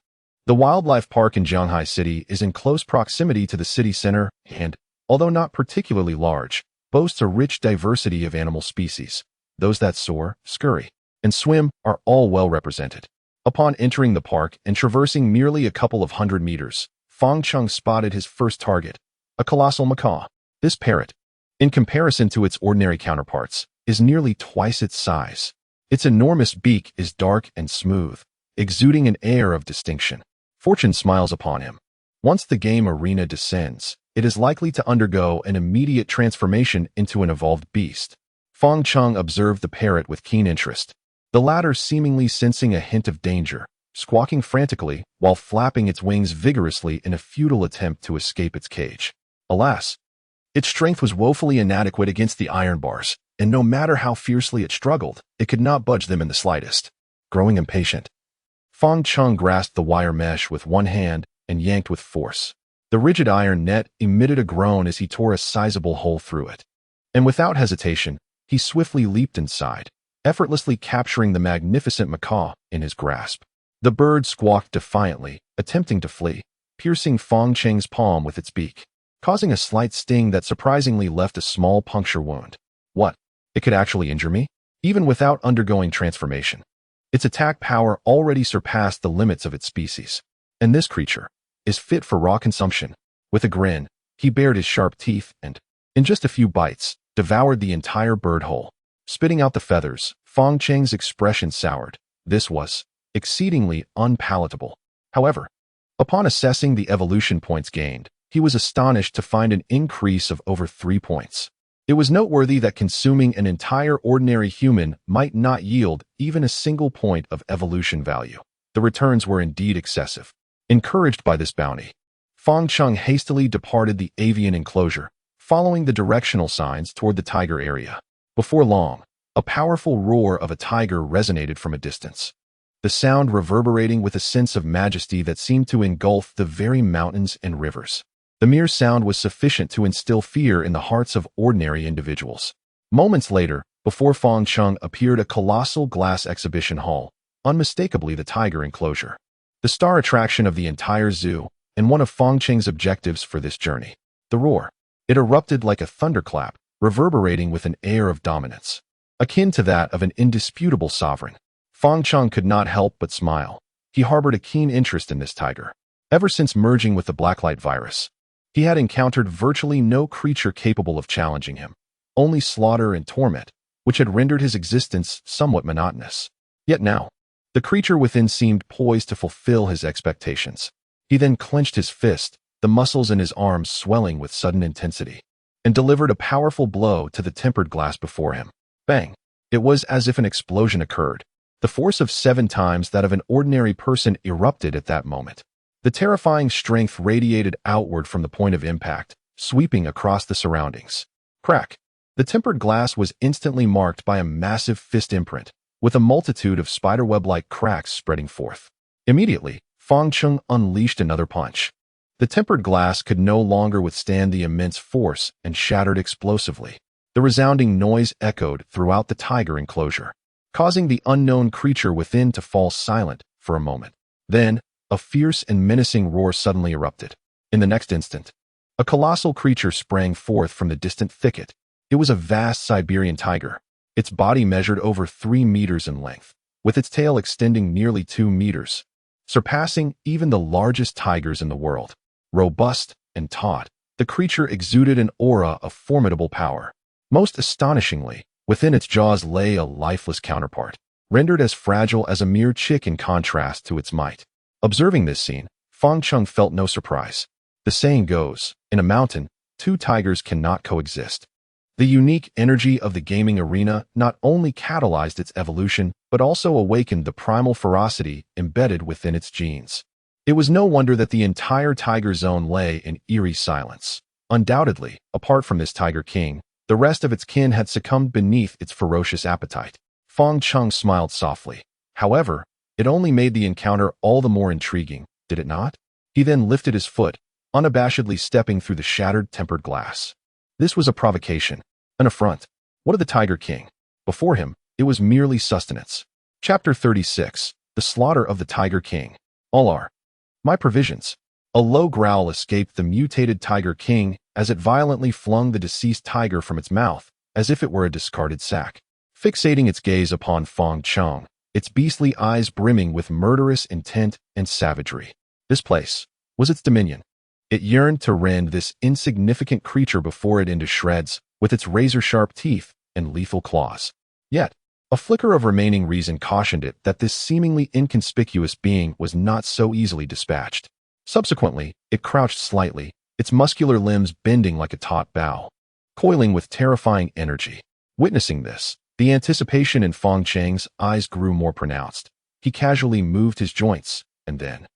Speaker 1: The wildlife park in Zhanghai City is in close proximity to the city center and, although not particularly large, boasts a rich diversity of animal species. Those that soar, scurry, and swim are all well represented. Upon entering the park and traversing merely a couple of 100 meters, Feng Cheng spotted his first target, a colossal macaw. This parrot, in comparison to its ordinary counterparts, is nearly twice its size. Its enormous beak is dark and smooth, exuding an air of distinction. Fortune smiles upon him. Once the game arena descends, it is likely to undergo an immediate transformation into an evolved beast. Fong Chung observed the parrot with keen interest, the latter seemingly sensing a hint of danger, squawking frantically while flapping its wings vigorously in a futile attempt to escape its cage. Alas, its strength was woefully inadequate against the iron bars, and no matter how fiercely it struggled, it could not budge them in the slightest. Growing impatient, Fong Chung grasped the wire mesh with one hand and yanked with force. The rigid iron net emitted a groan as he tore a sizable hole through it. And without hesitation, he swiftly leaped inside, effortlessly capturing the magnificent macaw in his grasp. The bird squawked defiantly, attempting to flee, piercing Fong Cheng's palm with its beak, causing a slight sting that surprisingly left a small puncture wound. What? It could actually injure me? Even without undergoing transformation. Its attack power already surpassed the limits of its species. And this creature is fit for raw consumption. With a grin, he bared his sharp teeth and, in just a few bites, devoured the entire bird whole. Spitting out the feathers, Fong Cheng's expression soured. This was exceedingly unpalatable. However, upon assessing the evolution points gained, he was astonished to find an increase of over 3 points. It was noteworthy that consuming an entire ordinary human might not yield even a single point of evolution value. The returns were indeed excessive. Encouraged by this bounty, Fong Chung hastily departed the avian enclosure, following the directional signs toward the tiger area. Before long, a powerful roar of a tiger resonated from a distance, the sound reverberating with a sense of majesty that seemed to engulf the very mountains and rivers. The mere sound was sufficient to instill fear in the hearts of ordinary individuals. Moments later, before Fong Chung appeared a colossal glass exhibition hall, unmistakably the tiger enclosure, the star attraction of the entire zoo, and one of Fong Cheng's objectives for this journey. The roar. It erupted like a thunderclap, reverberating with an air of dominance, akin to that of an indisputable sovereign. Fong Chung could not help but smile. He harbored a keen interest in this tiger. Ever since merging with the Blacklight virus, he had encountered virtually no creature capable of challenging him, only slaughter and torment, which had rendered his existence somewhat monotonous. Yet now, the creature within seemed poised to fulfill his expectations. He then clenched his fist, the muscles in his arms swelling with sudden intensity, and delivered a powerful blow to the tempered glass before him. Bang! It was as if an explosion occurred. The force of 7 times that of an ordinary person erupted at that moment. The terrifying strength radiated outward from the point of impact, sweeping across the surroundings. Crack! The tempered glass was instantly marked by a massive fist imprint, with a multitude of spiderweb-like cracks spreading forth. Immediately, Fong Chung unleashed another punch. The tempered glass could no longer withstand the immense force and shattered explosively. The resounding noise echoed throughout the tiger enclosure, causing the unknown creature within to fall silent for a moment. Then, a fierce and menacing roar suddenly erupted. In the next instant, a colossal creature sprang forth from the distant thicket. It was a vast Siberian tiger. Its body measured over 3 meters in length, with its tail extending nearly 2 meters, surpassing even the largest tigers in the world. Robust and taut, the creature exuded an aura of formidable power. Most astonishingly, within its jaws lay a lifeless counterpart, rendered as fragile as a mere chick in contrast to its might. Observing this scene, Fong Chung felt no surprise. The saying goes, in a mountain, 2 tigers cannot coexist. The unique energy of the gaming arena not only catalyzed its evolution, but also awakened the primal ferocity embedded within its genes. It was no wonder that the entire tiger zone lay in eerie silence. Undoubtedly, apart from this tiger king, the rest of its kin had succumbed beneath its ferocious appetite. Fong Chung smiled softly. However, it only made the encounter all the more intriguing, did it not? He then lifted his foot, unabashedly stepping through the shattered tempered glass. This was a provocation, an affront. What of the Tiger King? Before him, it was merely sustenance. Chapter 36. The Slaughter of the Tiger King. All are my provisions. A low growl escaped the mutated Tiger King as it violently flung the deceased tiger from its mouth, as if it were a discarded sack. Fixating its gaze upon Fong Chung, its beastly eyes brimming with murderous intent and savagery. This place was its dominion. It yearned to rend this insignificant creature before it into shreds, with its razor-sharp teeth and lethal claws. Yet, a flicker of remaining reason cautioned it that this seemingly inconspicuous being was not so easily dispatched. Subsequently, it crouched slightly, its muscular limbs bending like a taut bow, coiling with terrifying energy. Witnessing this, the anticipation in Fong Chang's eyes grew more pronounced. He casually moved his joints, and then,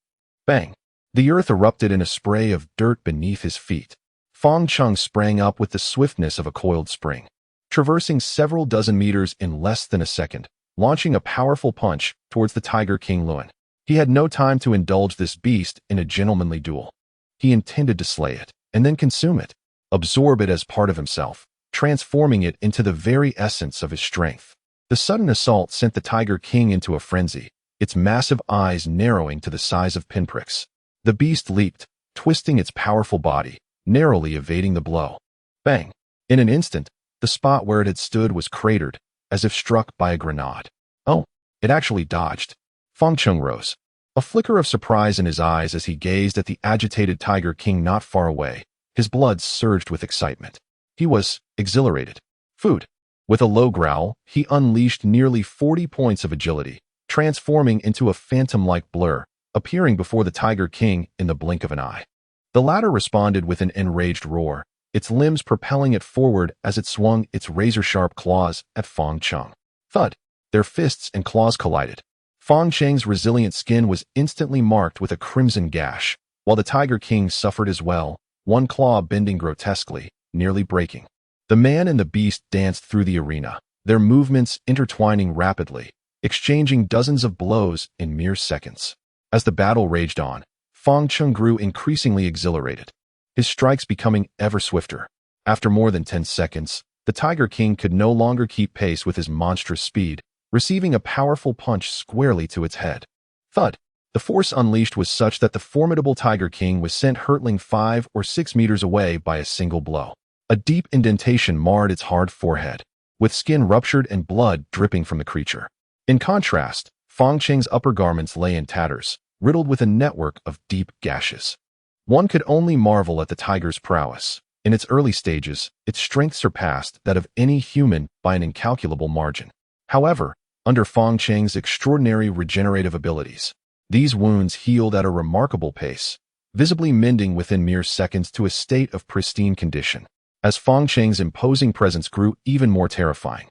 Speaker 1: bang! The earth erupted in a spray of dirt beneath his feet. Fong Chang sprang up with the swiftness of a coiled spring, traversing several dozen meters in less than a second, launching a powerful punch towards the Tiger King Luan. He had no time to indulge this beast in a gentlemanly duel. He intended to slay it, and then consume it, absorb it as part of himself, transforming it into the very essence of his strength. The sudden assault sent the Tiger King into a frenzy, its massive eyes narrowing to the size of pinpricks. The beast leaped, twisting its powerful body, narrowly evading the blow. Bang! In an instant, the spot where it had stood was cratered, as if struck by a grenade. Oh, it actually dodged. Fong Chang rose, a flicker of surprise in his eyes as he gazed at the agitated Tiger King not far away. His blood surged with excitement. He was exhilarated. Food. With a low growl, he unleashed nearly 40 points of agility, transforming into a phantom-like blur, appearing before the Tiger King in the blink of an eye. The latter responded with an enraged roar, its limbs propelling it forward as it swung its razor-sharp claws at Fong Chang. Thud! Their fists and claws collided. Fong Chang's resilient skin was instantly marked with a crimson gash, while the Tiger King suffered as well, one claw bending grotesquely, nearly breaking. The man and the beast danced through the arena, their movements intertwining rapidly, exchanging dozens of blows in mere seconds. As the battle raged on, Fong Chang grew increasingly exhilarated, his strikes becoming ever swifter. After more than 10 seconds, the Tiger King could no longer keep pace with his monstrous speed, receiving a powerful punch squarely to its head. Thud! The force unleashed was such that the formidable Tiger King was sent hurtling 5 or 6 meters away by a single blow. A deep indentation marred its hard forehead, with skin ruptured and blood dripping from the creature. In contrast, Fong Chang's upper garments lay in tatters, riddled with a network of deep gashes. One could only marvel at the tiger's prowess. In its early stages, its strength surpassed that of any human by an incalculable margin. However, under Fong Chang's extraordinary regenerative abilities, these wounds healed at a remarkable pace, visibly mending within mere seconds to a state of pristine condition. As Fong Chang's imposing presence grew even more terrifying,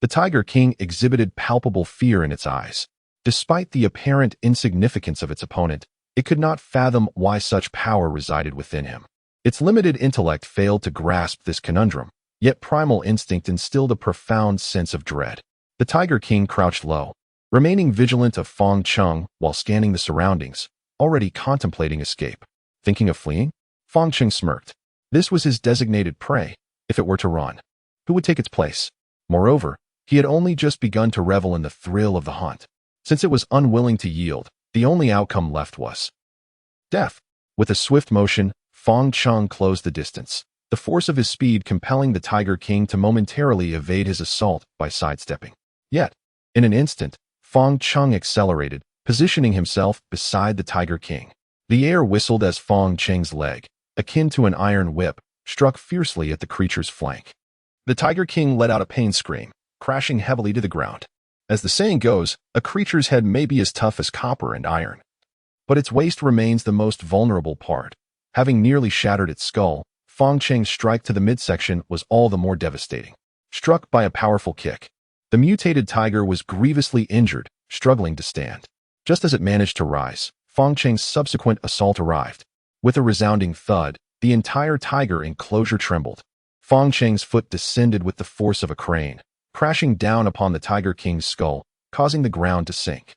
Speaker 1: the Tiger King exhibited palpable fear in its eyes. Despite the apparent insignificance of its opponent, it could not fathom why such power resided within him. Its limited intellect failed to grasp this conundrum, yet primal instinct instilled a profound sense of dread. The Tiger King crouched low, remaining vigilant of Fong Chang while scanning the surroundings, already contemplating escape. Thinking of fleeing? Fong Chang smirked. This was his designated prey, if it were to run. Who would take its place? Moreover, he had only just begun to revel in the thrill of the hunt. Since it was unwilling to yield, the only outcome left was death. With a swift motion, Fong Chang closed the distance, the force of his speed compelling the Tiger King to momentarily evade his assault by sidestepping. Yet, in an instant, Fong Chang accelerated, positioning himself beside the Tiger King. The air whistled as Fong Chang's leg, akin to an iron whip, struck fiercely at the creature's flank. The Tiger King let out a pain scream, crashing heavily to the ground. As the saying goes, a creature's head may be as tough as copper and iron, but its waist remains the most vulnerable part. Having nearly shattered its skull, Fong Chang's strike to the midsection was all the more devastating. Struck by a powerful kick, the mutated tiger was grievously injured, struggling to stand. Just as it managed to rise, Fong Chang's subsequent assault arrived. With a resounding thud, the entire tiger enclosure trembled. Fong Chang's foot descended with the force of a crane, crashing down upon the Tiger King's skull, causing the ground to sink.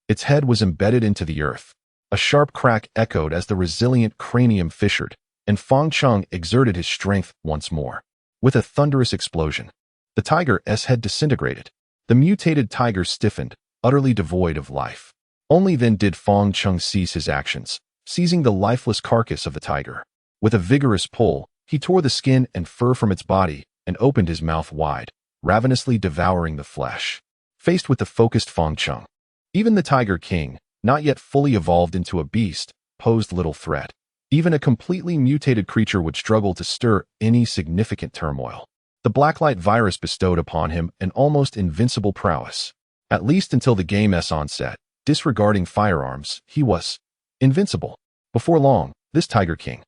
Speaker 1: Its head was embedded into the earth. A sharp crack echoed as the resilient cranium fissured, and Fong Chang exerted his strength once more. With a thunderous explosion, the tiger's head disintegrated. The mutated tiger stiffened, utterly devoid of life. Only then did Fong Chang cease his actions, seizing the lifeless carcass of the tiger. With a vigorous pull, he tore the skin and fur from its body and opened his mouth wide, ravenously devouring the flesh. Faced with the focused Fong Chang, even the Tiger King, not yet fully evolved into a beast, posed little threat. Even a completely mutated creature would struggle to stir any significant turmoil. The Blacklight virus bestowed upon him an almost invincible prowess. At least until the game's onset, disregarding firearms, he was invincible. Before long, this Tiger King,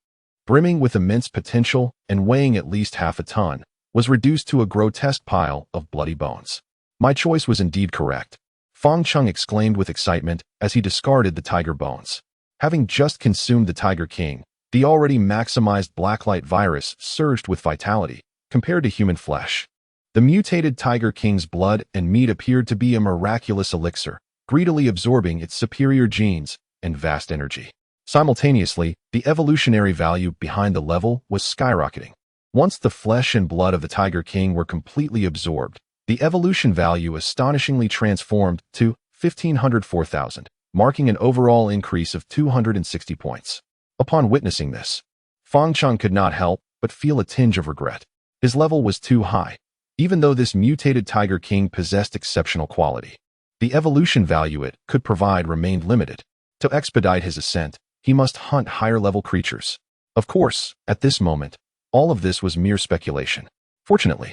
Speaker 1: brimming with immense potential and weighing at least half a ton, was reduced to a grotesque pile of bloody bones. My choice was indeed correct, Fang Chung exclaimed with excitement as he discarded the tiger bones. Having just consumed the Tiger King, the already maximized Blacklight virus surged with vitality compared to human flesh. The mutated Tiger King's blood and meat appeared to be a miraculous elixir, greedily absorbing its superior genes and vast energy. Simultaneously, the evolutionary value behind the level was skyrocketing. Once the flesh and blood of the Tiger King were completely absorbed, the evolution value astonishingly transformed to 1,504,000, marking an overall increase of 260 points. Upon witnessing this, Fang Chung could not help but feel a tinge of regret. His level was too high, even though this mutated Tiger King possessed exceptional quality. The evolution value it could provide remained limited. To expedite his ascent, he must hunt higher-level creatures. Of course, at this moment, all of this was mere speculation. Fortunately,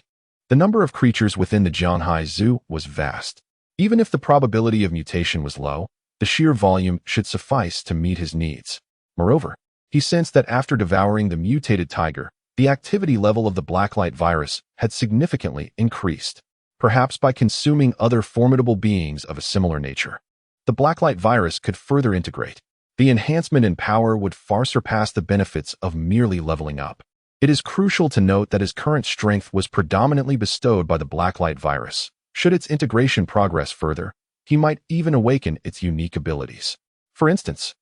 Speaker 1: the number of creatures within the Zhanghai Zoo was vast. Even if the probability of mutation was low, the sheer volume should suffice to meet his needs. Moreover, he sensed that after devouring the mutated tiger, the activity level of the Blacklight virus had significantly increased, perhaps by consuming other formidable beings of a similar nature. The Blacklight virus could further integrate. The enhancement in power would far surpass the benefits of merely leveling up. It is crucial to note that his current strength was predominantly bestowed by the Blacklight virus. Should its integration progress further, he might even awaken its unique abilities. For instance,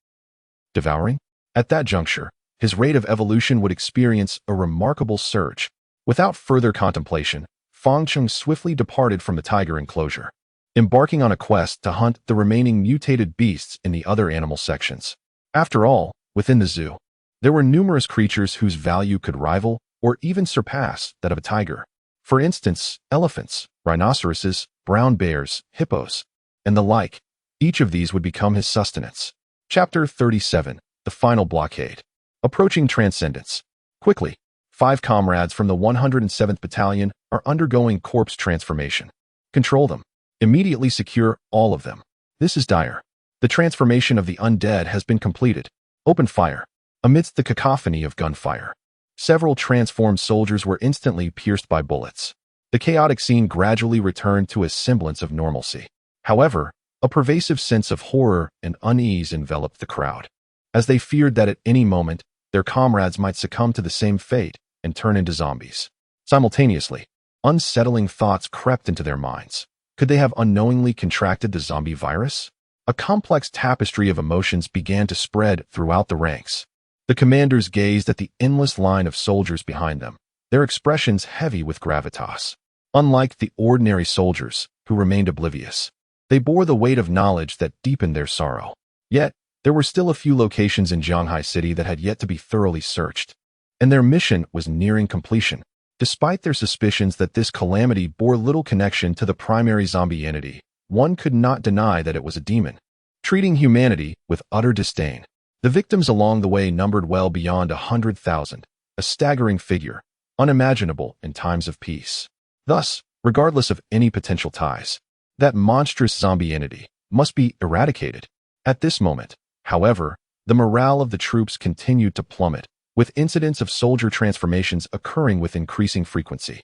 Speaker 1: devouring? At that juncture, his rate of evolution would experience a remarkable surge. Without further contemplation, Fang Chung swiftly departed from the tiger enclosure, embarking on a quest to hunt the remaining mutated beasts in the other animal sections. After all, within the zoo, there were numerous creatures whose value could rival or even surpass that of a tiger. For instance, elephants, rhinoceroses, brown bears, hippos, and the like. Each of these would become his sustenance. Chapter 37. The Final Blockade. Approaching Transcendence. Quickly, 5 comrades from the 107th Battalion are undergoing corpse transformation. Control them. Immediately secure all of them. This is dire. The transformation of the undead has been completed. Open fire. Amidst the cacophony of gunfire, several transformed soldiers were instantly pierced by bullets. The chaotic scene gradually returned to a semblance of normalcy. However, a pervasive sense of horror and unease enveloped the crowd, as they feared that at any moment, their comrades might succumb to the same fate and turn into zombies. Simultaneously, unsettling thoughts crept into their minds. Could they have unknowingly contracted the zombie virus? A complex tapestry of emotions began to spread throughout the ranks. The commanders gazed at the endless line of soldiers behind them, their expressions heavy with gravitas. Unlike the ordinary soldiers, who remained oblivious, they bore the weight of knowledge that deepened their sorrow. Yet, there were still a few locations in Zhanghai City that had yet to be thoroughly searched, and their mission was nearing completion. Despite their suspicions that this calamity bore little connection to the primary zombie entity, one could not deny that it was a demon, treating humanity with utter disdain. The victims along the way numbered well beyond 100,000, a staggering figure, unimaginable in times of peace. Thus, regardless of any potential ties, that monstrous zombie entity must be eradicated. At this moment, however, the morale of the troops continued to plummet, with incidents of soldier transformations occurring with increasing frequency.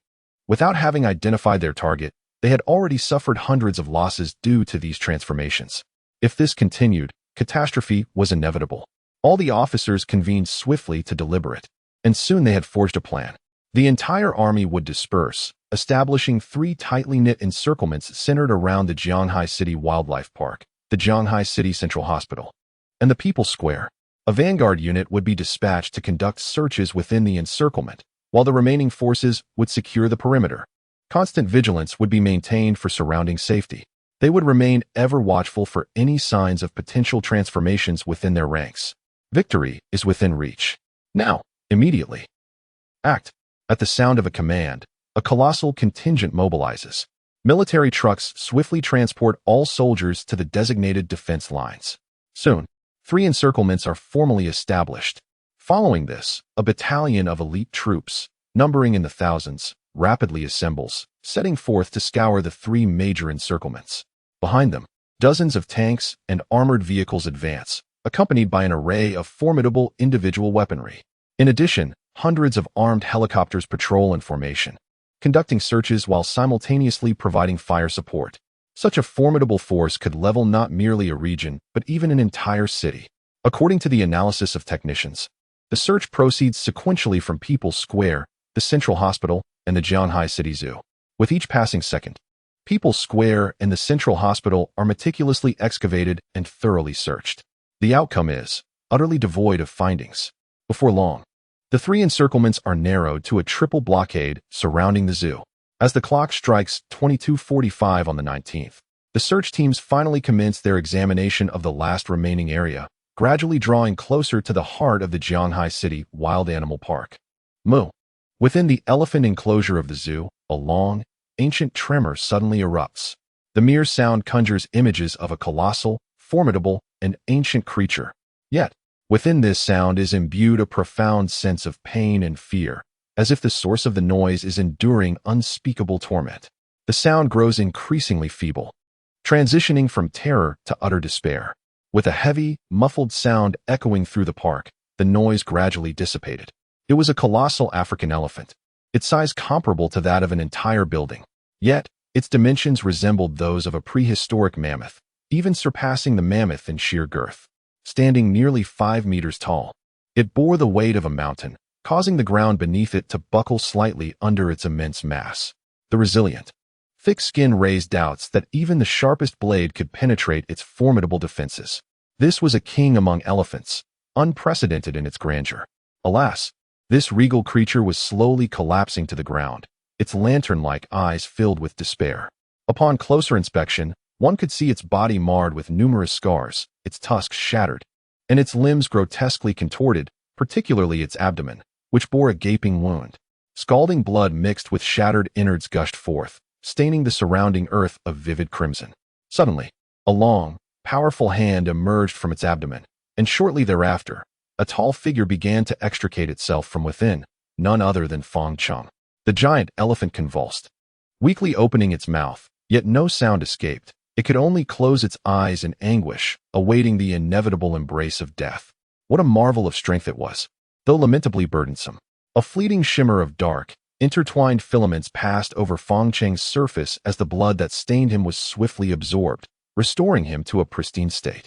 Speaker 1: Without having identified their target, they had already suffered hundreds of losses due to these transformations. If this continued, catastrophe was inevitable. All the officers convened swiftly to deliberate, and soon they had forged a plan. The entire army would disperse, establishing 3 tightly knit encirclements centered around the Zhanghai City Wildlife Park, the Zhanghai City Central Hospital, and the People's Square. A vanguard unit would be dispatched to conduct searches within the encirclement, while the remaining forces would secure the perimeter. Constant vigilance would be maintained for surrounding safety. They would remain ever watchful for any signs of potential transformations within their ranks. Victory is within reach. Now, immediately. Act. At the sound of a command, a colossal contingent mobilizes. Military trucks swiftly transport all soldiers to the designated defense lines. Soon, 3 encirclements are formally established. Following this, a battalion of elite troops, numbering in the thousands, rapidly assembles, setting forth to scour the 3 major encirclements. Behind them, dozens of tanks and armored vehicles advance, accompanied by an array of formidable individual weaponry. In addition, hundreds of armed helicopters patrol in formation, conducting searches while simultaneously providing fire support. Such a formidable force could level not merely a region, but even an entire city. According to the analysis of technicians, the search proceeds sequentially from People's Square, the Central Hospital, and the Jianhai City Zoo. With each passing second, People's Square and the Central Hospital are meticulously excavated and thoroughly searched. The outcome is utterly devoid of findings. Before long, the three encirclements are narrowed to a triple blockade surrounding the zoo. As the clock strikes 22:45 on the 19th, the search teams finally commence their examination of the last remaining area, gradually drawing closer to the heart of the Jianhai City Wild Animal Park. Moo. Within the elephant enclosure of the zoo, a long, ancient tremor suddenly erupts. The mere sound conjures images of a colossal, formidable, and ancient creature. Yet, within this sound is imbued a profound sense of pain and fear, as if the source of the noise is enduring unspeakable torment. The sound grows increasingly feeble, transitioning from terror to utter despair. With a heavy, muffled sound echoing through the park, the noise gradually dissipated. It was a colossal African elephant, its size comparable to that of an entire building. Yet, its dimensions resembled those of a prehistoric mammoth, even surpassing the mammoth in sheer girth. Standing nearly 5 meters tall, it bore the weight of a mountain, causing the ground beneath it to buckle slightly under its immense mass. The resilient, thick skin raised doubts that even the sharpest blade could penetrate its formidable defenses. This was a king among elephants, unprecedented in its grandeur. Alas, this regal creature was slowly collapsing to the ground, its lantern-like eyes filled with despair. Upon closer inspection, one could see its body marred with numerous scars, its tusks shattered, and its limbs grotesquely contorted, particularly its abdomen, which bore a gaping wound. Scalding blood mixed with shattered innards gushed forth, staining the surrounding earth a vivid crimson. Suddenly, a long, powerful hand emerged from its abdomen, and shortly thereafter, a tall figure began to extricate itself from within, none other than Feng Cheng. The giant elephant convulsed, weakly opening its mouth, yet no sound escaped. It could only close its eyes in anguish, awaiting the inevitable embrace of death. What a marvel of strength it was, though lamentably burdensome. A fleeting shimmer of dark, intertwined filaments passed over Feng Cheng's surface as the blood that stained him was swiftly absorbed, restoring him to a pristine state.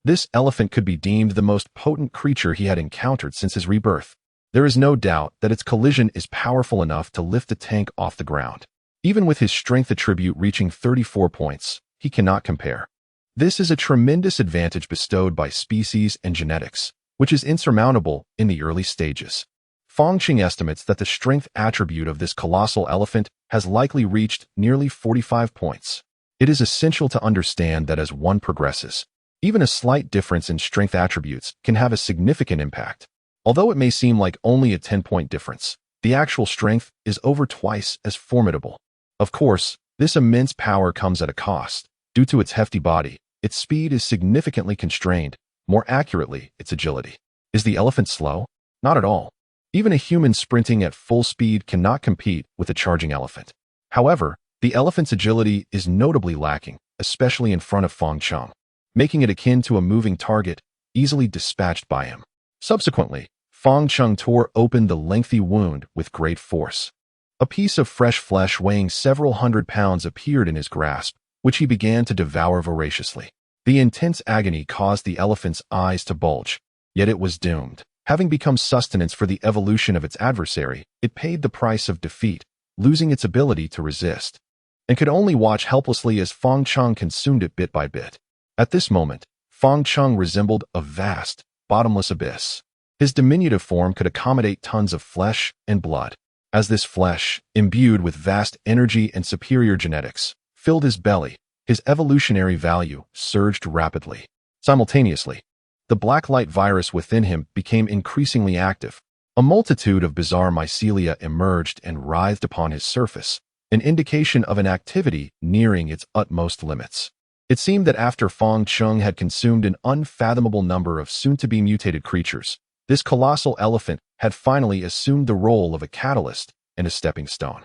Speaker 1: This elephant could be deemed the most potent creature he had encountered since his rebirth. There is no doubt that its collision is powerful enough to lift the tank off the ground. Even with his strength attribute reaching 34 points, he cannot compare. This is a tremendous advantage bestowed by species and genetics, which is insurmountable in the early stages. Feng Cheng estimates that the strength attribute of this colossal elephant has likely reached nearly 45 points. It is essential to understand that as one progresses, even a slight difference in strength attributes can have a significant impact. Although it may seem like only a 10-point difference, the actual strength is over twice as formidable. Of course, this immense power comes at a cost. Due to its hefty body, its speed is significantly constrained, more accurately, its agility. Is the elephant slow? Not at all. Even a human sprinting at full speed cannot compete with a charging elephant. However, the elephant's agility is notably lacking, especially in front of Feng Cheng, making it akin to a moving target, easily dispatched by him. Subsequently, Feng Cheng tore open the lengthy wound with great force. A piece of fresh flesh weighing several hundred pounds appeared in his grasp, which he began to devour voraciously. The intense agony caused the elephant's eyes to bulge, yet it was doomed. Having become sustenance for the evolution of its adversary, it paid the price of defeat, losing its ability to resist, and could only watch helplessly as Feng Cheng consumed it bit by bit. At this moment, Feng Cheng resembled a vast, bottomless abyss. His diminutive form could accommodate tons of flesh and blood. As this flesh, imbued with vast energy and superior genetics, filled his belly, his evolutionary value surged rapidly. Simultaneously, the Blacklight virus within him became increasingly active. A multitude of bizarre mycelia emerged and writhed upon his surface, an indication of an activity nearing its utmost limits. It seemed that after Feng Cheng had consumed an unfathomable number of soon-to-be mutated creatures, this colossal elephant had finally assumed the role of a catalyst and a stepping stone.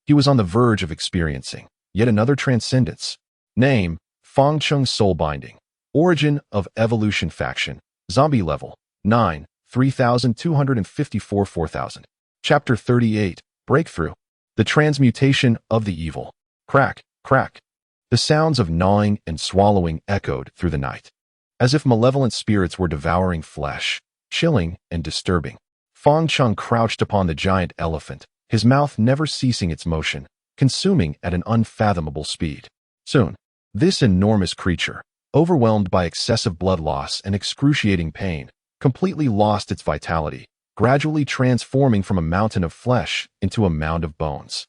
Speaker 1: He was on the verge of experiencing yet another transcendence. Name, Feng Cheng Soul Binding. Origin of Evolution Faction. Zombie Level 9, 3254 4000. Chapter 38, Breakthrough. The transmutation of the evil. Crack, crack. The sounds of gnawing and swallowing echoed through the night, as if malevolent spirits were devouring flesh, chilling and disturbing. Feng Cheng crouched upon the giant elephant, his mouth never ceasing its motion, consuming at an unfathomable speed. Soon, this enormous creature, overwhelmed by excessive blood loss and excruciating pain, completely lost its vitality, gradually transforming from a mountain of flesh into a mound of bones.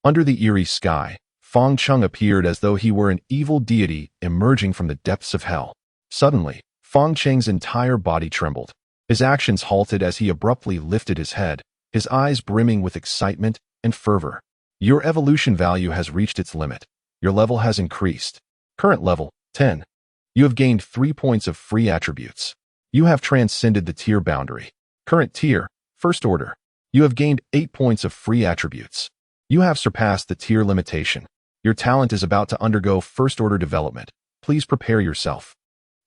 Speaker 1: Under the eerie sky, Feng Cheng appeared as though he were an evil deity emerging from the depths of hell. Suddenly, Feng Cheng's entire body trembled. His actions halted as he abruptly lifted his head, his eyes brimming with excitement and fervor. Your evolution value has reached its limit. Your level has increased. Current level, 10. You have gained 3 points of free attributes. You have transcended the tier boundary. Current tier, First Order. You have gained 8 points of free attributes. You have surpassed the tier limitation. Your talent is about to undergo First Order development. Please prepare yourself.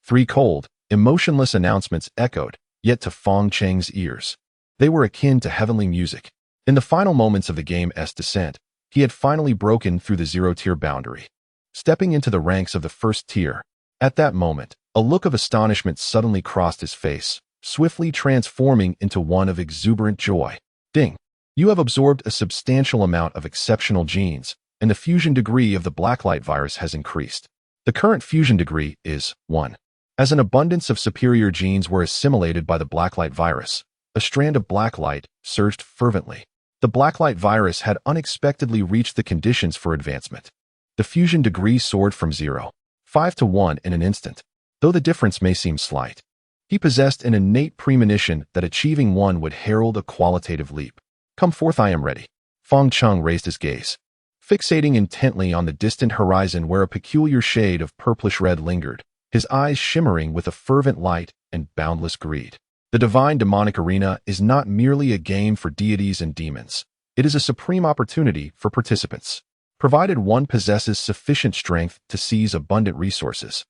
Speaker 1: 3 cold, emotionless announcements echoed, yet to Feng Cheng's ears. They were akin to heavenly music. In the final moments of the game's descent, he had finally broken through the 0-tier boundary, stepping into the ranks of the first tier. At that moment, a look of astonishment suddenly crossed his face, swiftly transforming into one of exuberant joy. Ding! You have absorbed a substantial amount of exceptional genes, and the fusion degree of the Blacklight virus has increased. The current fusion degree is 1. As an abundance of superior genes were assimilated by the Blacklight virus, a strand of Blacklight surged fervently. The Blacklight virus had unexpectedly reached the conditions for advancement. The fusion degree soared from 0.5 to 1 in an instant, though the difference may seem slight. He possessed an innate premonition that achieving 1 would herald a qualitative leap. Come forth, I am ready. Feng Cheng raised his gaze, fixating intently on the distant horizon where a peculiar shade of purplish-red lingered, his eyes shimmering with a fervent light and boundless greed. The Divine Demonic Arena is not merely a game for deities and demons. It is a supreme opportunity for participants, provided one possesses sufficient strength to seize abundant resources.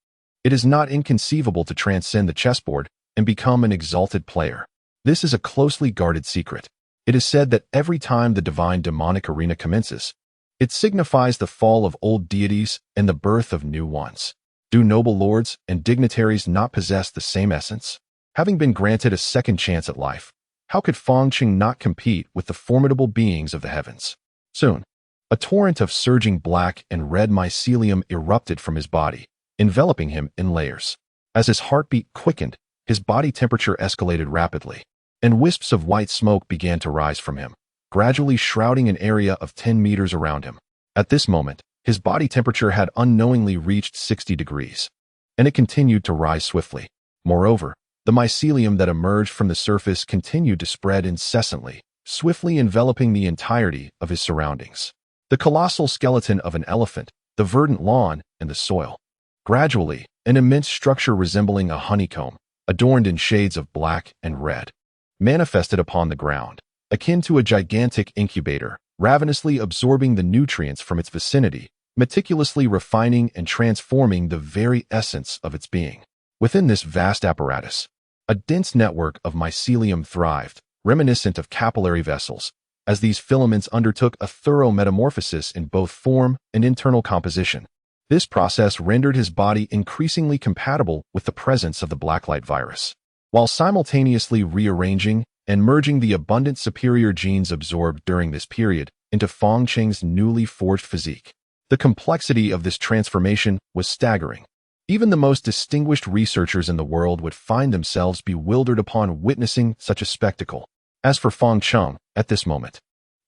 Speaker 1: It is not inconceivable to transcend the chessboard and become an exalted player. This is a closely guarded secret. It is said that every time the Divine Demonic Arena commences, it signifies the fall of old deities and the birth of new ones. Do noble lords and dignitaries not possess the same essence? Having been granted a second chance at life, how could Feng Cheng not compete with the formidable beings of the heavens? Soon, a torrent of surging black and red mycelium erupted from his body, enveloping him in layers. As his heartbeat quickened, his body temperature escalated rapidly, and wisps of white smoke began to rise from him, gradually shrouding an area of 10 meters around him. At this moment, his body temperature had unknowingly reached 60 degrees, and it continued to rise swiftly. Moreover, the mycelium that emerged from the surface continued to spread incessantly, swiftly enveloping the entirety of his surroundings. The colossal skeleton of an elephant, the verdant lawn, and the soil. Gradually, an immense structure resembling a honeycomb, adorned in shades of black and red, manifested upon the ground, akin to a gigantic incubator, ravenously absorbing the nutrients from its vicinity, meticulously refining and transforming the very essence of its being. Within this vast apparatus, a dense network of mycelium thrived, reminiscent of capillary vessels, as these filaments undertook a thorough metamorphosis in both form and internal composition. This process rendered his body increasingly compatible with the presence of the Blacklight virus, while simultaneously rearranging and merging the abundant superior genes absorbed during this period into Feng Cheng's newly forged physique. The complexity of this transformation was staggering. Even the most distinguished researchers in the world would find themselves bewildered upon witnessing such a spectacle. As for Feng Cheng, at this moment,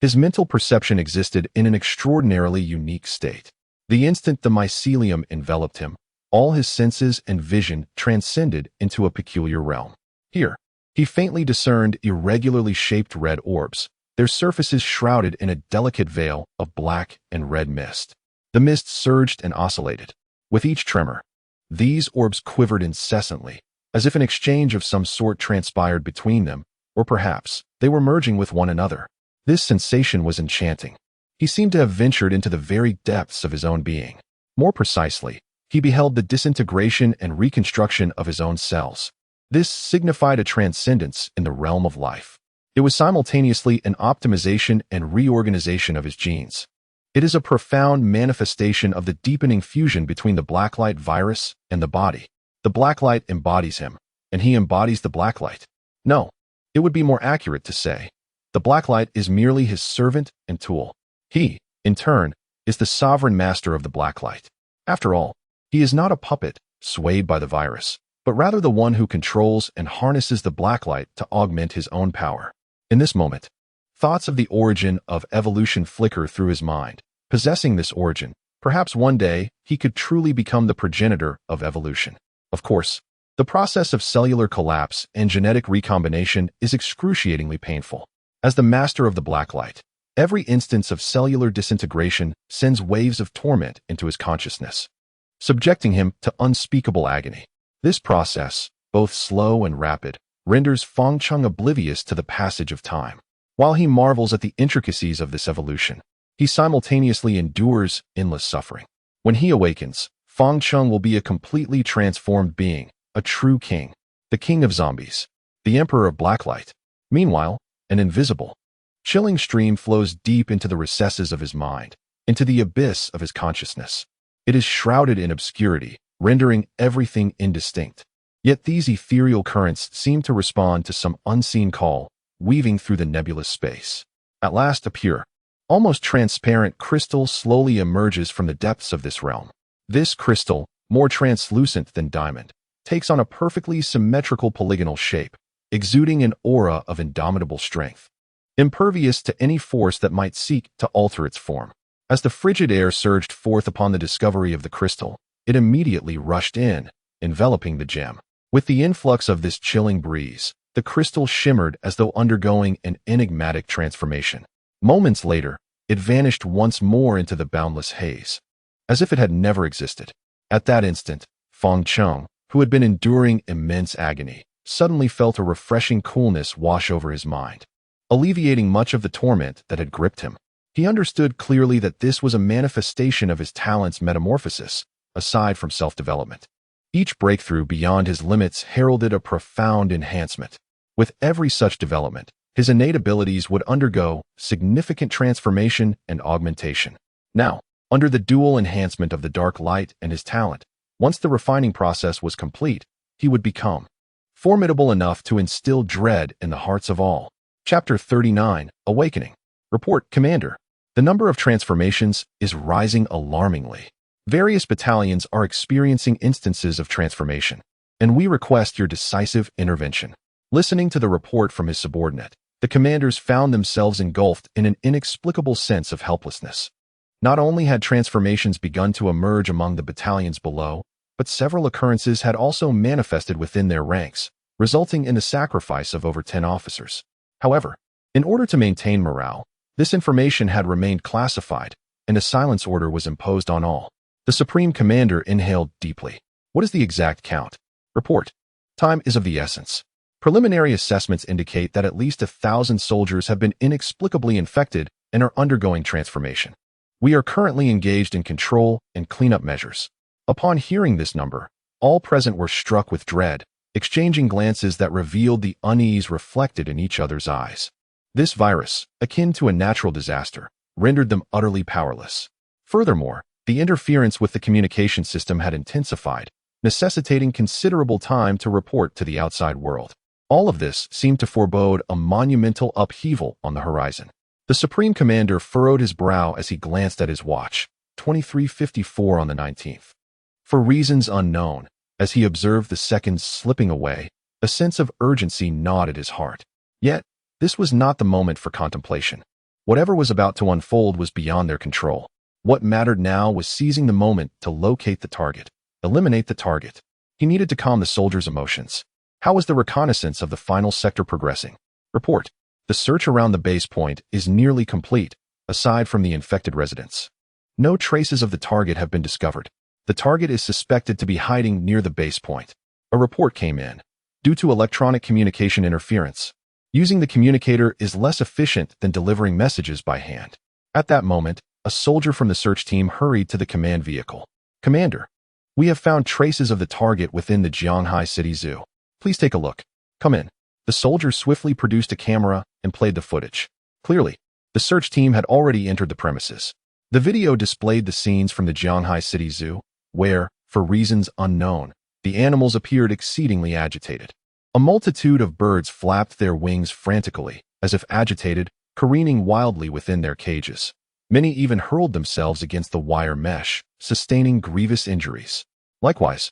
Speaker 1: his mental perception existed in an extraordinarily unique state. The instant the mycelium enveloped him, all his senses and vision transcended into a peculiar realm. Here, he faintly discerned irregularly shaped red orbs, their surfaces shrouded in a delicate veil of black and red mist. The mist surged and oscillated. With each tremor, these orbs quivered incessantly, as if an exchange of some sort transpired between them, or perhaps they were merging with one another. This sensation was enchanting. He seemed to have ventured into the very depths of his own being. More precisely, he beheld the disintegration and reconstruction of his own cells. This signified a transcendence in the realm of life. It was simultaneously an optimization and reorganization of his genes. It is a profound manifestation of the deepening fusion between the Blacklight virus and the body. The Blacklight embodies him, and he embodies the Blacklight. No, it would be more accurate to say, the Blacklight is merely his servant and tool. He, in turn, is the sovereign master of the Blacklight. After all, he is not a puppet swayed by the virus, but rather the one who controls and harnesses the Blacklight to augment his own power. In this moment, thoughts of the origin of evolution flicker through his mind. Possessing this origin, perhaps one day he could truly become the progenitor of evolution. Of course, the process of cellular collapse and genetic recombination is excruciatingly painful. As the master of the Blacklight, every instance of cellular disintegration sends waves of torment into his consciousness, subjecting him to unspeakable agony. This process, both slow and rapid, renders Feng Cheng oblivious to the passage of time. While he marvels at the intricacies of this evolution, he simultaneously endures endless suffering. When he awakens, Feng Cheng will be a completely transformed being, a true king, the king of zombies, the emperor of Blacklight. Meanwhile, an invisible, chilling stream flows deep into the recesses of his mind, into the abyss of his consciousness. It is shrouded in obscurity, rendering everything indistinct. Yet these ethereal currents seem to respond to some unseen call, weaving through the nebulous space. At last, a pure, almost transparent crystal slowly emerges from the depths of this realm. This crystal, more translucent than diamond, takes on a perfectly symmetrical polygonal shape, exuding an aura of indomitable strength, impervious to any force that might seek to alter its form. As the frigid air surged forth upon the discovery of the crystal, it immediately rushed in, enveloping the gem. With the influx of this chilling breeze, the crystal shimmered as though undergoing an enigmatic transformation. Moments later, it vanished once more into the boundless haze, as if it had never existed. At that instant, Feng Cheng, who had been enduring immense agony, suddenly felt a refreshing coolness wash over his mind, alleviating much of the torment that had gripped him. He understood clearly that this was a manifestation of his talent's metamorphosis, aside from self-development. Each breakthrough beyond his limits heralded a profound enhancement. With every such development, his innate abilities would undergo significant transformation and augmentation. Now, under the dual enhancement of the dark light and his talent, once the refining process was complete, he would become formidable enough to instill dread in the hearts of all. Chapter 39, Awakening. Report, Commander. The number of transformations is rising alarmingly. Various battalions are experiencing instances of transformation, and we request your decisive intervention. Listening to the report from his subordinate, the commanders found themselves engulfed in an inexplicable sense of helplessness. Not only had transformations begun to emerge among the battalions below, but several occurrences had also manifested within their ranks, resulting in the sacrifice of over 10 officers. However, in order to maintain morale, this information had remained classified, and a silence order was imposed on all. The Supreme Commander inhaled deeply. What is the exact count? Report. Time is of the essence. Preliminary assessments indicate that at least 1,000 soldiers have been inexplicably infected and are undergoing transformation. We are currently engaged in control and cleanup measures. Upon hearing this number, all present were struck with dread, exchanging glances that revealed the unease reflected in each other's eyes. This virus, akin to a natural disaster, rendered them utterly powerless. Furthermore, the interference with the communication system had intensified, necessitating considerable time to report to the outside world. All of this seemed to forebode a monumental upheaval on the horizon. The Supreme Commander furrowed his brow as he glanced at his watch, 23:54 on the 19th. For reasons unknown, as he observed the seconds slipping away, a sense of urgency gnawed at his heart. Yet, this was not the moment for contemplation. Whatever was about to unfold was beyond their control. What mattered now was seizing the moment to locate the target, eliminate the target. He needed to calm the soldiers' emotions. How was the reconnaissance of the final sector progressing? Report. The search around the base point is nearly complete, aside from the infected residents. No traces of the target have been discovered. The target is suspected to be hiding near the base point. A report came in. Due to electronic communication interference, using the communicator is less efficient than delivering messages by hand. At that moment, a soldier from the search team hurried to the command vehicle. Commander, we have found traces of the target within the Jianghai City Zoo. Please take a look. Come in. The soldiers swiftly produced a camera and played the footage. Clearly, the search team had already entered the premises. The video displayed the scenes from the Jianghai City Zoo, where, for reasons unknown, the animals appeared exceedingly agitated. A multitude of birds flapped their wings frantically, as if agitated, careening wildly within their cages. Many even hurled themselves against the wire mesh, sustaining grievous injuries. Likewise,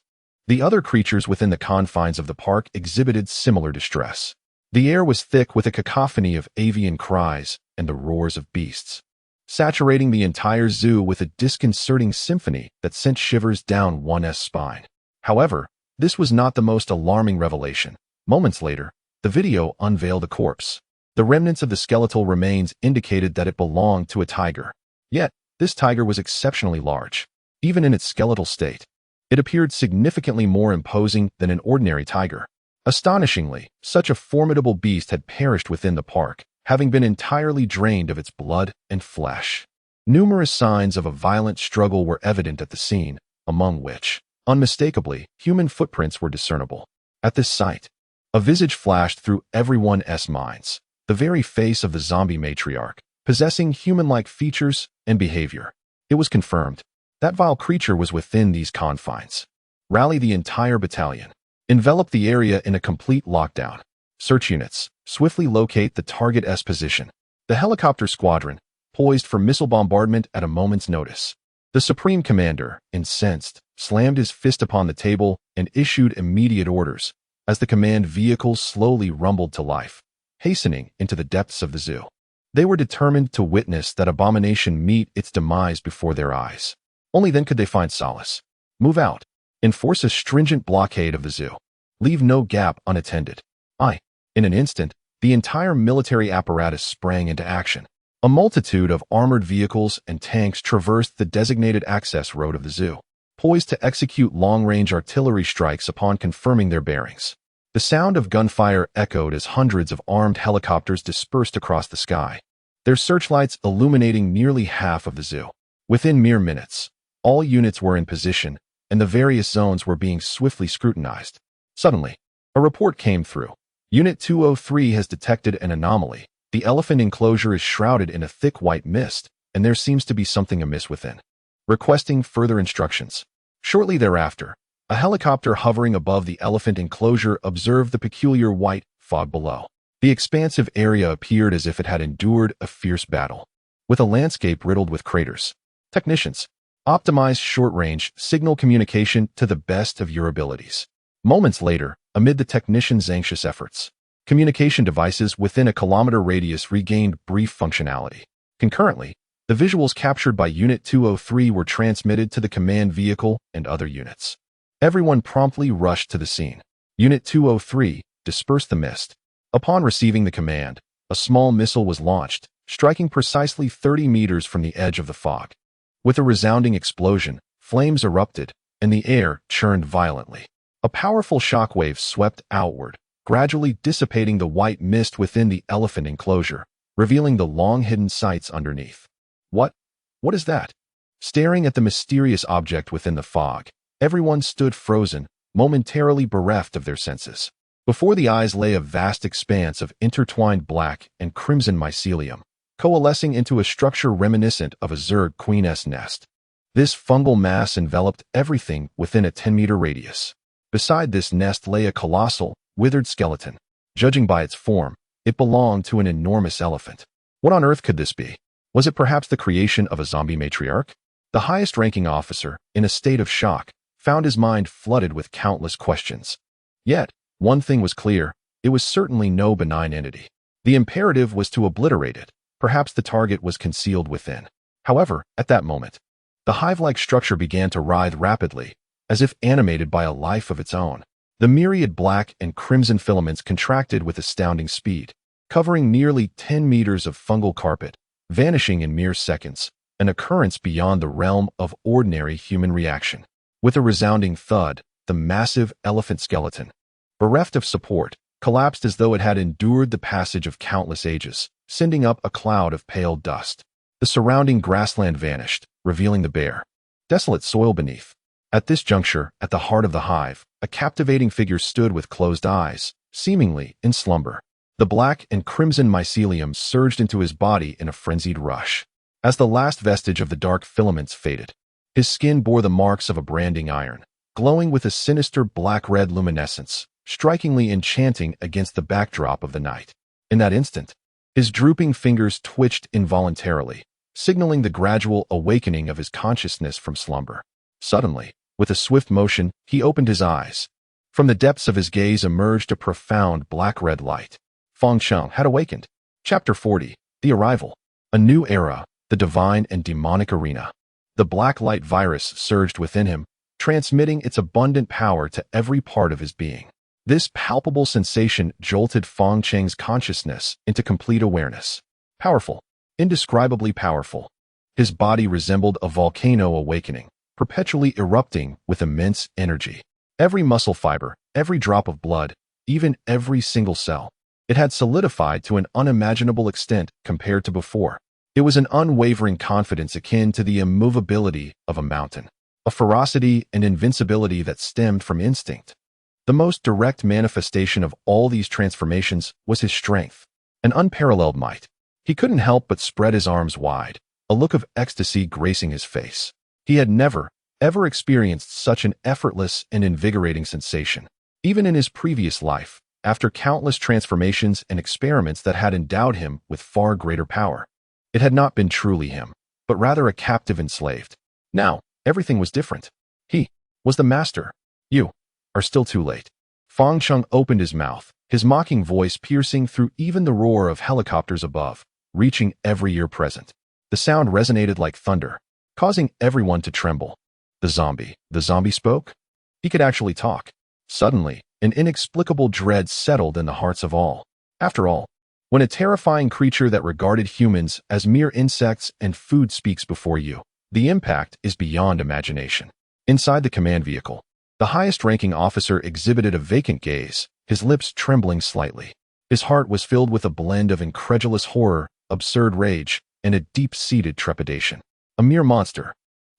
Speaker 1: the other creatures within the confines of the park exhibited similar distress. The air was thick with a cacophony of avian cries and the roars of beasts, saturating the entire zoo with a disconcerting symphony that sent shivers down one's spine. However, this was not the most alarming revelation. Moments later, the video unveiled a corpse. The remnants of the skeletal remains indicated that it belonged to a tiger. Yet, this tiger was exceptionally large. Even in its skeletal state, it appeared significantly more imposing than an ordinary tiger. Astonishingly, such a formidable beast had perished within the park, having been entirely drained of its blood and flesh. Numerous signs of a violent struggle were evident at the scene, among which, unmistakably, human footprints were discernible. At this sight, a visage flashed through everyone's minds. The very face of the zombie matriarch, possessing human-like features and behavior. It was confirmed. That vile creature was within these confines. Rally the entire battalion. Envelop the area in a complete lockdown. Search units. Swiftly locate the target's position. The helicopter squadron, poised for missile bombardment at a moment's notice. The Supreme Commander, incensed, slammed his fist upon the table and issued immediate orders, as the command vehicles slowly rumbled to life, hastening into the depths of the zoo. They were determined to witness that abomination meet its demise before their eyes. Only then could they find solace. Move out. Enforce a stringent blockade of the zoo. Leave no gap unattended. In an instant, the entire military apparatus sprang into action. A multitude of armored vehicles and tanks traversed the designated access road of the zoo, poised to execute long-range artillery strikes upon confirming their bearings. The sound of gunfire echoed as hundreds of armed helicopters dispersed across the sky, their searchlights illuminating nearly half of the zoo. Within mere minutes, all units were in position, and the various zones were being swiftly scrutinized. Suddenly, a report came through. Unit 203 has detected an anomaly. The elephant enclosure is shrouded in a thick white mist, and there seems to be something amiss within. Requesting further instructions. Shortly thereafter, a helicopter hovering above the elephant enclosure observed the peculiar white fog below. The expansive area appeared as if it had endured a fierce battle, with a landscape riddled with craters. Technicians, optimize short-range signal communication to the best of your abilities. Moments later, amid the technicians' anxious efforts, communication devices within a kilometer radius regained brief functionality. Concurrently, the visuals captured by Unit 203 were transmitted to the command vehicle and other units. Everyone promptly rushed to the scene. Unit 203 dispersed the mist. Upon receiving the command, a small missile was launched, striking precisely 30 meters from the edge of the fog. With a resounding explosion, flames erupted, and the air churned violently. A powerful shockwave swept outward, gradually dissipating the white mist within the elephant enclosure, revealing the long-hidden sights underneath. What is that? Staring at the mysterious object within the fog, everyone stood frozen, momentarily bereft of their senses. Before the eyes lay a vast expanse of intertwined black and crimson mycelium, coalescing into a structure reminiscent of a Zerg queen's nest. This fungal mass enveloped everything within a 10-meter radius. Beside this nest lay a colossal, withered skeleton. Judging by its form, it belonged to an enormous elephant. What on earth could this be? Was it perhaps the creation of a zombie matriarch? The highest-ranking officer, in a state of shock, found his mind flooded with countless questions. Yet, one thing was clear, it was certainly no benign entity. The imperative was to obliterate it. Perhaps the target was concealed within. However, at that moment, the hive-like structure began to writhe rapidly, as if animated by a life of its own. The myriad black and crimson filaments contracted with astounding speed, covering nearly 10 meters of fungal carpet, vanishing in mere seconds, an occurrence beyond the realm of ordinary human reaction. With a resounding thud, the massive elephant skeleton, bereft of support, collapsed as though it had endured the passage of countless ages, sending up a cloud of pale dust. The surrounding grassland vanished, revealing the bare, desolate soil beneath. At this juncture, at the heart of the hive, a captivating figure stood with closed eyes, seemingly in slumber. The black and crimson mycelium surged into his body in a frenzied rush. As the last vestige of the dark filaments faded, his skin bore the marks of a branding iron, glowing with a sinister black-red luminescence, strikingly enchanting against the backdrop of the night. In that instant, his drooping fingers twitched involuntarily, signaling the gradual awakening of his consciousness from slumber. Suddenly, with a swift motion, he opened his eyes. From the depths of his gaze emerged a profound black-red light. Feng Cheng had awakened. Chapter 40. The Arrival. A new era, the divine and demonic arena. The Blacklight virus surged within him, transmitting its abundant power to every part of his being. This palpable sensation jolted Feng Cheng's consciousness into complete awareness. Powerful, indescribably powerful. His body resembled a volcano awakening, perpetually erupting with immense energy. Every muscle fiber, every drop of blood, even every single cell. It had solidified to an unimaginable extent compared to before. It was an unwavering confidence akin to the immovability of a mountain, a ferocity and invincibility that stemmed from instinct. The most direct manifestation of all these transformations was his strength, an unparalleled might. He couldn't help but spread his arms wide, a look of ecstasy gracing his face. He had never, ever experienced such an effortless and invigorating sensation. Even in his previous life, after countless transformations and experiments that had endowed him with far greater power, it had not been truly him, but rather a captive enslaved. Now, everything was different. He was the master. You are still too late. Feng Cheng opened his mouth, his mocking voice piercing through even the roar of helicopters above, reaching every ear present. The sound resonated like thunder, causing everyone to tremble. The zombie spoke? He could actually talk. Suddenly, an inexplicable dread settled in the hearts of all. After all, when a terrifying creature that regarded humans as mere insects and food speaks before you, the impact is beyond imagination. Inside the command vehicle, the highest-ranking officer exhibited a vacant gaze, his lips trembling slightly. His heart was filled with a blend of incredulous horror, absurd rage, and a deep-seated trepidation. A mere monster.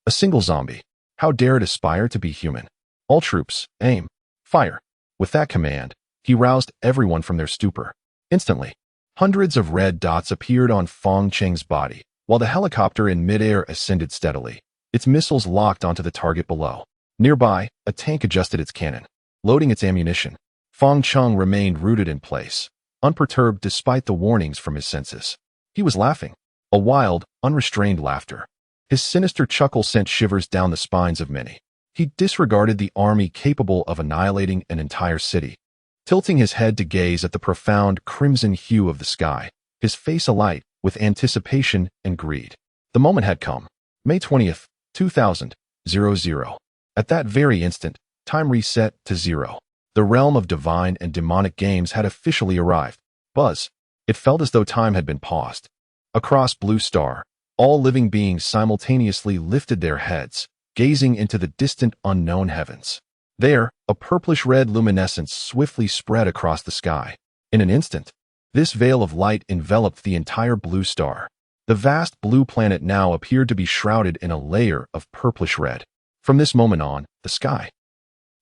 Speaker 1: A single zombie. How dare it aspire to be human? All troops, aim. Fire. With that command, he roused everyone from their stupor. Instantly, hundreds of red dots appeared on Feng Cheng's body, while the helicopter in midair ascended steadily. Its missiles locked onto the target below. Nearby, a tank adjusted its cannon, loading its ammunition. Feng Cheng remained rooted in place, unperturbed despite the warnings from his senses. He was laughing. A wild, unrestrained laughter. His sinister chuckle sent shivers down the spines of many. He disregarded the army capable of annihilating an entire city. Tilting his head to gaze at the profound crimson hue of the sky, his face alight with anticipation and greed. The moment had come. May 20th, 2000. At that very instant, time reset to 0. The realm of divine and demonic games had officially arrived. Buzz. It felt as though time had been paused. Across Blue Star, all living beings simultaneously lifted their heads, gazing into the distant unknown heavens. There, a purplish-red luminescence swiftly spread across the sky. In an instant, this veil of light enveloped the entire Blue Star. The vast blue planet now appeared to be shrouded in a layer of purplish-red. From this moment on, the sky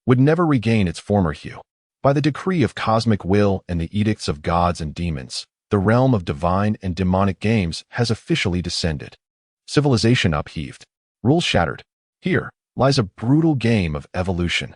Speaker 1: would never regain its former hue. By the decree of cosmic will and the edicts of gods and demons, the realm of divine and demonic games has officially descended. Civilization upheaved. Rules shattered. Here lies a brutal game of evolution.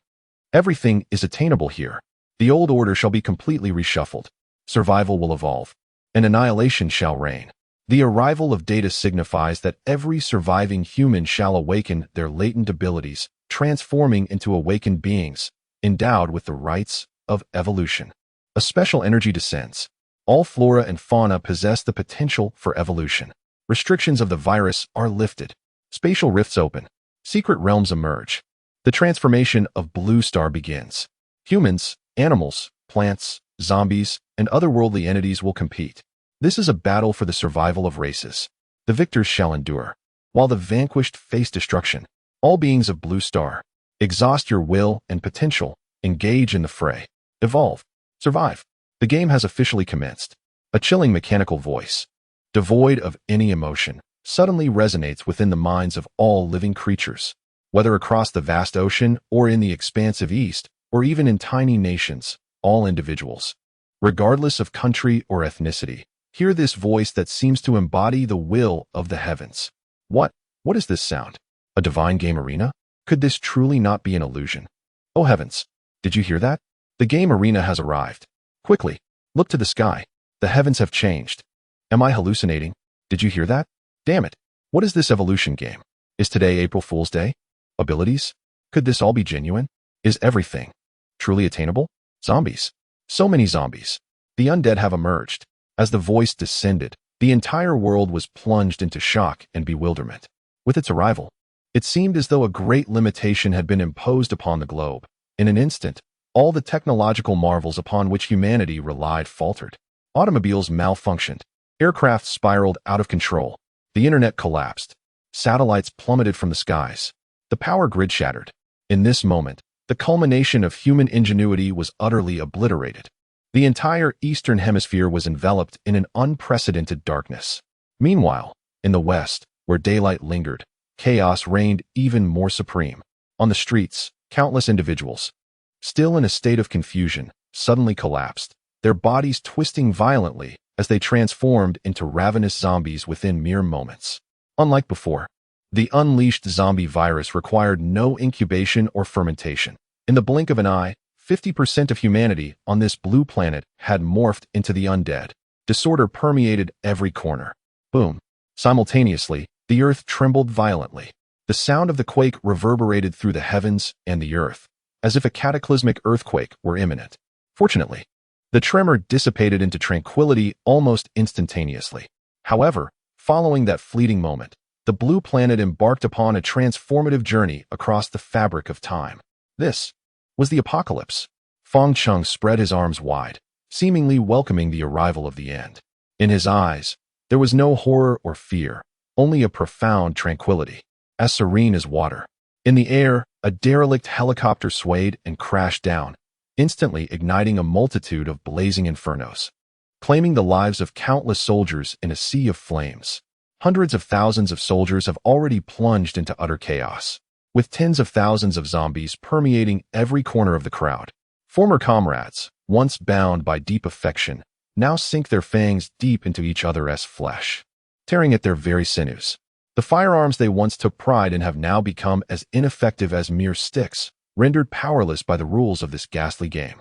Speaker 1: Everything is attainable here. The old order shall be completely reshuffled. Survival will evolve, and annihilation shall reign. The arrival of data signifies that every surviving human shall awaken their latent abilities, transforming into awakened beings, endowed with the rights of evolution. A special energy descends. All flora and fauna possess the potential for evolution. Restrictions of the virus are lifted. Spatial rifts open. Secret realms emerge. The transformation of Blue Star begins. Humans, animals, plants, zombies, and otherworldly entities will compete. This is a battle for the survival of races. The victors shall endure, while the vanquished face destruction. All beings of Blue Star, exhaust your will and potential, engage in the fray. Evolve. Survive. The game has officially commenced. A chilling mechanical voice, devoid of any emotion, suddenly resonates within the minds of all living creatures. Whether across the vast ocean or in the expansive east, or even in tiny nations, all individuals, regardless of country or ethnicity, hear this voice that seems to embody the will of the heavens. What is this sound? A divine game arena? Could this truly not be an illusion? Oh heavens! Did you hear that? The game arena has arrived. Quickly, look to the sky. The heavens have changed. Am I hallucinating? Did you hear that? Damn it! What is this evolution game? Is today April Fool's Day? Abilities? Could this all be genuine? Is everything truly attainable? Zombies. So many zombies. The undead have emerged. As the voice descended, the entire world was plunged into shock and bewilderment. With its arrival, it seemed as though a great limitation had been imposed upon the globe. In an instant, all the technological marvels upon which humanity relied faltered. Automobiles malfunctioned. Aircraft spiraled out of control. The internet collapsed. Satellites plummeted from the skies. The power grid shattered. In this moment, the culmination of human ingenuity was utterly obliterated. The entire Eastern Hemisphere was enveloped in an unprecedented darkness. Meanwhile, in the West, where daylight lingered, chaos reigned even more supreme. On the streets, countless individuals, still in a state of confusion, suddenly collapsed, their bodies twisting violently as they transformed into ravenous zombies within mere moments. Unlike before, the unleashed zombie virus required no incubation or fermentation. In the blink of an eye, 50% of humanity on this blue planet had morphed into the undead. Disorder permeated every corner. Boom. Simultaneously, the earth trembled violently. The sound of the quake reverberated through the heavens and the earth, as if a cataclysmic earthquake were imminent. Fortunately, the tremor dissipated into tranquility almost instantaneously. However, following that fleeting moment, the blue planet embarked upon a transformative journey across the fabric of time. This was the apocalypse. Feng Chung spread his arms wide, seemingly welcoming the arrival of the end. In his eyes, there was no horror or fear, only a profound tranquility, as serene as water. In the air, a derelict helicopter swayed and crashed down, instantly igniting a multitude of blazing infernos, claiming the lives of countless soldiers in a sea of flames. Hundreds of thousands of soldiers have already plunged into utter chaos, with tens of thousands of zombies permeating every corner of the crowd. Former comrades, once bound by deep affection, now sink their fangs deep into each other's flesh, tearing at their very sinews. The firearms they once took pride in have now become as ineffective as mere sticks, rendered powerless by the rules of this ghastly game.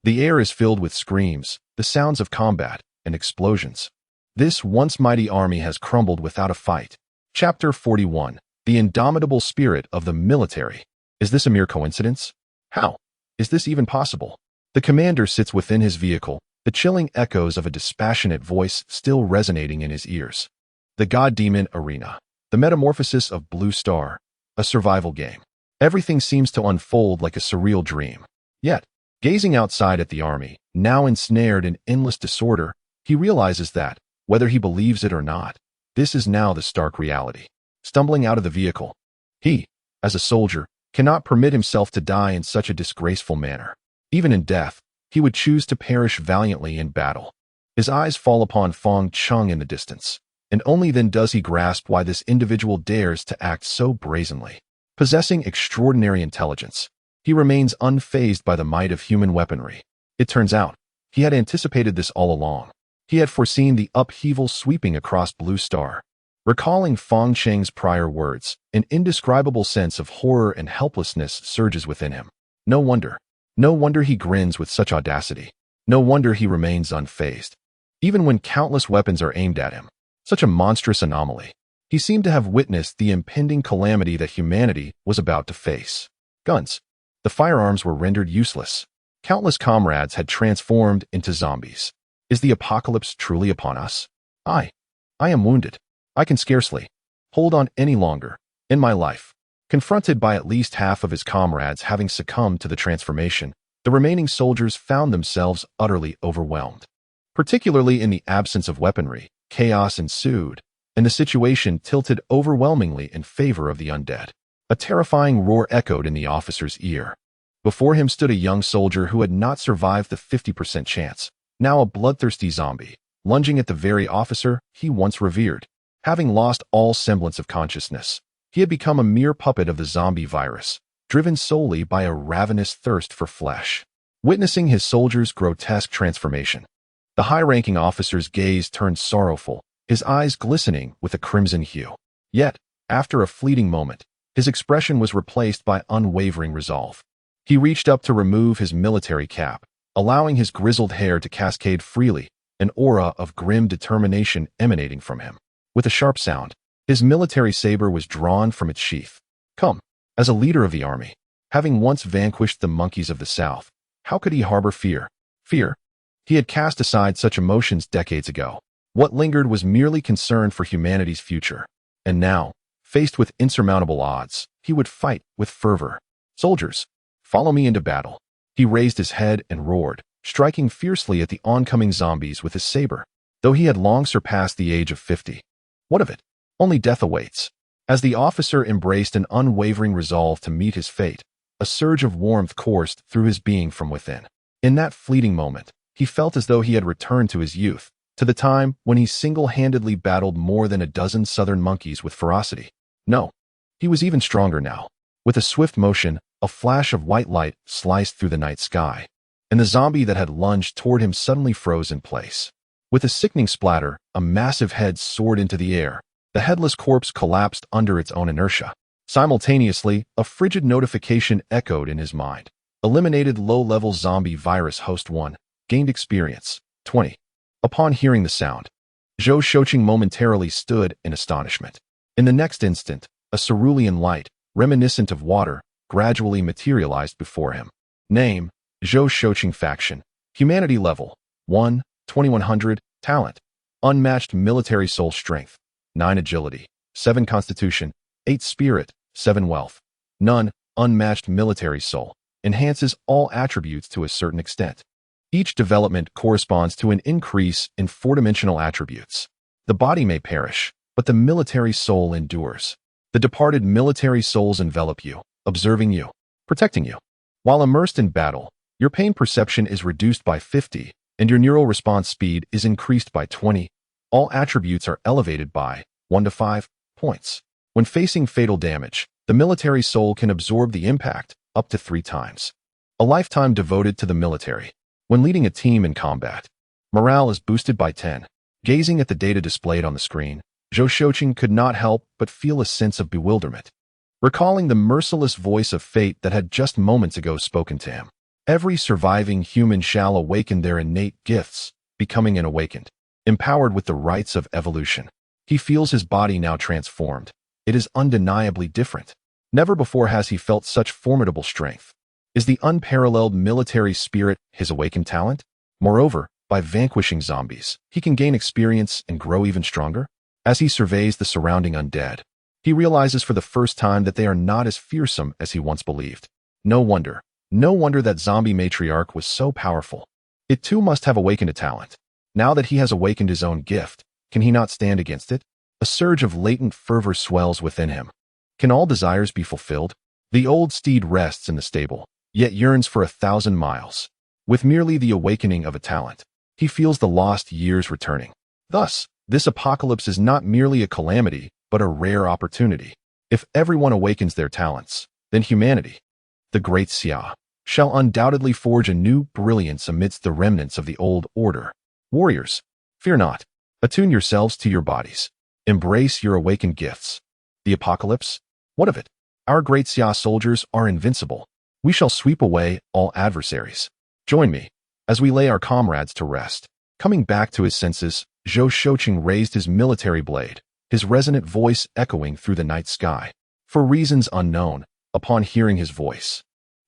Speaker 1: The air is filled with screams, the sounds of combat, and explosions. This once mighty army has crumbled without a fight. Chapter 41. The indomitable spirit of the military. Is this a mere coincidence? How is this even possible? The commander sits within his vehicle, the chilling echoes of a dispassionate voice still resonating in his ears. The God-Demon Arena. The metamorphosis of Blue Star. A survival game. Everything seems to unfold like a surreal dream. Yet, gazing outside at the army, now ensnared in endless disorder, he realizes that, whether he believes it or not, this is now the stark reality. Stumbling out of the vehicle, he, as a soldier, cannot permit himself to die in such a disgraceful manner. Even in death, he would choose to perish valiantly in battle. His eyes fall upon Feng Chung in the distance, and only then does he grasp why this individual dares to act so brazenly. Possessing extraordinary intelligence, he remains unfazed by the might of human weaponry. It turns out, he had anticipated this all along. He had foreseen the upheaval sweeping across Blue Star. Recalling Feng Cheng's prior words, an indescribable sense of horror and helplessness surges within him. No wonder he grins with such audacity. No wonder he remains unfazed. Even when countless weapons are aimed at him, such a monstrous anomaly, he seemed to have witnessed the impending calamity that humanity was about to face. Guns. The firearms were rendered useless. Countless comrades had transformed into zombies. Is the apocalypse truly upon us? I am wounded. I can scarcely hold on any longer. In my life, confronted by at least half of his comrades having succumbed to the transformation, the remaining soldiers found themselves utterly overwhelmed. Particularly in the absence of weaponry, chaos ensued, and the situation tilted overwhelmingly in favor of the undead. A terrifying roar echoed in the officer's ear. Before him stood a young soldier who had not survived the 50% chance, now a bloodthirsty zombie, lunging at the very officer he once revered. Having lost all semblance of consciousness, he had become a mere puppet of the zombie virus, driven solely by a ravenous thirst for flesh. witnessing his soldiers' grotesque transformation. The high-ranking officer's gaze turned sorrowful, his eyes glistening with a crimson hue. Yet, after a fleeting moment, his expression was replaced by unwavering resolve. He reached up to remove his military cap, allowing his grizzled hair to cascade freely, an aura of grim determination emanating from him. With a sharp sound, his military saber was drawn from its sheath. Come, as a leader of the army, having once vanquished the monkeys of the South, how could he harbor fear? Fear? He had cast aside such emotions decades ago. What lingered was merely concern for humanity's future. And now, faced with insurmountable odds, he would fight with fervor. Soldiers, follow me into battle. He raised his head and roared, striking fiercely at the oncoming zombies with his saber. Though he had long surpassed the age of 50. What of it? Only death awaits. As the officer embraced an unwavering resolve to meet his fate, a surge of warmth coursed through his being from within. In that fleeting moment, he felt as though he had returned to his youth, to the time when he single-handedly battled more than a dozen southern monkeys with ferocity. No, he was even stronger now. With a swift motion, a flash of white light sliced through the night sky, and the zombie that had lunged toward him suddenly froze in place. With a sickening splatter, a massive head soared into the air. The headless corpse collapsed under its own inertia. Simultaneously, a frigid notification echoed in his mind. Eliminated low-level zombie virus host 1. Gained experience. 20. Upon hearing the sound, Zhou Shouqing momentarily stood in astonishment. In the next instant, a cerulean light, reminiscent of water, gradually materialized before him. Name, Zhou Shouqing Faction. Humanity level, 1, 2100, talent. Unmatched military soul strength, 9 agility, 7 constitution, 8 spirit, 7 wealth. None, unmatched military soul, enhances all attributes to a certain extent. Each development corresponds to an increase in 4-dimensional attributes. The body may perish, but the military soul endures. The departed military souls envelop you, observing you, protecting you. While immersed in battle, your pain perception is reduced by 50, and your neural response speed is increased by 20. All attributes are elevated by 1 to 5 points. When facing fatal damage, the military soul can absorb the impact up to 3 times. A lifetime devoted to the military. When leading a team in combat, morale is boosted by 10. Gazing at the data displayed on the screen, Zhou Shouqing could not help but feel a sense of bewilderment, recalling the merciless voice of fate that had just moments ago spoken to him. Every surviving human shall awaken their innate gifts, becoming an awakened, empowered with the rights of evolution. He feels his body now transformed. It is undeniably different. Never before has he felt such formidable strength. Is the unparalleled military spirit his awakened talent? Moreover, by vanquishing zombies, he can gain experience and grow even stronger. As he surveys the surrounding undead, he realizes for the first time that they are not as fearsome as he once believed. No wonder that zombie matriarch was so powerful. It too must have awakened a talent. Now that he has awakened his own gift, can he not stand against it? A surge of latent fervor swells within him. Can all desires be fulfilled? The old steed rests in the stable, yet yearns for 1,000 miles. With merely the awakening of a talent, he feels the lost years returning. Thus, this apocalypse is not merely a calamity, but a rare opportunity. If everyone awakens their talents, then humanity, the great Xia, shall undoubtedly forge a new brilliance amidst the remnants of the old order. Warriors, fear not. Attune yourselves to your bodies. Embrace your awakened gifts. The apocalypse? What of it? Our great Xia soldiers are invincible. We shall sweep away all adversaries. Join me, as we lay our comrades to rest. Coming back to his senses, Zhou Shouqing raised his military blade, his resonant voice echoing through the night sky. For reasons unknown, upon hearing his voice,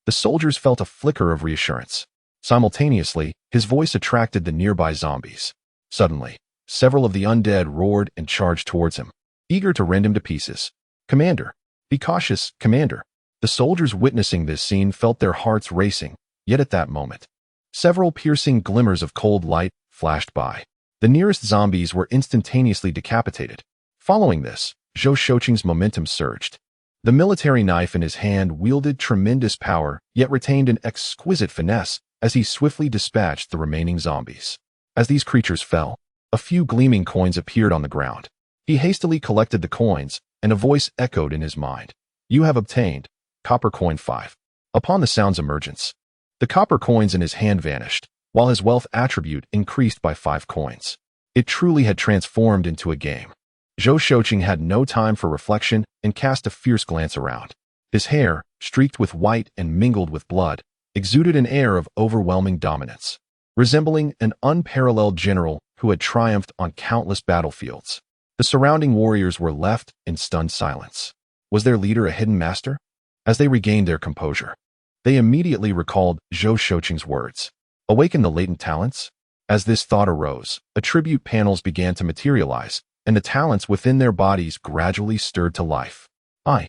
Speaker 1: the soldiers felt a flicker of reassurance. Simultaneously, his voice attracted the nearby zombies. Suddenly, several of the undead roared and charged towards him, eager to rend him to pieces. Commander, be cautious, Commander. The soldiers witnessing this scene felt their hearts racing, yet at that moment, several piercing glimmers of cold light flashed by. The nearest zombies were instantaneously decapitated. Following this, Zhou Shouqing's momentum surged. The military knife in his hand wielded tremendous power, yet retained an exquisite finesse as he swiftly dispatched the remaining zombies. As these creatures fell, a few gleaming coins appeared on the ground. He hastily collected the coins, and a voice echoed in his mind. You have obtained Copper Coin 5. Upon the sound's emergence, The copper coins in his hand vanished, while his wealth attribute increased by 5 coins. It truly had transformed into a game. Zhou Shouqing had no time for reflection and cast a fierce glance around. His hair, streaked with white and mingled with blood, exuded an air of overwhelming dominance, resembling an unparalleled general who had triumphed on countless battlefields. The surrounding warriors were left in stunned silence. Was their leader a hidden master? As they regained their composure, they immediately recalled Zhou Shouqing's words. Awaken the latent talents? As this thought arose, attribute panels began to materialize, and the talents within their bodies gradually stirred to life. I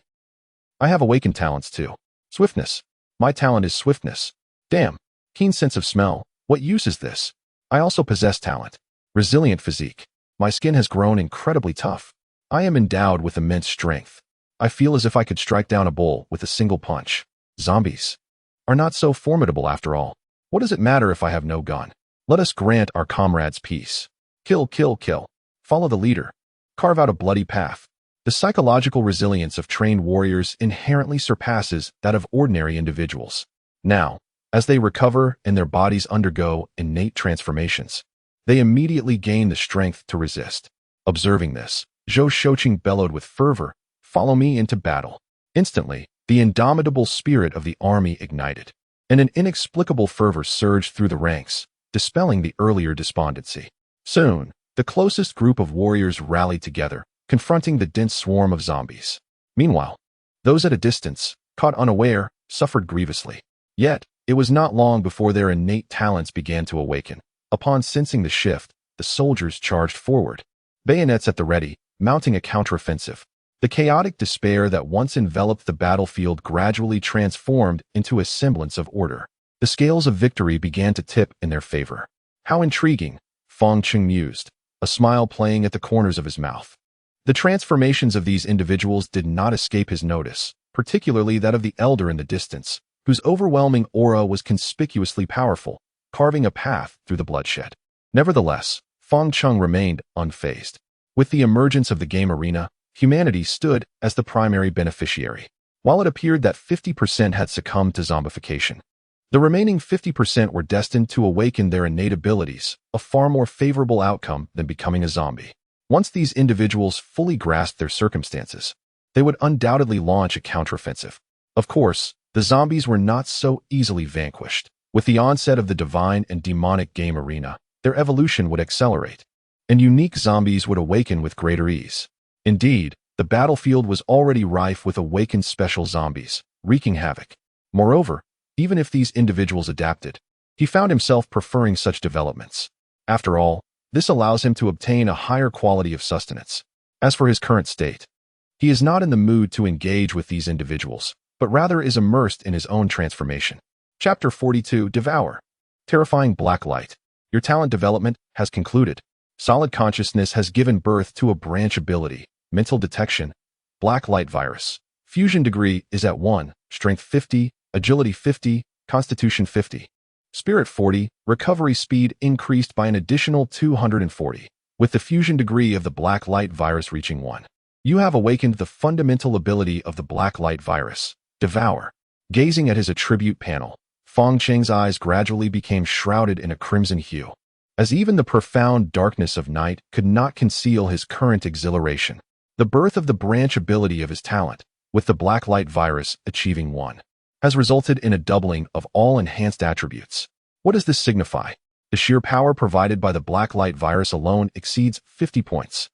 Speaker 1: have awakened talents too. Swiftness. My talent is swiftness. Damn. Keen sense of smell. What use is this? I also possess talent. Resilient physique. My skin has grown incredibly tough. I am endowed with immense strength. I feel as if I could strike down a bull with a single punch. Zombies are not so formidable after all. What does it matter if I have no gun? Let us grant our comrades peace. Kill, kill, kill. Follow the leader. Carve out a bloody path. The psychological resilience of trained warriors inherently surpasses that of ordinary individuals. Now, as they recover and their bodies undergo innate transformations, they immediately gain the strength to resist. Observing this, Zhou Shouqing bellowed with fervor, "Follow me into battle." Instantly, the indomitable spirit of the army ignited, and an inexplicable fervor surged through the ranks, dispelling the earlier despondency. Soon, the closest group of warriors rallied together, confronting the dense swarm of zombies. Meanwhile, those at a distance, caught unaware, suffered grievously. Yet, it was not long before their innate talents began to awaken. Upon sensing the shift, the soldiers charged forward, bayonets at the ready, mounting a counteroffensive. The chaotic despair that once enveloped the battlefield gradually transformed into a semblance of order. The scales of victory began to tip in their favor. How intriguing, Fang Cheng mused, a smile playing at the corners of his mouth. The transformations of these individuals did not escape his notice, particularly that of the elder in the distance, whose overwhelming aura was conspicuously powerful, carving a path through the bloodshed. Nevertheless, Fang Cheng remained unfazed. With the emergence of the game arena, humanity stood as the primary beneficiary. While it appeared that 50% had succumbed to zombification, the remaining 50% were destined to awaken their innate abilities, a far more favorable outcome than becoming a zombie. Once these individuals fully grasped their circumstances, they would undoubtedly launch a counteroffensive. Of course, the zombies were not so easily vanquished. With the onset of the divine and demonic game arena, their evolution would accelerate, and unique zombies would awaken with greater ease. Indeed, the battlefield was already rife with awakened special zombies, wreaking havoc. Moreover, even if these individuals adapted, he found himself preferring such developments. After all, this allows him to obtain a higher quality of sustenance. As for his current state, he is not in the mood to engage with these individuals, but rather is immersed in his own transformation. Chapter 42, Devour. Terrifying Blacklight. Your talent development has concluded. Solid consciousness has given birth to a branch ability, mental detection, Blacklight virus. Fusion degree is at 1, strength 50, agility 50, constitution 50. Spirit 40, recovery speed increased by an additional 240, with the fusion degree of the Blacklight virus reaching 1. You have awakened the fundamental ability of the Blacklight virus, Devour. Gazing at his attribute panel, Fang Cheng's eyes gradually became shrouded in a crimson hue, as even the profound darkness of night could not conceal his current exhilaration. The birth of the branch ability of his talent, with the Blacklight virus achieving 1, has resulted in a doubling of all enhanced attributes. What does this signify? The sheer power provided by the Blacklight virus alone exceeds 50 points.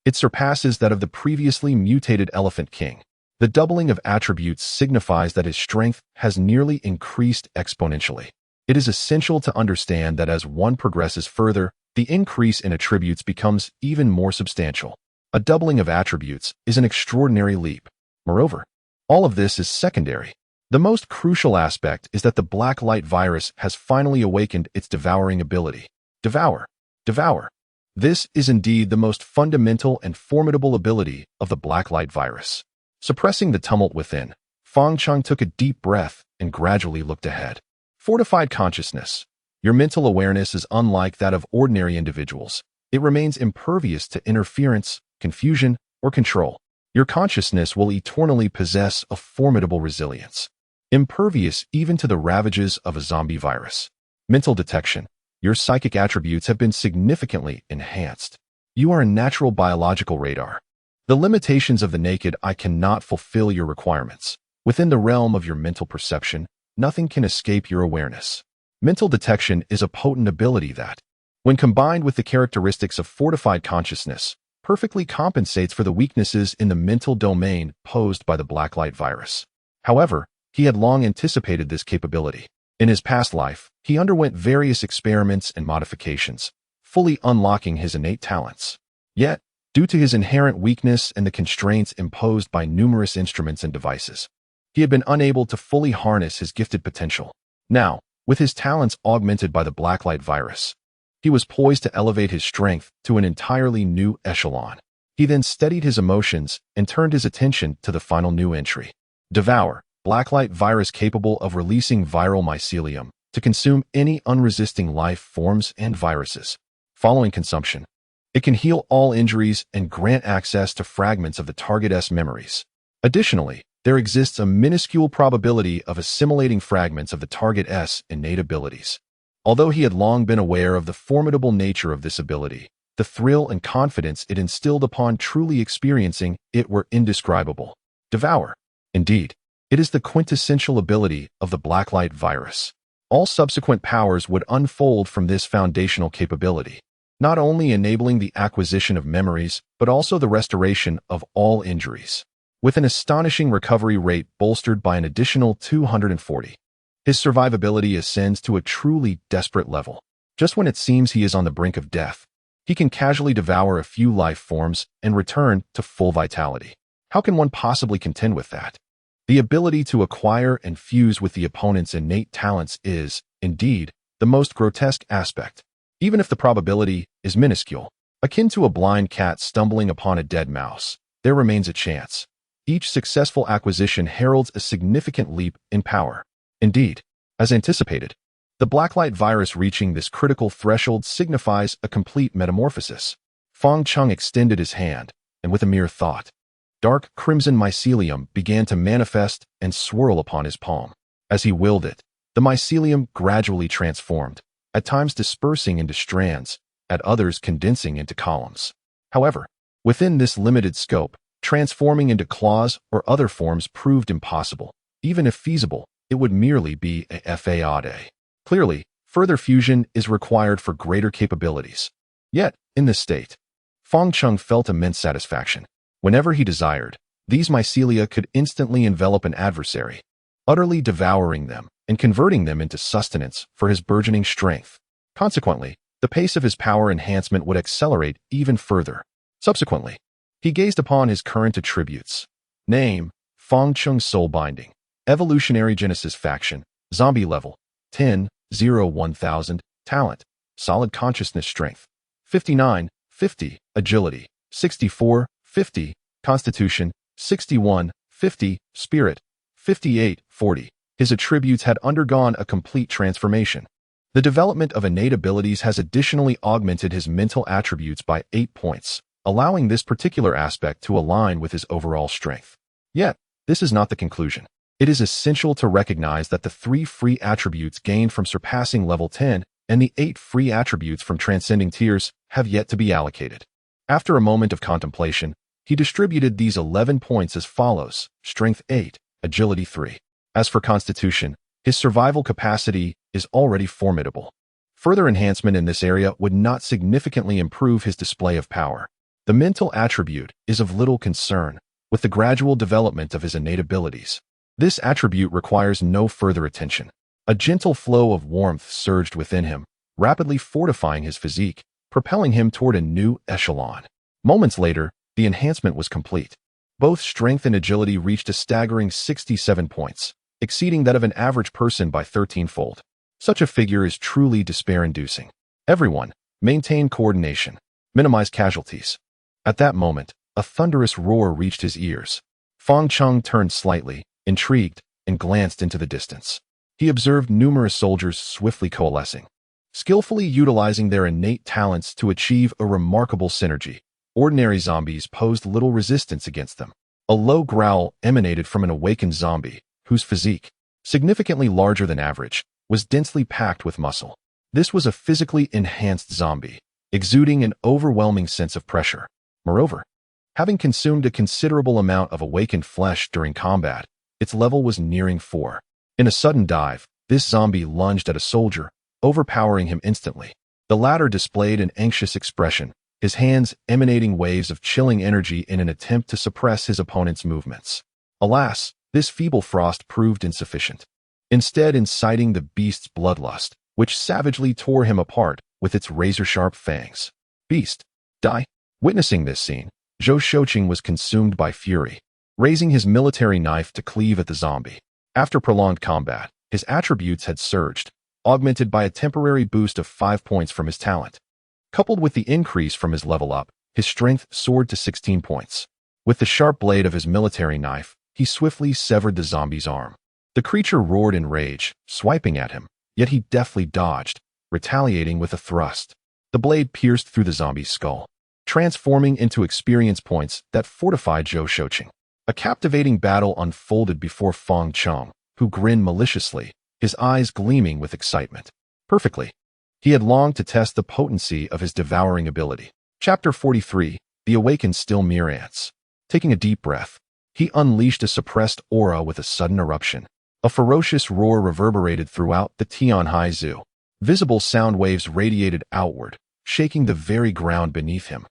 Speaker 1: It surpasses that of the previously mutated Elephant King. The doubling of attributes signifies that his strength has nearly increased exponentially. It is essential to understand that as one progresses further, the increase in attributes becomes even more substantial. A doubling of attributes is an extraordinary leap. Moreover, all of this is secondary. The most crucial aspect is that the Blacklight virus has finally awakened its devouring ability. Devour. Devour. This is indeed the most fundamental and formidable ability of the Blacklight virus. Suppressing the tumult within, Fang Cheng took a deep breath and gradually looked ahead. Fortified consciousness. Your mental awareness is unlike that of ordinary individuals. It remains impervious to interference, confusion, or control. Your consciousness will eternally possess a formidable resilience. impervious even to the ravages of a zombie virus. Mental detection. Your psychic attributes have been significantly enhanced. You are a natural biological radar. The limitations of the naked eye cannot fulfill your requirements. Within the realm of your mental perception, nothing can escape your awareness. Mental detection is a potent ability that, when combined with the characteristics of fortified consciousness, perfectly compensates for the weaknesses in the mental domain posed by the Blacklight virus. However, he had long anticipated this capability. In his past life, he underwent various experiments and modifications, fully unlocking his innate talents. Yet, due to his inherent weakness and the constraints imposed by numerous instruments and devices, he had been unable to fully harness his gifted potential. Now, with his talents augmented by the Blacklight virus, he was poised to elevate his strength to an entirely new echelon. He then steadied his emotions and turned his attention to the final new entry. Devour, Blacklight virus capable of releasing viral mycelium to consume any unresisting life forms and viruses. Following consumption, it can heal all injuries and grant access to fragments of the target's memories. Additionally, there exists a minuscule probability of assimilating fragments of the target's innate abilities. Although he had long been aware of the formidable nature of this ability, the thrill and confidence it instilled upon truly experiencing it were indescribable. Devour. Indeed, it is the quintessential ability of the Blacklight virus. All subsequent powers would unfold from this foundational capability, not only enabling the acquisition of memories, but also the restoration of all injuries. With an astonishing recovery rate bolstered by an additional 240. His survivability ascends to a truly desperate level. Just when it seems he is on the brink of death, he can casually devour a few life forms and return to full vitality. How can one possibly contend with that? The ability to acquire and fuse with the opponent's innate talents is, indeed, the most grotesque aspect. Even if the probability is minuscule, akin to a blind cat stumbling upon a dead mouse, there remains a chance. Each successful acquisition heralds a significant leap in power. Indeed, as anticipated, the Blacklight virus reaching this critical threshold signifies a complete metamorphosis. Feng Chung extended his hand, and with a mere thought, dark crimson mycelium began to manifest and swirl upon his palm. As he willed it, the mycelium gradually transformed, at times dispersing into strands, at others condensing into columns. However, within this limited scope, transforming into claws or other forms proved impossible. Even if feasible, it would merely be a fade. Clearly, further fusion is required for greater capabilities. Yet, in this state, Feng Chung felt immense satisfaction. Whenever he desired, these mycelia could instantly envelop an adversary, utterly devouring them and converting them into sustenance for his burgeoning strength. Consequently, the pace of his power enhancement would accelerate even further. Subsequently, he gazed upon his current attributes. Name, Feng Chung Soul Binding. Evolutionary Genesis Faction. Zombie Level. 10-1000. Talent. Solid Consciousness Strength. 59-50. Agility. 64-50. Constitution. 61-50. Spirit. 58-40. His attributes had undergone a complete transformation. The development of innate abilities has additionally augmented his mental attributes by 8 points, allowing this particular aspect to align with his overall strength. Yet, this is not the conclusion. It is essential to recognize that the 3 free attributes gained from surpassing level 10 and the 8 free attributes from transcending tiers have yet to be allocated. After a moment of contemplation, he distributed these 11 points as follows: Strength 8, Agility 3. As for Constitution, his survival capacity is already formidable. Further enhancement in this area would not significantly improve his display of power. The mental attribute is of little concern, with the gradual development of his innate abilities. This attribute requires no further attention. A gentle flow of warmth surged within him, rapidly fortifying his physique, propelling him toward a new echelon. Moments later, the enhancement was complete. Both strength and agility reached a staggering 67 points, exceeding that of an average person by 13-fold. Such a figure is truly despair-inducing. Everyone, maintain coordination. Minimize casualties. At that moment, a thunderous roar reached his ears. Feng Chung turned slightly, intrigued, and glanced into the distance. He observed numerous soldiers swiftly coalescing, skillfully utilizing their innate talents to achieve a remarkable synergy. Ordinary zombies posed little resistance against them. A low growl emanated from an awakened zombie, whose physique, significantly larger than average, was densely packed with muscle. This was a physically enhanced zombie, exuding an overwhelming sense of pressure. Moreover, having consumed a considerable amount of awakened flesh during combat, its level was nearing 4. In a sudden dive, this zombie lunged at a soldier, overpowering him instantly. The latter displayed an anxious expression, his hands emanating waves of chilling energy in an attempt to suppress his opponent's movements. Alas, this feeble frost proved insufficient, instead inciting the beast's bloodlust, which savagely tore him apart with its razor-sharp fangs. Beast, die! Witnessing this scene, Zhou Shouqing was consumed by fury, raising his military knife to cleave at the zombie. After prolonged combat, his attributes had surged, augmented by a temporary boost of 5 points from his talent. Coupled with the increase from his level up, his strength soared to 16 points. With the sharp blade of his military knife, he swiftly severed the zombie's arm. The creature roared in rage, swiping at him, yet he deftly dodged, retaliating with a thrust. The blade pierced through the zombie's skull, transforming into experience points that fortified Zhou Shouqing. A captivating battle unfolded before Fang Cheng, who grinned maliciously, his eyes gleaming with excitement. Perfectly. He had longed to test the potency of his devouring ability. Chapter 43, The Awakened Still Mere Ants. Taking a deep breath, he unleashed a suppressed aura with a sudden eruption. A ferocious roar reverberated throughout the Tianhai Zoo. Visible sound waves radiated outward, shaking the very ground beneath him.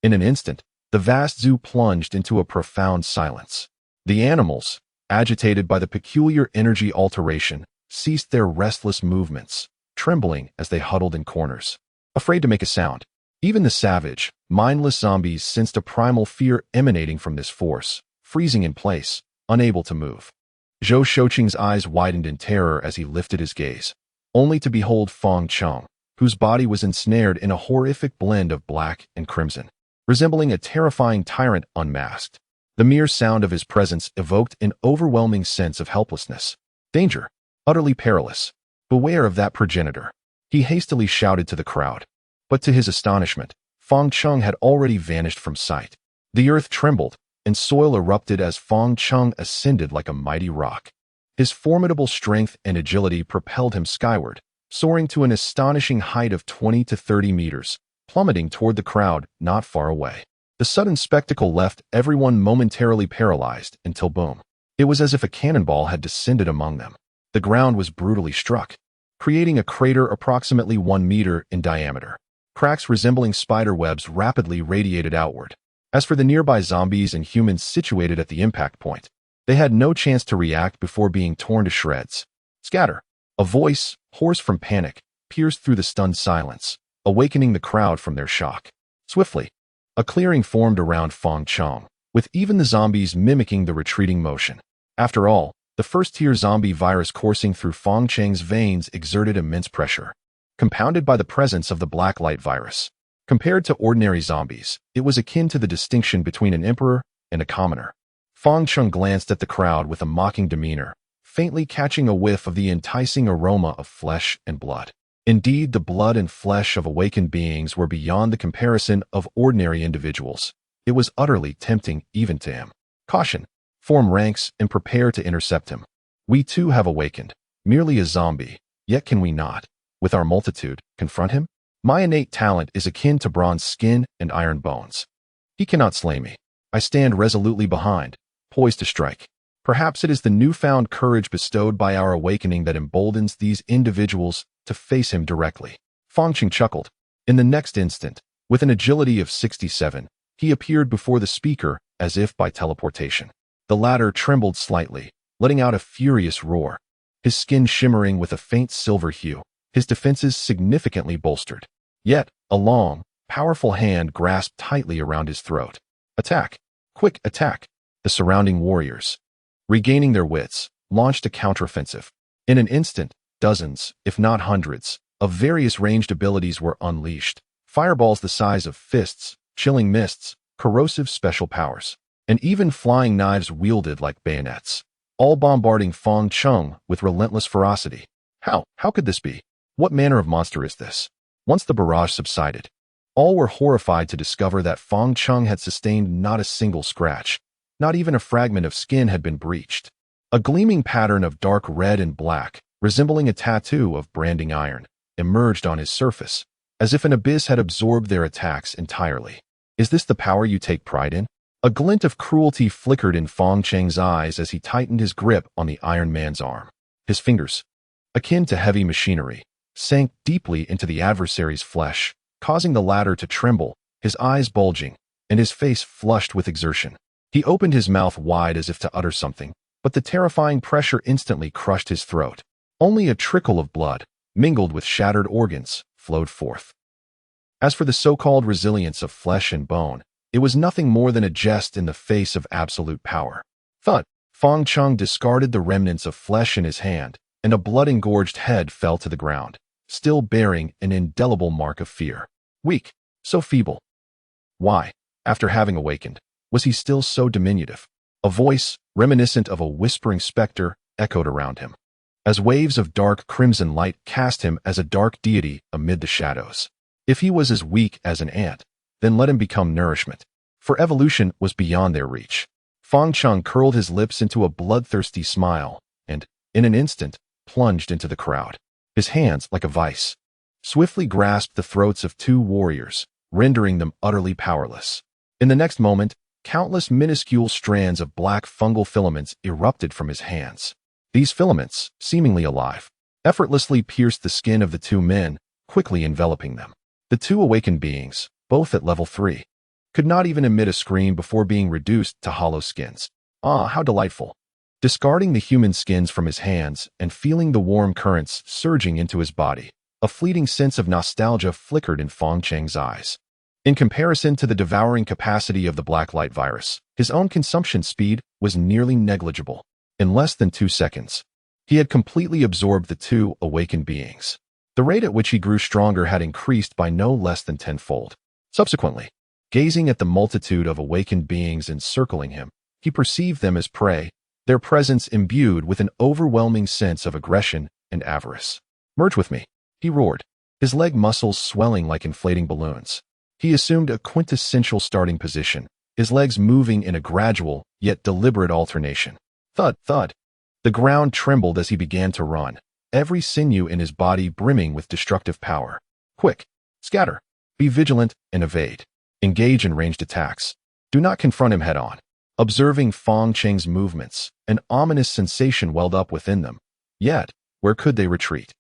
Speaker 1: In an instant, the vast zoo plunged into a profound silence. The animals, agitated by the peculiar energy alteration, ceased their restless movements, trembling as they huddled in corners, afraid to make a sound. Even the savage, mindless zombies sensed a primal fear emanating from this force, freezing in place, unable to move. Zhou Shouqing's eyes widened in terror as he lifted his gaze, only to behold Fang Cheng, whose body was ensnared in a horrific blend of black and crimson, resembling a terrifying tyrant unmasked. The mere sound of his presence evoked an overwhelming sense of helplessness. Danger, utterly perilous. Beware of that progenitor, he hastily shouted to the crowd. But to his astonishment, Fang Cheng had already vanished from sight. The earth trembled, and soil erupted as Fang Cheng ascended like a mighty rock. His formidable strength and agility propelled him skyward, soaring to an astonishing height of 20 to 30 meters, plummeting toward the crowd not far away. The sudden spectacle left everyone momentarily paralyzed until boom. It was as if a cannonball had descended among them. The ground was brutally struck, creating a crater approximately 1 meter in diameter. Cracks resembling spider webs rapidly radiated outward. As for the nearby zombies and humans situated at the impact point, they had no chance to react before being torn to shreds. Scatter! A voice, hoarse from panic, pierced through the stunned silence, awakening the crowd from their shock. Swiftly, a clearing formed around Fang Cheng, with even the zombies mimicking the retreating motion. After all, the first-tier zombie virus coursing through Fang Cheng's veins exerted immense pressure, compounded by the presence of the Blacklight virus. Compared to ordinary zombies, it was akin to the distinction between an emperor and a commoner. Fang Cheng glanced at the crowd with a mocking demeanor, faintly catching a whiff of the enticing aroma of flesh and blood. Indeed, the blood and flesh of awakened beings were beyond the comparison of ordinary individuals. It was utterly tempting even to him. Caution! Form ranks and prepare to intercept him. We too have awakened, merely a zombie, yet can we not, with our multitude, confront him? My innate talent is akin to bronze skin and iron bones. He cannot slay me. I stand resolutely behind, poised to strike. Perhaps it is the newfound courage bestowed by our awakening that emboldens these individuals to face him directly. Fang Cheng chuckled. In the next instant, with an agility of 67, he appeared before the speaker as if by teleportation. The latter trembled slightly, letting out a furious roar, his skin shimmering with a faint silver hue, his defenses significantly bolstered. Yet, a long, powerful hand grasped tightly around his throat. Attack! Quick attack! The surrounding warriors, regaining their wits, launched a counteroffensive. In an instant, dozens, if not hundreds, of various ranged abilities were unleashed. Fireballs the size of fists, chilling mists, corrosive special powers, and even flying knives wielded like bayonets, all bombarding Fang Cheng with relentless ferocity. How could this be? What manner of monster is this? Once the barrage subsided, all were horrified to discover that Fang Cheng had sustained not a single scratch. Not even a fragment of skin had been breached. A gleaming pattern of dark red and black, resembling a tattoo of branding iron, emerged on his surface, as if an abyss had absorbed their attacks entirely. Is this the power you take pride in? A glint of cruelty flickered in Fong Cheng's eyes as he tightened his grip on the Iron Man's arm. His fingers, akin to heavy machinery, sank deeply into the adversary's flesh, causing the latter to tremble, his eyes bulging, and his face flushed with exertion. He opened his mouth wide as if to utter something, but the terrifying pressure instantly crushed his throat. Only a trickle of blood, mingled with shattered organs, flowed forth. As for the so-called resilience of flesh and bone, it was nothing more than a jest in the face of absolute power. Thud! Fong Cheng discarded the remnants of flesh in his hand, and a blood-engorged head fell to the ground, still bearing an indelible mark of fear. Weak, so feeble. Why, after having awakened, was he still so diminutive? A voice, reminiscent of a whispering specter, echoed around him, as waves of dark crimson light cast him as a dark deity amid the shadows. If he was as weak as an ant, then let him become nourishment, for evolution was beyond their reach. Fong Cheng curled his lips into a bloodthirsty smile and, in an instant, plunged into the crowd. His hands, like a vice, swiftly grasped the throats of two warriors, rendering them utterly powerless. In the next moment, countless minuscule strands of black fungal filaments erupted from his hands. These filaments, seemingly alive, effortlessly pierced the skin of the two men, quickly enveloping them. The two awakened beings, both at level 3, could not even emit a scream before being reduced to hollow skins. Ah, how delightful! Discarding the human skins from his hands and feeling the warm currents surging into his body, a fleeting sense of nostalgia flickered in Fong Cheng's eyes. In comparison to the devouring capacity of the Blacklight virus, his own consumption speed was nearly negligible. In less than 2 seconds, he had completely absorbed the two awakened beings. The rate at which he grew stronger had increased by no less than tenfold. Subsequently, gazing at the multitude of awakened beings encircling him, he perceived them as prey, their presence imbued with an overwhelming sense of aggression and avarice. "Merge with me," he roared, his leg muscles swelling like inflating balloons. He assumed a quintessential starting position, his legs moving in a gradual, yet deliberate alternation. Thud, thud. The ground trembled as he began to run, every sinew in his body brimming with destructive power. Quick, scatter, be vigilant, and evade. Engage in ranged attacks. Do not confront him head-on. Observing Fong Cheng's movements, an ominous sensation welled up within them. Yet, where could they retreat?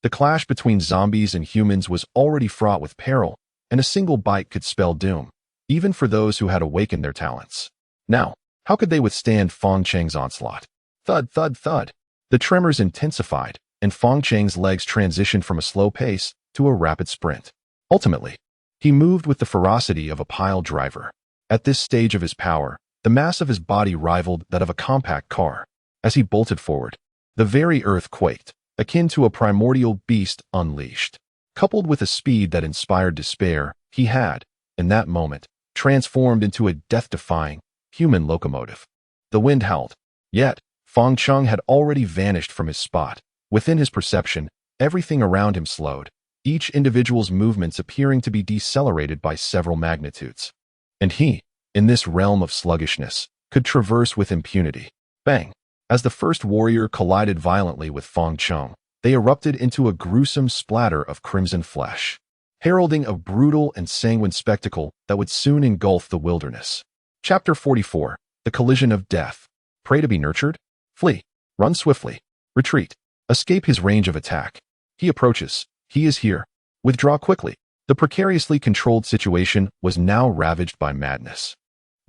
Speaker 1: The clash between zombies and humans was already fraught with peril, and a single bite could spell doom, even for those who had awakened their talents. Now, how could they withstand Fong Cheng's onslaught? Thud, thud, thud. The tremors intensified, and Fong Cheng's legs transitioned from a slow pace to a rapid sprint. Ultimately, he moved with the ferocity of a pile driver. At this stage of his power, the mass of his body rivaled that of a compact car. As he bolted forward, the very earth quaked, akin to a primordial beast unleashed. Coupled with a speed that inspired despair, he had, in that moment, transformed into a death-defying, human locomotive. The wind howled. Yet, Fong Cheng had already vanished from his spot. Within his perception, everything around him slowed, each individual's movements appearing to be decelerated by several magnitudes. And he, in this realm of sluggishness, could traverse with impunity. Bang! As the first warrior collided violently with Fong Cheng, they erupted into a gruesome splatter of crimson flesh, heralding a brutal and sanguine spectacle that would soon engulf the wilderness. Chapter 44. The Collision of Death. Prey to be nurtured? Flee. Run swiftly. Retreat. Escape his range of attack. He approaches. He is here. Withdraw quickly. The precariously controlled situation was now ravaged by madness.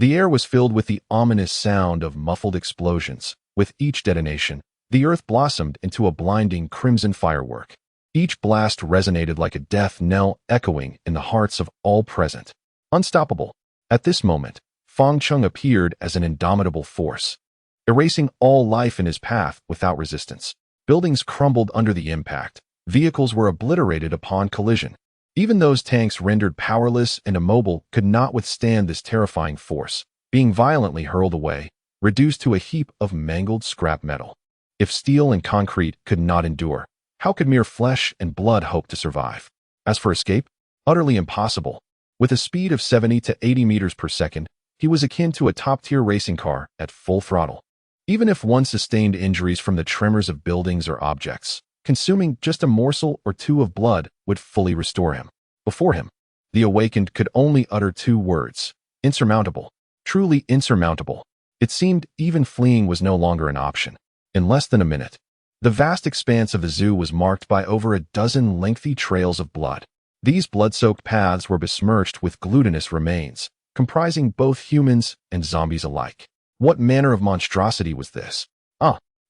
Speaker 1: The air was filled with the ominous sound of muffled explosions. With each detonation, the earth blossomed into a blinding crimson firework. Each blast resonated like a death knell echoing in the hearts of all present. Unstoppable. At this moment, Fong Cheng appeared as an indomitable force, erasing all life in his path without resistance. Buildings crumbled under the impact. Vehicles were obliterated upon collision. Even those tanks rendered powerless and immobile could not withstand this terrifying force, being violently hurled away, reduced to a heap of mangled scrap metal. If steel and concrete could not endure, how could mere flesh and blood hope to survive? As for escape, utterly impossible. With a speed of 70 to 80 meters per second, he was akin to a top-tier racing car at full throttle. Even if one sustained injuries from the tremors of buildings or objects, consuming just a morsel or two of blood would fully restore him. Before him, the awakened could only utter two words: insurmountable. Truly insurmountable. It seemed even fleeing was no longer an option. In less than a minute, the vast expanse of the zoo was marked by over a dozen lengthy trails of blood. These blood-soaked paths were besmirched with glutinous remains, comprising both humans and zombies alike. What manner of monstrosity was this?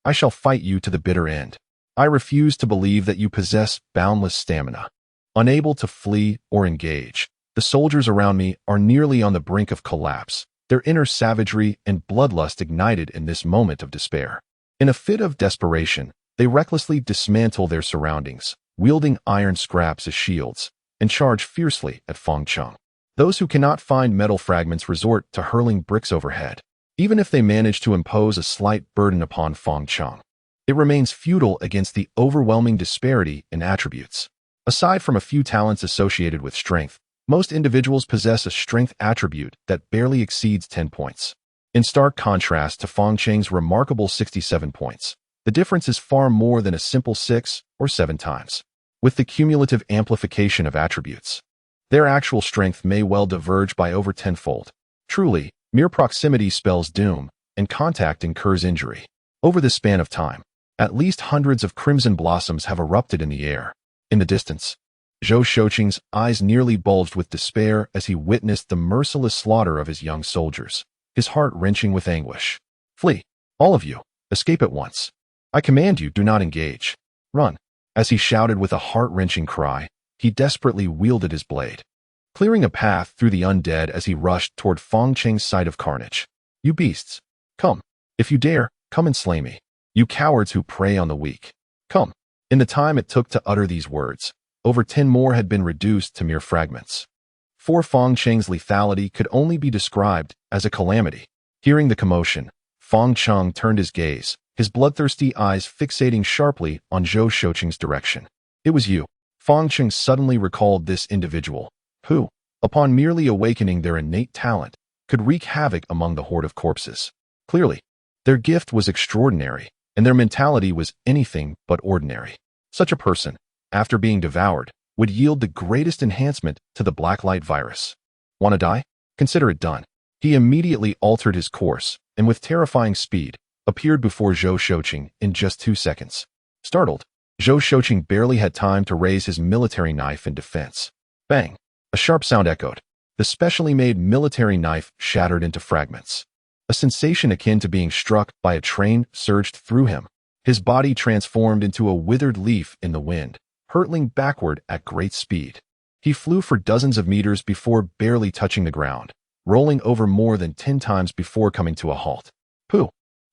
Speaker 1: I shall fight you to the bitter end. I refuse to believe that you possess boundless stamina. Unable to flee or engage, the soldiers around me are nearly on the brink of collapse, their inner savagery and bloodlust ignited in this moment of despair. In a fit of desperation, they recklessly dismantle their surroundings, wielding iron scraps as shields, and charge fiercely at Feng Cheng. Those who cannot find metal fragments resort to hurling bricks overhead. Even if they manage to impose a slight burden upon Feng Cheng, it remains futile against the overwhelming disparity in attributes. Aside from a few talents associated with strength, most individuals possess a strength attribute that barely exceeds 10 points. In stark contrast to Feng Cheng's remarkable 67 points, the difference is far more than a simple 6 or 7 times. With the cumulative amplification of attributes, their actual strength may well diverge by over tenfold. Truly, mere proximity spells doom, and contact incurs injury. Over this span of time, at least hundreds of crimson blossoms have erupted in the air. In the distance, Zhou Shouqing's eyes nearly bulged with despair as he witnessed the merciless slaughter of his young soldiers, his heart wrenching with anguish. Flee, all of you, escape at once. I command you, do not engage. Run. As he shouted with a heart-wrenching cry, he desperately wielded his blade, clearing a path through the undead as he rushed toward Feng Cheng's site of carnage. You beasts, come. If you dare, come and slay me. You cowards who prey on the weak, come. In the time it took to utter these words, over 10 more had been reduced to mere fragments. For Feng Cheng's lethality could only be described as a calamity. Hearing the commotion, Feng Cheng turned his gaze, his bloodthirsty eyes fixating sharply on Zhou Shouqing's direction. It was you. Feng Cheng suddenly recalled this individual, who, upon merely awakening their innate talent, could wreak havoc among the horde of corpses. Clearly, their gift was extraordinary, and their mentality was anything but ordinary. Such a person, after being devoured, would yield the greatest enhancement to the Blacklight virus. Want to die? Consider it done. He immediately altered his course, and with terrifying speed, appeared before Zhou Shouqing in just 2 seconds. Startled, Zhou Shouqing barely had time to raise his military knife in defense. Bang! A sharp sound echoed. The specially made military knife shattered into fragments. A sensation akin to being struck by a train surged through him. His body transformed into a withered leaf in the wind, hurtling backward at great speed. He flew for dozens of meters before barely touching the ground, rolling over more than 10 times before coming to a halt. Pooh!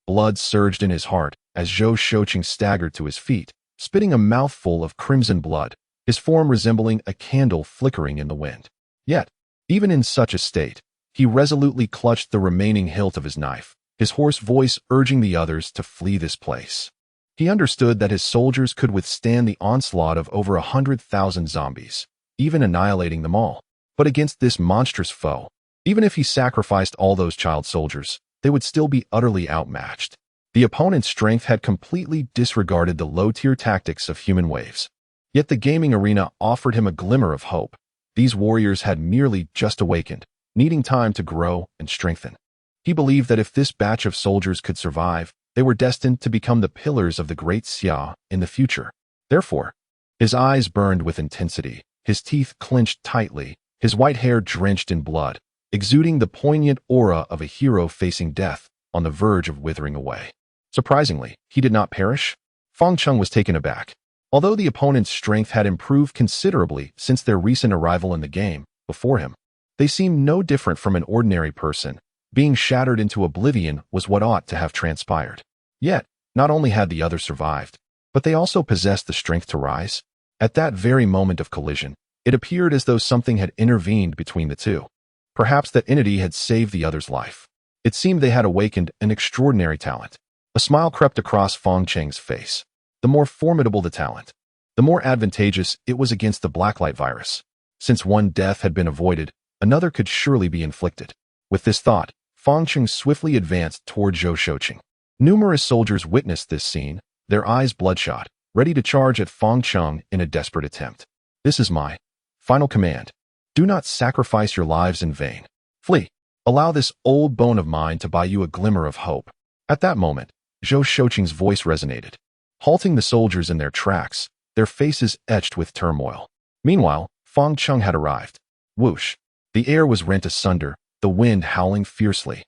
Speaker 1: Blood surged in his heart as Zhou Shouqing staggered to his feet, spitting a mouthful of crimson blood, his form resembling a candle flickering in the wind. Yet, even in such a state, he resolutely clutched the remaining hilt of his knife, his hoarse voice urging the others to flee this place. He understood that his soldiers could withstand the onslaught of over 100,000 zombies, even annihilating them all. But against this monstrous foe, even if he sacrificed all those child soldiers, they would still be utterly outmatched. The opponent's strength had completely disregarded the low-tier tactics of human waves. Yet the gaming arena offered him a glimmer of hope. These warriors had merely just awakened, needing time to grow and strengthen. He believed that if this batch of soldiers could survive, they were destined to become the pillars of the Great Xia in the future. Therefore, his eyes burned with intensity, his teeth clenched tightly, his white hair drenched in blood, exuding the poignant aura of a hero facing death on the verge of withering away. Surprisingly, he did not perish. Feng Cheng was taken aback. Although the opponent's strength had improved considerably since their recent arrival in the game before him, they seemed no different from an ordinary person. Being shattered into oblivion was what ought to have transpired. Yet, not only had the others survived, but they also possessed the strength to rise. At that very moment of collision, it appeared as though something had intervened between the two. Perhaps that entity had saved the other's life. It seemed they had awakened an extraordinary talent. A smile crept across Feng Cheng's face. The more formidable the talent, the more advantageous it was against the Blacklight virus. Since one death had been avoided, another could surely be inflicted. With this thought, Feng Cheng swiftly advanced toward Zhou Shouqing. Numerous soldiers witnessed this scene, their eyes bloodshot, ready to charge at Fang Cheng in a desperate attempt. This is my final command. Do not sacrifice your lives in vain. Flee. Allow this old bone of mine to buy you a glimmer of hope. At that moment, Zhou Shouqing's voice resonated, halting the soldiers in their tracks, their faces etched with turmoil. Meanwhile, Fang Cheng had arrived. Whoosh! The air was rent asunder, the wind howling fiercely.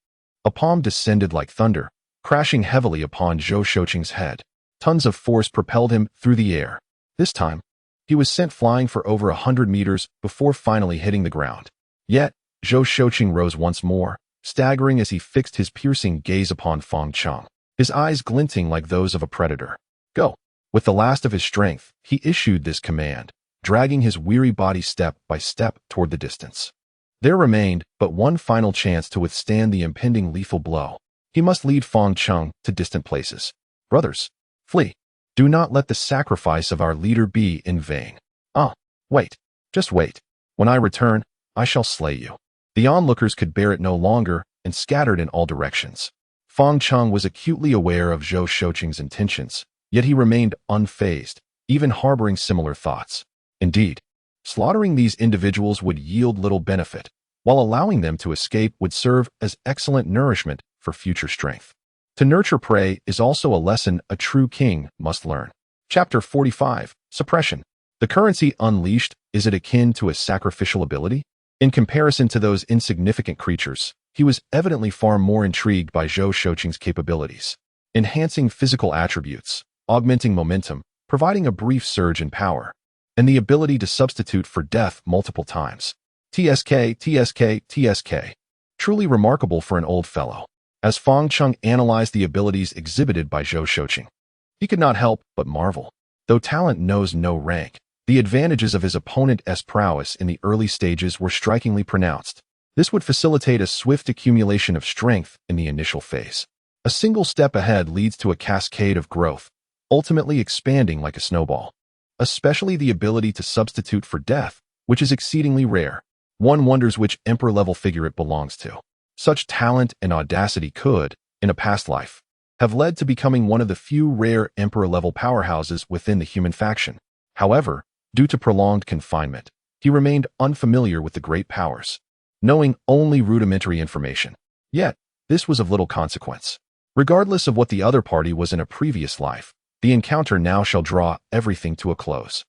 Speaker 1: A palm descended like thunder, crashing heavily upon Zhou Shouqing's head. Tons of force propelled him through the air. This time, he was sent flying for over 100 meters before finally hitting the ground. Yet, Zhou Shouqing rose once more, staggering as he fixed his piercing gaze upon Fang Cheng, his eyes glinting like those of a predator. Go! With the last of his strength, he issued this command, dragging his weary body step by step toward the distance. There remained but one final chance to withstand the impending lethal blow. He must lead Fang Cheng to distant places. Brothers, flee. Do not let the sacrifice of our leader be in vain. Wait. Just wait. When I return, I shall slay you. The onlookers could bear it no longer and scattered in all directions. Fang Cheng was acutely aware of Zhou Shouqing's intentions, yet he remained unfazed, even harboring similar thoughts. Indeed, slaughtering these individuals would yield little benefit, while allowing them to escape would serve as excellent nourishment for future strength. To nurture prey is also a lesson a true king must learn. Chapter 45, Suppression. The currency unleashed, is it akin to a sacrificial ability? In comparison to those insignificant creatures, he was evidently far more intrigued by Zhou Shouqing's capabilities. Enhancing physical attributes, augmenting momentum, providing a brief surge in power, and the ability to substitute for death multiple times. TSK. Truly remarkable for an old fellow. As Fang Cheng analyzed the abilities exhibited by Zhou Shouqing, he could not help but marvel. Though talent knows no rank, the advantages of his opponent's prowess in the early stages were strikingly pronounced. This would facilitate a swift accumulation of strength in the initial phase. A single step ahead leads to a cascade of growth, ultimately expanding like a snowball. Especially the ability to substitute for death, which is exceedingly rare. One wonders which emperor-level figure it belongs to. Such talent and audacity could, in a past life, have led to becoming one of the few rare emperor-level powerhouses within the human faction. However, due to prolonged confinement, he remained unfamiliar with the great powers, knowing only rudimentary information. Yet, this was of little consequence. Regardless of what the other party was in a previous life, the encounter now shall draw everything to a close.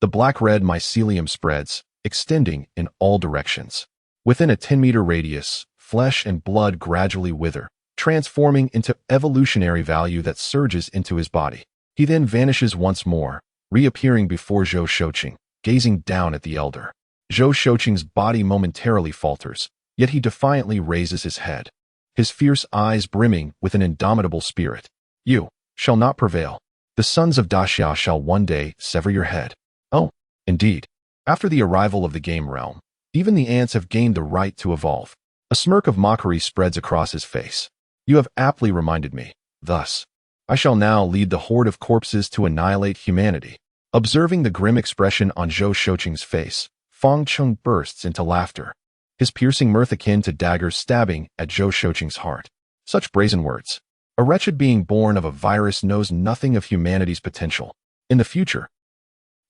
Speaker 1: The black-red mycelium spreads, extending in all directions. Within a 10-meter radius, flesh and blood gradually wither, transforming into evolutionary value that surges into his body. He then vanishes once more, reappearing before Zhou Shouqing, gazing down at the elder. Zhou Shouqing's body momentarily falters, yet he defiantly raises his head, his fierce eyes brimming with an indomitable spirit. You shall not prevail. The sons of Daxia shall one day sever your head. Oh, indeed. After the arrival of the game realm, even the ants have gained the right to evolve. A smirk of mockery spreads across his face. You have aptly reminded me. Thus, I shall now lead the horde of corpses to annihilate humanity. Observing the grim expression on Zhou Shouqing's face, Fang Cheng bursts into laughter, his piercing mirth akin to daggers stabbing at Zhou Shouqing's heart. Such brazen words. A wretched being born of a virus knows nothing of humanity's potential. In the future,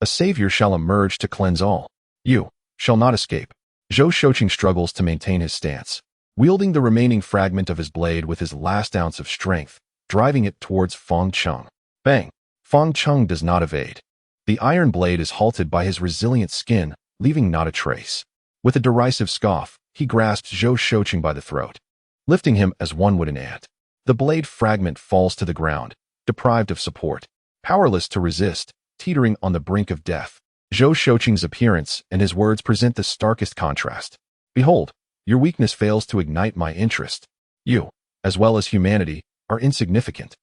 Speaker 1: a savior shall emerge to cleanse all. You shall not escape. Zhou Shouqing struggles to maintain his stance, wielding the remaining fragment of his blade with his last ounce of strength, driving it towards Fang Cheng. Bang! Fang Cheng does not evade. The iron blade is halted by his resilient skin, leaving not a trace. With a derisive scoff, he grasps Zhou Shouqing by the throat, lifting him as one would an ant. The blade fragment falls to the ground, deprived of support, powerless to resist, teetering on the brink of death. Zhou Shouqing's appearance and his words present the starkest contrast. Behold, your weakness fails to ignite my interest. You, as well as humanity, are insignificant.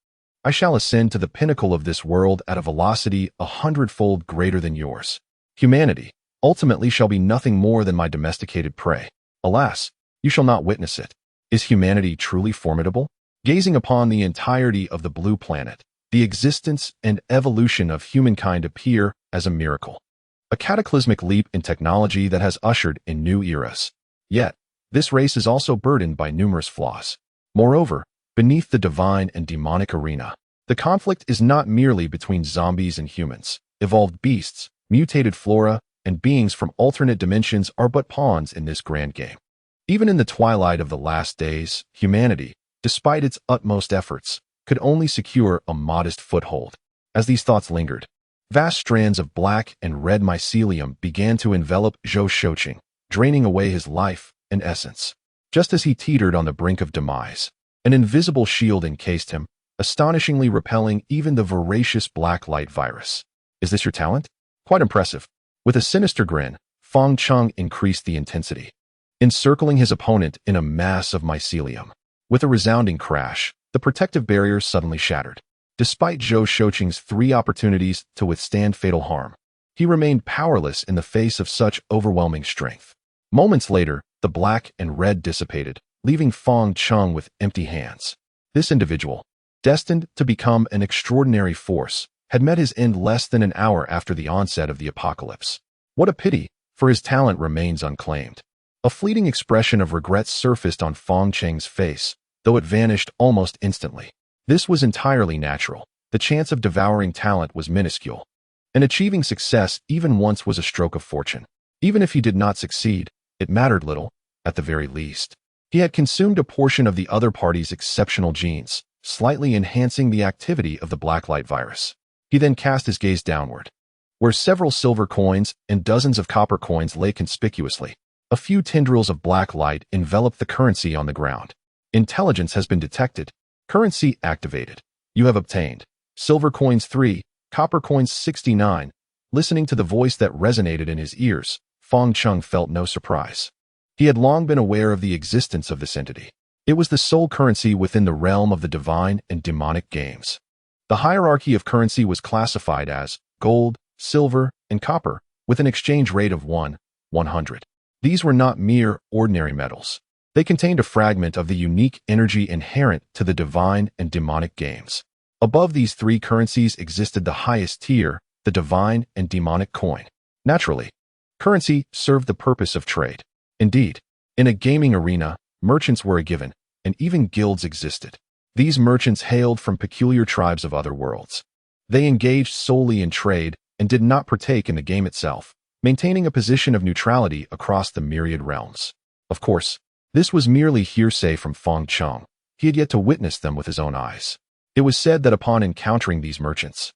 Speaker 1: I shall ascend to the pinnacle of this world at a velocity 100-fold greater than yours. Humanity, ultimately shall be nothing more than my domesticated prey. Alas, you shall not witness it. Is humanity truly formidable? Gazing upon the entirety of the blue planet, the existence and evolution of humankind appear as a miracle. A cataclysmic leap in technology that has ushered in new eras. Yet, this race is also burdened by numerous flaws. Moreover, Beneath the divine and demonic arena, the conflict is not merely between zombies and humans. Evolved beasts, mutated flora, and beings from alternate dimensions are but pawns in this grand game. Even in the twilight of the last days, humanity, despite its utmost efforts, could only secure a modest foothold. As these thoughts lingered, vast strands of black and red mycelium began to envelop Zhou Shouqing, draining away his life and essence. Just as he teetered on the brink of demise, an invisible shield encased him, astonishingly repelling even the voracious Blacklight virus. Is this your talent? Quite impressive. With a sinister grin, Fang Cheng increased the intensity, encircling his opponent in a mass of mycelium. With a resounding crash, the protective barrier suddenly shattered. Despite Zhou Shouqing's 3 opportunities to withstand fatal harm, he remained powerless in the face of such overwhelming strength. Moments later, the black and red dissipated, leaving Fang Cheng with empty hands. This individual, destined to become an extraordinary force, had met his end less than an hour after the onset of the apocalypse. What a pity, for his talent remains unclaimed. A fleeting expression of regret surfaced on Fang Cheng's face, though it vanished almost instantly. This was entirely natural. The chance of devouring talent was minuscule, and achieving success even once was a stroke of fortune. Even if he did not succeed, it mattered little, at the very least. He had consumed a portion of the other party's exceptional genes, slightly enhancing the activity of the Blacklight virus. He then cast his gaze downward, where several silver coins and dozens of copper coins lay conspicuously. A few tendrils of black light enveloped the currency on the ground. Intelligence has been detected. Currency activated. You have obtained silver coins 3, copper coins 69. Listening to the voice that resonated in his ears, Fang Cheng felt no surprise. He had long been aware of the existence of this entity. It was the sole currency within the realm of the divine and demonic games. The hierarchy of currency was classified as gold, silver, and copper, with an exchange rate of 1:100. These were not mere ordinary metals. They contained a fragment of the unique energy inherent to the divine and demonic games. Above these 3 currencies existed the highest tier, the divine and demonic coin. Naturally, currency served the purpose of trade. Indeed, in a gaming arena, merchants were a given, and even guilds existed. These merchants hailed from peculiar tribes of other worlds. They engaged solely in trade and did not partake in the game itself, maintaining a position of neutrality across the myriad realms. Of course, this was merely hearsay from Fang Cheng. He had yet to witness them with his own eyes. It was said that upon encountering these merchants,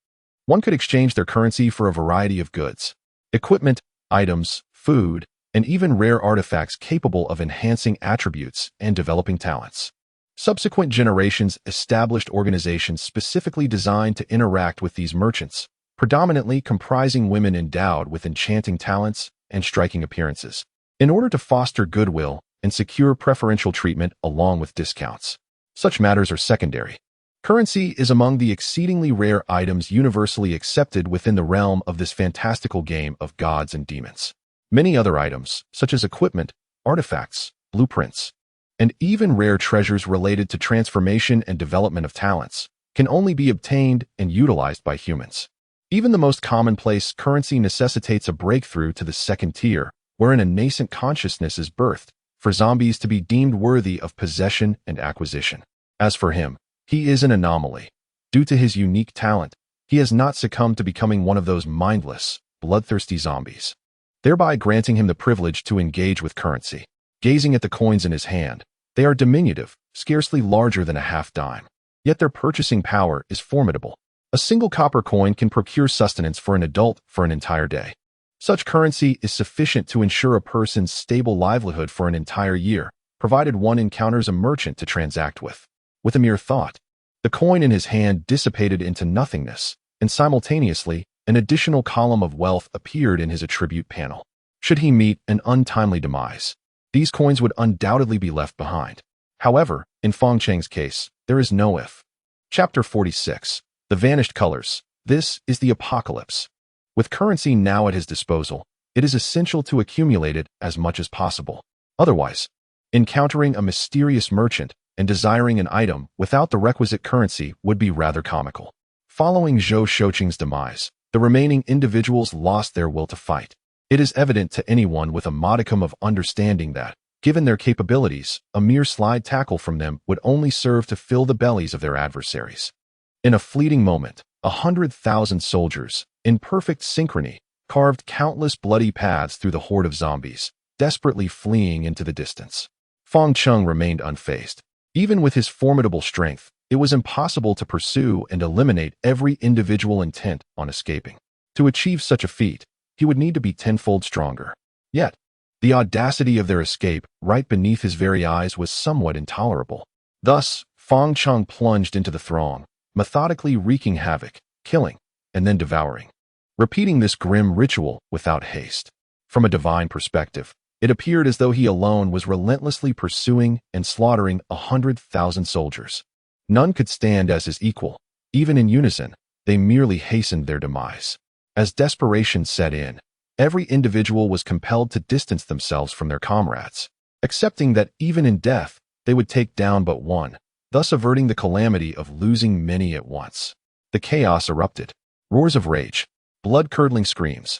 Speaker 1: one could exchange their currency for a variety of goods, equipment, items, food, and even rare artifacts capable of enhancing attributes and developing talents. Subsequent generations established organizations specifically designed to interact with these merchants, predominantly comprising women endowed with enchanting talents and striking appearances, in order to foster goodwill and secure preferential treatment along with discounts. Such matters are secondary. Currency is among the exceedingly rare items universally accepted within the realm of this fantastical game of gods and demons. Many other items, such as equipment, artifacts, blueprints, and even rare treasures related to transformation and development of talents, can only be obtained and utilized by humans. Even the most commonplace currency necessitates a breakthrough to the second tier, wherein a nascent consciousness is birthed, for zombies to be deemed worthy of possession and acquisition. As for him, he is an anomaly. Due to his unique talent, he has not succumbed to becoming one of those mindless, bloodthirsty zombies, thereby granting him the privilege to engage with currency. Gazing at the coins in his hand, they are diminutive, scarcely larger than a half-dime. Yet their purchasing power is formidable. A single copper coin can procure sustenance for an adult for an entire day. Such currency is sufficient to ensure a person's stable livelihood for an entire year, provided one encounters a merchant to transact with. With a mere thought, the coin in his hand dissipated into nothingness, and simultaneously, an additional column of wealth appeared in his attribute panel. Should he meet an untimely demise, these coins would undoubtedly be left behind. However, in Fang Cheng's case, there is no if. Chapter 46. The Vanished Colors. This is the apocalypse. With currency now at his disposal, it is essential to accumulate it as much as possible. Otherwise, encountering a mysterious merchant and desiring an item without the requisite currency would be rather comical. Following Zhou Shouqing's demise, the remaining individuals lost their will to fight. It is evident to anyone with a modicum of understanding that, Given their capabilities, a mere slide tackle from them would only serve to fill the bellies of their adversaries. In a fleeting moment, 100,000 soldiers, in perfect synchrony, carved countless bloody paths through the horde of zombies, desperately fleeing into the distance. Feng Cheng remained unfazed. Even with his formidable strength, it was impossible to pursue and eliminate every individual intent on escaping. To achieve such a feat, he would need to be tenfold stronger. Yet, the audacity of their escape right beneath his very eyes was somewhat intolerable. Thus, Feng Cheng plunged into the throng, methodically wreaking havoc, killing, and then devouring, repeating this grim ritual without haste. From a divine perspective, it appeared as though he alone was relentlessly pursuing and slaughtering 100,000 soldiers. None could stand as his equal. Even in unison, they merely hastened their demise. As desperation set in, every individual was compelled to distance themselves from their comrades, accepting that even in death, they would take down but one, thus averting the calamity of losing many at once. The chaos erupted. Roars of rage, blood-curdling screams.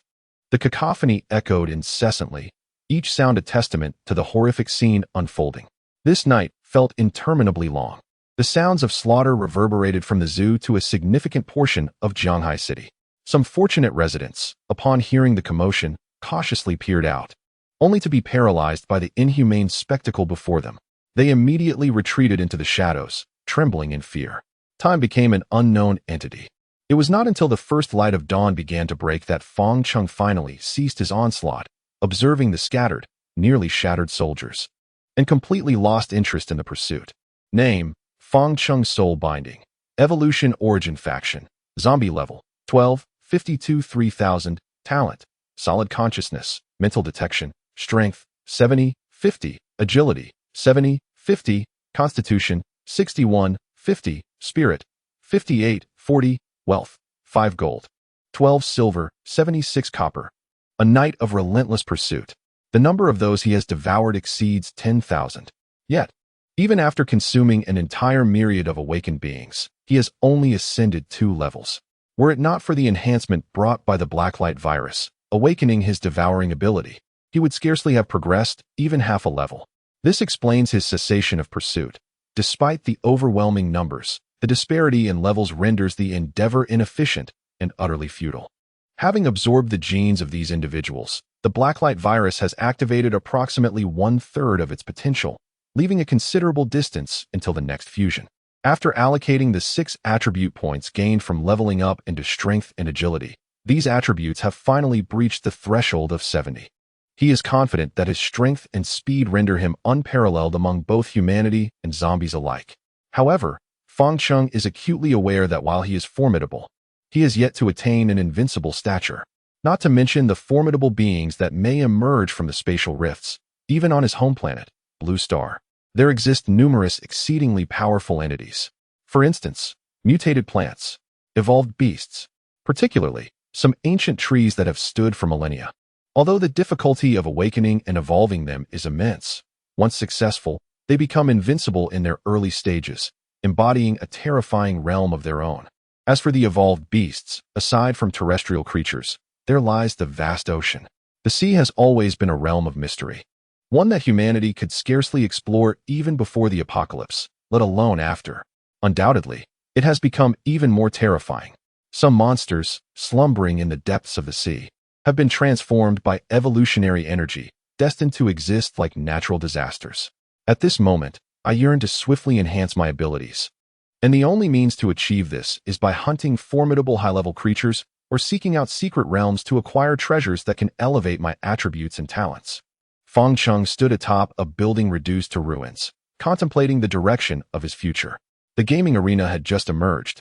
Speaker 1: The cacophony echoed incessantly, each sound a testament to the horrific scene unfolding. This night felt interminably long. The sounds of slaughter reverberated from the zoo to a significant portion of Jianghai City. Some fortunate residents, upon hearing the commotion, cautiously peered out, only to be paralyzed by the inhumane spectacle before them. They immediately retreated into the shadows, trembling in fear. Time became an unknown entity. It was not until the first light of dawn began to break that Feng Cheng finally ceased his onslaught, observing the scattered, nearly shattered soldiers, and completely lost interest in the pursuit. Name: Feng Cheng Soul Binding. Evolution Origin Faction. Zombie Level 12, 52 3000. Talent: Solid Consciousness, Mental Detection, Strength 70, 50, Agility 70, 50, Constitution 61, 50, Spirit 58, 40, Wealth 5 gold, 12 silver, 76 copper. A night of relentless pursuit. The number of those he has devoured exceeds 10,000. Yet, even after consuming an entire myriad of awakened beings, he has only ascended 2 levels. Were it not for the enhancement brought by the Blacklight virus, awakening his devouring ability, he would scarcely have progressed even half a level. This explains his cessation of pursuit. Despite the overwhelming numbers, the disparity in levels renders the endeavor inefficient and utterly futile. Having absorbed the genes of these individuals, the Blacklight virus has activated approximately 1/3 of its potential, leaving a considerable distance until the next fusion. After allocating the 6 attribute points gained from leveling up into strength and agility, these attributes have finally breached the threshold of 70. He is confident that his strength and speed render him unparalleled among both humanity and zombies alike. However, Feng Cheng is acutely aware that while he is formidable, he has yet to attain an invincible stature, not to mention the formidable beings that may emerge from the spatial rifts. Even on his home planet, Blue Star, there exist numerous exceedingly powerful entities. For instance, mutated plants, evolved beasts, particularly some ancient trees that have stood for millennia. Although the difficulty of awakening and evolving them is immense, once successful, they become invincible in their early stages, embodying a terrifying realm of their own. As for the evolved beasts, aside from terrestrial creatures, there lies the vast ocean. The sea has always been a realm of mystery, one that humanity could scarcely explore even before the apocalypse, let alone after. Undoubtedly, it has become even more terrifying. Some monsters, slumbering in the depths of the sea, have been transformed by evolutionary energy, destined to exist like natural disasters. At this moment, I yearn to swiftly enhance my abilities. And the only means to achieve this is by hunting formidable high-level creatures or seeking out secret realms to acquire treasures that can elevate my attributes and talents. Feng Cheng stood atop a building reduced to ruins, contemplating the direction of his future. The gaming arena had just emerged,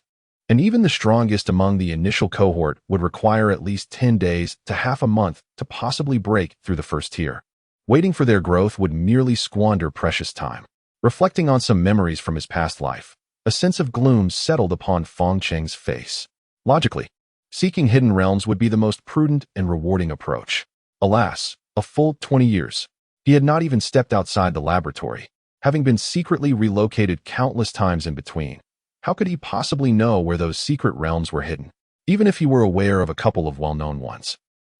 Speaker 1: and even the strongest among the initial cohort would require at least 10 days to half a month to possibly break through the first tier. Waiting for their growth would merely squander precious time. Reflecting on some memories from his past life, a sense of gloom settled upon Feng Cheng's face. Logically, seeking hidden realms would be the most prudent and rewarding approach. Alas, a full 20 years. He had not even stepped outside the laboratory, having been secretly relocated countless times in between. How could he possibly know where those secret realms were hidden, even if he were aware of a couple of well-known ones?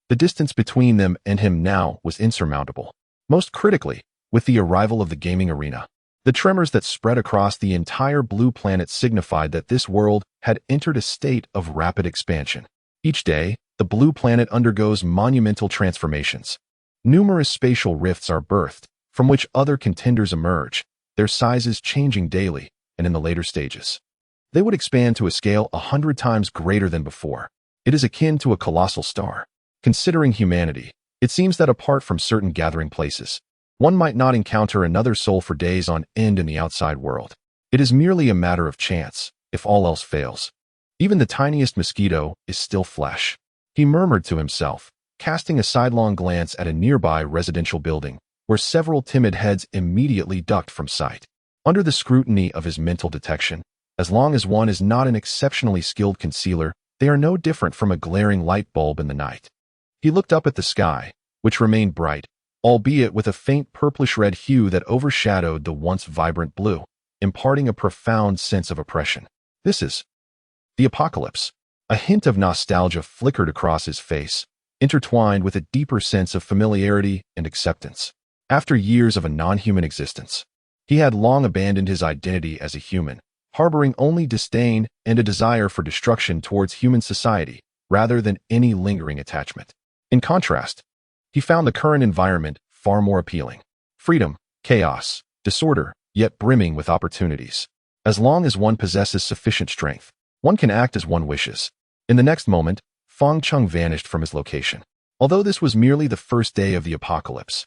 Speaker 1: The distance between them and him now was insurmountable. Most critically, with the arrival of the gaming arena. The tremors that spread across the entire blue planet signified that this world had entered a state of rapid expansion. Each day, the blue planet undergoes monumental transformations. Numerous spatial rifts are birthed, from which other contenders emerge, their sizes changing daily, and in the later stages, they would expand to a scale 100 times greater than before. It is akin to a colossal star. Considering humanity, it seems that apart from certain gathering places, one might not encounter another soul for days on end in the outside world. It is merely a matter of chance, if all else fails. Even the tiniest mosquito is still flesh. He murmured to himself, casting a sidelong glance at a nearby residential building, where several timid heads immediately ducked from sight. Under the scrutiny of his mental detection, as long as one is not an exceptionally skilled concealer, they are no different from a glaring light bulb in the night. He looked up at the sky, which remained bright, albeit with a faint purplish-red hue that overshadowed the once vibrant blue, imparting a profound sense of oppression. This is the apocalypse. A hint of nostalgia flickered across his face, intertwined with a deeper sense of familiarity and acceptance. After years of a non-human existence, he had long abandoned his identity as a human, harboring only disdain and a desire for destruction towards human society, rather than any lingering attachment. In contrast, he found the current environment far more appealing. Freedom, chaos, disorder, yet brimming with opportunities. As long as one possesses sufficient strength, one can act as one wishes. In the next moment, Feng Cheng vanished from his location. Although this was merely the first day of the apocalypse,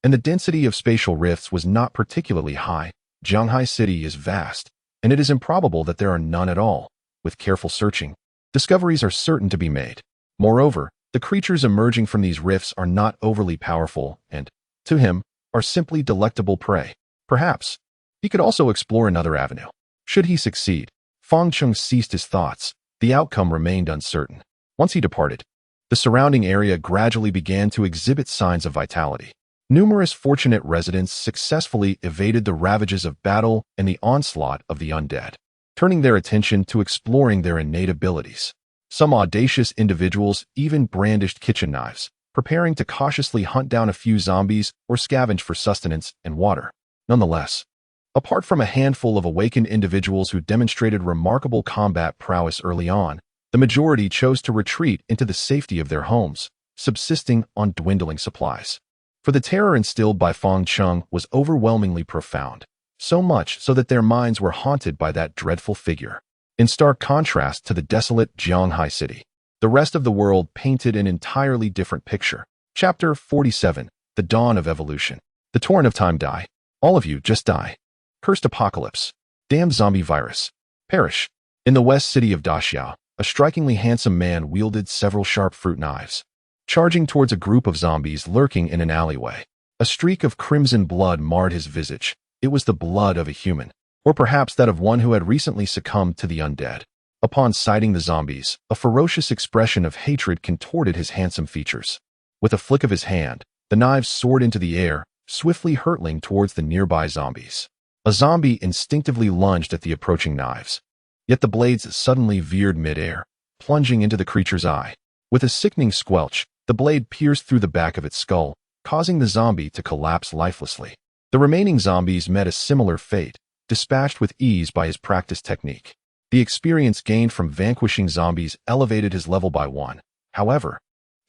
Speaker 1: and the density of spatial rifts was not particularly high, Jianghai City is vast, and it is improbable that there are none at all. With careful searching, discoveries are certain to be made. Moreover, the creatures emerging from these rifts are not overly powerful and, to him, are simply delectable prey. Perhaps he could also explore another avenue. Should he succeed, Feng Cheng ceased his thoughts. The outcome remained uncertain. Once he departed, the surrounding area gradually began to exhibit signs of vitality. Numerous fortunate residents successfully evaded the ravages of battle and the onslaught of the undead, turning their attention to exploring their innate abilities. Some audacious individuals even brandished kitchen knives, preparing to cautiously hunt down a few zombies or scavenge for sustenance and water. Nonetheless, apart from a handful of awakened individuals who demonstrated remarkable combat prowess early on, the majority chose to retreat into the safety of their homes, subsisting on dwindling supplies. For the terror instilled by Feng Cheng was overwhelmingly profound, so much so that their minds were haunted by that dreadful figure. In stark contrast to the desolate Jianghai City, the rest of the world painted an entirely different picture. Chapter 47, The Dawn of Evolution. The torrent of time die. All of you just die. Cursed apocalypse. Damn zombie virus. Perish. In the west city of Daxiao, a strikingly handsome man wielded several sharp fruit knives, charging towards a group of zombies lurking in an alleyway. A streak of crimson blood marred his visage. It was the blood of a human, or perhaps that of one who had recently succumbed to the undead. Upon sighting the zombies, a ferocious expression of hatred contorted his handsome features. With a flick of his hand, the knives soared into the air, swiftly hurtling towards the nearby zombies. A zombie instinctively lunged at the approaching knives, yet the blades suddenly veered mid-air, plunging into the creature's eye. With a sickening squelch, the blade pierced through the back of its skull, causing the zombie to collapse lifelessly. The remaining zombies met a similar fate, dispatched with ease by his practiced technique. The experience gained from vanquishing zombies elevated his level by one. However,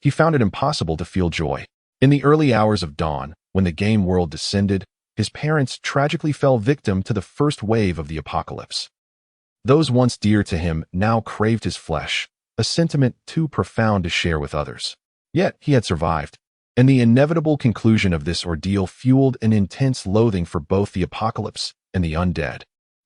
Speaker 1: he found it impossible to feel joy. In the early hours of dawn, when the game world descended, his parents tragically fell victim to the first wave of the apocalypse. Those once dear to him now craved his flesh, a sentiment too profound to share with others. Yet he had survived, and the inevitable conclusion of this ordeal fueled an intense loathing for both the apocalypse and the undead.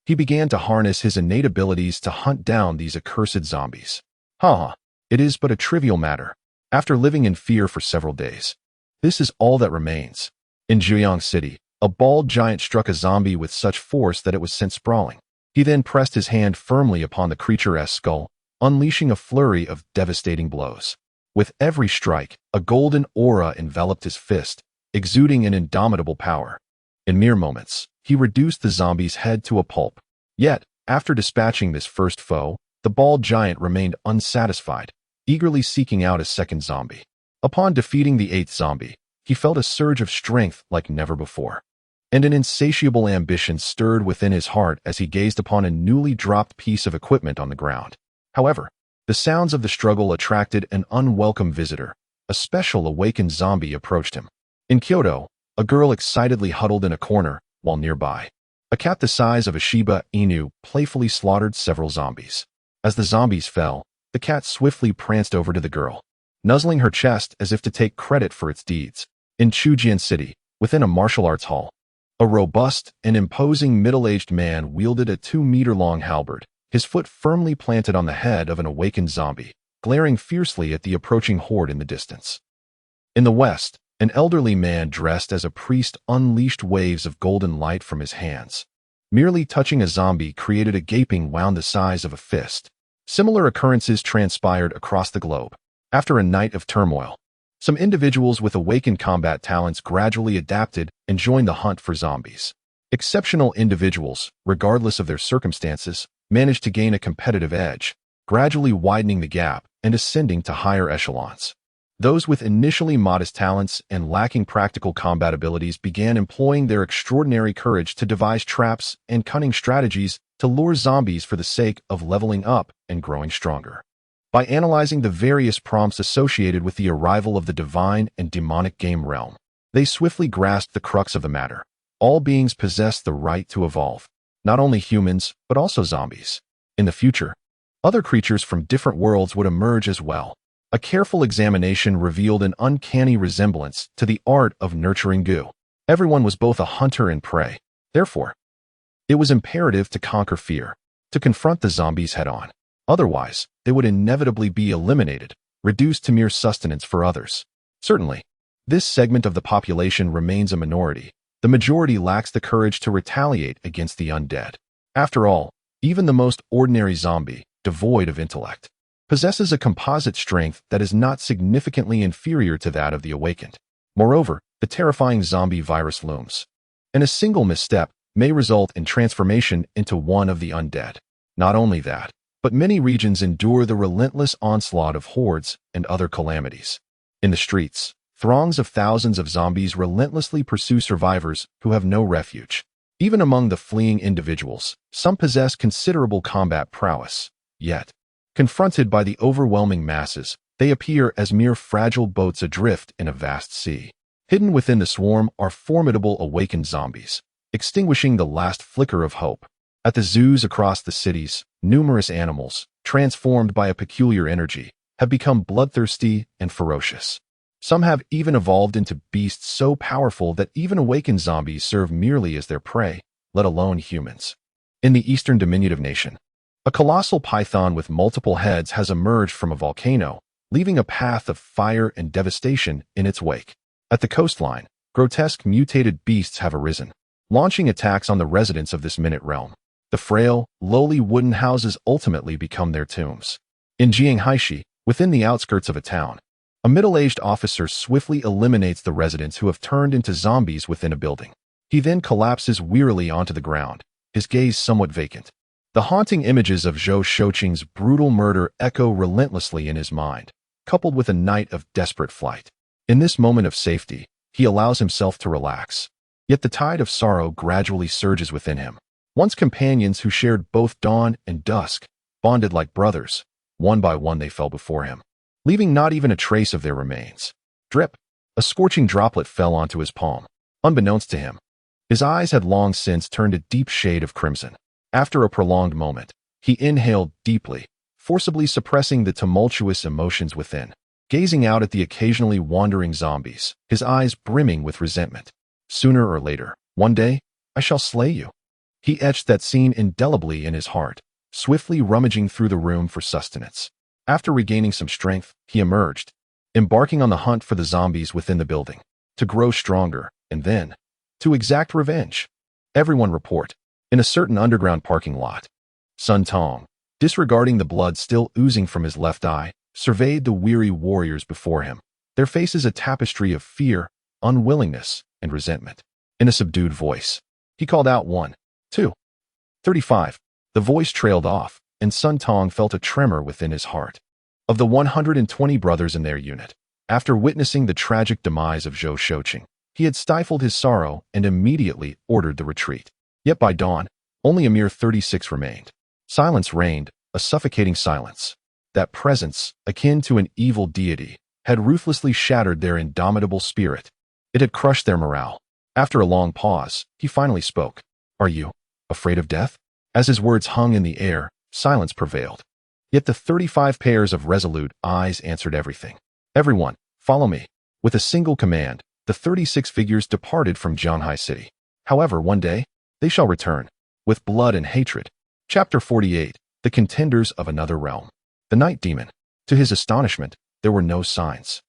Speaker 1: He began to harness his innate abilities to hunt down these accursed zombies. It is but a trivial matter. After living in fear for several days, this is all that remains. In Jiang City, a bald giant struck a zombie with such force that it was sent sprawling. He then pressed his hand firmly upon the creature's skull, unleashing a flurry of devastating blows. With every strike, a golden aura enveloped his fist, exuding an indomitable power. In mere moments, he reduced the zombie's head to a pulp. Yet, after dispatching this first foe, the bald giant remained unsatisfied, eagerly seeking out a second zombie. Upon defeating the eighth zombie, he felt a surge of strength like never before. and an insatiable ambition stirred within his heart as he gazed upon a newly dropped piece of equipment on the ground. However, the sounds of the struggle attracted an unwelcome visitor. A special awakened zombie approached him. In Kyoto, a girl excitedly huddled in a corner, while nearby, a cat the size of a Shiba Inu playfully slaughtered several zombies. As the zombies fell, the cat swiftly pranced over to the girl, nuzzling her chest as if to take credit for its deeds. In Chujian City, within a martial arts hall, a robust and imposing middle-aged man wielded a 2-meter-long halberd, his foot firmly planted on the head of an awakened zombie, glaring fiercely at the approaching horde in the distance. In the west, an elderly man dressed as a priest unleashed waves of golden light from his hands. Merely touching a zombie created a gaping wound the size of a fist. Similar occurrences transpired across the globe. After a night of turmoil, some individuals with awakened combat talents gradually adapted and joined the hunt for zombies. Exceptional individuals, regardless of their circumstances, managed to gain a competitive edge, gradually widening the gap and ascending to higher echelons. Those with initially modest talents and lacking practical combat abilities began employing their extraordinary courage to devise traps and cunning strategies to lure zombies for the sake of leveling up and growing stronger. By analyzing the various prompts associated with the arrival of the divine and demonic game realm, they swiftly grasped the crux of the matter. All beings possess the right to evolve, not only humans, but also zombies. In the future, other creatures from different worlds would emerge as well. A careful examination revealed an uncanny resemblance to the art of nurturing goo. Everyone was both a hunter and prey. Therefore, it was imperative to conquer fear, to confront the zombies head-on. Otherwise, they would inevitably be eliminated, reduced to mere sustenance for others. Certainly, this segment of the population remains a minority. The majority lacks the courage to retaliate against the undead. After all, even the most ordinary zombie, devoid of intellect, possesses a composite strength that is not significantly inferior to that of the awakened. Moreover, the terrifying zombie virus looms, and a single misstep may result in transformation into one of the undead. Not only that, but many regions endure the relentless onslaught of hordes and other calamities. In the streets, throngs of thousands of zombies relentlessly pursue survivors who have no refuge. Even among the fleeing individuals, some possess considerable combat prowess. Yet, confronted by the overwhelming masses, they appear as mere fragile boats adrift in a vast sea. Hidden within the swarm are formidable awakened zombies, extinguishing the last flicker of hope. At the zoos across the cities, numerous animals, transformed by a peculiar energy, have become bloodthirsty and ferocious. Some have even evolved into beasts so powerful that even awakened zombies serve merely as their prey, let alone humans. In the eastern diminutive nation, a colossal python with multiple heads has emerged from a volcano, leaving a path of fire and devastation in its wake. At the coastline, grotesque mutated beasts have arisen, launching attacks on the residents of this minute realm. The frail, lowly wooden houses ultimately become their tombs. In Jianghaishi, within the outskirts of a town, a middle-aged officer swiftly eliminates the residents who have turned into zombies within a building. He then collapses wearily onto the ground, his gaze somewhat vacant. The haunting images of Zhou Shouqing's brutal murder echo relentlessly in his mind, coupled with a night of desperate flight. In this moment of safety, he allows himself to relax. Yet the tide of sorrow gradually surges within him. Once companions who shared both dawn and dusk, bonded like brothers, one by one they fell before him, leaving not even a trace of their remains. Drip! A scorching droplet fell onto his palm. Unbeknownst to him, his eyes had long since turned a deep shade of crimson. After a prolonged moment, he inhaled deeply, forcibly suppressing the tumultuous emotions within, gazing out at the occasionally wandering zombies, his eyes brimming with resentment. Sooner or later, one day, I shall slay you. He etched that scene indelibly in his heart, swiftly rummaging through the room for sustenance. After regaining some strength, he emerged, embarking on the hunt for the zombies within the building, to grow stronger, and then, to exact revenge. Everyone report. In a certain underground parking lot, Sun Tong, disregarding the blood still oozing from his left eye, surveyed the weary warriors before him, their faces a tapestry of fear, unwillingness, and resentment. In a subdued voice, he called out 1, 2, 35. The voice trailed off, and Sun Tong felt a tremor within his heart. Of the 120 brothers in their unit, after witnessing the tragic demise of Zhou Shouqing, He had stifled his sorrow and immediately ordered the retreat. Yet by dawn, only a mere 36 remained. Silence reigned, a suffocating silence. That presence, akin to an evil deity, had ruthlessly shattered their indomitable spirit. It had crushed their morale. After a long pause, he finally spoke. "Are you afraid of death?" As his words hung in the air, silence prevailed. Yet the 35 pairs of resolute eyes answered everything. "Everyone, follow me." With a single command, the 36 figures departed from Zhanghai City. However, one day, they shall return, with blood and hatred. Chapter 48, The Contenders of Another Realm. The Night Demon. To his astonishment, there were no signs.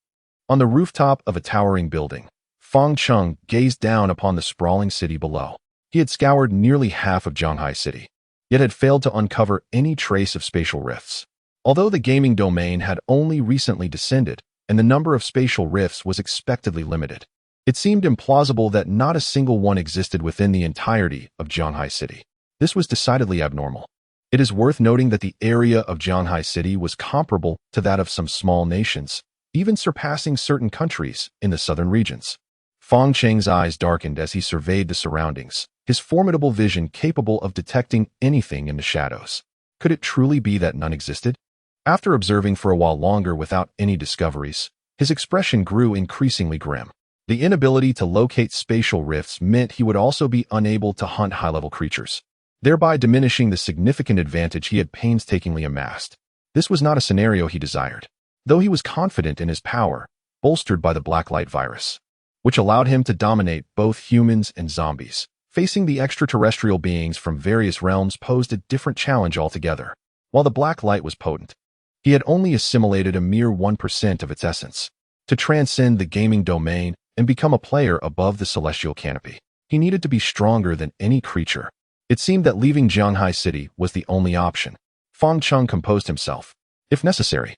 Speaker 1: On the rooftop of a towering building, Feng Cheng gazed down upon the sprawling city below. He had scoured nearly half of Zhanghai City, yet had failed to uncover any trace of spatial rifts. Although the gaming domain had only recently descended, and the number of spatial rifts was expectedly limited, it seemed implausible that not a single one existed within the entirety of Zhanghai City. This was decidedly abnormal. It is worth noting that the area of Zhanghai City was comparable to that of some small nations, even surpassing certain countries in the southern regions. Feng Cheng's eyes darkened as he surveyed the surroundings, his formidable vision capable of detecting anything in the shadows. Could it truly be that none existed? After observing for a while longer without any discoveries, his expression grew increasingly grim. The inability to locate spatial rifts meant he would also be unable to hunt high-level creatures, thereby diminishing the significant advantage he had painstakingly amassed. This was not a scenario he desired, though he was confident in his power, bolstered by the Blacklight virus, which allowed him to dominate both humans and zombies. Facing the extraterrestrial beings from various realms posed a different challenge altogether. While the Blacklight was potent, he had only assimilated a mere 1% of its essence. To transcend the gaming domain and become a player above the celestial canopy, he needed to be stronger than any creature. It seemed that leaving Zhanghai City was the only option. Feng Cheng composed himself. If necessary,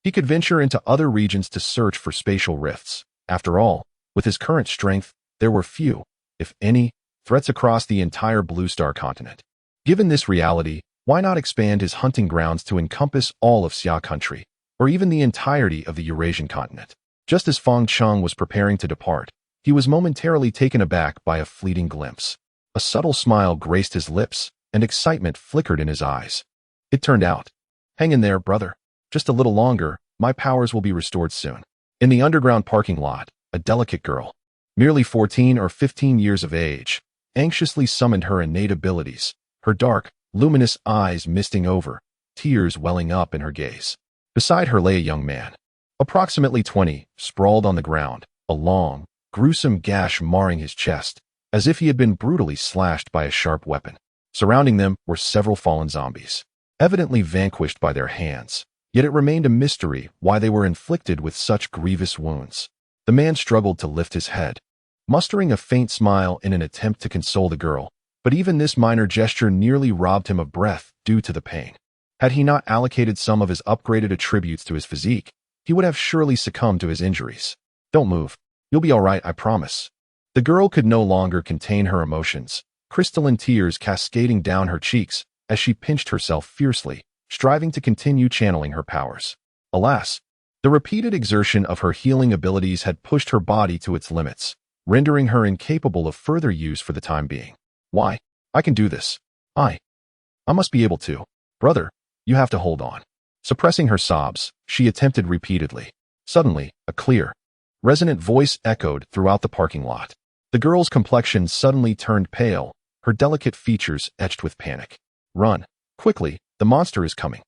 Speaker 1: he could venture into other regions to search for spatial rifts. After all, with his current strength, there were few, if any, threats across the entire Blue Star continent. Given this reality, why not expand his hunting grounds to encompass all of Xia country, or even the entirety of the Eurasian continent? Just as Feng Cheng was preparing to depart, he was momentarily taken aback by a fleeting glimpse. A subtle smile graced his lips, and excitement flickered in his eyes. It turned out, "Hang in there, brother. Just a little longer, my powers will be restored soon." In the underground parking lot, a delicate girl, merely 14 or 15 years of age, anxiously summoned her innate abilities, her dark, luminous eyes misting over, tears welling up in her gaze. Beside her lay a young man, approximately 20, sprawled on the ground, a long, gruesome gash marring his chest, as if he had been brutally slashed by a sharp weapon. Surrounding them were several fallen zombies, evidently vanquished by their hands, yet it remained a mystery why they were inflicted with such grievous wounds. The man struggled to lift his head, mustering a faint smile in an attempt to console the girl, but even this minor gesture nearly robbed him of breath due to the pain. Had he not allocated some of his upgraded attributes to his physique, he would have surely succumbed to his injuries. "Don't move. You'll be all right, I promise." The girl could no longer contain her emotions, crystalline tears cascading down her cheeks as she pinched herself fiercely, striving to continue channeling her powers. Alas, the repeated exertion of her healing abilities had pushed her body to its limits, rendering her incapable of further use for the time being. "Why? I can do this. I must be able to. Brother, you have to hold on." Suppressing her sobs, she attempted repeatedly. Suddenly, a clear, resonant voice echoed throughout the parking lot. The girl's complexion suddenly turned pale, her delicate features etched with panic. "Run, quickly, the monster is coming."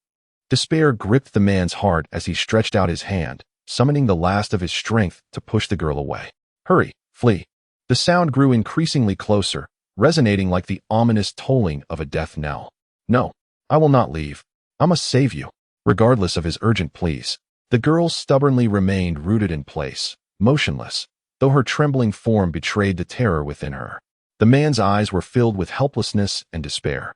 Speaker 1: Despair gripped the man's heart as he stretched out his hand, summoning the last of his strength to push the girl away. "Hurry, flee." The sound grew increasingly closer, resonating like the ominous tolling of a death knell. "No, I will not leave. I must save you." Regardless of his urgent pleas, the girl stubbornly remained rooted in place, motionless, though her trembling form betrayed the terror within her. The man's eyes were filled with helplessness and despair.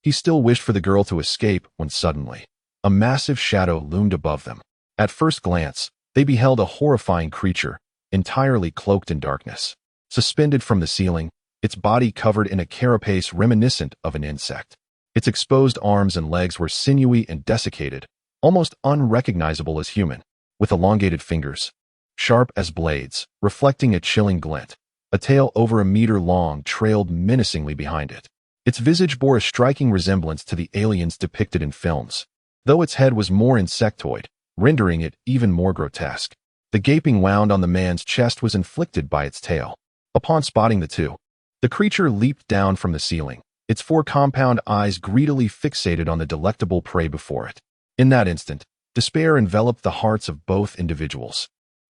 Speaker 1: He still wished for the girl to escape when suddenly, a massive shadow loomed above them. At first glance, they beheld a horrifying creature, entirely cloaked in darkness. Suspended from the ceiling, its body covered in a carapace reminiscent of an insect. Its exposed arms and legs were sinewy and desiccated, almost unrecognizable as human, with elongated fingers, sharp as blades, reflecting a chilling glint. A tail over a meter long trailed menacingly behind it. Its visage bore a striking resemblance to the aliens depicted in films, though its head was more insectoid, rendering it even more grotesque. The gaping wound on the man's chest was inflicted by its tail. Upon spotting the two, the creature leaped down from the ceiling, its four compound eyes greedily fixated on the delectable prey before it. In that instant, despair enveloped the hearts of both individuals.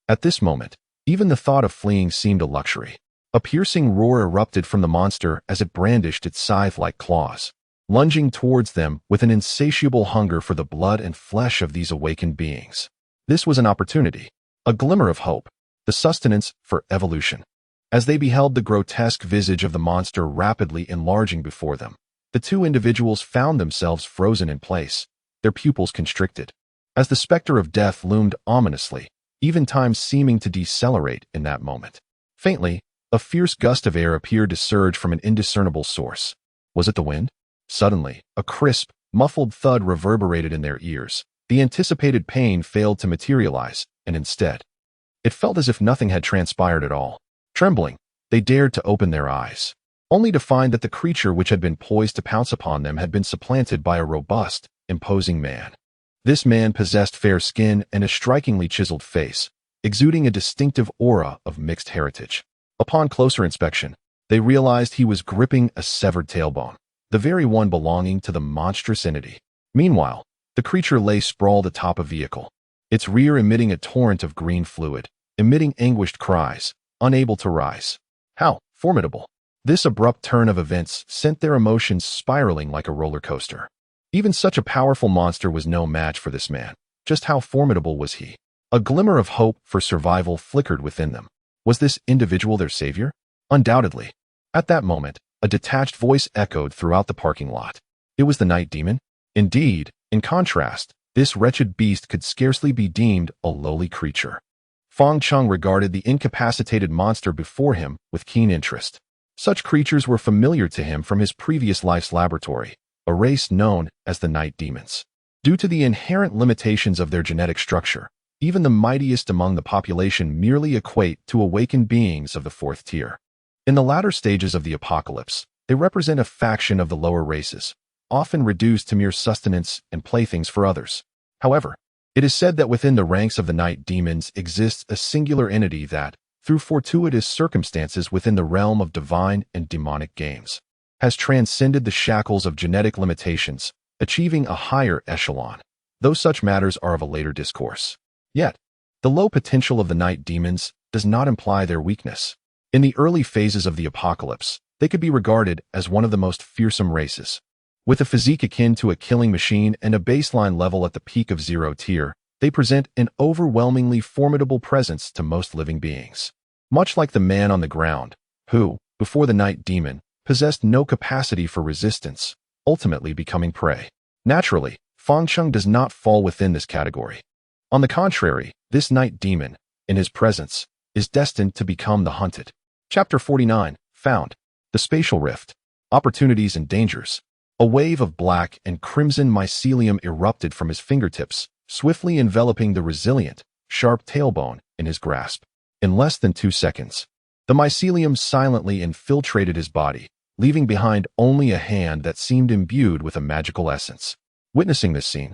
Speaker 1: At this moment, even the thought of fleeing seemed a luxury. A piercing roar erupted from the monster as it brandished its scythe-like claws, lunging towards them with an insatiable hunger for the blood and flesh of these awakened beings. This was an opportunity, a glimmer of hope, the sustenance for evolution. As they beheld the grotesque visage of the monster rapidly enlarging before them, the two individuals found themselves frozen in place, their pupils constricted. As the specter of death loomed ominously, even time seeming to decelerate in that moment. Faintly, a fierce gust of air appeared to surge from an indiscernible source. Was it the wind? Suddenly, a crisp, muffled thud reverberated in their ears. The anticipated pain failed to materialize, and instead, it felt as if nothing had transpired at all. Trembling, they dared to open their eyes, only to find that the creature which had been poised to pounce upon them had been supplanted by a robust, imposing man. This man possessed fair skin and a strikingly chiseled face, exuding a distinctive aura of mixed heritage. Upon closer inspection, they realized he was gripping a severed tailbone, the very one belonging to the monstrous entity. Meanwhile, the creature lay sprawled atop a vehicle, its rear emitting a torrent of green fluid, emitting anguished cries, unable to rise. How formidable! This abrupt turn of events sent their emotions spiraling like a roller coaster. Even such a powerful monster was no match for this man. Just how formidable was he? A glimmer of hope for survival flickered within them. Was this individual their savior? Undoubtedly. At that moment, a detached voice echoed throughout the parking lot. It was the night demon. Indeed, in contrast, this wretched beast could scarcely be deemed a lowly creature. Fong Chung regarded the incapacitated monster before him with keen interest. Such creatures were familiar to him from his previous life's laboratory, a race known as the night demons. Due to the inherent limitations of their genetic structure, even the mightiest among the population merely equate to awakened beings of the fourth tier. In the latter stages of the apocalypse, they represent a faction of the lower races, often reduced to mere sustenance and playthings for others. However, it is said that within the ranks of the night demons exists a singular entity that, through fortuitous circumstances within the realm of divine and demonic games, has transcended the shackles of genetic limitations, achieving a higher echelon, though such matters are of a later discourse. Yet, the low potential of the night demons does not imply their weakness. In the early phases of the apocalypse, they could be regarded as one of the most fearsome races. With a physique akin to a killing machine and a baseline level at the peak of zero tier, they present an overwhelmingly formidable presence to most living beings. Much like the man on the ground, who, before the night demon, possessed no capacity for resistance, ultimately becoming prey. Naturally, Fong Chung does not fall within this category. On the contrary, this night demon, in his presence, is destined to become the hunted. Chapter 49, Found. The Spatial Rift. Opportunities and Dangers. A wave of black and crimson mycelium erupted from his fingertips, swiftly enveloping the resilient, sharp tailbone in his grasp. In less than 2 seconds, the mycelium silently infiltrated his body, leaving behind only a hand that seemed imbued with a magical essence. Witnessing this scene,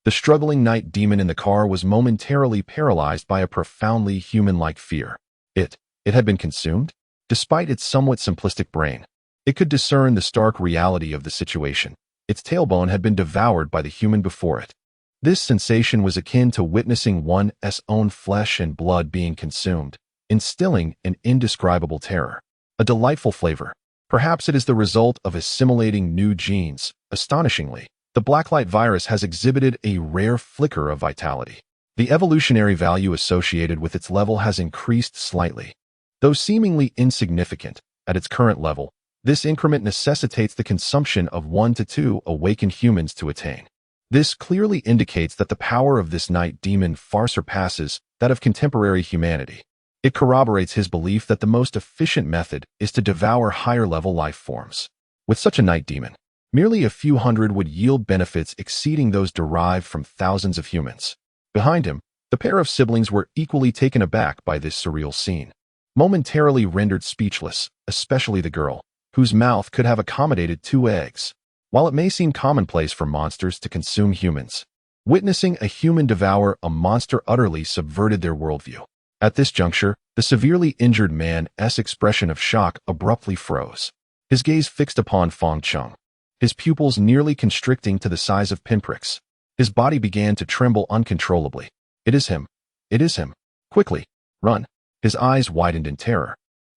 Speaker 1: the struggling night demon in the car was momentarily paralyzed by a profoundly human-like fear. It had been consumed? Despite its somewhat simplistic brain, it could discern the stark reality of the situation. Its tailbone had been devoured by the human before it. This sensation was akin to witnessing one's own flesh and blood being consumed, instilling an indescribable terror. A delightful flavor. Perhaps it is the result of assimilating new genes. Astonishingly, the Blacklight virus has exhibited a rare flicker of vitality. The evolutionary value associated with its level has increased slightly. Though seemingly insignificant, at its current level, this increment necessitates the consumption of 1 to 2 awakened humans to attain. This clearly indicates that the power of this night demon far surpasses that of contemporary humanity. It corroborates his belief that the most efficient method is to devour higher-level life forms. With such a night demon, merely a few hundred would yield benefits exceeding those derived from thousands of humans. Behind him, the pair of siblings were equally taken aback by this surreal scene. momentarily rendered speechless, especially the girl, whose mouth could have accommodated 2 eggs. While it may seem commonplace for monsters to consume humans, witnessing a human devour a monster utterly subverted their worldview. At this juncture, the severely injured man's expression of shock abruptly froze. His gaze fixed upon Fang Cheng, his pupils nearly constricting to the size of pinpricks. His body began to tremble uncontrollably. It is him. It is him. Quickly, run. His eyes widened in terror,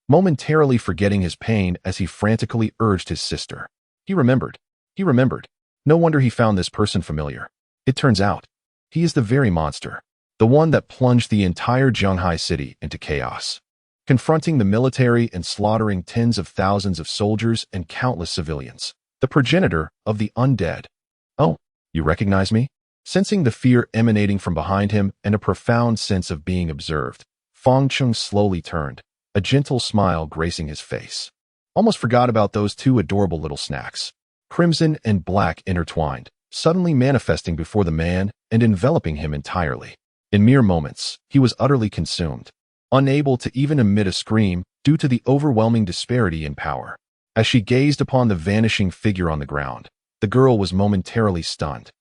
Speaker 1: momentarily forgetting his pain as he frantically urged his sister. He remembered. He remembered. No wonder he found this person familiar. It turns out, he is the very monster, the one that plunged the entire Zhanghai city into chaos, confronting the military and slaughtering tens of thousands of soldiers and countless civilians, the progenitor of the undead. Oh, you recognize me? Sensing the fear emanating from behind him and a profound sense of being observed, Fang Cheng slowly turned, a gentle smile gracing his face. Almost forgot about those 2 adorable little snacks. Crimson and black intertwined, suddenly manifesting before the man and enveloping him entirely. In mere moments, he was utterly consumed, unable to even emit a scream due to the overwhelming disparity in power. As she gazed upon the vanishing figure on the ground, the girl was momentarily stunned,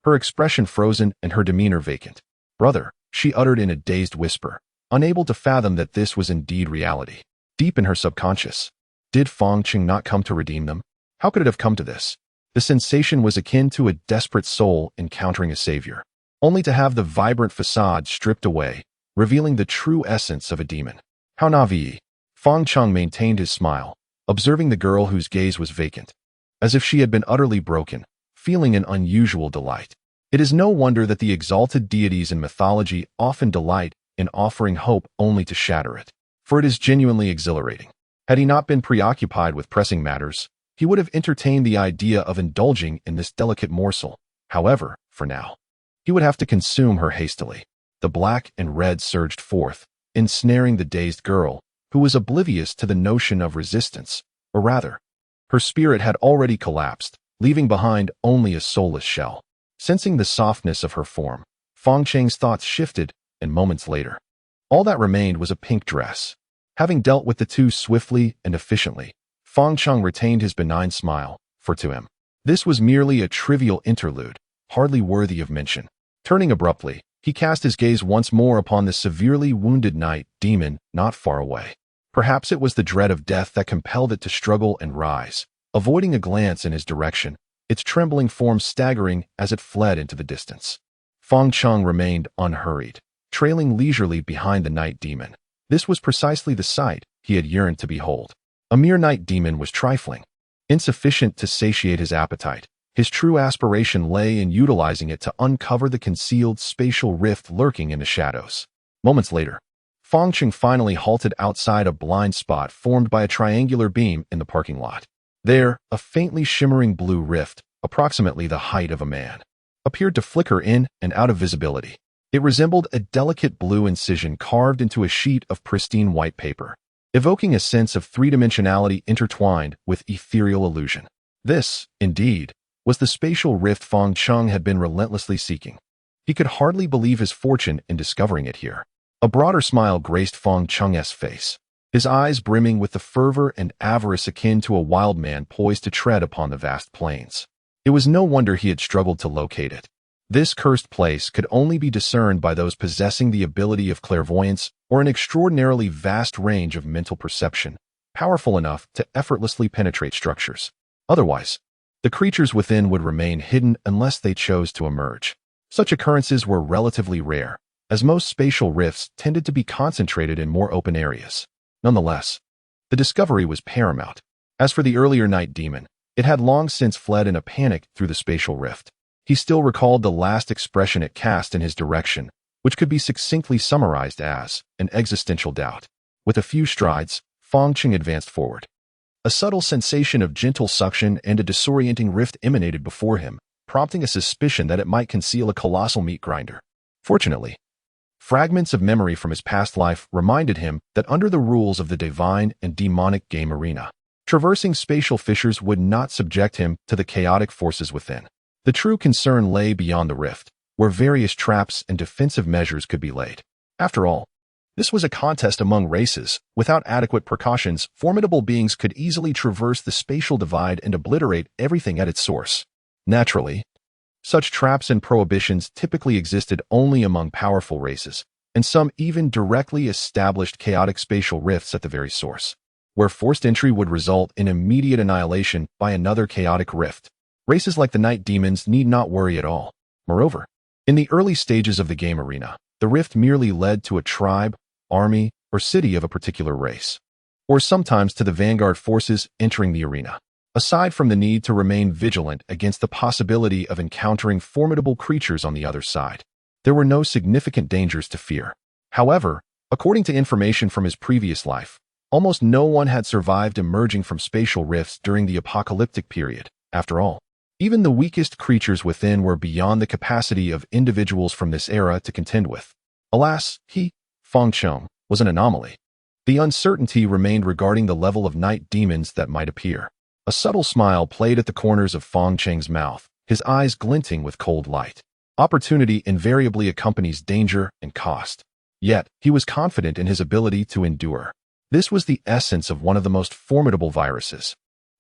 Speaker 1: her expression frozen and her demeanor vacant. "Brother," she uttered in a dazed whisper, unable to fathom that this was indeed reality. Deep in her subconscious, did Fang Cheng not come to redeem them? How could it have come to this? The sensation was akin to a desperate soul encountering a savior, only to have the vibrant facade stripped away, revealing the true essence of a demon. How naive! Fang Cheng maintained his smile, observing the girl whose gaze was vacant, as if she had been utterly broken, feeling an unusual delight. It is no wonder that the exalted deities in mythology often delight in offering hope only to shatter it, for it is genuinely exhilarating. Had he not been preoccupied with pressing matters, he would have entertained the idea of indulging in this delicate morsel. However, for now, he would have to consume her hastily. The black and red surged forth, ensnaring the dazed girl, who was oblivious to the notion of resistance, or rather, her spirit had already collapsed, leaving behind only a soulless shell. Sensing the softness of her form, Fang Cheng's thoughts shifted, and moments later, all that remained was a pink dress. Having dealt with the 2 swiftly and efficiently, Fang Cheng retained his benign smile, for to him, this was merely a trivial interlude, hardly worthy of mention. Turning abruptly, he cast his gaze once more upon the severely wounded night demon not far away. Perhaps it was the dread of death that compelled it to struggle and rise, avoiding a glance in his direction, its trembling form staggering as it fled into the distance. Fang Cheng remained unhurried, trailing leisurely behind the night demon. This was precisely the sight he had yearned to behold. A mere night demon was trifling, insufficient to satiate his appetite. His true aspiration lay in utilizing it to uncover the concealed spatial rift lurking in the shadows. Moments later, Fang Cheng finally halted outside a blind spot formed by a triangular beam in the parking lot. There, a faintly shimmering blue rift, approximately the height of a man, appeared to flicker in and out of visibility. It resembled a delicate blue incision carved into a sheet of pristine white paper, evoking a sense of 3-dimensionality intertwined with ethereal illusion. This, indeed, was the spatial rift Fang Cheng had been relentlessly seeking. He could hardly believe his fortune in discovering it here. A broader smile graced Fang Cheng's face, his eyes brimming with the fervor and avarice akin to a wild man poised to tread upon the vast plains. It was no wonder he had struggled to locate it. This cursed place could only be discerned by those possessing the ability of clairvoyance or an extraordinarily vast range of mental perception, powerful enough to effortlessly penetrate structures. Otherwise, the creatures within would remain hidden unless they chose to emerge. Such occurrences were relatively rare, as most spatial rifts tended to be concentrated in more open areas. Nonetheless, the discovery was paramount. As for the earlier night demon, it had long since fled in a panic through the spatial rift. He still recalled the last expression it cast in his direction, which could be succinctly summarized as an existential doubt. With a few strides, Fang Cheng advanced forward. A subtle sensation of gentle suction and a disorienting rift emanated before him, prompting a suspicion that it might conceal a colossal meat grinder. Fortunately, fragments of memory from his past life reminded him that under the rules of the divine and demonic game arena, traversing spatial fissures would not subject him to the chaotic forces within. The true concern lay beyond the rift, where various traps and defensive measures could be laid. After all, This was a contest among races. Without adequate precautions, formidable beings could easily traverse the spatial divide and obliterate everything at its source. Naturally, such traps and prohibitions typically existed only among powerful races, and some even directly established chaotic spatial rifts at the very source, where forced entry would result in immediate annihilation by another chaotic rift. Races like the Night Demons need not worry at all. Moreover, in the early stages of the game arena, the rift merely led to a tribe, army, or city of a particular race, or sometimes to the vanguard forces entering the arena. Aside from the need to remain vigilant against the possibility of encountering formidable creatures on the other side, there were no significant dangers to fear. However, according to information from his previous life, almost no one had survived emerging from spatial rifts during the apocalyptic period. After all, even the weakest creatures within were beyond the capacity of individuals from this era to contend with. Alas, Feng Cheng, was an anomaly. The uncertainty remained regarding the level of night demons that might appear. A subtle smile played at the corners of Feng Cheng's mouth, his eyes glinting with cold light. Opportunity invariably accompanies danger and cost. Yet, he was confident in his ability to endure. This was the essence of one of the most formidable viruses.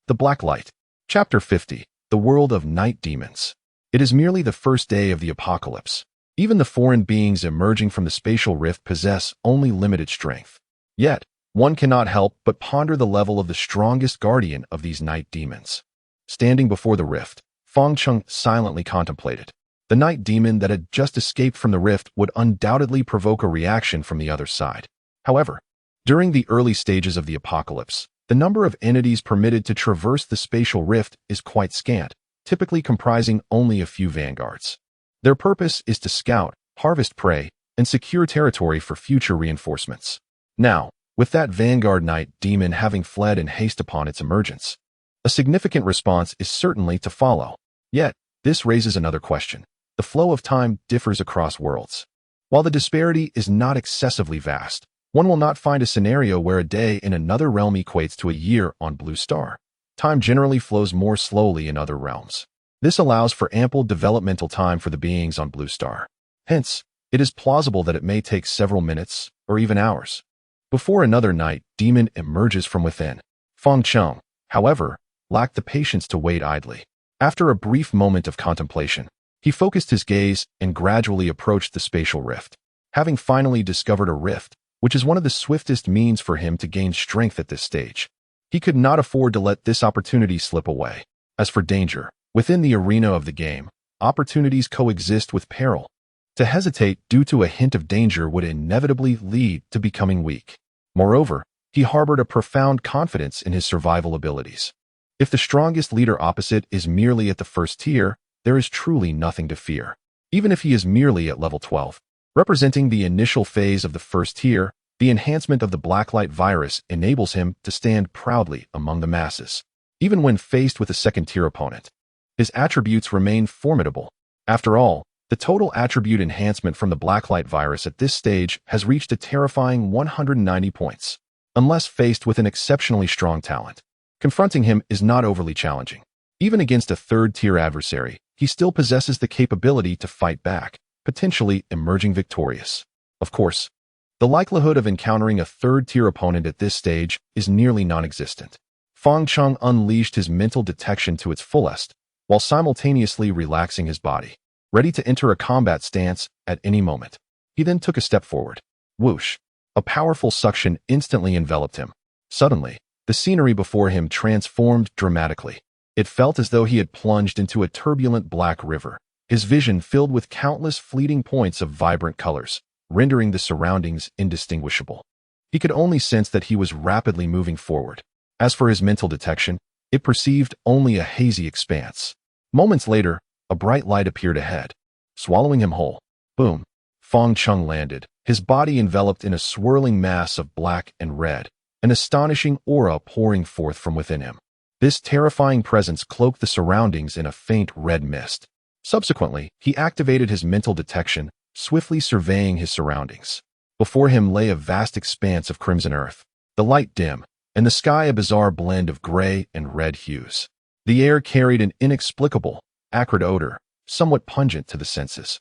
Speaker 1: The Blacklight. Chapter 50. The World of Night Demons. It is merely the first day of the apocalypse. Even the foreign beings emerging from the spatial rift possess only limited strength. Yet, one cannot help but ponder the level of the strongest guardian of these night demons. Standing before the rift, Feng Cheng silently contemplated. The night demon that had just escaped from the rift would undoubtedly provoke a reaction from the other side. However, during the early stages of the apocalypse, the number of entities permitted to traverse the spatial rift is quite scant, typically comprising only a few vanguards. Their purpose is to scout, harvest prey, and secure territory for future reinforcements. Now, with that vanguard night demon having fled in haste upon its emergence, a significant response is certainly to follow. Yet, this raises another question. The flow of time differs across worlds. While the disparity is not excessively vast, one will not find a scenario where a day in another realm equates to a year on Blue Star. Time generally flows more slowly in other realms. This allows for ample developmental time for the beings on Blue Star. Hence, it is plausible that it may take several minutes, or even hours, before another night demon emerges from within. Feng Cheng, however, lacked the patience to wait idly. After a brief moment of contemplation, he focused his gaze and gradually approached the spatial rift. Having finally discovered a rift, which is one of the swiftest means for him to gain strength at this stage, he could not afford to let this opportunity slip away. As for danger, within the arena of the game, opportunities coexist with peril. To hesitate due to a hint of danger would inevitably lead to becoming weak. Moreover, he harbored a profound confidence in his survival abilities. If the strongest leader opposite is merely at the first tier, there is truly nothing to fear. Even if he is merely at level 12, representing the initial phase of the first tier, the enhancement of the Blacklight virus enables him to stand proudly among the masses. Even when faced with a second-tier opponent, his attributes remain formidable. After all, the total attribute enhancement from the Blacklight virus at this stage has reached a terrifying 190 points. Unless faced with an exceptionally strong talent, confronting him is not overly challenging. Even against a third-tier adversary, he still possesses the capability to fight back, potentially emerging victorious. Of course, the likelihood of encountering a third-tier opponent at this stage is nearly non-existent. Feng Cheng unleashed his mental detection to its fullest, while simultaneously relaxing his body, ready to enter a combat stance at any moment. He then took a step forward. Whoosh! A powerful suction instantly enveloped him. Suddenly, the scenery before him transformed dramatically. It felt as though he had plunged into a turbulent black river, his vision filled with countless fleeting points of vibrant colors, rendering the surroundings indistinguishable. He could only sense that he was rapidly moving forward. As for his mental detection, it perceived only a hazy expanse. Moments later, a bright light appeared ahead, swallowing him whole. Boom! Feng Cheng landed, his body enveloped in a swirling mass of black and red, an astonishing aura pouring forth from within him. This terrifying presence cloaked the surroundings in a faint red mist. Subsequently, he activated his mental detection, swiftly surveying his surroundings. Before him lay a vast expanse of crimson earth, the light dim, and the sky a bizarre blend of gray and red hues. The air carried an inexplicable, acrid odor, somewhat pungent to the senses.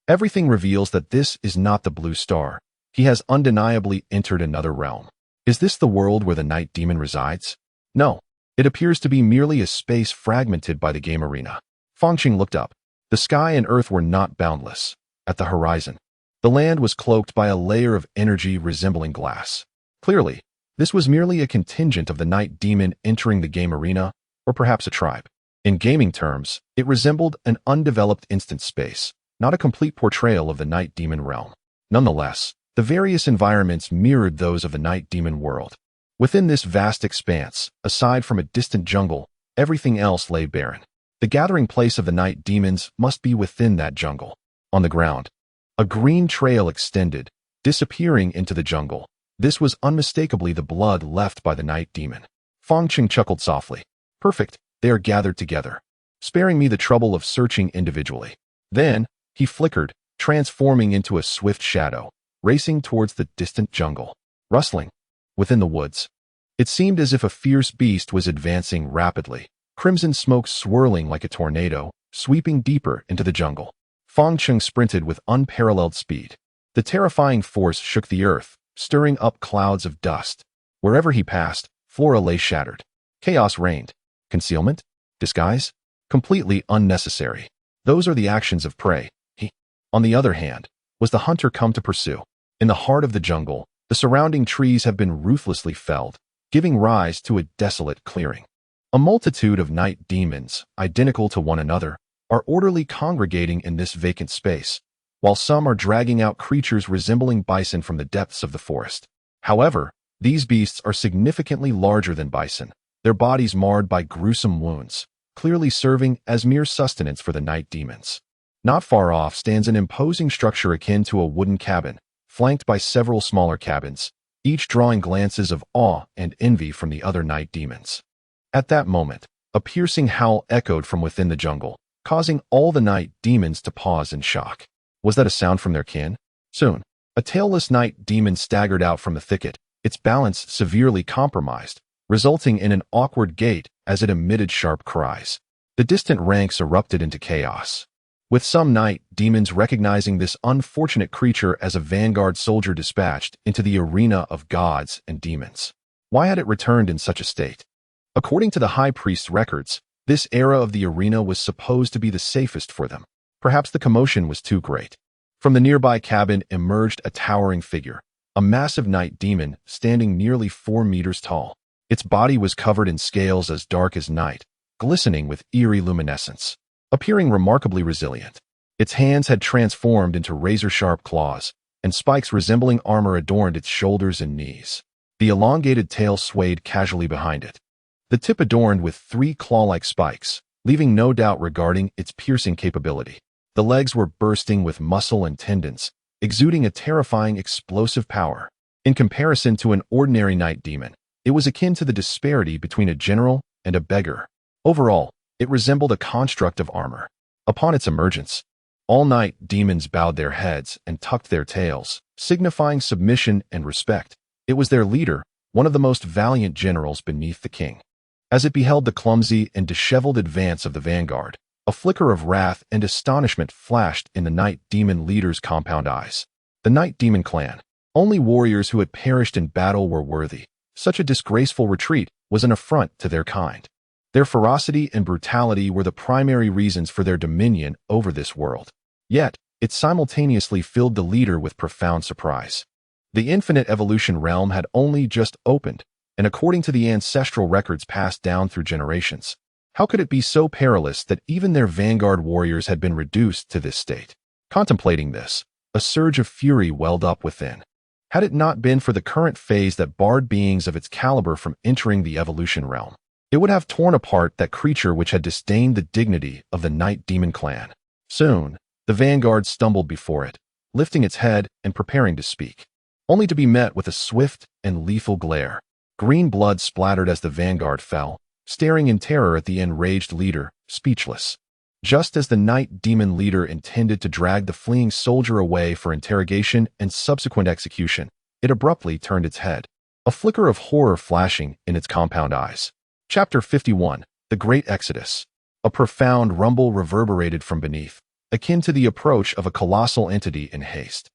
Speaker 1: Everything reveals that this is not the Blue Star, He has undeniably entered another realm. Is this the world where the night demon resides? No. It appears to be merely a space fragmented by the game arena. Fangqing looked up. The sky and earth were not boundless. At the horizon, the land was cloaked by a layer of energy resembling glass. Clearly, this was merely a contingent of the night demon entering the game arena, or perhaps a tribe. In gaming terms, it resembled an undeveloped instance space, not a complete portrayal of the night demon realm. Nonetheless, the various environments mirrored those of the night demon world. Within this vast expanse, aside from a distant jungle, everything else lay barren. The gathering place of the night demons must be within that jungle. On the ground, a green trail extended, disappearing into the jungle. This was unmistakably the blood left by the night demon. Fangqing chuckled softly. Perfect, they are gathered together, sparing me the trouble of searching individually. Then, he flickered, transforming into a swift shadow, racing towards the distant jungle. Rustling. Within the woods, it seemed as if a fierce beast was advancing rapidly, crimson smoke swirling like a tornado, sweeping deeper into the jungle. Fangqing sprinted with unparalleled speed. The terrifying force shook the earth, stirring up clouds of dust. Wherever he passed, flora lay shattered. Chaos reigned. Concealment? Disguise? Completely unnecessary. Those are the actions of prey. He, on the other hand, was the hunter come to pursue. In the heart of the jungle, the surrounding trees have been ruthlessly felled, giving rise to a desolate clearing. A multitude of night demons, identical to one another, are orderly congregating in this vacant space, while some are dragging out creatures resembling bison from the depths of the forest. However, these beasts are significantly larger than bison, their bodies marred by gruesome wounds, clearly serving as mere sustenance for the night demons. Not far off stands an imposing structure akin to a wooden cabin, flanked by several smaller cabins, each drawing glances of awe and envy from the other night demons. At that moment, a piercing howl echoed from within the jungle, causing all the night demons to pause in shock. Was that a sound from their kin? Soon, a tailless night demon staggered out from the thicket, its balance severely compromised, resulting in an awkward gait as it emitted sharp cries. The distant ranks erupted into chaos, with some night demons recognizing this unfortunate creature as a vanguard soldier dispatched into the arena of gods and demons. Why had it returned in such a state? According to the high priest's records, this era of the arena was supposed to be the safest for them. Perhaps the commotion was too great. From the nearby cabin emerged a towering figure, a massive night demon standing nearly 4 meters tall. Its body was covered in scales as dark as night, glistening with eerie luminescence, appearing remarkably resilient. Its hands had transformed into razor-sharp claws, and spikes resembling armor adorned its shoulders and knees. The elongated tail swayed casually behind it, the tip adorned with 3 claw-like spikes, leaving no doubt regarding its piercing capability. The legs were bursting with muscle and tendons, exuding a terrifying explosive power. In comparison to an ordinary night demon, it was akin to the disparity between a general and a beggar. Overall, it resembled a construct of armor. Upon its emergence, all night demons bowed their heads and tucked their tails, signifying submission and respect. It was their leader, one of the most valiant generals beneath the king. As it beheld the clumsy and disheveled advance of the vanguard, a flicker of wrath and astonishment flashed in the night demon leader's compound eyes. The night demon clan, only warriors who had perished in battle were worthy. Such a disgraceful retreat was an affront to their kind. Their ferocity and brutality were the primary reasons for their dominion over this world. Yet, it simultaneously filled the leader with profound surprise. The infinite evolution realm had only just opened, and according to the ancestral records passed down through generations, how could it be so perilous that even their vanguard warriors had been reduced to this state? Contemplating this, a surge of fury welled up within. Had it not been for the current phase that barred beings of its caliber from entering the evolution realm, it would have torn apart that creature which had disdained the dignity of the night demon clan. Soon, the vanguard stumbled before it, lifting its head and preparing to speak, only to be met with a swift and lethal glare. Green blood splattered as the vanguard fell, staring in terror at the enraged leader, speechless. Just as the night demon leader intended to drag the fleeing soldier away for interrogation and subsequent execution, it abruptly turned its head, a flicker of horror flashing in its compound eyes. Chapter 51, The Great Exodus. A profound rumble reverberated from beneath, akin to the approach of a colossal entity in haste.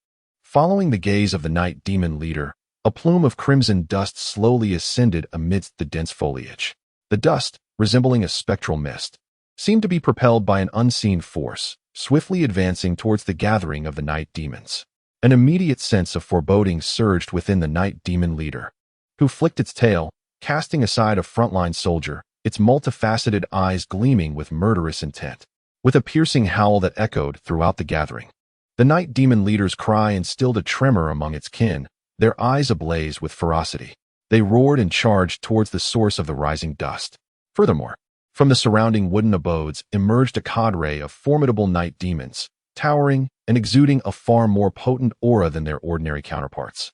Speaker 1: Following the gaze of the night demon leader, a plume of crimson dust slowly ascended amidst the dense foliage. The dust, resembling a spectral mist, seemed to be propelled by an unseen force, swiftly advancing towards the gathering of the night demons. An immediate sense of foreboding surged within the night demon leader, who flicked its tail, casting aside a frontline soldier, its multifaceted eyes gleaming with murderous intent. With a piercing howl that echoed throughout the gathering, the night demon leader's cry instilled a tremor among its kin, their eyes ablaze with ferocity. They roared and charged towards the source of the rising dust. Furthermore, from the surrounding wooden abodes emerged a cadre of formidable night demons, towering and exuding a far more potent aura than their ordinary counterparts.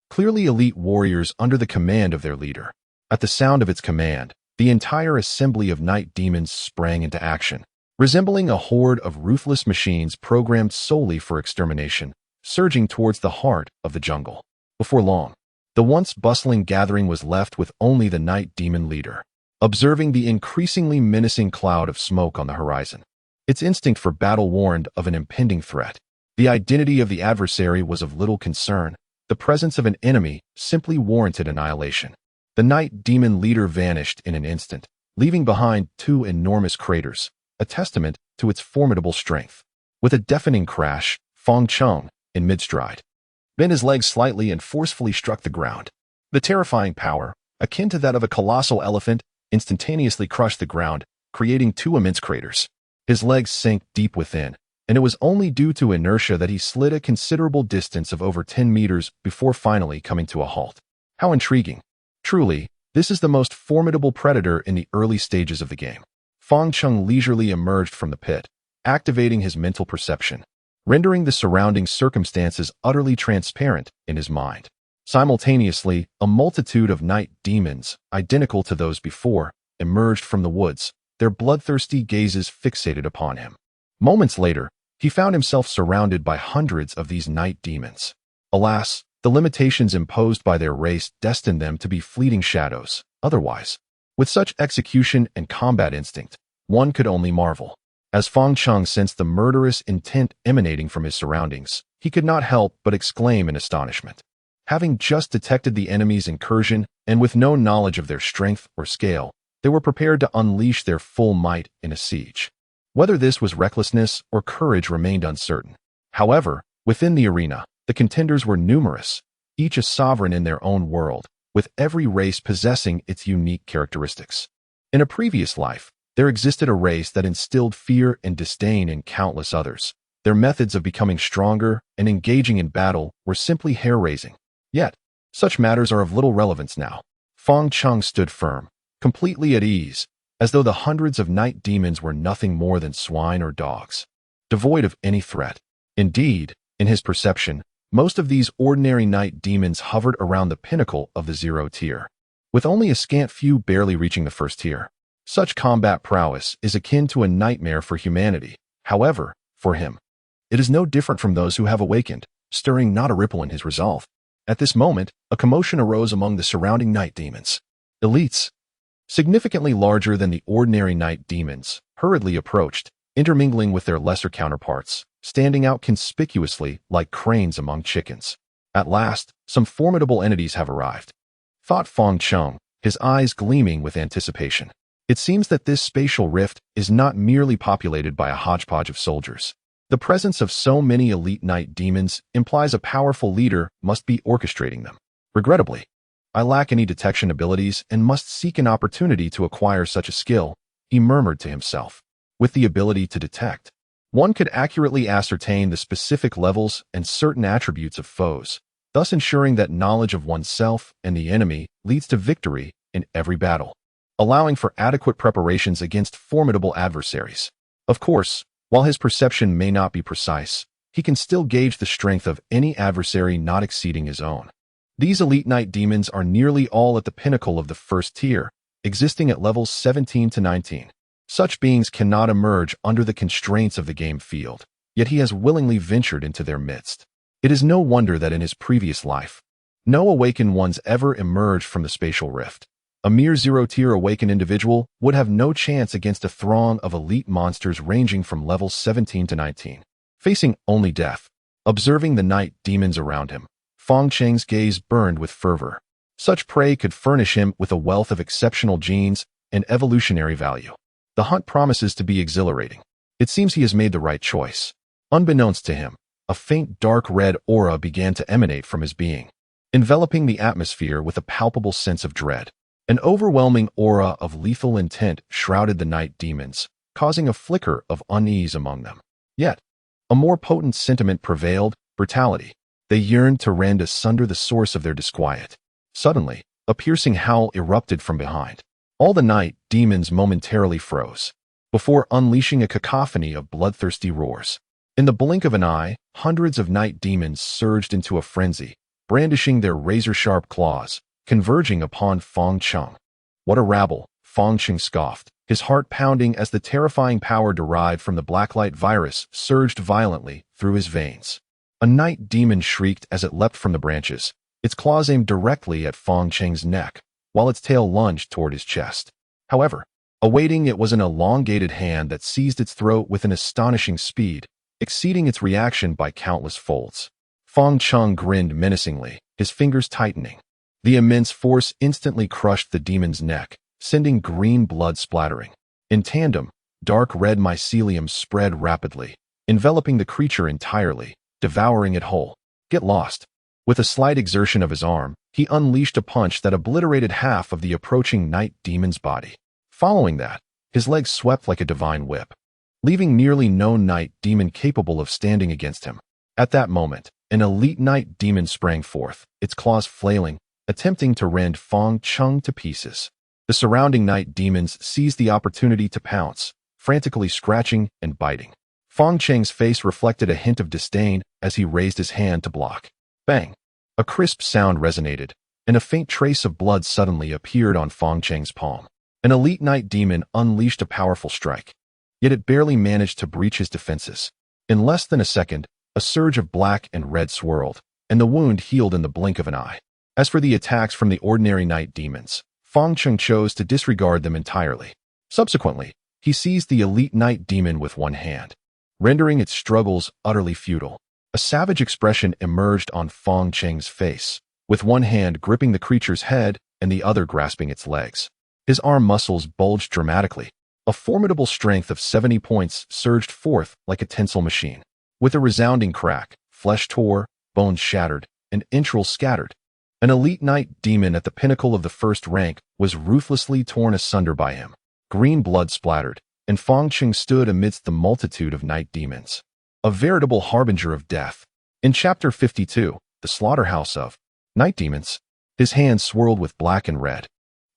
Speaker 1: Clearly elite warriors under the command of their leader. At the sound of its command, the entire assembly of night demons sprang into action, resembling a horde of ruthless machines programmed solely for extermination, surging towards the heart of the jungle. Before long, the once bustling gathering was left with only the night demon leader, observing the increasingly menacing cloud of smoke on the horizon. Its instinct for battle warned of an impending threat. The identity of the adversary was of little concern. The presence of an enemy simply warranted annihilation. The night demon leader vanished in an instant, leaving behind two enormous craters, a testament to its formidable strength. With a deafening crash, Feng Cheng, in mid-stride, bent his legs slightly and forcefully struck the ground. The terrifying power, akin to that of a colossal elephant, instantaneously crushed the ground, creating two immense craters. His legs sank deep within, and it was only due to inertia that he slid a considerable distance of over 10 meters before finally coming to a halt. How intriguing. Truly, this is the most formidable predator in the early stages of the game. Feng Cheng leisurely emerged from the pit, activating his mental perception, rendering the surrounding circumstances utterly transparent in his mind. Simultaneously, a multitude of night demons, identical to those before, emerged from the woods, their bloodthirsty gazes fixated upon him. Moments later, he found himself surrounded by hundreds of these night demons. Alas, the limitations imposed by their race destined them to be fleeting shadows. Otherwise, with such execution and combat instinct, one could only marvel. As Feng Cheng sensed the murderous intent emanating from his surroundings, he could not help but exclaim in astonishment. Having just detected the enemy's incursion, and with no knowledge of their strength or scale, they were prepared to unleash their full might in a siege. Whether this was recklessness or courage remained uncertain. However, within the arena, the contenders were numerous, each a sovereign in their own world, with every race possessing its unique characteristics. In a previous life, there existed a race that instilled fear and disdain in countless others. Their methods of becoming stronger and engaging in battle were simply hair-raising. Yet, such matters are of little relevance now. Feng Cheng stood firm, completely at ease, as though the hundreds of night demons were nothing more than swine or dogs, devoid of any threat. Indeed, in his perception, most of these ordinary night demons hovered around the pinnacle of the zero tier, with only a scant few barely reaching the first tier. Such combat prowess is akin to a nightmare for humanity. However, for him, it is no different from those who have awakened, stirring not a ripple in his resolve. At this moment, a commotion arose among the surrounding night demons. Elites, significantly larger than the ordinary night demons, hurriedly approached, intermingling with their lesser counterparts, standing out conspicuously like cranes among chickens. At last, some formidable entities have arrived, thought Feng Cheng, his eyes gleaming with anticipation. It seems that this spatial rift is not merely populated by a hodgepodge of soldiers. The presence of so many elite night demons implies a powerful leader must be orchestrating them. Regrettably, I lack any detection abilities and must seek an opportunity to acquire such a skill, he murmured to himself. With the ability to detect, one could accurately ascertain the specific levels and certain attributes of foes, thus ensuring that knowledge of oneself and the enemy leads to victory in every battle, allowing for adequate preparations against formidable adversaries. Of course, while his perception may not be precise, he can still gauge the strength of any adversary not exceeding his own. These elite night demons are nearly all at the pinnacle of the first tier, existing at levels 17 to 19. Such beings cannot emerge under the constraints of the game field, yet he has willingly ventured into their midst. It is no wonder that in his previous life, no awakened ones ever emerged from the spatial rift. A mere zero-tier awakened individual would have no chance against a throng of elite monsters ranging from levels 17 to 19, facing only death. Observing the night demons around him, Fong Cheng's gaze burned with fervor. Such prey could furnish him with a wealth of exceptional genes and evolutionary value. The hunt promises to be exhilarating. It seems he has made the right choice. Unbeknownst to him, a faint dark red aura began to emanate from his being, enveloping the atmosphere with a palpable sense of dread. An overwhelming aura of lethal intent shrouded the night demons, causing a flicker of unease among them. Yet, a more potent sentiment prevailed: brutality. They yearned to rend asunder the source of their disquiet. Suddenly, a piercing howl erupted from behind. All the night demons momentarily froze, before unleashing a cacophony of bloodthirsty roars. In the blink of an eye, hundreds of night demons surged into a frenzy, brandishing their razor-sharp claws, converging upon Fong Cheng. What a rabble, Fong Cheng scoffed, his heart pounding as the terrifying power derived from the Blacklight virus surged violently through his veins. A night demon shrieked as it leapt from the branches, its claws aimed directly at Fong Cheng's neck, while its tail lunged toward his chest. However, awaiting it was an elongated hand that seized its throat with an astonishing speed, exceeding its reaction by countless folds. Fong Cheng grinned menacingly, his fingers tightening. The immense force instantly crushed the demon's neck, sending green blood splattering. In tandem, dark red mycelium spread rapidly, enveloping the creature entirely, devouring it whole. Get lost. With a slight exertion of his arm, he unleashed a punch that obliterated half of the approaching night demon's body. Following that, his legs swept like a divine whip, leaving nearly no night demon capable of standing against him. At that moment, an elite night demon sprang forth, its claws flailing, attempting to rend Fong Cheng to pieces. The surrounding night demons seized the opportunity to pounce, frantically scratching and biting. Fong Cheng's face reflected a hint of disdain as he raised his hand to block. Bang! A crisp sound resonated, and a faint trace of blood suddenly appeared on Fong Cheng's palm. An elite night demon unleashed a powerful strike, yet it barely managed to breach his defenses. In less than a second, a surge of black and red swirled, and the wound healed in the blink of an eye. As for the attacks from the ordinary night demons, Fong Cheng chose to disregard them entirely. Subsequently, he seized the elite night demon with one hand, rendering its struggles utterly futile. A savage expression emerged on Fong Cheng's face, with one hand gripping the creature's head and the other grasping its legs. His arm muscles bulged dramatically. A formidable strength of 70 points surged forth like a tensile machine. With a resounding crack, flesh tore, bones shattered, and entrails scattered. An elite night demon at the pinnacle of the first rank was ruthlessly torn asunder by him. Green blood splattered, and Fong Cheng stood amidst the multitude of night demons, a veritable harbinger of death. In Chapter 52, The Slaughterhouse of Night Demons, his hands swirled with black and red,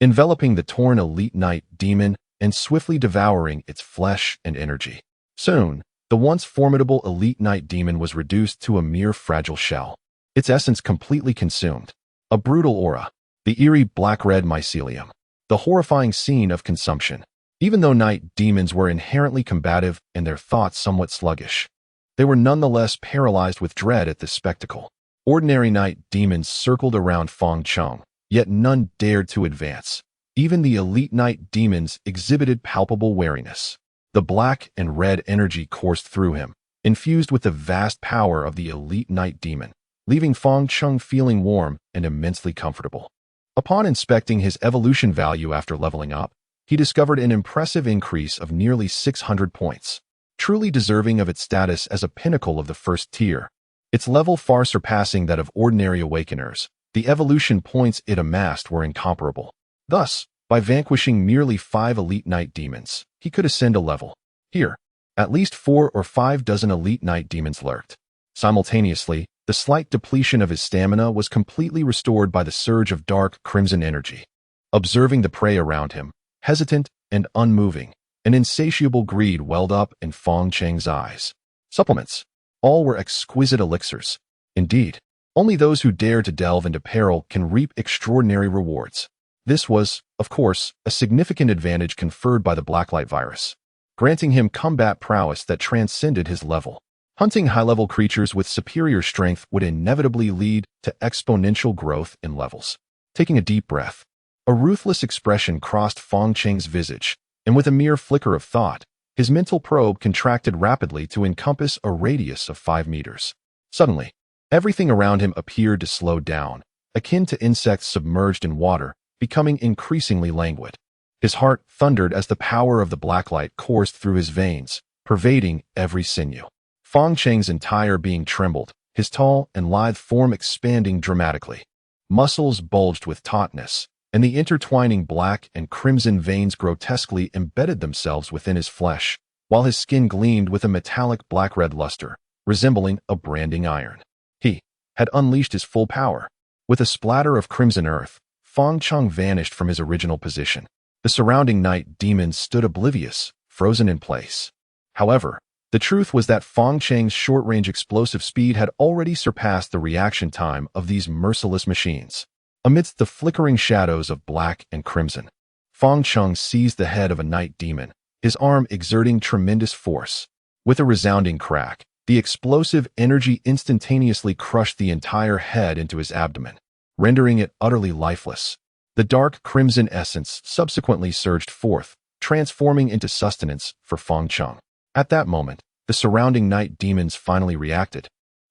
Speaker 1: enveloping the torn elite night demon and swiftly devouring its flesh and energy. Soon, the once formidable elite night demon was reduced to a mere fragile shell, its essence completely consumed. A brutal aura, the eerie black-red mycelium, the horrifying scene of consumption. Even though night demons were inherently combative and their thoughts somewhat sluggish, they were nonetheless paralyzed with dread at this spectacle. Ordinary night demons circled around Fong Cheng, yet none dared to advance. Even the elite night demons exhibited palpable wariness. The black and red energy coursed through him, infused with the vast power of the elite night demon, leaving Fong Cheng feeling warm and immensely comfortable. Upon inspecting his evolution value after leveling up, he discovered an impressive increase of nearly 600 points, truly deserving of its status as a pinnacle of the first tier. Its level far surpassing that of ordinary awakeners, the evolution points it amassed were incomparable. Thus, by vanquishing merely 5 elite night demons, he could ascend a level. Here, at least 4 or 5 dozen elite night demons lurked. Simultaneously, the slight depletion of his stamina was completely restored by the surge of dark crimson energy. Observing the prey around him, hesitant and unmoving, an insatiable greed welled up in Fong Cheng's eyes. Supplements. All were exquisite elixirs. Indeed, only those who dare to delve into peril can reap extraordinary rewards. This was, of course, a significant advantage conferred by the Blacklight virus, granting him combat prowess that transcended his level. Hunting high-level creatures with superior strength would inevitably lead to exponential growth in levels. Taking a deep breath, a ruthless expression crossed Fong Cheng's visage, and with a mere flicker of thought, his mental probe contracted rapidly to encompass a radius of 5 meters. Suddenly, everything around him appeared to slow down, akin to insects submerged in water, becoming increasingly languid. His heart thundered as the power of the blacklight coursed through his veins, pervading every sinew. Feng Cheng's entire being trembled, his tall and lithe form expanding dramatically. Muscles bulged with tautness, and the intertwining black and crimson veins grotesquely embedded themselves within his flesh, while his skin gleamed with a metallic black-red luster, resembling a branding iron. He had unleashed his full power. With a splatter of crimson earth, Feng Cheng vanished from his original position. The surrounding night demons stood oblivious, frozen in place. However, the truth was that Feng Cheng's short-range explosive speed had already surpassed the reaction time of these merciless machines. Amidst the flickering shadows of black and crimson, Feng Cheng seized the head of a night demon, his arm exerting tremendous force. With a resounding crack, the explosive energy instantaneously crushed the entire head into his abdomen, rendering it utterly lifeless. The dark crimson essence subsequently surged forth, transforming into sustenance for Feng Cheng. At that moment, the surrounding night demons finally reacted,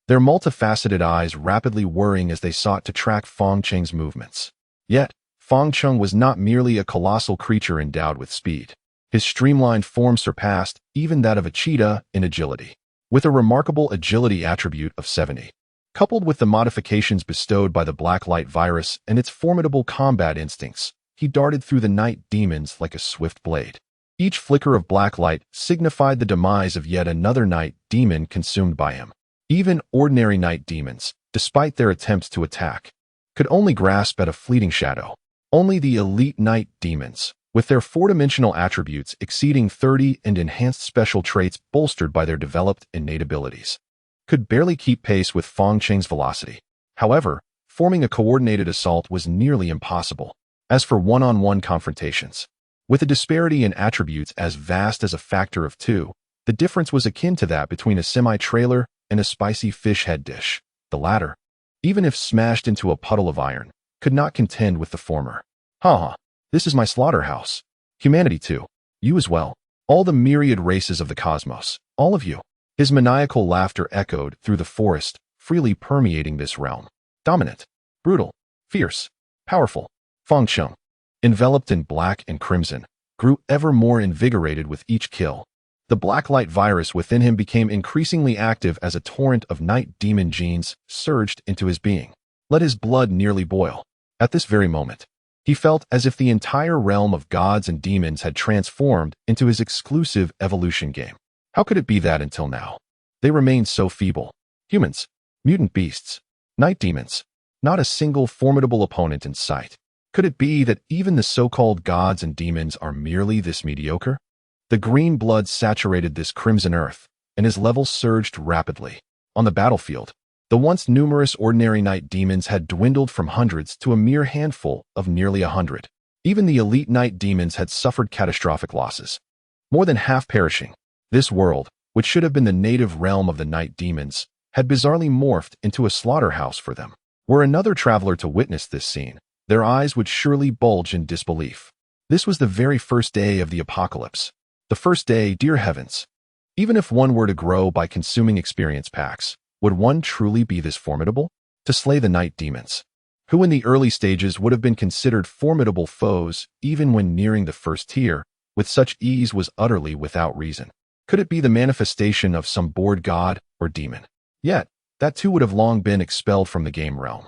Speaker 1: their multifaceted eyes rapidly whirring as they sought to track Feng Cheng's movements. Yet, Feng Cheng was not merely a colossal creature endowed with speed. His streamlined form surpassed even that of a cheetah in agility. With a remarkable agility attribute of 70, coupled with the modifications bestowed by the Blacklight virus and its formidable combat instincts, he darted through the night demons like a swift blade. Each flicker of blacklight signified the demise of yet another night demon consumed by him. Even ordinary night demons, despite their attempts to attack, could only grasp at a fleeting shadow. Only the elite night demons, with their four-dimensional attributes exceeding 30 and enhanced special traits bolstered by their developed innate abilities, could barely keep pace with Feng Cheng's velocity. However, forming a coordinated assault was nearly impossible. As for one-on-one confrontations, with a disparity in attributes as vast as a factor of 2, the difference was akin to that between a semi-trailer and a spicy fish head dish. The latter, even if smashed into a puddle of iron, could not contend with the former. Ha! This is my slaughterhouse. Humanity too. You as well. All the myriad races of the cosmos. All of you. His maniacal laughter echoed through the forest, freely permeating this realm. Dominant, brutal, fierce, powerful. Feng Cheng, enveloped in black and crimson, grew ever more invigorated with each kill. The blacklight virus within him became increasingly active as a torrent of night demon genes surged into his being. Let his blood nearly boil. At this very moment, he felt as if the entire realm of gods and demons had transformed into his exclusive evolution game. How could it be that until now they remained so feeble? Humans, mutant beasts, night demons, not a single formidable opponent in sight. Could it be that even the so-called gods and demons are merely this mediocre? The green blood saturated this crimson earth, and his levels surged rapidly. On the battlefield, the once numerous ordinary night demons had dwindled from hundreds to a mere handful of nearly 100. Even the elite night demons had suffered catastrophic losses, more than half perishing. This world, which should have been the native realm of the night demons, had bizarrely morphed into a slaughterhouse for them. Were another traveler to witness this scene, their eyes would surely bulge in disbelief. This was the very first day of the apocalypse. The first day, dear heavens. Even if one were to grow by consuming experience packs, would one truly be this formidable? To slay the night demons, who in the early stages would have been considered formidable foes even when nearing the first tier, with such ease was utterly without reason. Could it be the manifestation of some bored god or demon? Yet, that too would have long been expelled from the game realm.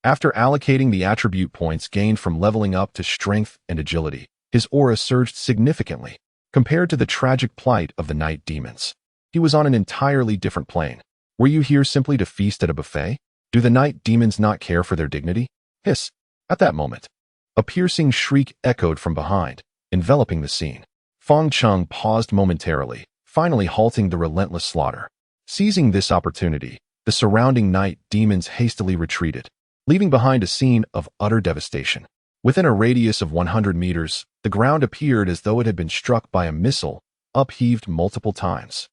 Speaker 1: After allocating the attribute points gained from leveling up to strength and agility, his aura surged significantly. Compared to the tragic plight of the night demons, he was on an entirely different plane. Were you here simply to feast at a buffet? Do the night demons not care for their dignity? Hiss! At that moment, a piercing shriek echoed from behind, enveloping the scene. Feng Cheng paused momentarily, finally halting the relentless slaughter. Seizing this opportunity, the surrounding night demons hastily retreated, leaving behind a scene of utter devastation. Within a radius of 100 meters, the ground appeared as though it had been struck by a missile, upheaved multiple times.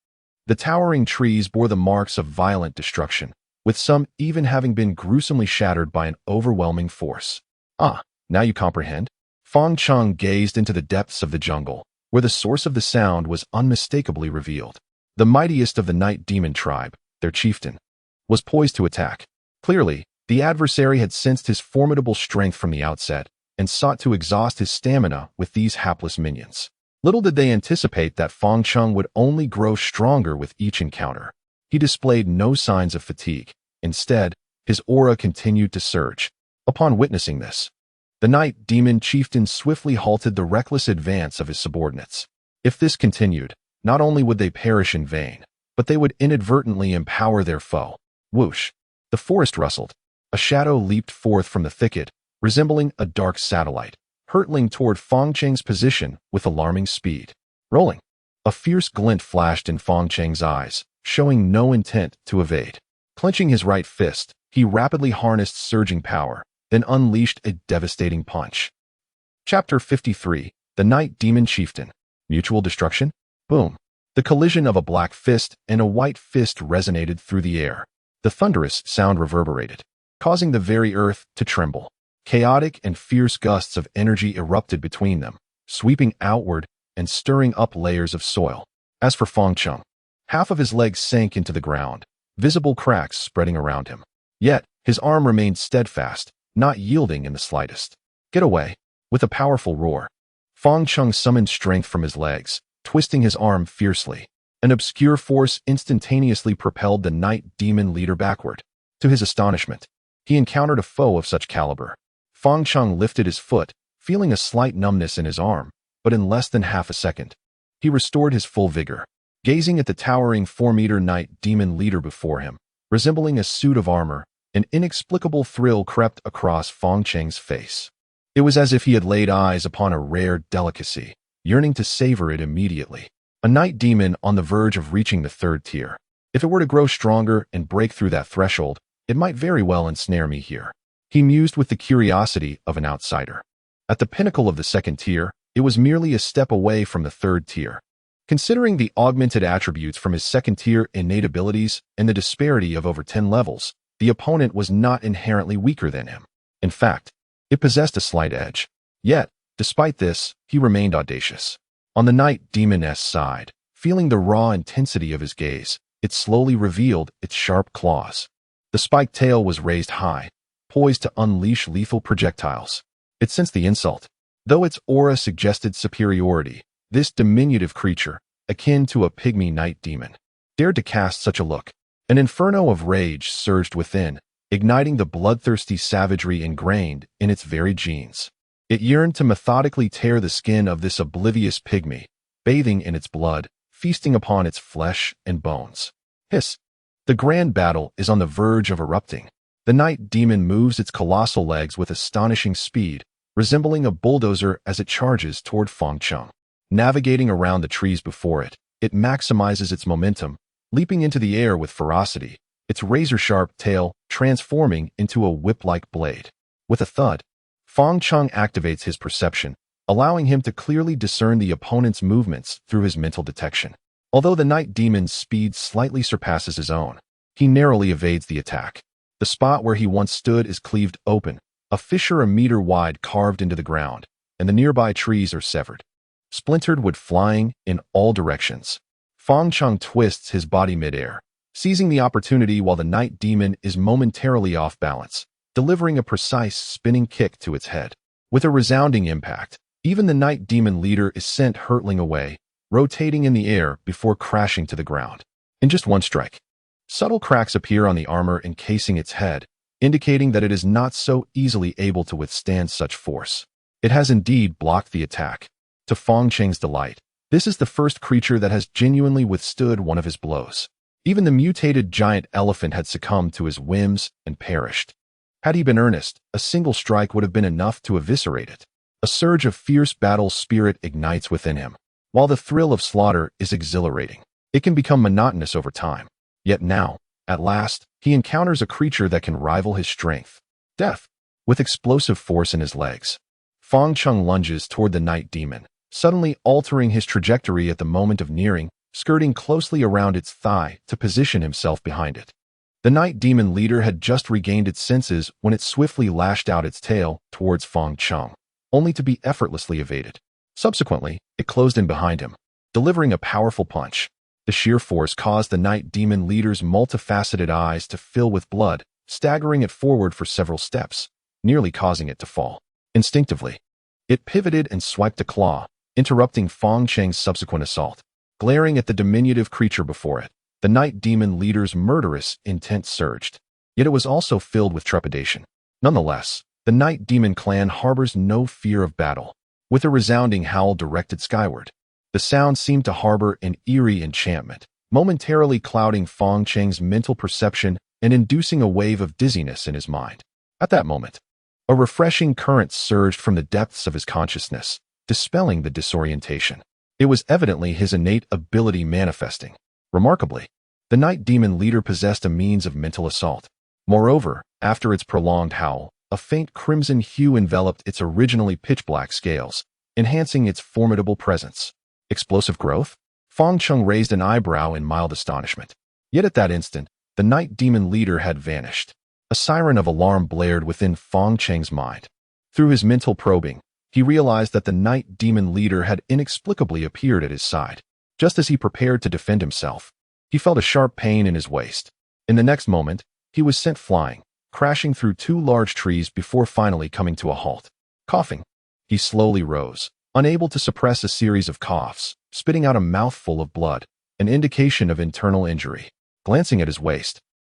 Speaker 1: The towering trees bore the marks of violent destruction, with some even having been gruesomely shattered by an overwhelming force. Ah, now you comprehend? Feng Cheng gazed into the depths of the jungle, where the source of the sound was unmistakably revealed. The mightiest of the night demon tribe, their chieftain, was poised to attack. Clearly, the adversary had sensed his formidable strength from the outset and sought to exhaust his stamina with these hapless minions. Little did they anticipate that Fang Cheng would only grow stronger with each encounter. He displayed no signs of fatigue. Instead, his aura continued to surge. Upon witnessing this, the Night Demon Chieftain swiftly halted the reckless advance of his subordinates. If this continued, not only would they perish in vain, but they would inadvertently empower their foe. Whoosh! The forest rustled. A shadow leaped forth from the thicket, resembling a dark satellite, hurtling toward Fang Cheng's position with alarming speed. Rolling. A fierce glint flashed in Fang Cheng's eyes, showing no intent to evade. Clenching his right fist, he rapidly harnessed surging power, then unleashed a devastating punch. Chapter 53. The Night Demon Chieftain. Mutual destruction? Boom. The collision of a black fist and a white fist resonated through the air. The thunderous sound reverberated, causing the very earth to tremble. Chaotic and fierce gusts of energy erupted between them, sweeping outward and stirring up layers of soil. As for Fang Cheng, half of his legs sank into the ground, visible cracks spreading around him. Yet, his arm remained steadfast, not yielding in the slightest. Get away! With a powerful roar, Fang Cheng summoned strength from his legs, twisting his arm fiercely. An obscure force instantaneously propelled the Night Demon leader backward. To his astonishment, he encountered a foe of such caliber. Fang Cheng lifted his foot, feeling a slight numbness in his arm, but in less than half a second, he restored his full vigor. Gazing at the towering 4-meter Night Demon leader before him, resembling a suit of armor, an inexplicable thrill crept across Fang Cheng's face. It was as if he had laid eyes upon a rare delicacy, yearning to savor it immediately. A Night Demon on the verge of reaching the 3rd tier. If it were to grow stronger and break through that threshold, it might very well ensnare me here. He mused with the curiosity of an outsider. At the pinnacle of the 2nd tier, it was merely a step away from the 3rd tier. Considering the augmented attributes from his 2nd tier innate abilities and the disparity of over 10 levels, the opponent was not inherently weaker than him. In fact, it possessed a slight edge. Yet, despite this, he remained audacious. On the Night Demon's side, feeling the raw intensity of his gaze, it slowly revealed its sharp claws. The spiked tail was raised high, poised to unleash lethal projectiles. It sensed the insult. Though its aura suggested superiority, this diminutive creature, akin to a pygmy night demon, dared to cast such a look. An inferno of rage surged within, igniting the bloodthirsty savagery ingrained in its very genes. It yearned to methodically tear the skin of this oblivious pygmy, bathing in its blood, feasting upon its flesh and bones. Hiss! The grand battle is on the verge of erupting. The night demon moves its colossal legs with astonishing speed, resembling a bulldozer as it charges toward Fang Cheng. Navigating around the trees before it, it maximizes its momentum, leaping into the air with ferocity, its razor-sharp tail transforming into a whip-like blade. With a thud, Fang Cheng activates his perception, allowing him to clearly discern the opponent's movements through his mental detection. Although the night demon's speed slightly surpasses his own, he narrowly evades the attack. The spot where he once stood is cleaved open, a fissure a meter wide carved into the ground, and the nearby trees are severed. Splintered wood flying in all directions. Fang Cheng twists his body midair, seizing the opportunity while the night demon is momentarily off balance, delivering a precise spinning kick to its head. With a resounding impact, even the night demon leader is sent hurtling away, rotating in the air before crashing to the ground. In just one strike, subtle cracks appear on the armor encasing its head, indicating that it is not so easily able to withstand such force. It has indeed blocked the attack. To Fang Cheng's delight, this is the first creature that has genuinely withstood one of his blows. Even the mutated giant elephant had succumbed to his whims and perished. Had he been earnest, a single strike would have been enough to eviscerate it. A surge of fierce battle spirit ignites within him. While the thrill of slaughter is exhilarating, it can become monotonous over time. Yet now, at last, he encounters a creature that can rival his strength. Death. With explosive force in his legs, Fang Cheng lunges toward the night demon, suddenly altering his trajectory at the moment of nearing, skirting closely around its thigh to position himself behind it. The night demon leader had just regained its senses when it swiftly lashed out its tail towards Fang Cheng, only to be effortlessly evaded. Subsequently, it closed in behind him, delivering a powerful punch. The sheer force caused the Night Demon leader's multifaceted eyes to fill with blood, staggering it forward for several steps, nearly causing it to fall. Instinctively, it pivoted and swiped a claw, interrupting Fong Cheng's subsequent assault. Glaring at the diminutive creature before it, the Night Demon leader's murderous intent surged. Yet it was also filled with trepidation. Nonetheless, the Night Demon clan harbors no fear of battle. With a resounding howl directed skyward, the sound seemed to harbor an eerie enchantment, momentarily clouding Fong Cheng's mental perception and inducing a wave of dizziness in his mind. At that moment, a refreshing current surged from the depths of his consciousness, dispelling the disorientation. It was evidently his innate ability manifesting. Remarkably, the Night Demon leader possessed a means of mental assault. Moreover, after its prolonged howl, a faint crimson hue enveloped its originally pitch-black scales, enhancing its formidable presence. Explosive growth? Fong Cheng raised an eyebrow in mild astonishment. Yet at that instant, the Night Demon leader had vanished. A siren of alarm blared within Fong Cheng's mind. Through his mental probing, he realized that the Night Demon leader had inexplicably appeared at his side. Just as he prepared to defend himself, he felt a sharp pain in his waist. In the next moment, he was sent flying, crashing through two large trees before finally coming to a halt. Coughing, he slowly rose, unable to suppress a series of coughs, spitting out a mouthful of blood, an indication of internal injury. Glancing at his waist,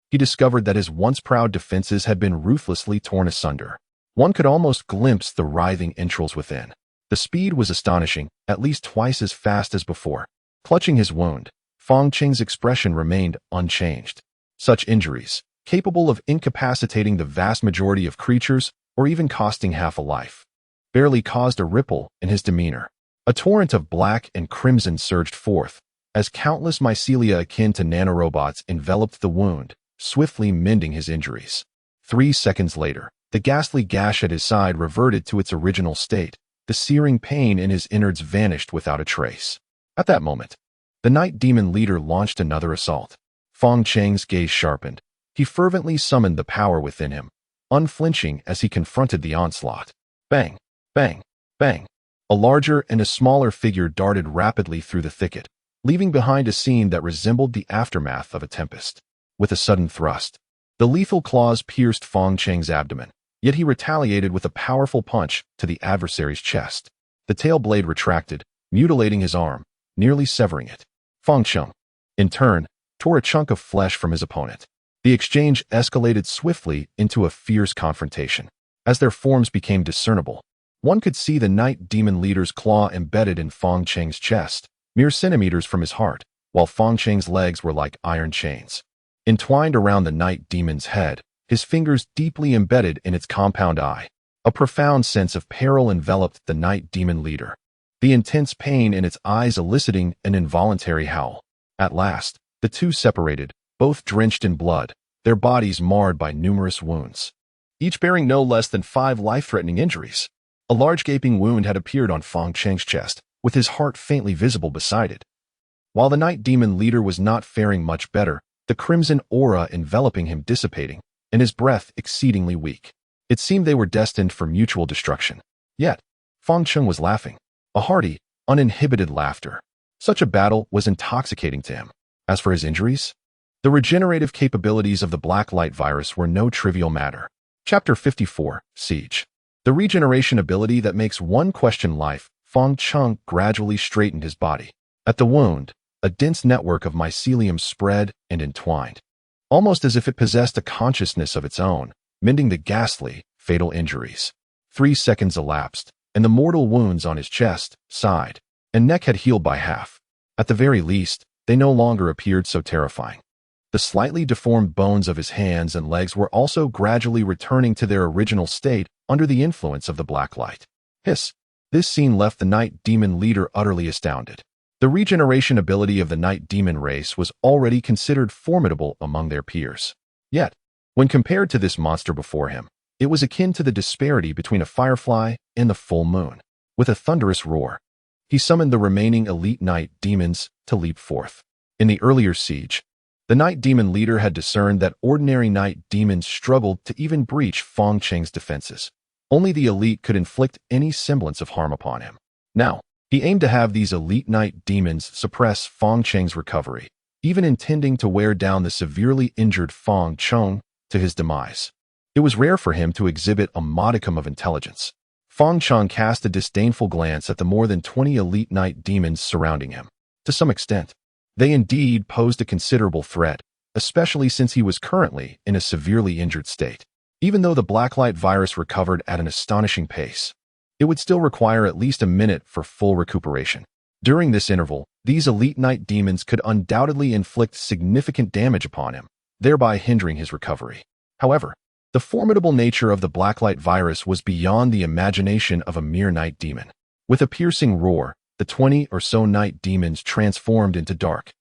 Speaker 1: he discovered that his once proud defenses had been ruthlessly torn asunder. One could almost glimpse the writhing entrails within. The speed was astonishing, at least twice as fast as before. Clutching his wound, Fong Cheng's expression remained unchanged. Such injuries, capable of incapacitating the vast majority of creatures or even costing half a life, barely caused a ripple in his demeanor. A torrent of black and crimson surged forth, as countless mycelia akin to nanorobots enveloped the wound, swiftly mending his injuries. 3 seconds later, the ghastly gash at his side reverted to its original state. The searing pain in his innards vanished without a trace. At that moment, the Night Demon leader launched another assault. Fong Cheng's gaze sharpened. He fervently summoned the power within him, unflinching as he confronted the onslaught. Bang, bang, bang. A larger and a smaller figure darted rapidly through the thicket, leaving behind a scene that resembled the aftermath of a tempest. With a sudden thrust, the lethal claws pierced Fong Cheng's abdomen, yet he retaliated with a powerful punch to the adversary's chest. The tail blade retracted, mutilating his arm, nearly severing it. Fong Cheng, in turn, tore a chunk of flesh from his opponent. The exchange escalated swiftly into a fierce confrontation. As their forms became discernible, one could see the Night Demon leader's claw embedded in Fong Cheng's chest, mere centimeters from his heart, while Fong Cheng's legs were like iron chains. Entwined around the Night Demon's head, his fingers deeply embedded in its compound eye. A profound sense of peril enveloped the Night Demon leader, the intense pain in its eyes eliciting an involuntary howl. At last, the two separated, both drenched in blood, their bodies marred by numerous wounds, each bearing no less than 5 life-threatening injuries. A large gaping wound had appeared on Fong Cheng's chest, with his heart faintly visible beside it. While the Night Demon leader was not faring much better, the crimson aura enveloping him dissipating, and his breath exceedingly weak. It seemed they were destined for mutual destruction. Yet, Fong Cheng was laughing, a hearty, uninhibited laughter. Such a battle was intoxicating to him. As for his injuries, the regenerative capabilities of the Blacklight virus were no trivial matter. Chapter 54, Siege. The regeneration ability that makes one question life. Fong Cheng gradually straightened his body. At the wound, a dense network of mycelium spread and entwined, almost as if it possessed a consciousness of its own, mending the ghastly, fatal injuries. 3 seconds elapsed, and the mortal wounds on his chest, side, and neck had healed by half. At the very least, they no longer appeared so terrifying. The slightly deformed bones of his hands and legs were also gradually returning to their original state under the influence of the Blacklight. Hiss! This scene left the Night Demon leader utterly astounded. The regeneration ability of the Night Demon race was already considered formidable among their peers. Yet, when compared to this monster before him, it was akin to the disparity between a firefly and the full moon. With a thunderous roar, he summoned the remaining elite Night Demons to leap forth. In the earlier siege, the Night Demon leader had discerned that ordinary Night Demons struggled to even breach Fong Cheng's defenses. Only the elite could inflict any semblance of harm upon him. Now, He aimed to have these elite night demons suppress Fong Cheng's recovery, even intending to wear down the severely injured Fong Cheng to his demise. It was rare for him to exhibit a modicum of intelligence. Fong Cheng cast a disdainful glance at the more than 20 elite night demons surrounding him. To some extent, they indeed posed a considerable threat, especially since he was currently in a severely injured state. Even though the Blacklight virus recovered at an astonishing pace, it would still require at least a minute for full recuperation. During this interval, these elite night demons could undoubtedly inflict significant damage upon him, thereby hindering his recovery. However, the formidable nature of the Blacklight virus was beyond the imagination of a mere night demon. With a piercing roar, the 20 or so night demons transformed into dark,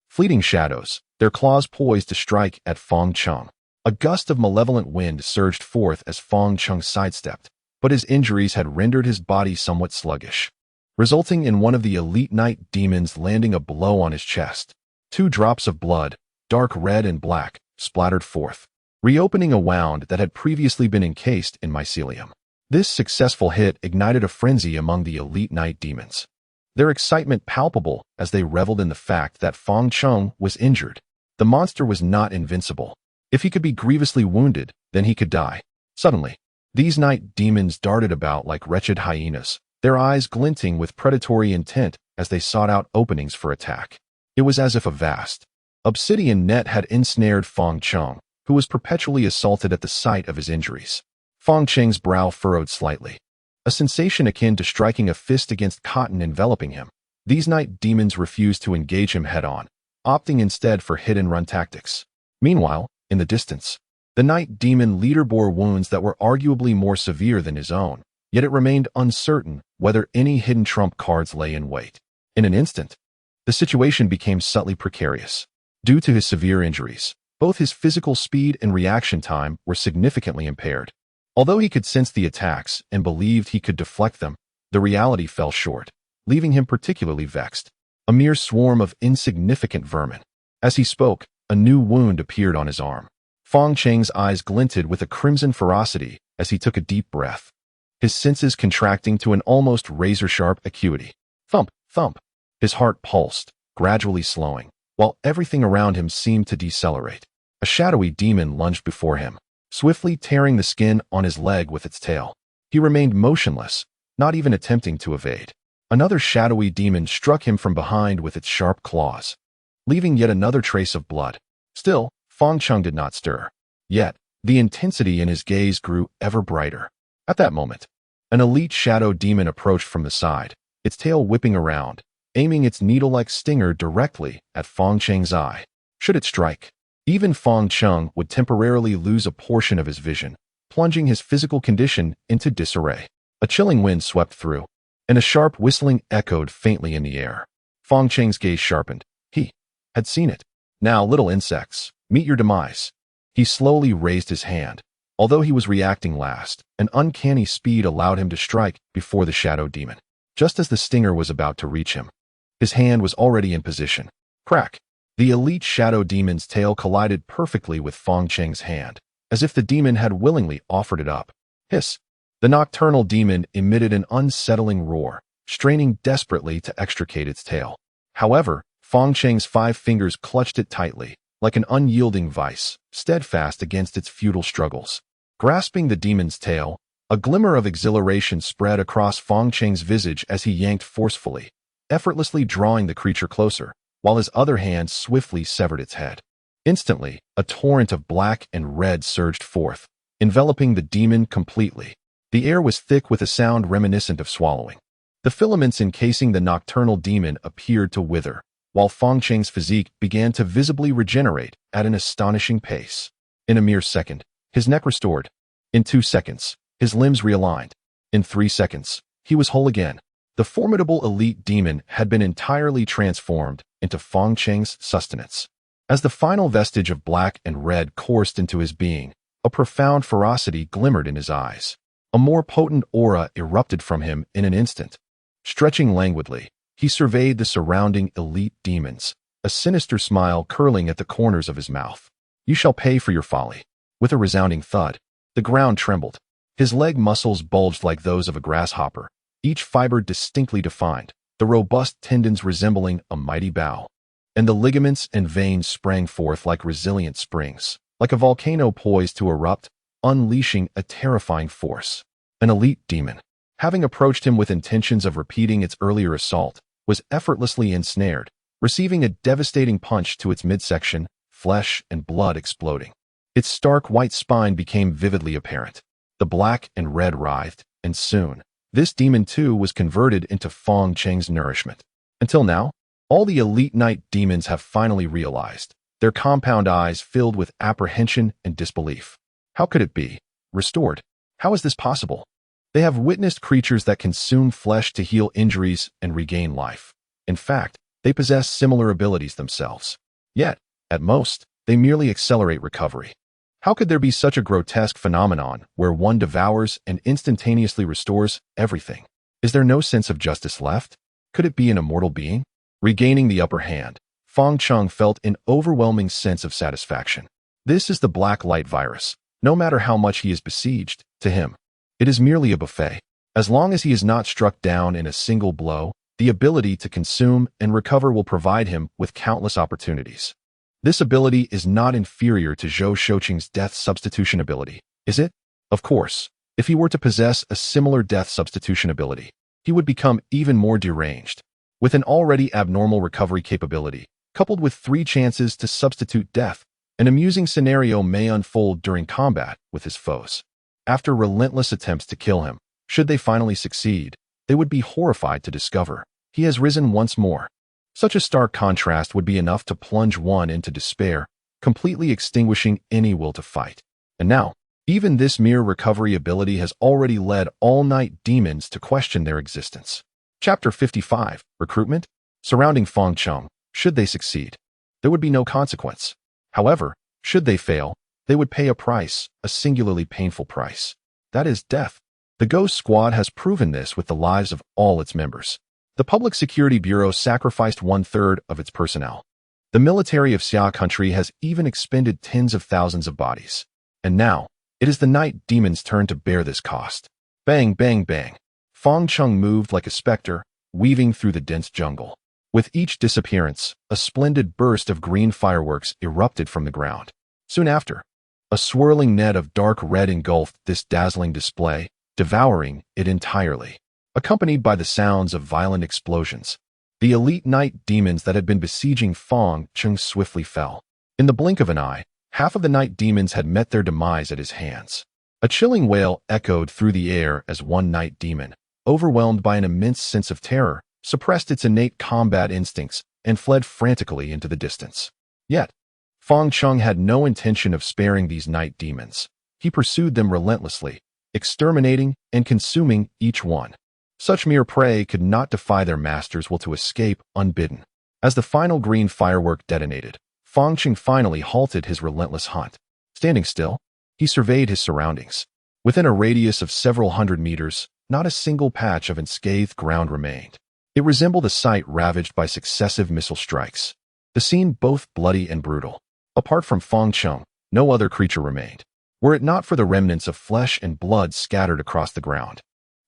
Speaker 1: fleeting shadows, their claws poised to strike at Fong Cheng. A gust of malevolent wind surged forth as Fong Cheng sidestepped, but his injuries had rendered his body somewhat sluggish, resulting in one of the elite night demons landing a blow on his chest. 2 drops of blood, dark red and black, splattered forth, reopening a wound that had previously been encased in mycelium. This successful hit ignited a frenzy among the elite night demons, their excitement palpable as they reveled in the fact that Fong Cheng was injured. The monster was not invincible. If he could be grievously wounded, then he could die. Suddenly, these night demons darted about like wretched hyenas, their eyes glinting with predatory intent as they sought out openings for attack. It was as if a vast, obsidian net had ensnared Fong Cheng, who was perpetually assaulted at the sight of his injuries. Fong Cheng's brow furrowed slightly, a sensation akin to striking a fist against cotton enveloping him. These night demons refused to engage him head-on, opting instead for hit-and-run tactics. Meanwhile, in the distance, the night demon leader bore wounds that were arguably more severe than his own, yet it remained uncertain whether any hidden trump cards lay in wait. In an instant, the situation became subtly precarious. Due to his severe injuries, both his physical speed and reaction time were significantly impaired. Although he could sense the attacks and believed he could deflect them, the reality fell short, leaving him particularly vexed. A mere swarm of insignificant vermin. As he spoke, a new wound appeared on his arm. Fong Cheng's eyes glinted with a crimson ferocity as he took a deep breath, his senses contracting to an almost razor-sharp acuity. Thump, thump. His heart pulsed, gradually slowing, while everything around him seemed to decelerate. A shadowy demon lunged before him, swiftly tearing the skin on his leg with its tail. He remained motionless, not even attempting to evade. Another shadowy demon struck him from behind with its sharp claws, leaving yet another trace of blood. Still, Fong Cheng did not stir. Yet, the intensity in his gaze grew ever brighter. At that moment, an elite shadow demon approached from the side, its tail whipping around, aiming its needle-like stinger directly at Fong Cheng's eye. Should it strike, even Fong Cheng would temporarily lose a portion of his vision, plunging his physical condition into disarray. A chilling wind swept through, and a sharp whistling echoed faintly in the air. Fong Cheng's gaze sharpened. He had seen it. Now, little insects, meet your demise. He slowly raised his hand. Although he was reacting last, an uncanny speed allowed him to strike before the shadow demon. Just as the stinger was about to reach him, his hand was already in position. Crack! The elite shadow demon's tail collided perfectly with Fong Cheng's hand, as if the demon had willingly offered it up. Hiss! The nocturnal demon emitted an unsettling roar, straining desperately to extricate its tail. However, Fong Cheng's 5 fingers clutched it tightly, like an unyielding vice, steadfast against its futile struggles. Grasping the demon's tail, a glimmer of exhilaration spread across Fong Cheng's visage as he yanked forcefully, effortlessly drawing the creature closer, while his other hand swiftly severed its head. Instantly, a torrent of black and red surged forth, enveloping the demon completely. The air was thick with a sound reminiscent of swallowing. The filaments encasing the nocturnal demon appeared to wither, while Fong Cheng's physique began to visibly regenerate at an astonishing pace. In a mere second, his neck restored. In 2 seconds, his limbs realigned. In 3 seconds, he was whole again. The formidable elite demon had been entirely transformed into Fong Cheng's sustenance. As the final vestige of black and red coursed into his being, a profound ferocity glimmered in his eyes. A more potent aura erupted from him in an instant. Stretching languidly, he surveyed the surrounding elite demons, a sinister smile curling at the corners of his mouth. You shall pay for your folly. With a resounding thud, the ground trembled. His leg muscles bulged like those of a grasshopper, each fiber distinctly defined, the robust tendons resembling a mighty bow, and the ligaments and veins sprang forth like resilient springs, like a volcano poised to erupt, unleashing a terrifying force. An elite demon, having approached him with intentions of repeating its earlier assault, was effortlessly ensnared, receiving a devastating punch to its midsection, flesh and blood exploding. Its stark white spine became vividly apparent. The black and red writhed, and soon, this demon too was converted into Fong Cheng's nourishment. Until now, all the elite night demons have finally realized, their compound eyes filled with apprehension and disbelief. How could it be? Restored? How is this possible? They have witnessed creatures that consume flesh to heal injuries and regain life. In fact, they possess similar abilities themselves. Yet, at most, they merely accelerate recovery. How could there be such a grotesque phenomenon where one devours and instantaneously restores everything? Is there no sense of justice left? Could it be an immortal being? Regaining the upper hand, Fong Cheng felt an overwhelming sense of satisfaction. This is the Blacklight virus. No matter how much he is besieged, to him, it is merely a buffet. As long as he is not struck down in a single blow, the ability to consume and recover will provide him with countless opportunities. This ability is not inferior to Zhou Shouqing's death substitution ability, is it? Of course, if he were to possess a similar death substitution ability, he would become even more deranged. With an already abnormal recovery capability, coupled with 3 chances to substitute death, an amusing scenario may unfold during combat with his foes. After relentless attempts to kill him, should they finally succeed, they would be horrified to discover he has risen once more. Such a stark contrast would be enough to plunge one into despair, completely extinguishing any will to fight. And now, even this mere recovery ability has already led all-night demons to question their existence. Chapter 55, Recruitment. Surrounding Fong Cheng, should they succeed, there would be no consequence. However, should they fail, they would pay a price, a singularly painful price. That is death. The Ghost Squad has proven this with the lives of all its members. The Public Security Bureau sacrificed 1/3 of its personnel. The military of Xia country has even expended tens of thousands of bodies. And now, it is the night demon's turn to bear this cost. Bang, bang, bang. Fong Cheng moved like a specter, weaving through the dense jungle. With each disappearance, a splendid burst of green fireworks erupted from the ground. Soon after, a swirling net of dark red engulfed this dazzling display, devouring it entirely. Accompanied by the sounds of violent explosions, the elite night demons that had been besieging Fong Cheng swiftly fell. In the blink of an eye, half of the night demons had met their demise at his hands. A chilling wail echoed through the air as one night demon, overwhelmed by an immense sense of terror, suppressed its innate combat instincts and fled frantically into the distance. Yet, Fong Cheng had no intention of sparing these night demons. He pursued them relentlessly, exterminating and consuming each one. Such mere prey could not defy their master's will to escape unbidden. As the final green firework detonated, Fong Cheng finally halted his relentless hunt. Standing still, he surveyed his surroundings. Within a radius of several hundred meters, not a single patch of unscathed ground remained. It resembled a site ravaged by successive missile strikes. The scene both bloody and brutal. Apart from Fong Cheng, no other creature remained, were it not for the remnants of flesh and blood scattered across the ground,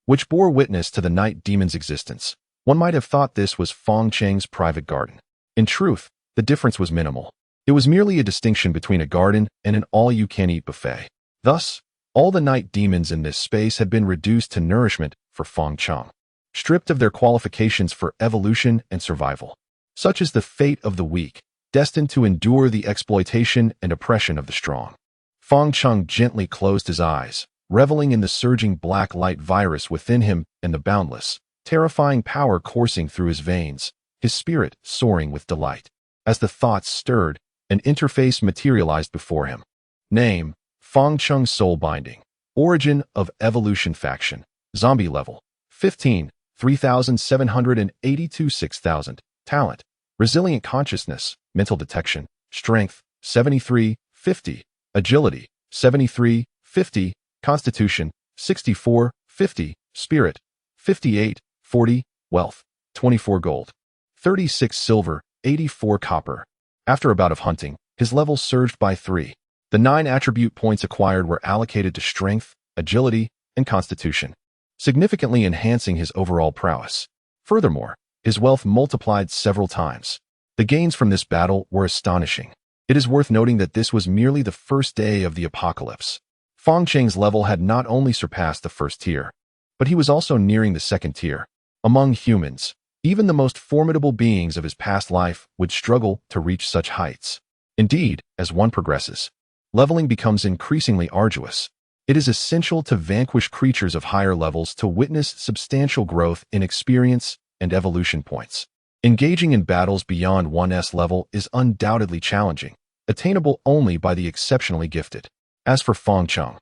Speaker 1: which bore witness to the night demon's existence. One might have thought this was Fong Cheng's private garden. In truth, the difference was minimal. It was merely a distinction between a garden and an all-you-can-eat buffet. Thus, all the night demons in this space had been reduced to nourishment for Fong Cheng, stripped of their qualifications for evolution and survival. Such is the fate of the weak, destined to endure the exploitation and oppression of the strong. Fong Cheng gently closed his eyes, reveling in the surging black light virus within him and the boundless, terrifying power coursing through his veins, his spirit soaring with delight. As the thoughts stirred, an interface materialized before him. Name, Fong Cheng Soul Binding. Origin of Evolution Faction. Zombie Level, 15, 3,782 6,000. Talent, Resilient Consciousness, Mental Detection. Strength, 73, 50. Agility, 73, 50. Constitution, 64, 50. Spirit, 58, 40. Wealth, 24 gold. 36 silver, 84 copper. After a bout of hunting, his levels surged by 3. The 9 attribute points acquired were allocated to strength, agility, and constitution, significantly enhancing his overall prowess. Furthermore, his wealth multiplied several times. The gains from this battle were astonishing. It is worth noting that this was merely the first day of the apocalypse. Feng Cheng's level had not only surpassed the first tier, but he was also nearing the second tier. Among humans, even the most formidable beings of his past life would struggle to reach such heights. Indeed, as one progresses, leveling becomes increasingly arduous. It is essential to vanquish creatures of higher levels to witness substantial growth in experience and evolution points. Engaging in battles beyond one's level is undoubtedly challenging, attainable only by the exceptionally gifted. As for Feng Cheng,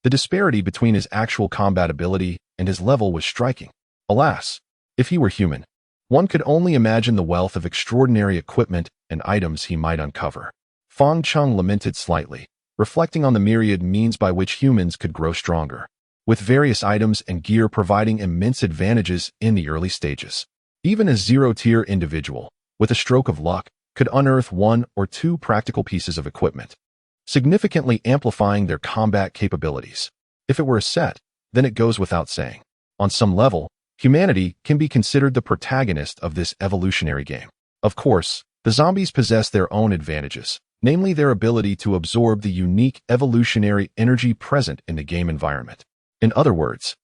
Speaker 1: the disparity between his actual combat ability and his level was striking. Alas, if he were human, one could only imagine the wealth of extraordinary equipment and items he might uncover. Feng Cheng lamented slightly, reflecting on the myriad means by which humans could grow stronger, with various items and gear providing immense advantages in the early stages. Even a zero-tier individual, with a stroke of luck, could unearth one or two practical pieces of equipment, significantly amplifying their combat capabilities. If it were a set, then it goes without saying. On some level, humanity can be considered the protagonist of this evolutionary game. Of course, the zombies possess their own advantages, namely their ability to absorb the unique evolutionary energy present in the game environment. In other words,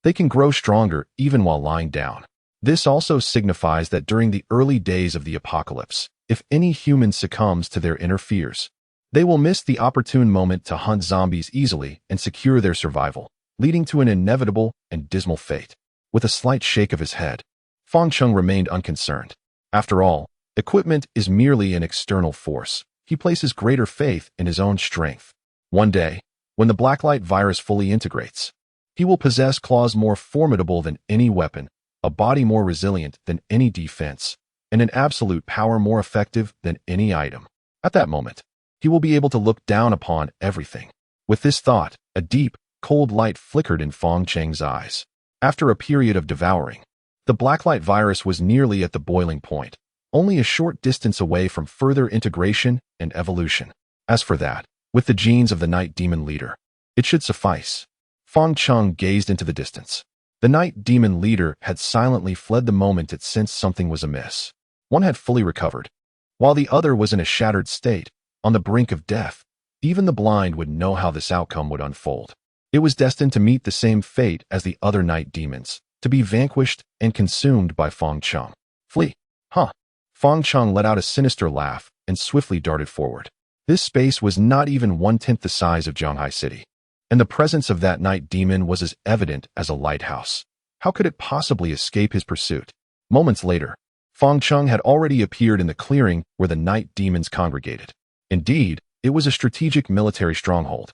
Speaker 1: they can grow stronger even while lying down. This also signifies that during the early days of the apocalypse, if any human succumbs to their inner fears, they will miss the opportune moment to hunt zombies easily and secure their survival, leading to an inevitable and dismal fate. With a slight shake of his head, Feng Cheng remained unconcerned. After all, equipment is merely an external force. He places greater faith in his own strength. One day, when the Blacklight virus fully integrates, he will possess claws more formidable than any weapon, a body more resilient than any defense, and an absolute power more effective than any item. At that moment, he will be able to look down upon everything. With this thought, a deep, cold light flickered in Feng Cheng's eyes. After a period of devouring, the Blacklight virus was nearly at the boiling point, only a short distance away from further integration and evolution. As for that, with the genes of the Night Demon Leader, it should suffice. Feng Cheng gazed into the distance. The Night Demon Leader had silently fled the moment it sensed something was amiss. One had fully recovered, while the other was in a shattered state, on the brink of death. Even the blind would know how this outcome would unfold. It was destined to meet the same fate as the other night demons, to be vanquished and consumed by Feng Cheng. Flee. Huh. Feng Cheng let out a sinister laugh and swiftly darted forward. This space was not even 1/10 the size of Zhanghai City, and the presence of that night demon was as evident as a lighthouse. How could it possibly escape his pursuit? Moments later, Feng Cheng had already appeared in the clearing where the night demons congregated. Indeed, it was a strategic military stronghold.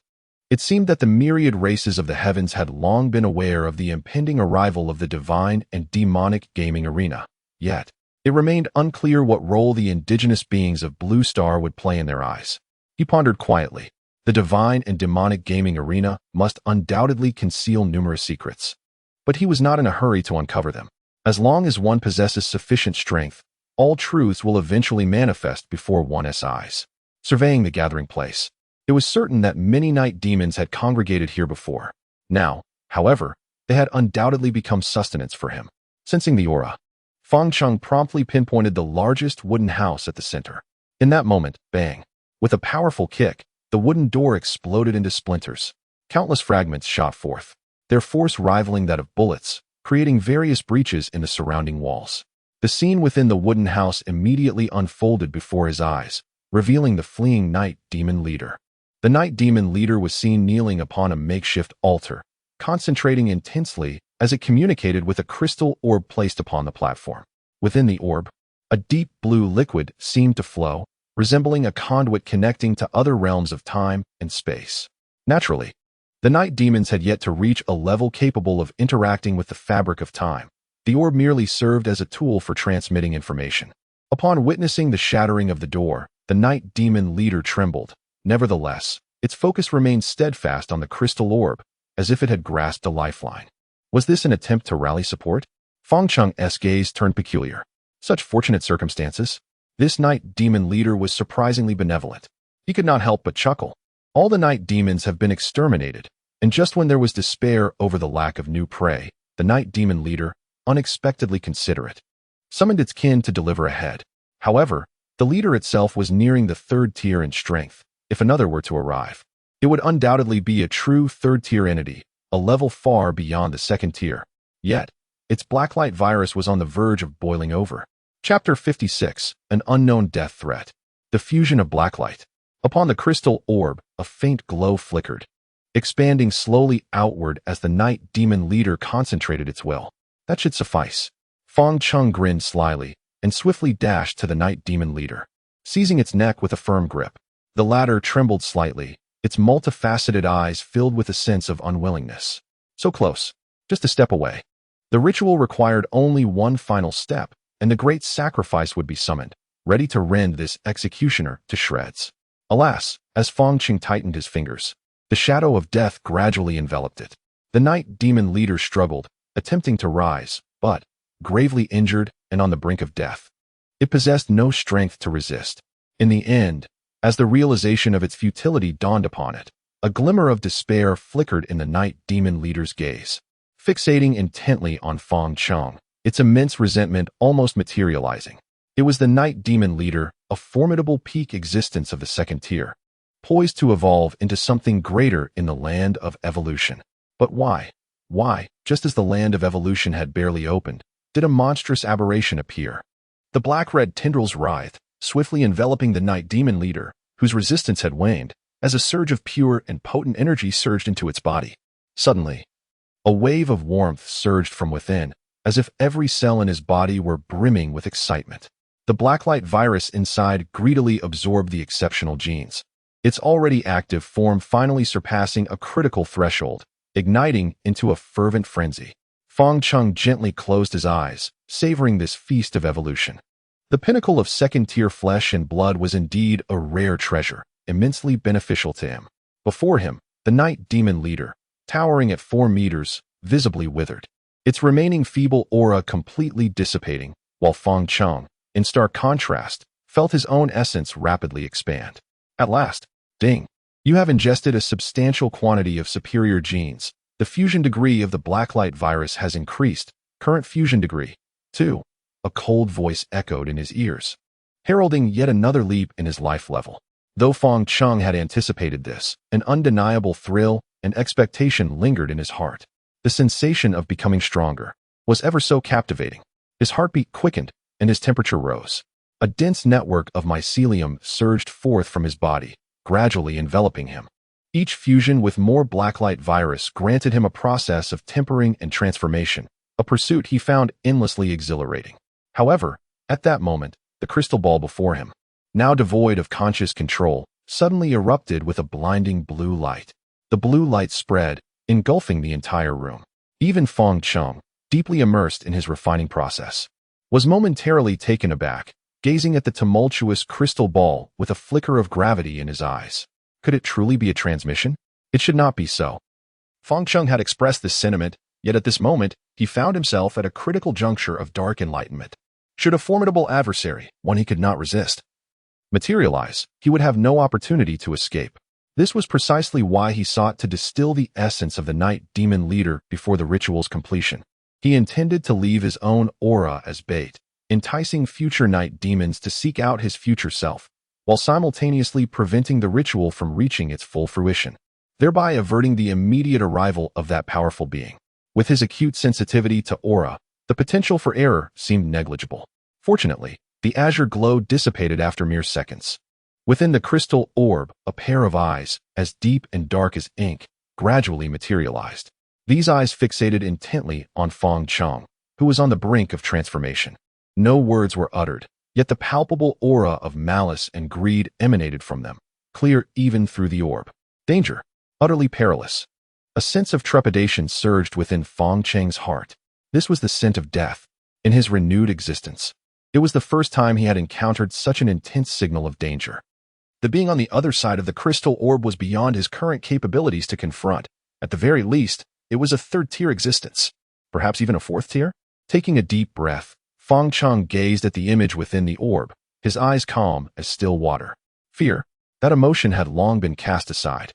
Speaker 1: It seemed that the myriad races of the heavens had long been aware of the impending arrival of the divine and demonic gaming arena. Yet, it remained unclear what role the indigenous beings of Blue Star would play in their eyes. He pondered quietly. The divine and demonic gaming arena must undoubtedly conceal numerous secrets. But he was not in a hurry to uncover them. As long as one possesses sufficient strength, all truths will eventually manifest before one's eyes. Surveying the gathering place, it was certain that many night demons had congregated here before. Now, however, they had undoubtedly become sustenance for him. Sensing the aura, Feng Cheng promptly pinpointed the largest wooden house at the center. In that moment, bang! With a powerful kick, the wooden door exploded into splinters. Countless fragments shot forth, their force rivaling that of bullets, creating various breaches in the surrounding walls. The scene within the wooden house immediately unfolded before his eyes, revealing the fleeing night demon leader. The night demon leader was seen kneeling upon a makeshift altar, concentrating intensely as it communicated with a crystal orb placed upon the platform. Within the orb, a deep blue liquid seemed to flow, resembling a conduit connecting to other realms of time and space. Naturally, the night demons had yet to reach a level capable of interacting with the fabric of time. The orb merely served as a tool for transmitting information. Upon witnessing the shattering of the door, the night demon leader trembled. Nevertheless, its focus remained steadfast on the crystal orb, as if it had grasped a lifeline. Was this an attempt to rally support? Feng Cheng's gaze turned peculiar. Such fortunate circumstances. This night demon leader was surprisingly benevolent. He could not help but chuckle. All the night demons have been exterminated, and just when there was despair over the lack of new prey, the night demon leader, unexpectedly considerate. summoned its kin to deliver a head. However, the leader itself was nearing the third tier in strength. If another were to arrive, it would undoubtedly be a true third-tier entity, a level far beyond the second tier. Yet, its Blacklight virus was on the verge of boiling over. Chapter 56, An Unknown Death Threat. The Fusion of Blacklight. Upon the crystal orb, a faint glow flickered, expanding slowly outward as the night demon leader concentrated its will. That should suffice. Feng Cheng grinned slyly and swiftly dashed to the night demon leader, seizing its neck with a firm grip. The latter trembled slightly, its multifaceted eyes filled with a sense of unwillingness. So close, just a step away. The ritual required only one final step, and the great sacrifice would be summoned, ready to rend this executioner to shreds. Alas, as Feng Cheng tightened his fingers, the shadow of death gradually enveloped it. The night demon leader struggled, attempting to rise, but, gravely injured and on the brink of death, it possessed no strength to resist. In the end, as the realization of its futility dawned upon it, a glimmer of despair flickered in the night demon leader's gaze. Fixating intently on Feng Cheng, its immense resentment almost materializing. It was the night demon leader, a formidable peak existence of the second tier, poised to evolve into something greater in the land of evolution. But why? Why, just as the land of evolution had barely opened, did a monstrous aberration appear? The black-red tendrils writhed, swiftly enveloping the night demon leader, whose resistance had waned, as a surge of pure and potent energy surged into its body. Suddenly, a wave of warmth surged from within, as if every cell in his body were brimming with excitement. The Blacklight virus inside greedily absorbed the exceptional genes, its already active form finally surpassing a critical threshold, igniting into a fervent frenzy. Feng Cheng gently closed his eyes, savoring this feast of evolution. The pinnacle of second-tier flesh and blood was indeed a rare treasure, immensely beneficial to him. Before him, the night demon leader, towering at 4 meters, visibly withered, its remaining feeble aura completely dissipating, while Feng Cheng, in stark contrast, felt his own essence rapidly expand. At last, ding! You have ingested a substantial quantity of superior genes. The fusion degree of the Blacklight virus has increased. Current fusion degree, 2. A cold voice echoed in his ears, heralding yet another leap in his life level. Though Feng Cheng had anticipated this, an undeniable thrill and expectation lingered in his heart. The sensation of becoming stronger was ever so captivating. His heartbeat quickened, and his temperature rose. A dense network of mycelium surged forth from his body, gradually enveloping him. Each fusion with more Blacklight virus granted him a process of tempering and transformation, a pursuit he found endlessly exhilarating. However, at that moment, the crystal ball before him, now devoid of conscious control, suddenly erupted with a blinding blue light. The blue light spread, engulfing the entire room. Even Feng Cheng, deeply immersed in his refining process, was momentarily taken aback, gazing at the tumultuous crystal ball with a flicker of gravity in his eyes. Could it truly be a transmission? It should not be so. Feng Cheng had expressed this sentiment, yet at this moment, he found himself at a critical juncture of dark enlightenment. Should a formidable adversary, one he could not resist, materialize, he would have no opportunity to escape. This was precisely why he sought to distill the essence of the night demon leader before the ritual's completion. He intended to leave his own aura as bait, enticing future night demons to seek out his future self, while simultaneously preventing the ritual from reaching its full fruition, thereby averting the immediate arrival of that powerful being. With his acute sensitivity to aura, the potential for error seemed negligible. Fortunately, the azure glow dissipated after mere seconds. Within the crystal orb, a pair of eyes, as deep and dark as ink, gradually materialized. These eyes fixated intently on Feng Cheng, who was on the brink of transformation. No words were uttered, yet the palpable aura of malice and greed emanated from them, clear even through the orb. Danger. Utterly perilous. A sense of trepidation surged within Feng Cheng's heart. This was the scent of death, in his renewed existence. It was the first time he had encountered such an intense signal of danger. The being on the other side of the crystal orb was beyond his current capabilities to confront. At the very least, it was a third-tier existence. Perhaps even a fourth tier? Taking a deep breath, Feng Cheng gazed at the image within the orb, his eyes calm as still water. Fear, that emotion had long been cast aside.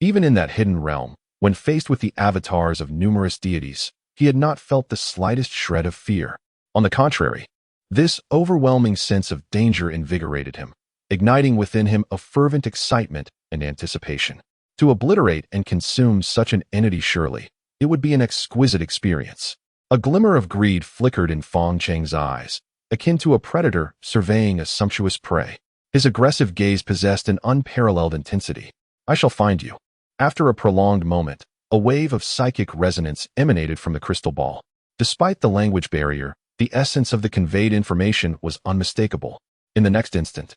Speaker 1: Even in that hidden realm, when faced with the avatars of numerous deities, he had not felt the slightest shred of fear. On the contrary, This overwhelming sense of danger invigorated him, igniting within him a fervent excitement and anticipation. To obliterate and consume such an entity surely, it would be an exquisite experience. A glimmer of greed flickered in Fong Cheng's eyes, akin to a predator surveying a sumptuous prey. His aggressive gaze possessed an unparalleled intensity. I shall find you. After a prolonged moment, a wave of psychic resonance emanated from the crystal ball. Despite the language barrier, the essence of the conveyed information was unmistakable. In the next instant,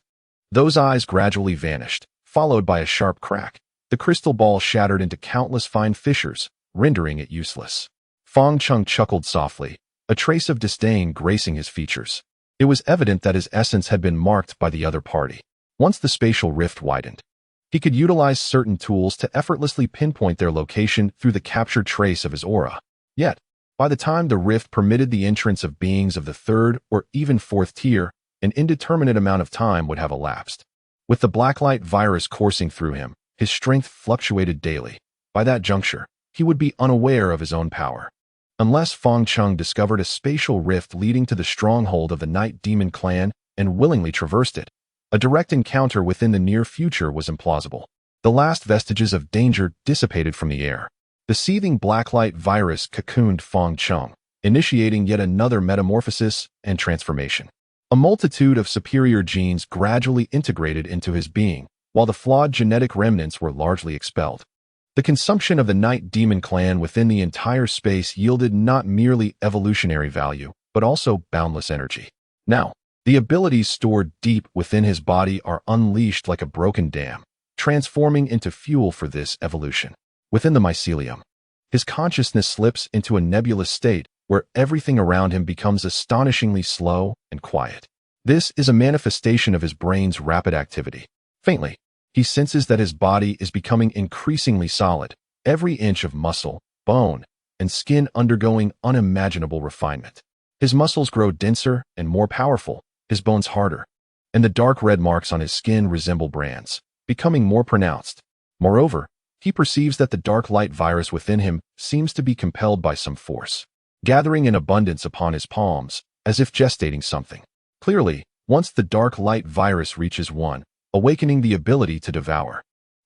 Speaker 1: those eyes gradually vanished, followed by a sharp crack. The crystal ball shattered into countless fine fissures, rendering it useless. Fong Cheng chuckled softly, a trace of disdain gracing his features. It was evident that his essence had been marked by the other party. Once the spatial rift widened, he could utilize certain tools to effortlessly pinpoint their location through the captured trace of his aura. Yet, by the time the rift permitted the entrance of beings of the third or even fourth tier, an indeterminate amount of time would have elapsed. With the Blacklight virus coursing through him, his strength fluctuated daily. By that juncture, he would be unaware of his own power. Unless Fong Cheng discovered a spatial rift leading to the stronghold of the Night Demon clan and willingly traversed it, a direct encounter within the near future was implausible. The last vestiges of danger dissipated from the air. The seething Blacklight virus cocooned Fong Cheng, initiating yet another metamorphosis and transformation. A multitude of superior genes gradually integrated into his being, while the flawed genetic remnants were largely expelled. The consumption of the Night Demon clan within the entire space yielded not merely evolutionary value, but also boundless energy. Now, the abilities stored deep within his body are unleashed like a broken dam, transforming into fuel for this evolution. Within the mycelium, his consciousness slips into a nebulous state where everything around him becomes astonishingly slow and quiet. This is a manifestation of his brain's rapid activity. Faintly, he senses that his body is becoming increasingly solid, every inch of muscle, bone, and skin undergoing unimaginable refinement. His muscles grow denser and more powerful, his bones harder, and the dark red marks on his skin resemble brands, becoming more pronounced. Moreover, he perceives that the dark light virus within him seems to be compelled by some force, gathering in abundance upon his palms, as if gestating something. Clearly, once the dark light virus reaches one, awakening the ability to devour,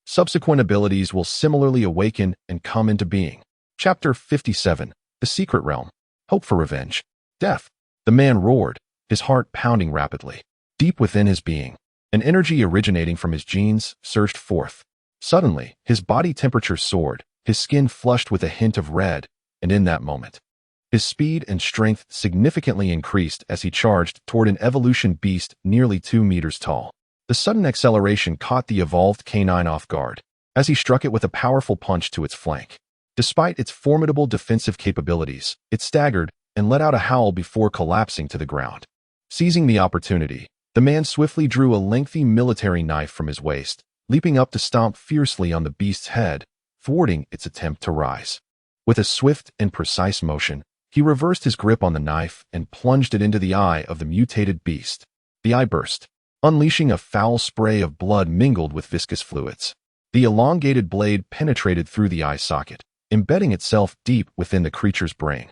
Speaker 1: subsequent abilities will similarly awaken and come into being. Chapter 57. The Secret Realm. Hope for Revenge. Death. The man roared, his heart pounding rapidly. Deep within his being, an energy originating from his genes surged forth. Suddenly, his body temperature soared, his skin flushed with a hint of red, and in that moment, his speed and strength significantly increased as he charged toward an evolution beast nearly 2 meters tall. The sudden acceleration caught the evolved canine off guard, as he struck it with a powerful punch to its flank. Despite its formidable defensive capabilities, it staggered and let out a howl before collapsing to the ground. Seizing the opportunity, the man swiftly drew a lengthy military knife from his waist, leaping up to stomp fiercely on the beast's head, thwarting its attempt to rise. With a swift and precise motion, he reversed his grip on the knife and plunged it into the eye of the mutated beast. The eye burst, unleashing a foul spray of blood mingled with viscous fluids. The elongated blade penetrated through the eye socket, embedding itself deep within the creature's brain.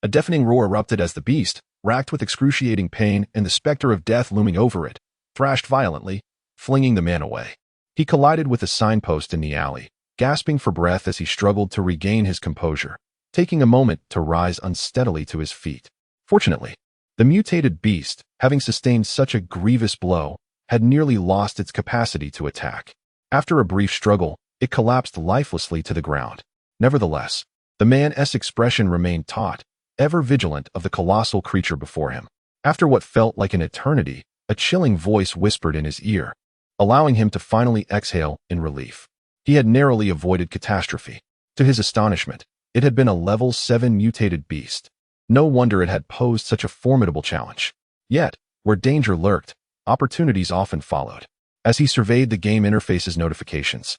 Speaker 1: A deafening roar erupted as the beast, racked with excruciating pain and the specter of death looming over it, thrashed violently, flinging the man away. He collided with a signpost in the alley, gasping for breath as he struggled to regain his composure, taking a moment to rise unsteadily to his feet. Fortunately, the mutated beast, having sustained such a grievous blow, had nearly lost its capacity to attack. After a brief struggle, it collapsed lifelessly to the ground. Nevertheless, the man's expression remained taut, ever vigilant of the colossal creature before him. After what felt like an eternity, a chilling voice whispered in his ear, allowing him to finally exhale in relief. He had narrowly avoided catastrophe. To his astonishment, it had been a level 7 mutated beast. No wonder it had posed such a formidable challenge. Yet, where danger lurked, opportunities often followed. As he surveyed the game interface's notifications,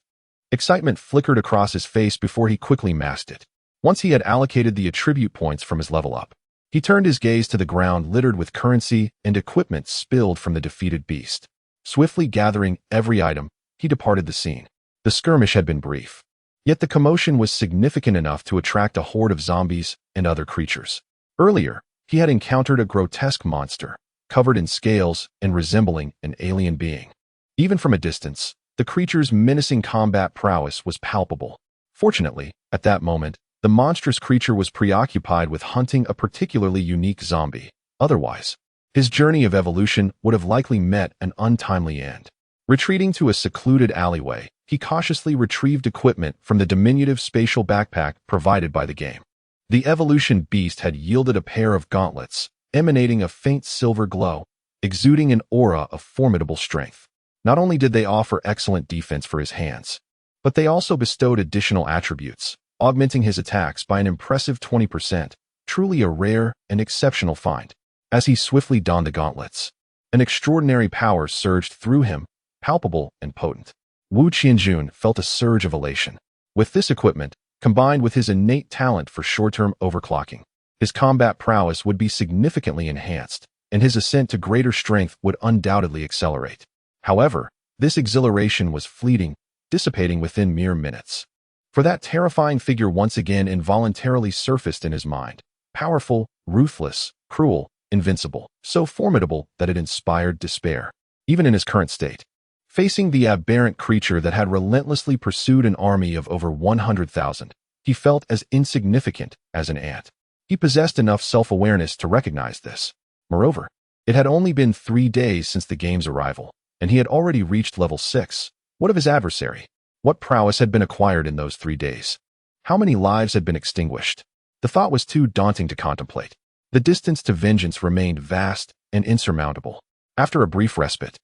Speaker 1: excitement flickered across his face before he quickly masked it. Once he had allocated the attribute points from his level up, he turned his gaze to the ground littered with currency and equipment spilled from the defeated beast. Swiftly gathering every item, he departed the scene. The skirmish had been brief, yet the commotion was significant enough to attract a horde of zombies and other creatures. Earlier, he had encountered a grotesque monster, covered in scales and resembling an alien being. Even from a distance, the creature's menacing combat prowess was palpable. Fortunately, at that moment, the monstrous creature was preoccupied with hunting a particularly unique zombie. Otherwise, his journey of evolution would have likely met an untimely end. Retreating to a secluded alleyway, he cautiously retrieved equipment from the diminutive spatial backpack provided by the game. The evolution beast had yielded a pair of gauntlets, emanating a faint silver glow, exuding an aura of formidable strength. Not only did they offer excellent defense for his hands, but they also bestowed additional attributes, augmenting his attacks by an impressive 20%, truly a rare and exceptional find. As he swiftly donned the gauntlets, an extraordinary power surged through him, palpable and potent. Wu Qianjun felt a surge of elation. With this equipment, combined with his innate talent for short-term overclocking, his combat prowess would be significantly enhanced, and his ascent to greater strength would undoubtedly accelerate. However, this exhilaration was fleeting, dissipating within mere minutes. For that terrifying figure once again involuntarily surfaced in his mind. Powerful, ruthless, cruel, invincible, so formidable that it inspired despair, even in his current state. Facing the aberrant creature that had relentlessly pursued an army of over 100,000, he felt as insignificant as an ant. He possessed enough self-awareness to recognize this. Moreover, it had only been 3 days since the game's arrival, and he had already reached level 6. What of his adversary? What prowess had been acquired in those 3 days? How many lives had been extinguished? The thought was too daunting to contemplate. The distance to vengeance remained vast and insurmountable. After a brief respite,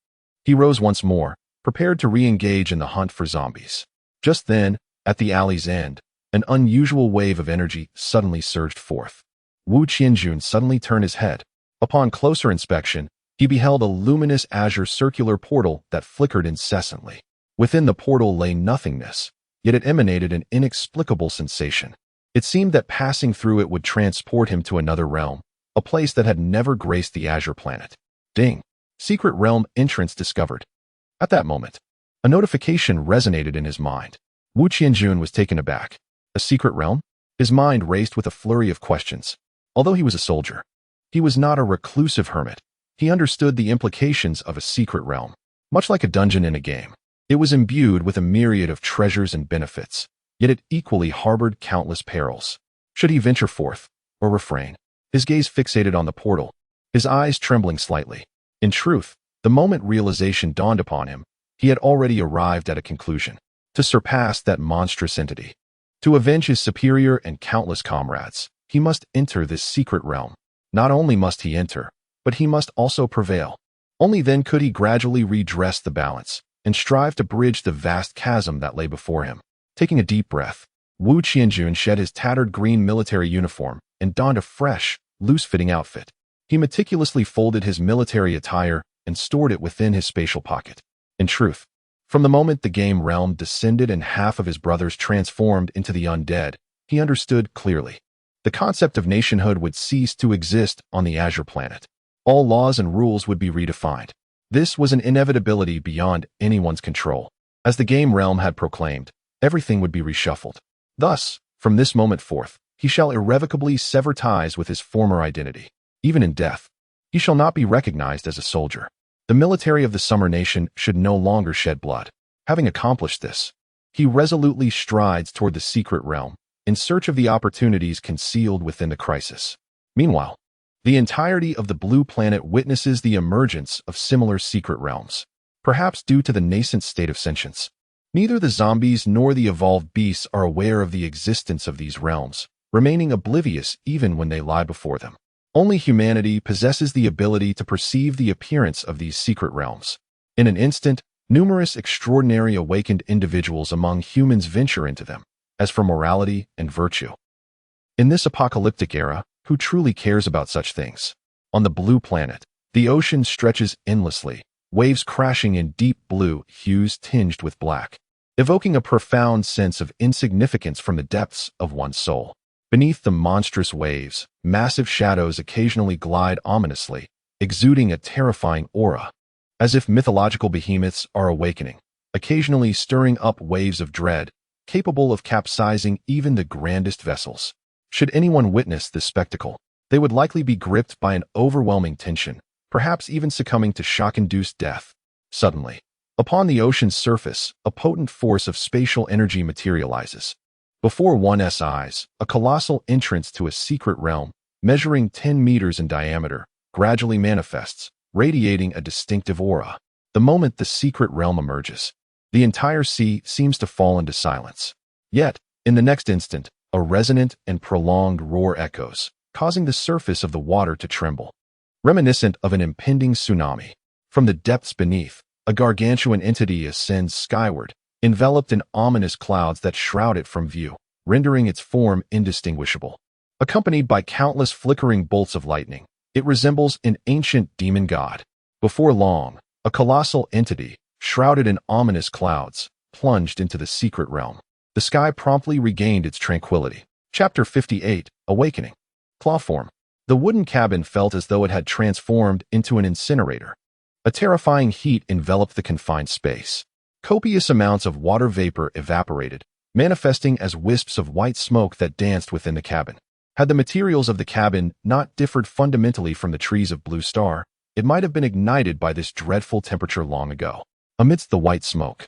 Speaker 1: he rose once more, prepared to re-engage in the hunt for zombies. Just then, at the alley's end, an unusual wave of energy suddenly surged forth. Wu Qianjun suddenly turned his head. Upon closer inspection, he beheld a luminous azure circular portal that flickered incessantly. Within the portal lay nothingness, yet it emanated an inexplicable sensation. It seemed that passing through it would transport him to another realm, a place that had never graced the azure planet. Ding! Secret realm entrance discovered. At that moment, a notification resonated in his mind. Wu Qianjun was taken aback. A secret realm? His mind raced with a flurry of questions. Although he was a soldier, he was not a reclusive hermit. He understood the implications of a secret realm. Much like a dungeon in a game, it was imbued with a myriad of treasures and benefits, yet it equally harbored countless perils. Should he venture forth, or refrain? His gaze fixated on the portal, his eyes trembling slightly. In truth, the moment realization dawned upon him, he had already arrived at a conclusion. To surpass that monstrous entity, to avenge his superior and countless comrades, he must enter this secret realm. Not only must he enter, but he must also prevail. Only then could he gradually redress the balance and strive to bridge the vast chasm that lay before him. Taking a deep breath, Wu Qianjun shed his tattered green military uniform and donned a fresh, loose-fitting outfit. He meticulously folded his military attire and stored it within his spatial pocket. In truth, from the moment the game realm descended and half of his brothers transformed into the undead, he understood clearly. The concept of nationhood would cease to exist on the Azure planet. All laws and rules would be redefined. This was an inevitability beyond anyone's control. As the game realm had proclaimed, everything would be reshuffled. Thus, from this moment forth, he shall irrevocably sever ties with his former identity. Even in death, he shall not be recognized as a soldier. The military of the Summer Nation should no longer shed blood. Having accomplished this, he resolutely strides toward the secret realm, in search of the opportunities concealed within the crisis. Meanwhile, the entirety of the blue planet witnesses the emergence of similar secret realms, perhaps due to the nascent state of sentience. Neither the zombies nor the evolved beasts are aware of the existence of these realms, remaining oblivious even when they lie before them. Only humanity possesses the ability to perceive the appearance of these secret realms. In an instant, numerous extraordinary awakened individuals among humans venture into them, as for morality and virtue. In this apocalyptic era, who truly cares about such things? On the blue planet, the ocean stretches endlessly, waves crashing in deep blue hues tinged with black, evoking a profound sense of insignificance from the depths of one's soul. Beneath the monstrous waves, massive shadows occasionally glide ominously, exuding a terrifying aura, as if mythological behemoths are awakening, occasionally stirring up waves of dread, capable of capsizing even the grandest vessels. Should anyone witness this spectacle, they would likely be gripped by an overwhelming tension, perhaps even succumbing to shock-induced death. Suddenly, upon the ocean's surface, a potent force of spatial energy materializes. Before one's eyes, a colossal entrance to a secret realm, measuring 10 meters in diameter, gradually manifests, radiating a distinctive aura. The moment the secret realm emerges, the entire sea seems to fall into silence. Yet, in the next instant, a resonant and prolonged roar echoes, causing the surface of the water to tremble. Reminiscent of an impending tsunami. From the depths beneath, a gargantuan entity ascends skyward, enveloped in ominous clouds that shroud it from view, rendering its form indistinguishable. Accompanied by countless flickering bolts of lightning, it resembles an ancient demon god. Before long, a colossal entity, shrouded in ominous clouds, plunged into the secret realm. The sky promptly regained its tranquility. Chapter 58, Awakening. Clawform. The wooden cabin felt as though it had transformed into an incinerator. A terrifying heat enveloped the confined space. Copious amounts of water vapor evaporated, manifesting as wisps of white smoke that danced within the cabin. Had the materials of the cabin not differed fundamentally from the trees of Blue Star, it might have been ignited by this dreadful temperature long ago. Amidst the white smoke,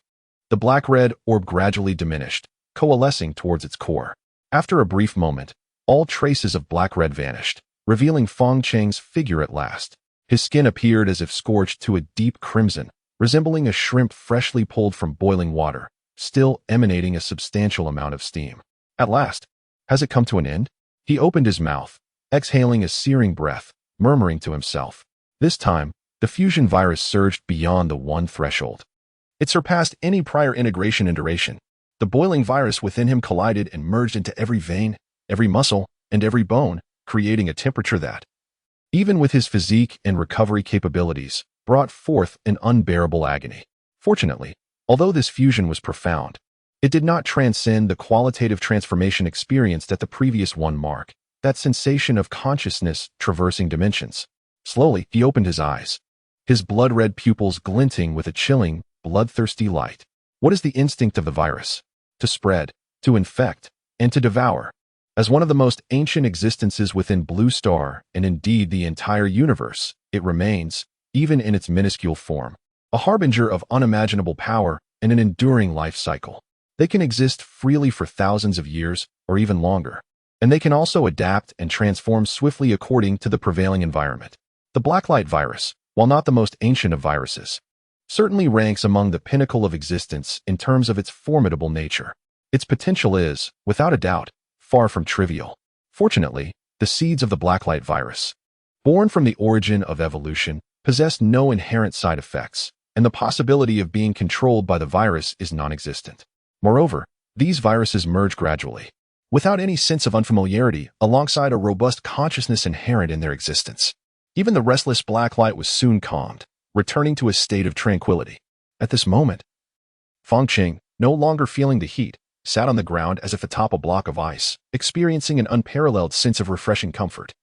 Speaker 1: the black-red orb gradually diminished, coalescing towards its core. After a brief moment, all traces of black-red vanished, revealing Feng Cheng's figure at last. His skin appeared as if scorched to a deep crimson, resembling a shrimp freshly pulled from boiling water, still emanating a substantial amount of steam. At last, has it come to an end? He opened his mouth, exhaling a searing breath, murmuring to himself. This time, the fusion virus surged beyond the one threshold. It surpassed any prior integration and duration. The boiling virus within him collided and merged into every vein, every muscle, and every bone, creating a temperature that, even with his physique and recovery capabilities, brought forth an unbearable agony. Fortunately, although this fusion was profound, it did not transcend the qualitative transformation experienced at the previous one mark, that sensation of consciousness traversing dimensions. Slowly, he opened his eyes, his blood-red pupils glinting with a chilling, bloodthirsty light. What is the instinct of the virus? To spread, to infect, and to devour. As one of the most ancient existences within Blue Star, and indeed the entire universe, it remains, even in its minuscule form, a harbinger of unimaginable power and an enduring life cycle. They can exist freely for thousands of years, or even longer, and they can also adapt and transform swiftly according to the prevailing environment. The Blacklight virus, while not the most ancient of viruses, certainly ranks among the pinnacle of existence in terms of its formidable nature. Its potential is, without a doubt, far from trivial. Fortunately, the seeds of the Blacklight virus, born from the origin of evolution, possess no inherent side effects, and the possibility of being controlled by the virus is non-existent. Moreover, these viruses merge gradually, without any sense of unfamiliarity, alongside a robust consciousness inherent in their existence. Even the restless Blacklight was soon calmed, returning to a state of tranquility. At this moment, Feng Cheng, no longer feeling the heat, sat on the ground as if atop a block of ice, experiencing an unparalleled sense of refreshing comfort.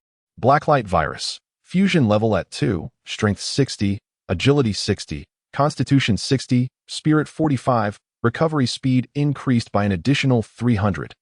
Speaker 1: Blacklight virus, fusion level at 2, strength 60, agility 60, constitution 60, spirit 45, recovery speed increased by an additional 300.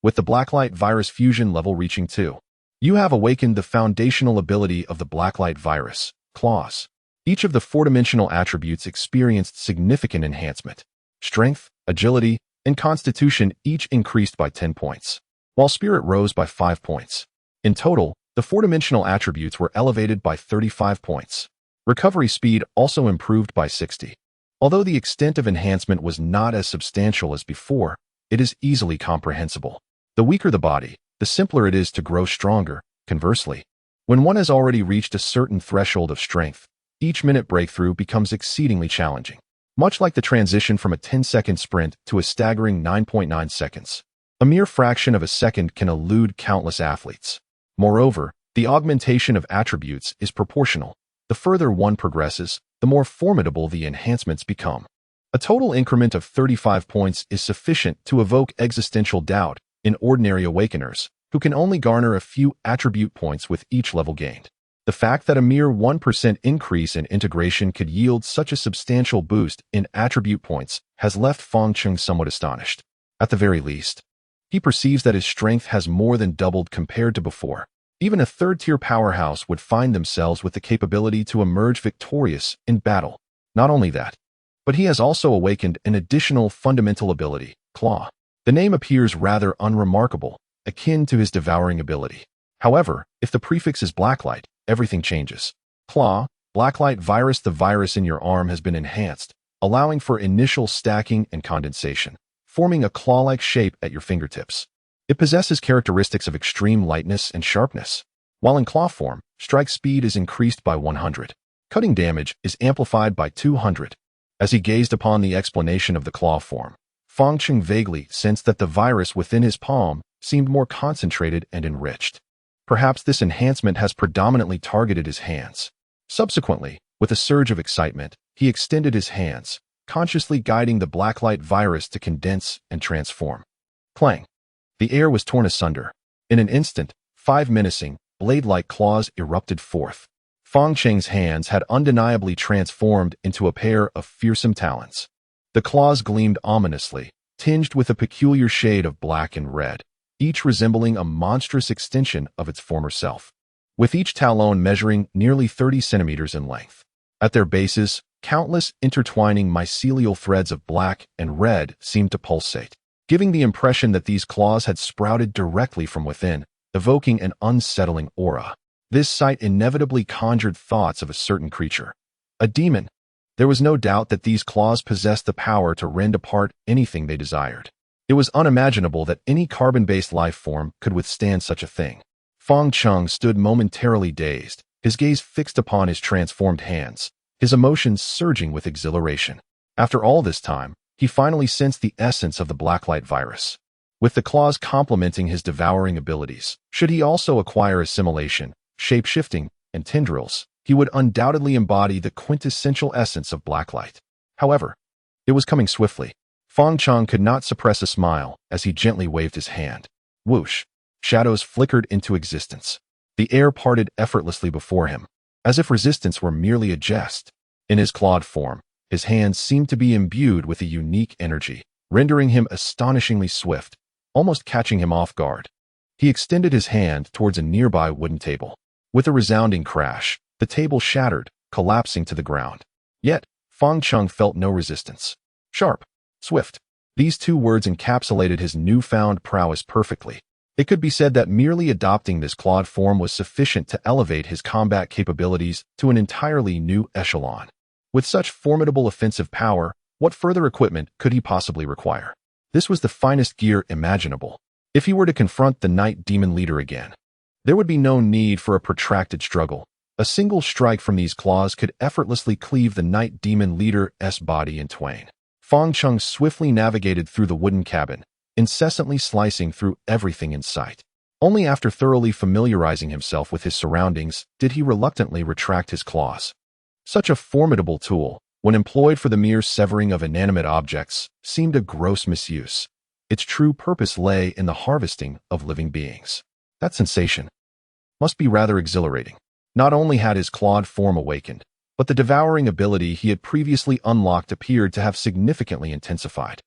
Speaker 1: With the Blacklight virus fusion level reaching 2, you have awakened the foundational ability of the Blacklight virus, claws. Each of the four-dimensional attributes experienced significant enhancement. Strength, agility, and constitution each increased by 10 points, while spirit rose by 5 points. In total, the four-dimensional attributes were elevated by 35 points. Recovery speed also improved by 60. Although the extent of enhancement was not as substantial as before, it is easily comprehensible. The weaker the body, the simpler it is to grow stronger. Conversely, when one has already reached a certain threshold of strength, each minute breakthrough becomes exceedingly challenging. Much like the transition from a 10-second sprint to a staggering 9.9 seconds. A mere fraction of a second can elude countless athletes. Moreover, the augmentation of attributes is proportional. The further one progresses, the more formidable the enhancements become. A total increment of 35 points is sufficient to evoke existential doubt in ordinary awakeners, who can only garner a few attribute points with each level gained. The fact that a mere 1% increase in integration could yield such a substantial boost in attribute points has left Feng Cheng somewhat astonished. At the very least, he perceives that his strength has more than doubled compared to before. Even a third-tier powerhouse would find themselves with the capability to emerge victorious in battle. Not only that, but he has also awakened an additional fundamental ability, Claw. The name appears rather unremarkable, akin to his devouring ability. However, if the prefix is Blacklight, everything changes. Claw, Blacklight virus. The virus in your arm has been enhanced, allowing for initial stacking and condensation, forming a claw-like shape at your fingertips. It possesses characteristics of extreme lightness and sharpness. While in claw form, strike speed is increased by 100. Cutting damage is amplified by 200. As he gazed upon the explanation of the claw form, Fangcheng vaguely sensed that the virus within his palm seemed more concentrated and enriched. Perhaps this enhancement has predominantly targeted his hands. Subsequently, with a surge of excitement, he extended his hands, consciously guiding the Blacklight virus to condense and transform. Clang! The air was torn asunder. In an instant, 5 menacing, blade-like claws erupted forth. Fangcheng's hands had undeniably transformed into a pair of fearsome talons. The claws gleamed ominously, tinged with a peculiar shade of black and red, each resembling a monstrous extension of its former self, with each talon measuring nearly 30 centimeters in length. At their bases, countless intertwining mycelial threads of black and red seemed to pulsate, giving the impression that these claws had sprouted directly from within, evoking an unsettling aura. This sight inevitably conjured thoughts of a certain creature, a demon. There was no doubt that these claws possessed the power to rend apart anything they desired. It was unimaginable that any carbon-based life form could withstand such a thing. Fangcheng stood momentarily dazed, his gaze fixed upon his transformed hands, his emotions surging with exhilaration. After all this time, he finally sensed the essence of the Blacklight virus. With the claws complementing his devouring abilities, should he also acquire assimilation, shape-shifting, and tendrils, he would undoubtedly embody the quintessential essence of Blacklight. However, it was coming swiftly. Fangcheng could not suppress a smile as he gently waved his hand. Whoosh! Shadows flickered into existence. The air parted effortlessly before him, as if resistance were merely a jest. In his clawed form, his hands seemed to be imbued with a unique energy, rendering him astonishingly swift, almost catching him off guard. He extended his hand towards a nearby wooden table. With a resounding crash, the table shattered, collapsing to the ground. Yet, Fangcheng felt no resistance. Sharp, swift. These two words encapsulated his newfound prowess perfectly. It could be said that merely adopting this clawed form was sufficient to elevate his combat capabilities to an entirely new echelon. With such formidable offensive power, what further equipment could he possibly require? This was the finest gear imaginable. If he were to confront the Night Demon leader again, there would be no need for a protracted struggle. A single strike from these claws could effortlessly cleave the Night Demon leader's body in twain. Fangcheng swiftly navigated through the wooden cabin, incessantly slicing through everything in sight. Only after thoroughly familiarizing himself with his surroundings did he reluctantly retract his claws. Such a formidable tool, when employed for the mere severing of inanimate objects, seemed a gross misuse. Its true purpose lay in the harvesting of living beings. That sensation must be rather exhilarating. Not only had his clawed form awakened, but the devouring ability he had previously unlocked appeared to have significantly intensified.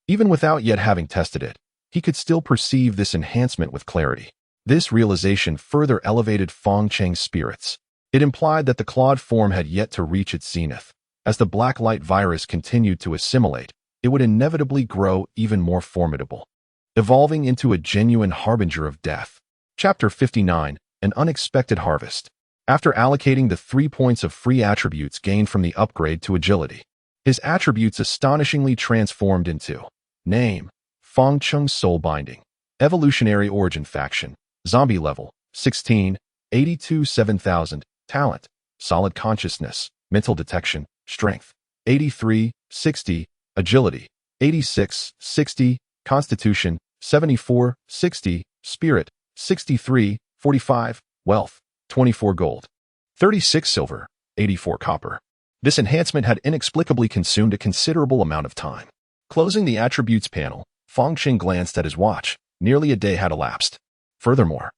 Speaker 1: Even without yet having tested it, he could still perceive this enhancement with clarity. This realization further elevated Fangcheng's spirits. It implied that the clawed form had yet to reach its zenith. As the Blacklight virus continued to assimilate, it would inevitably grow even more formidable, evolving into a genuine harbinger of death. Chapter 59, An Unexpected Harvest. After allocating the 3 points of free attributes gained from the upgrade to agility, his attributes astonishingly transformed into Name, Fangcheng Soul Binding, Evolutionary Origin Faction, Zombie Level, 16, 82 7000, Talent, Solid Consciousness, Mental Detection, Strength, 83, 60, Agility, 86, 60, Constitution, 74, 60, Spirit, 63, 45, Wealth, 24 gold, 36 silver, 84 copper. This enhancement had inexplicably consumed a considerable amount of time. Closing the attributes panel, Fangcheng glanced at his watch. Nearly a day had elapsed. Furthermore,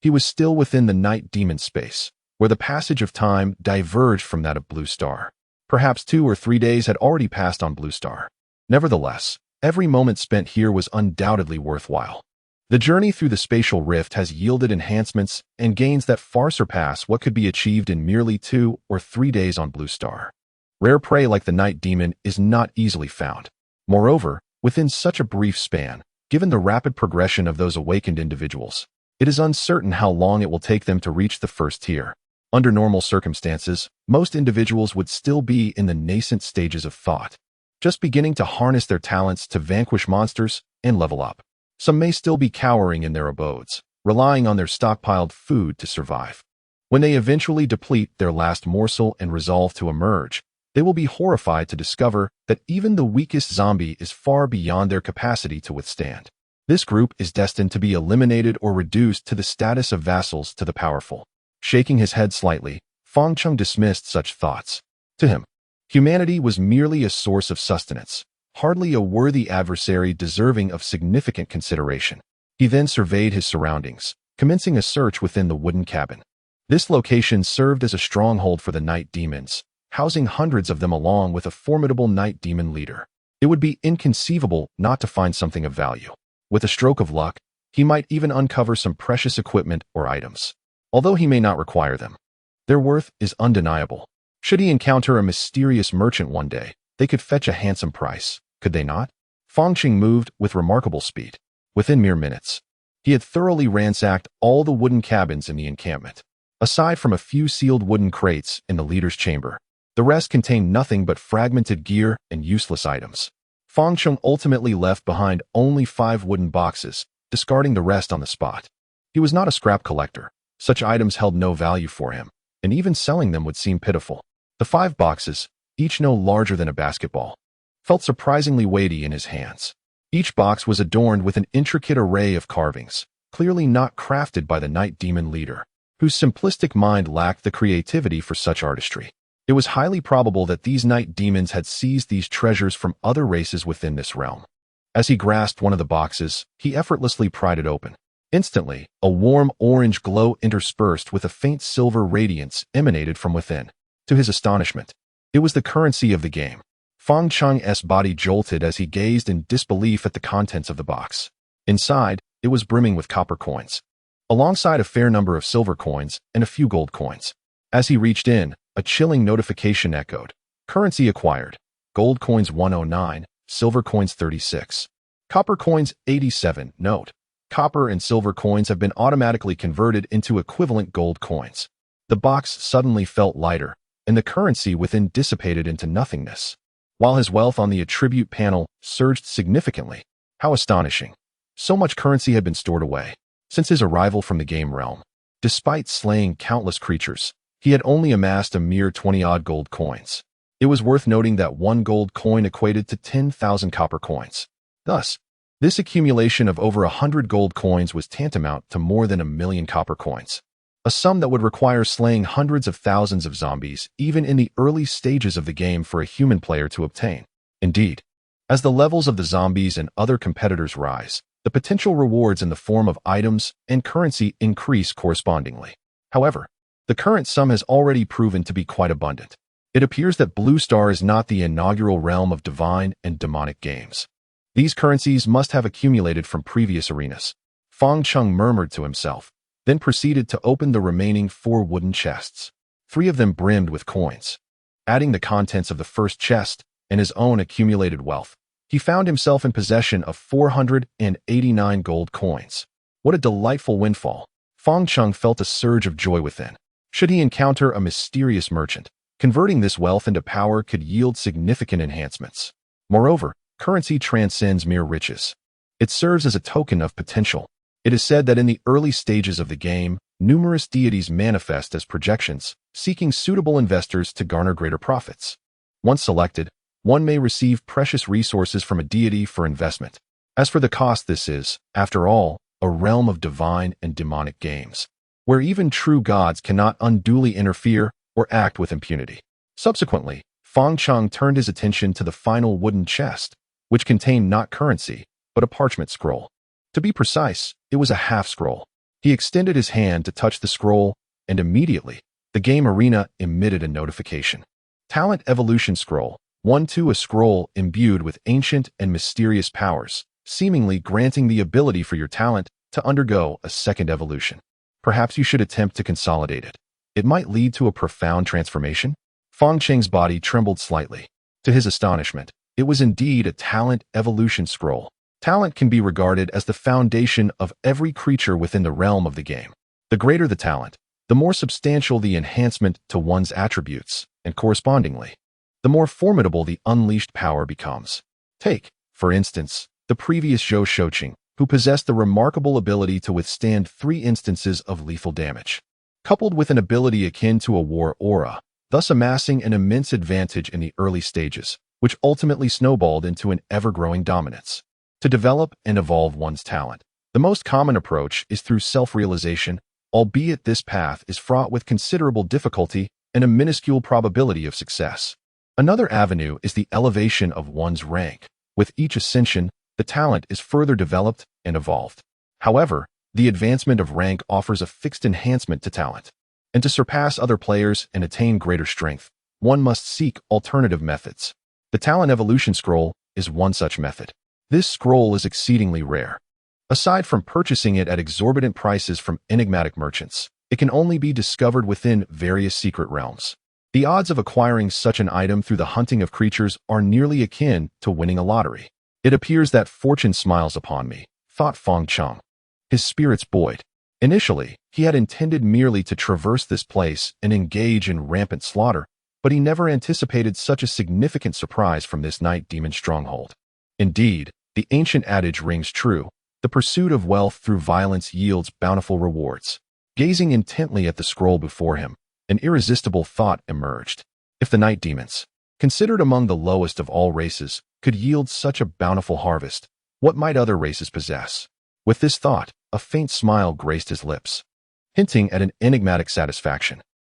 Speaker 1: he was still within the Night Demon space, where the passage of time diverged from that of Blue Star. Perhaps 2 or 3 days had already passed on Blue Star. Nevertheless, every moment spent here was undoubtedly worthwhile. The journey through the spatial rift has yielded enhancements and gains that far surpass what could be achieved in merely 2 or 3 days on Blue Star. Rare prey like the Night Demon is not easily found. Moreover, within such a brief span, given the rapid progression of those awakened individuals, it is uncertain how long it will take them to reach the first tier. Under normal circumstances, most individuals would still be in the nascent stages of thought, just beginning to harness their talents to vanquish monsters and level up. Some may still be cowering in their abodes, relying on their stockpiled food to survive. When they eventually deplete their last morsel and resolve to emerge, they will be horrified to discover that even the weakest zombie is far beyond their capacity to withstand. This group is destined to be eliminated or reduced to the status of vassals to the powerful. Shaking his head slightly, Fang Chung dismissed such thoughts. To him, humanity was merely a source of sustenance, hardly a worthy adversary deserving of significant consideration. He then surveyed his surroundings, commencing a search within the wooden cabin. This location served as a stronghold for the night demons, housing hundreds of them along with a formidable night demon leader. It would be inconceivable not to find something of value. With a stroke of luck, he might even uncover some precious equipment or items. Although he may not require them, their worth is undeniable. Should he encounter a mysterious merchant one day, they could fetch a handsome price, could they not? Fang Qing moved with remarkable speed. Within mere minutes, he had thoroughly ransacked all the wooden cabins in the encampment. Aside from a few sealed wooden crates in the leader's chamber, the rest contained nothing but fragmented gear and useless items. Fang Qing ultimately left behind only 5 wooden boxes, discarding the rest on the spot. He was not a scrap collector. Such items held no value for him, and even selling them would seem pitiful. The 5 boxes, each no larger than a basketball, felt surprisingly weighty in his hands. Each box was adorned with an intricate array of carvings, clearly not crafted by the night demon leader, whose simplistic mind lacked the creativity for such artistry. It was highly probable that these night demons had seized these treasures from other races within this realm. As he grasped one of the boxes, he effortlessly pried it open. Instantly, a warm orange glow interspersed with a faint silver radiance emanated from within. To his astonishment, it was the currency of the game. Fang Chang's body jolted as he gazed in disbelief at the contents of the box. Inside, it was brimming with copper coins, alongside a fair number of silver coins and a few gold coins. As he reached in, a chilling notification echoed. Currency acquired. Gold coins 109, silver coins 36. Copper coins 87. Note: copper and silver coins have been automatically converted into equivalent gold coins. The box suddenly felt lighter, and the currency within dissipated into nothingness, while his wealth on the attribute panel surged significantly. How astonishing! So much currency had been stored away since his arrival from the game realm. Despite slaying countless creatures, he had only amassed a mere 20-odd gold coins. It was worth noting that 1 gold coin equated to 10,000 copper coins. Thus, this accumulation of over 100 gold coins was tantamount to more than 1,000,000 copper coins, a sum that would require slaying hundreds of thousands of zombies even in the early stages of the game for a human player to obtain. Indeed, as the levels of the zombies and other competitors rise, the potential rewards in the form of items and currency increase correspondingly. However, the current sum has already proven to be quite abundant. It appears that Blue Star is not the inaugural realm of divine and demonic games. These currencies must have accumulated from previous arenas. Fang Chung murmured to himself, then proceeded to open the remaining 4 wooden chests. 3 of them brimmed with coins. Adding the contents of the first chest and his own accumulated wealth, he found himself in possession of 489 gold coins. What a delightful windfall! Fang Chung felt a surge of joy within. Should he encounter a mysterious merchant, converting this wealth into power could yield significant enhancements. Moreover, currency transcends mere riches. It serves as a token of potential. It is said that in the early stages of the game, numerous deities manifest as projections, seeking suitable investors to garner greater profits. Once selected, one may receive precious resources from a deity for investment. As for the cost, this is, after all, a realm of divine and demonic games, where even true gods cannot unduly interfere or act with impunity. Subsequently, Fang Chung turned his attention to the final wooden chest, which contained not currency, but a parchment scroll. To be precise, it was a half-scroll. He extended his hand to touch the scroll, and immediately, the game arena emitted a notification. Talent Evolution Scroll. 1-2 A scroll imbued with ancient and mysterious powers, seemingly granting the ability for your talent to undergo a second evolution. Perhaps you should attempt to consolidate it. It might lead to a profound transformation. Feng Cheng's body trembled slightly. To his astonishment, it was indeed a talent evolution scroll. Talent can be regarded as the foundation of every creature within the realm of the game. The greater the talent, the more substantial the enhancement to one's attributes, and correspondingly, the more formidable the unleashed power becomes. Take, for instance, the previous Zhou Shouqing, who possessed the remarkable ability to withstand 3 instances of lethal damage, coupled with an ability akin to a war aura, thus amassing an immense advantage in the early stages, which ultimately snowballed into an ever-growing dominance. To develop and evolve one's talent, the most common approach is through self-realization, albeit this path is fraught with considerable difficulty and a minuscule probability of success. Another avenue is the elevation of one's rank. With each ascension, the talent is further developed and evolved. However, the advancement of rank offers a fixed enhancement to talent. And to surpass other players and attain greater strength, one must seek alternative methods. The Talent Evolution Scroll is one such method. This scroll is exceedingly rare. Aside from purchasing it at exorbitant prices from enigmatic merchants, it can only be discovered within various secret realms. The odds of acquiring such an item through the hunting of creatures are nearly akin to winning a lottery. It appears that fortune smiles upon me, thought Feng Cheng. His spirits buoyed. Initially, he had intended merely to traverse this place and engage in rampant slaughter, but he never anticipated such a significant surprise from this night demon stronghold. Indeed, the ancient adage rings true: the pursuit of wealth through violence yields bountiful rewards. Gazing intently at the scroll before him, an irresistible thought emerged. If the night demons, considered among the lowest of all races, could yield such a bountiful harvest, what might other races possess? With this thought, a faint smile graced his lips, hinting at an enigmatic satisfaction.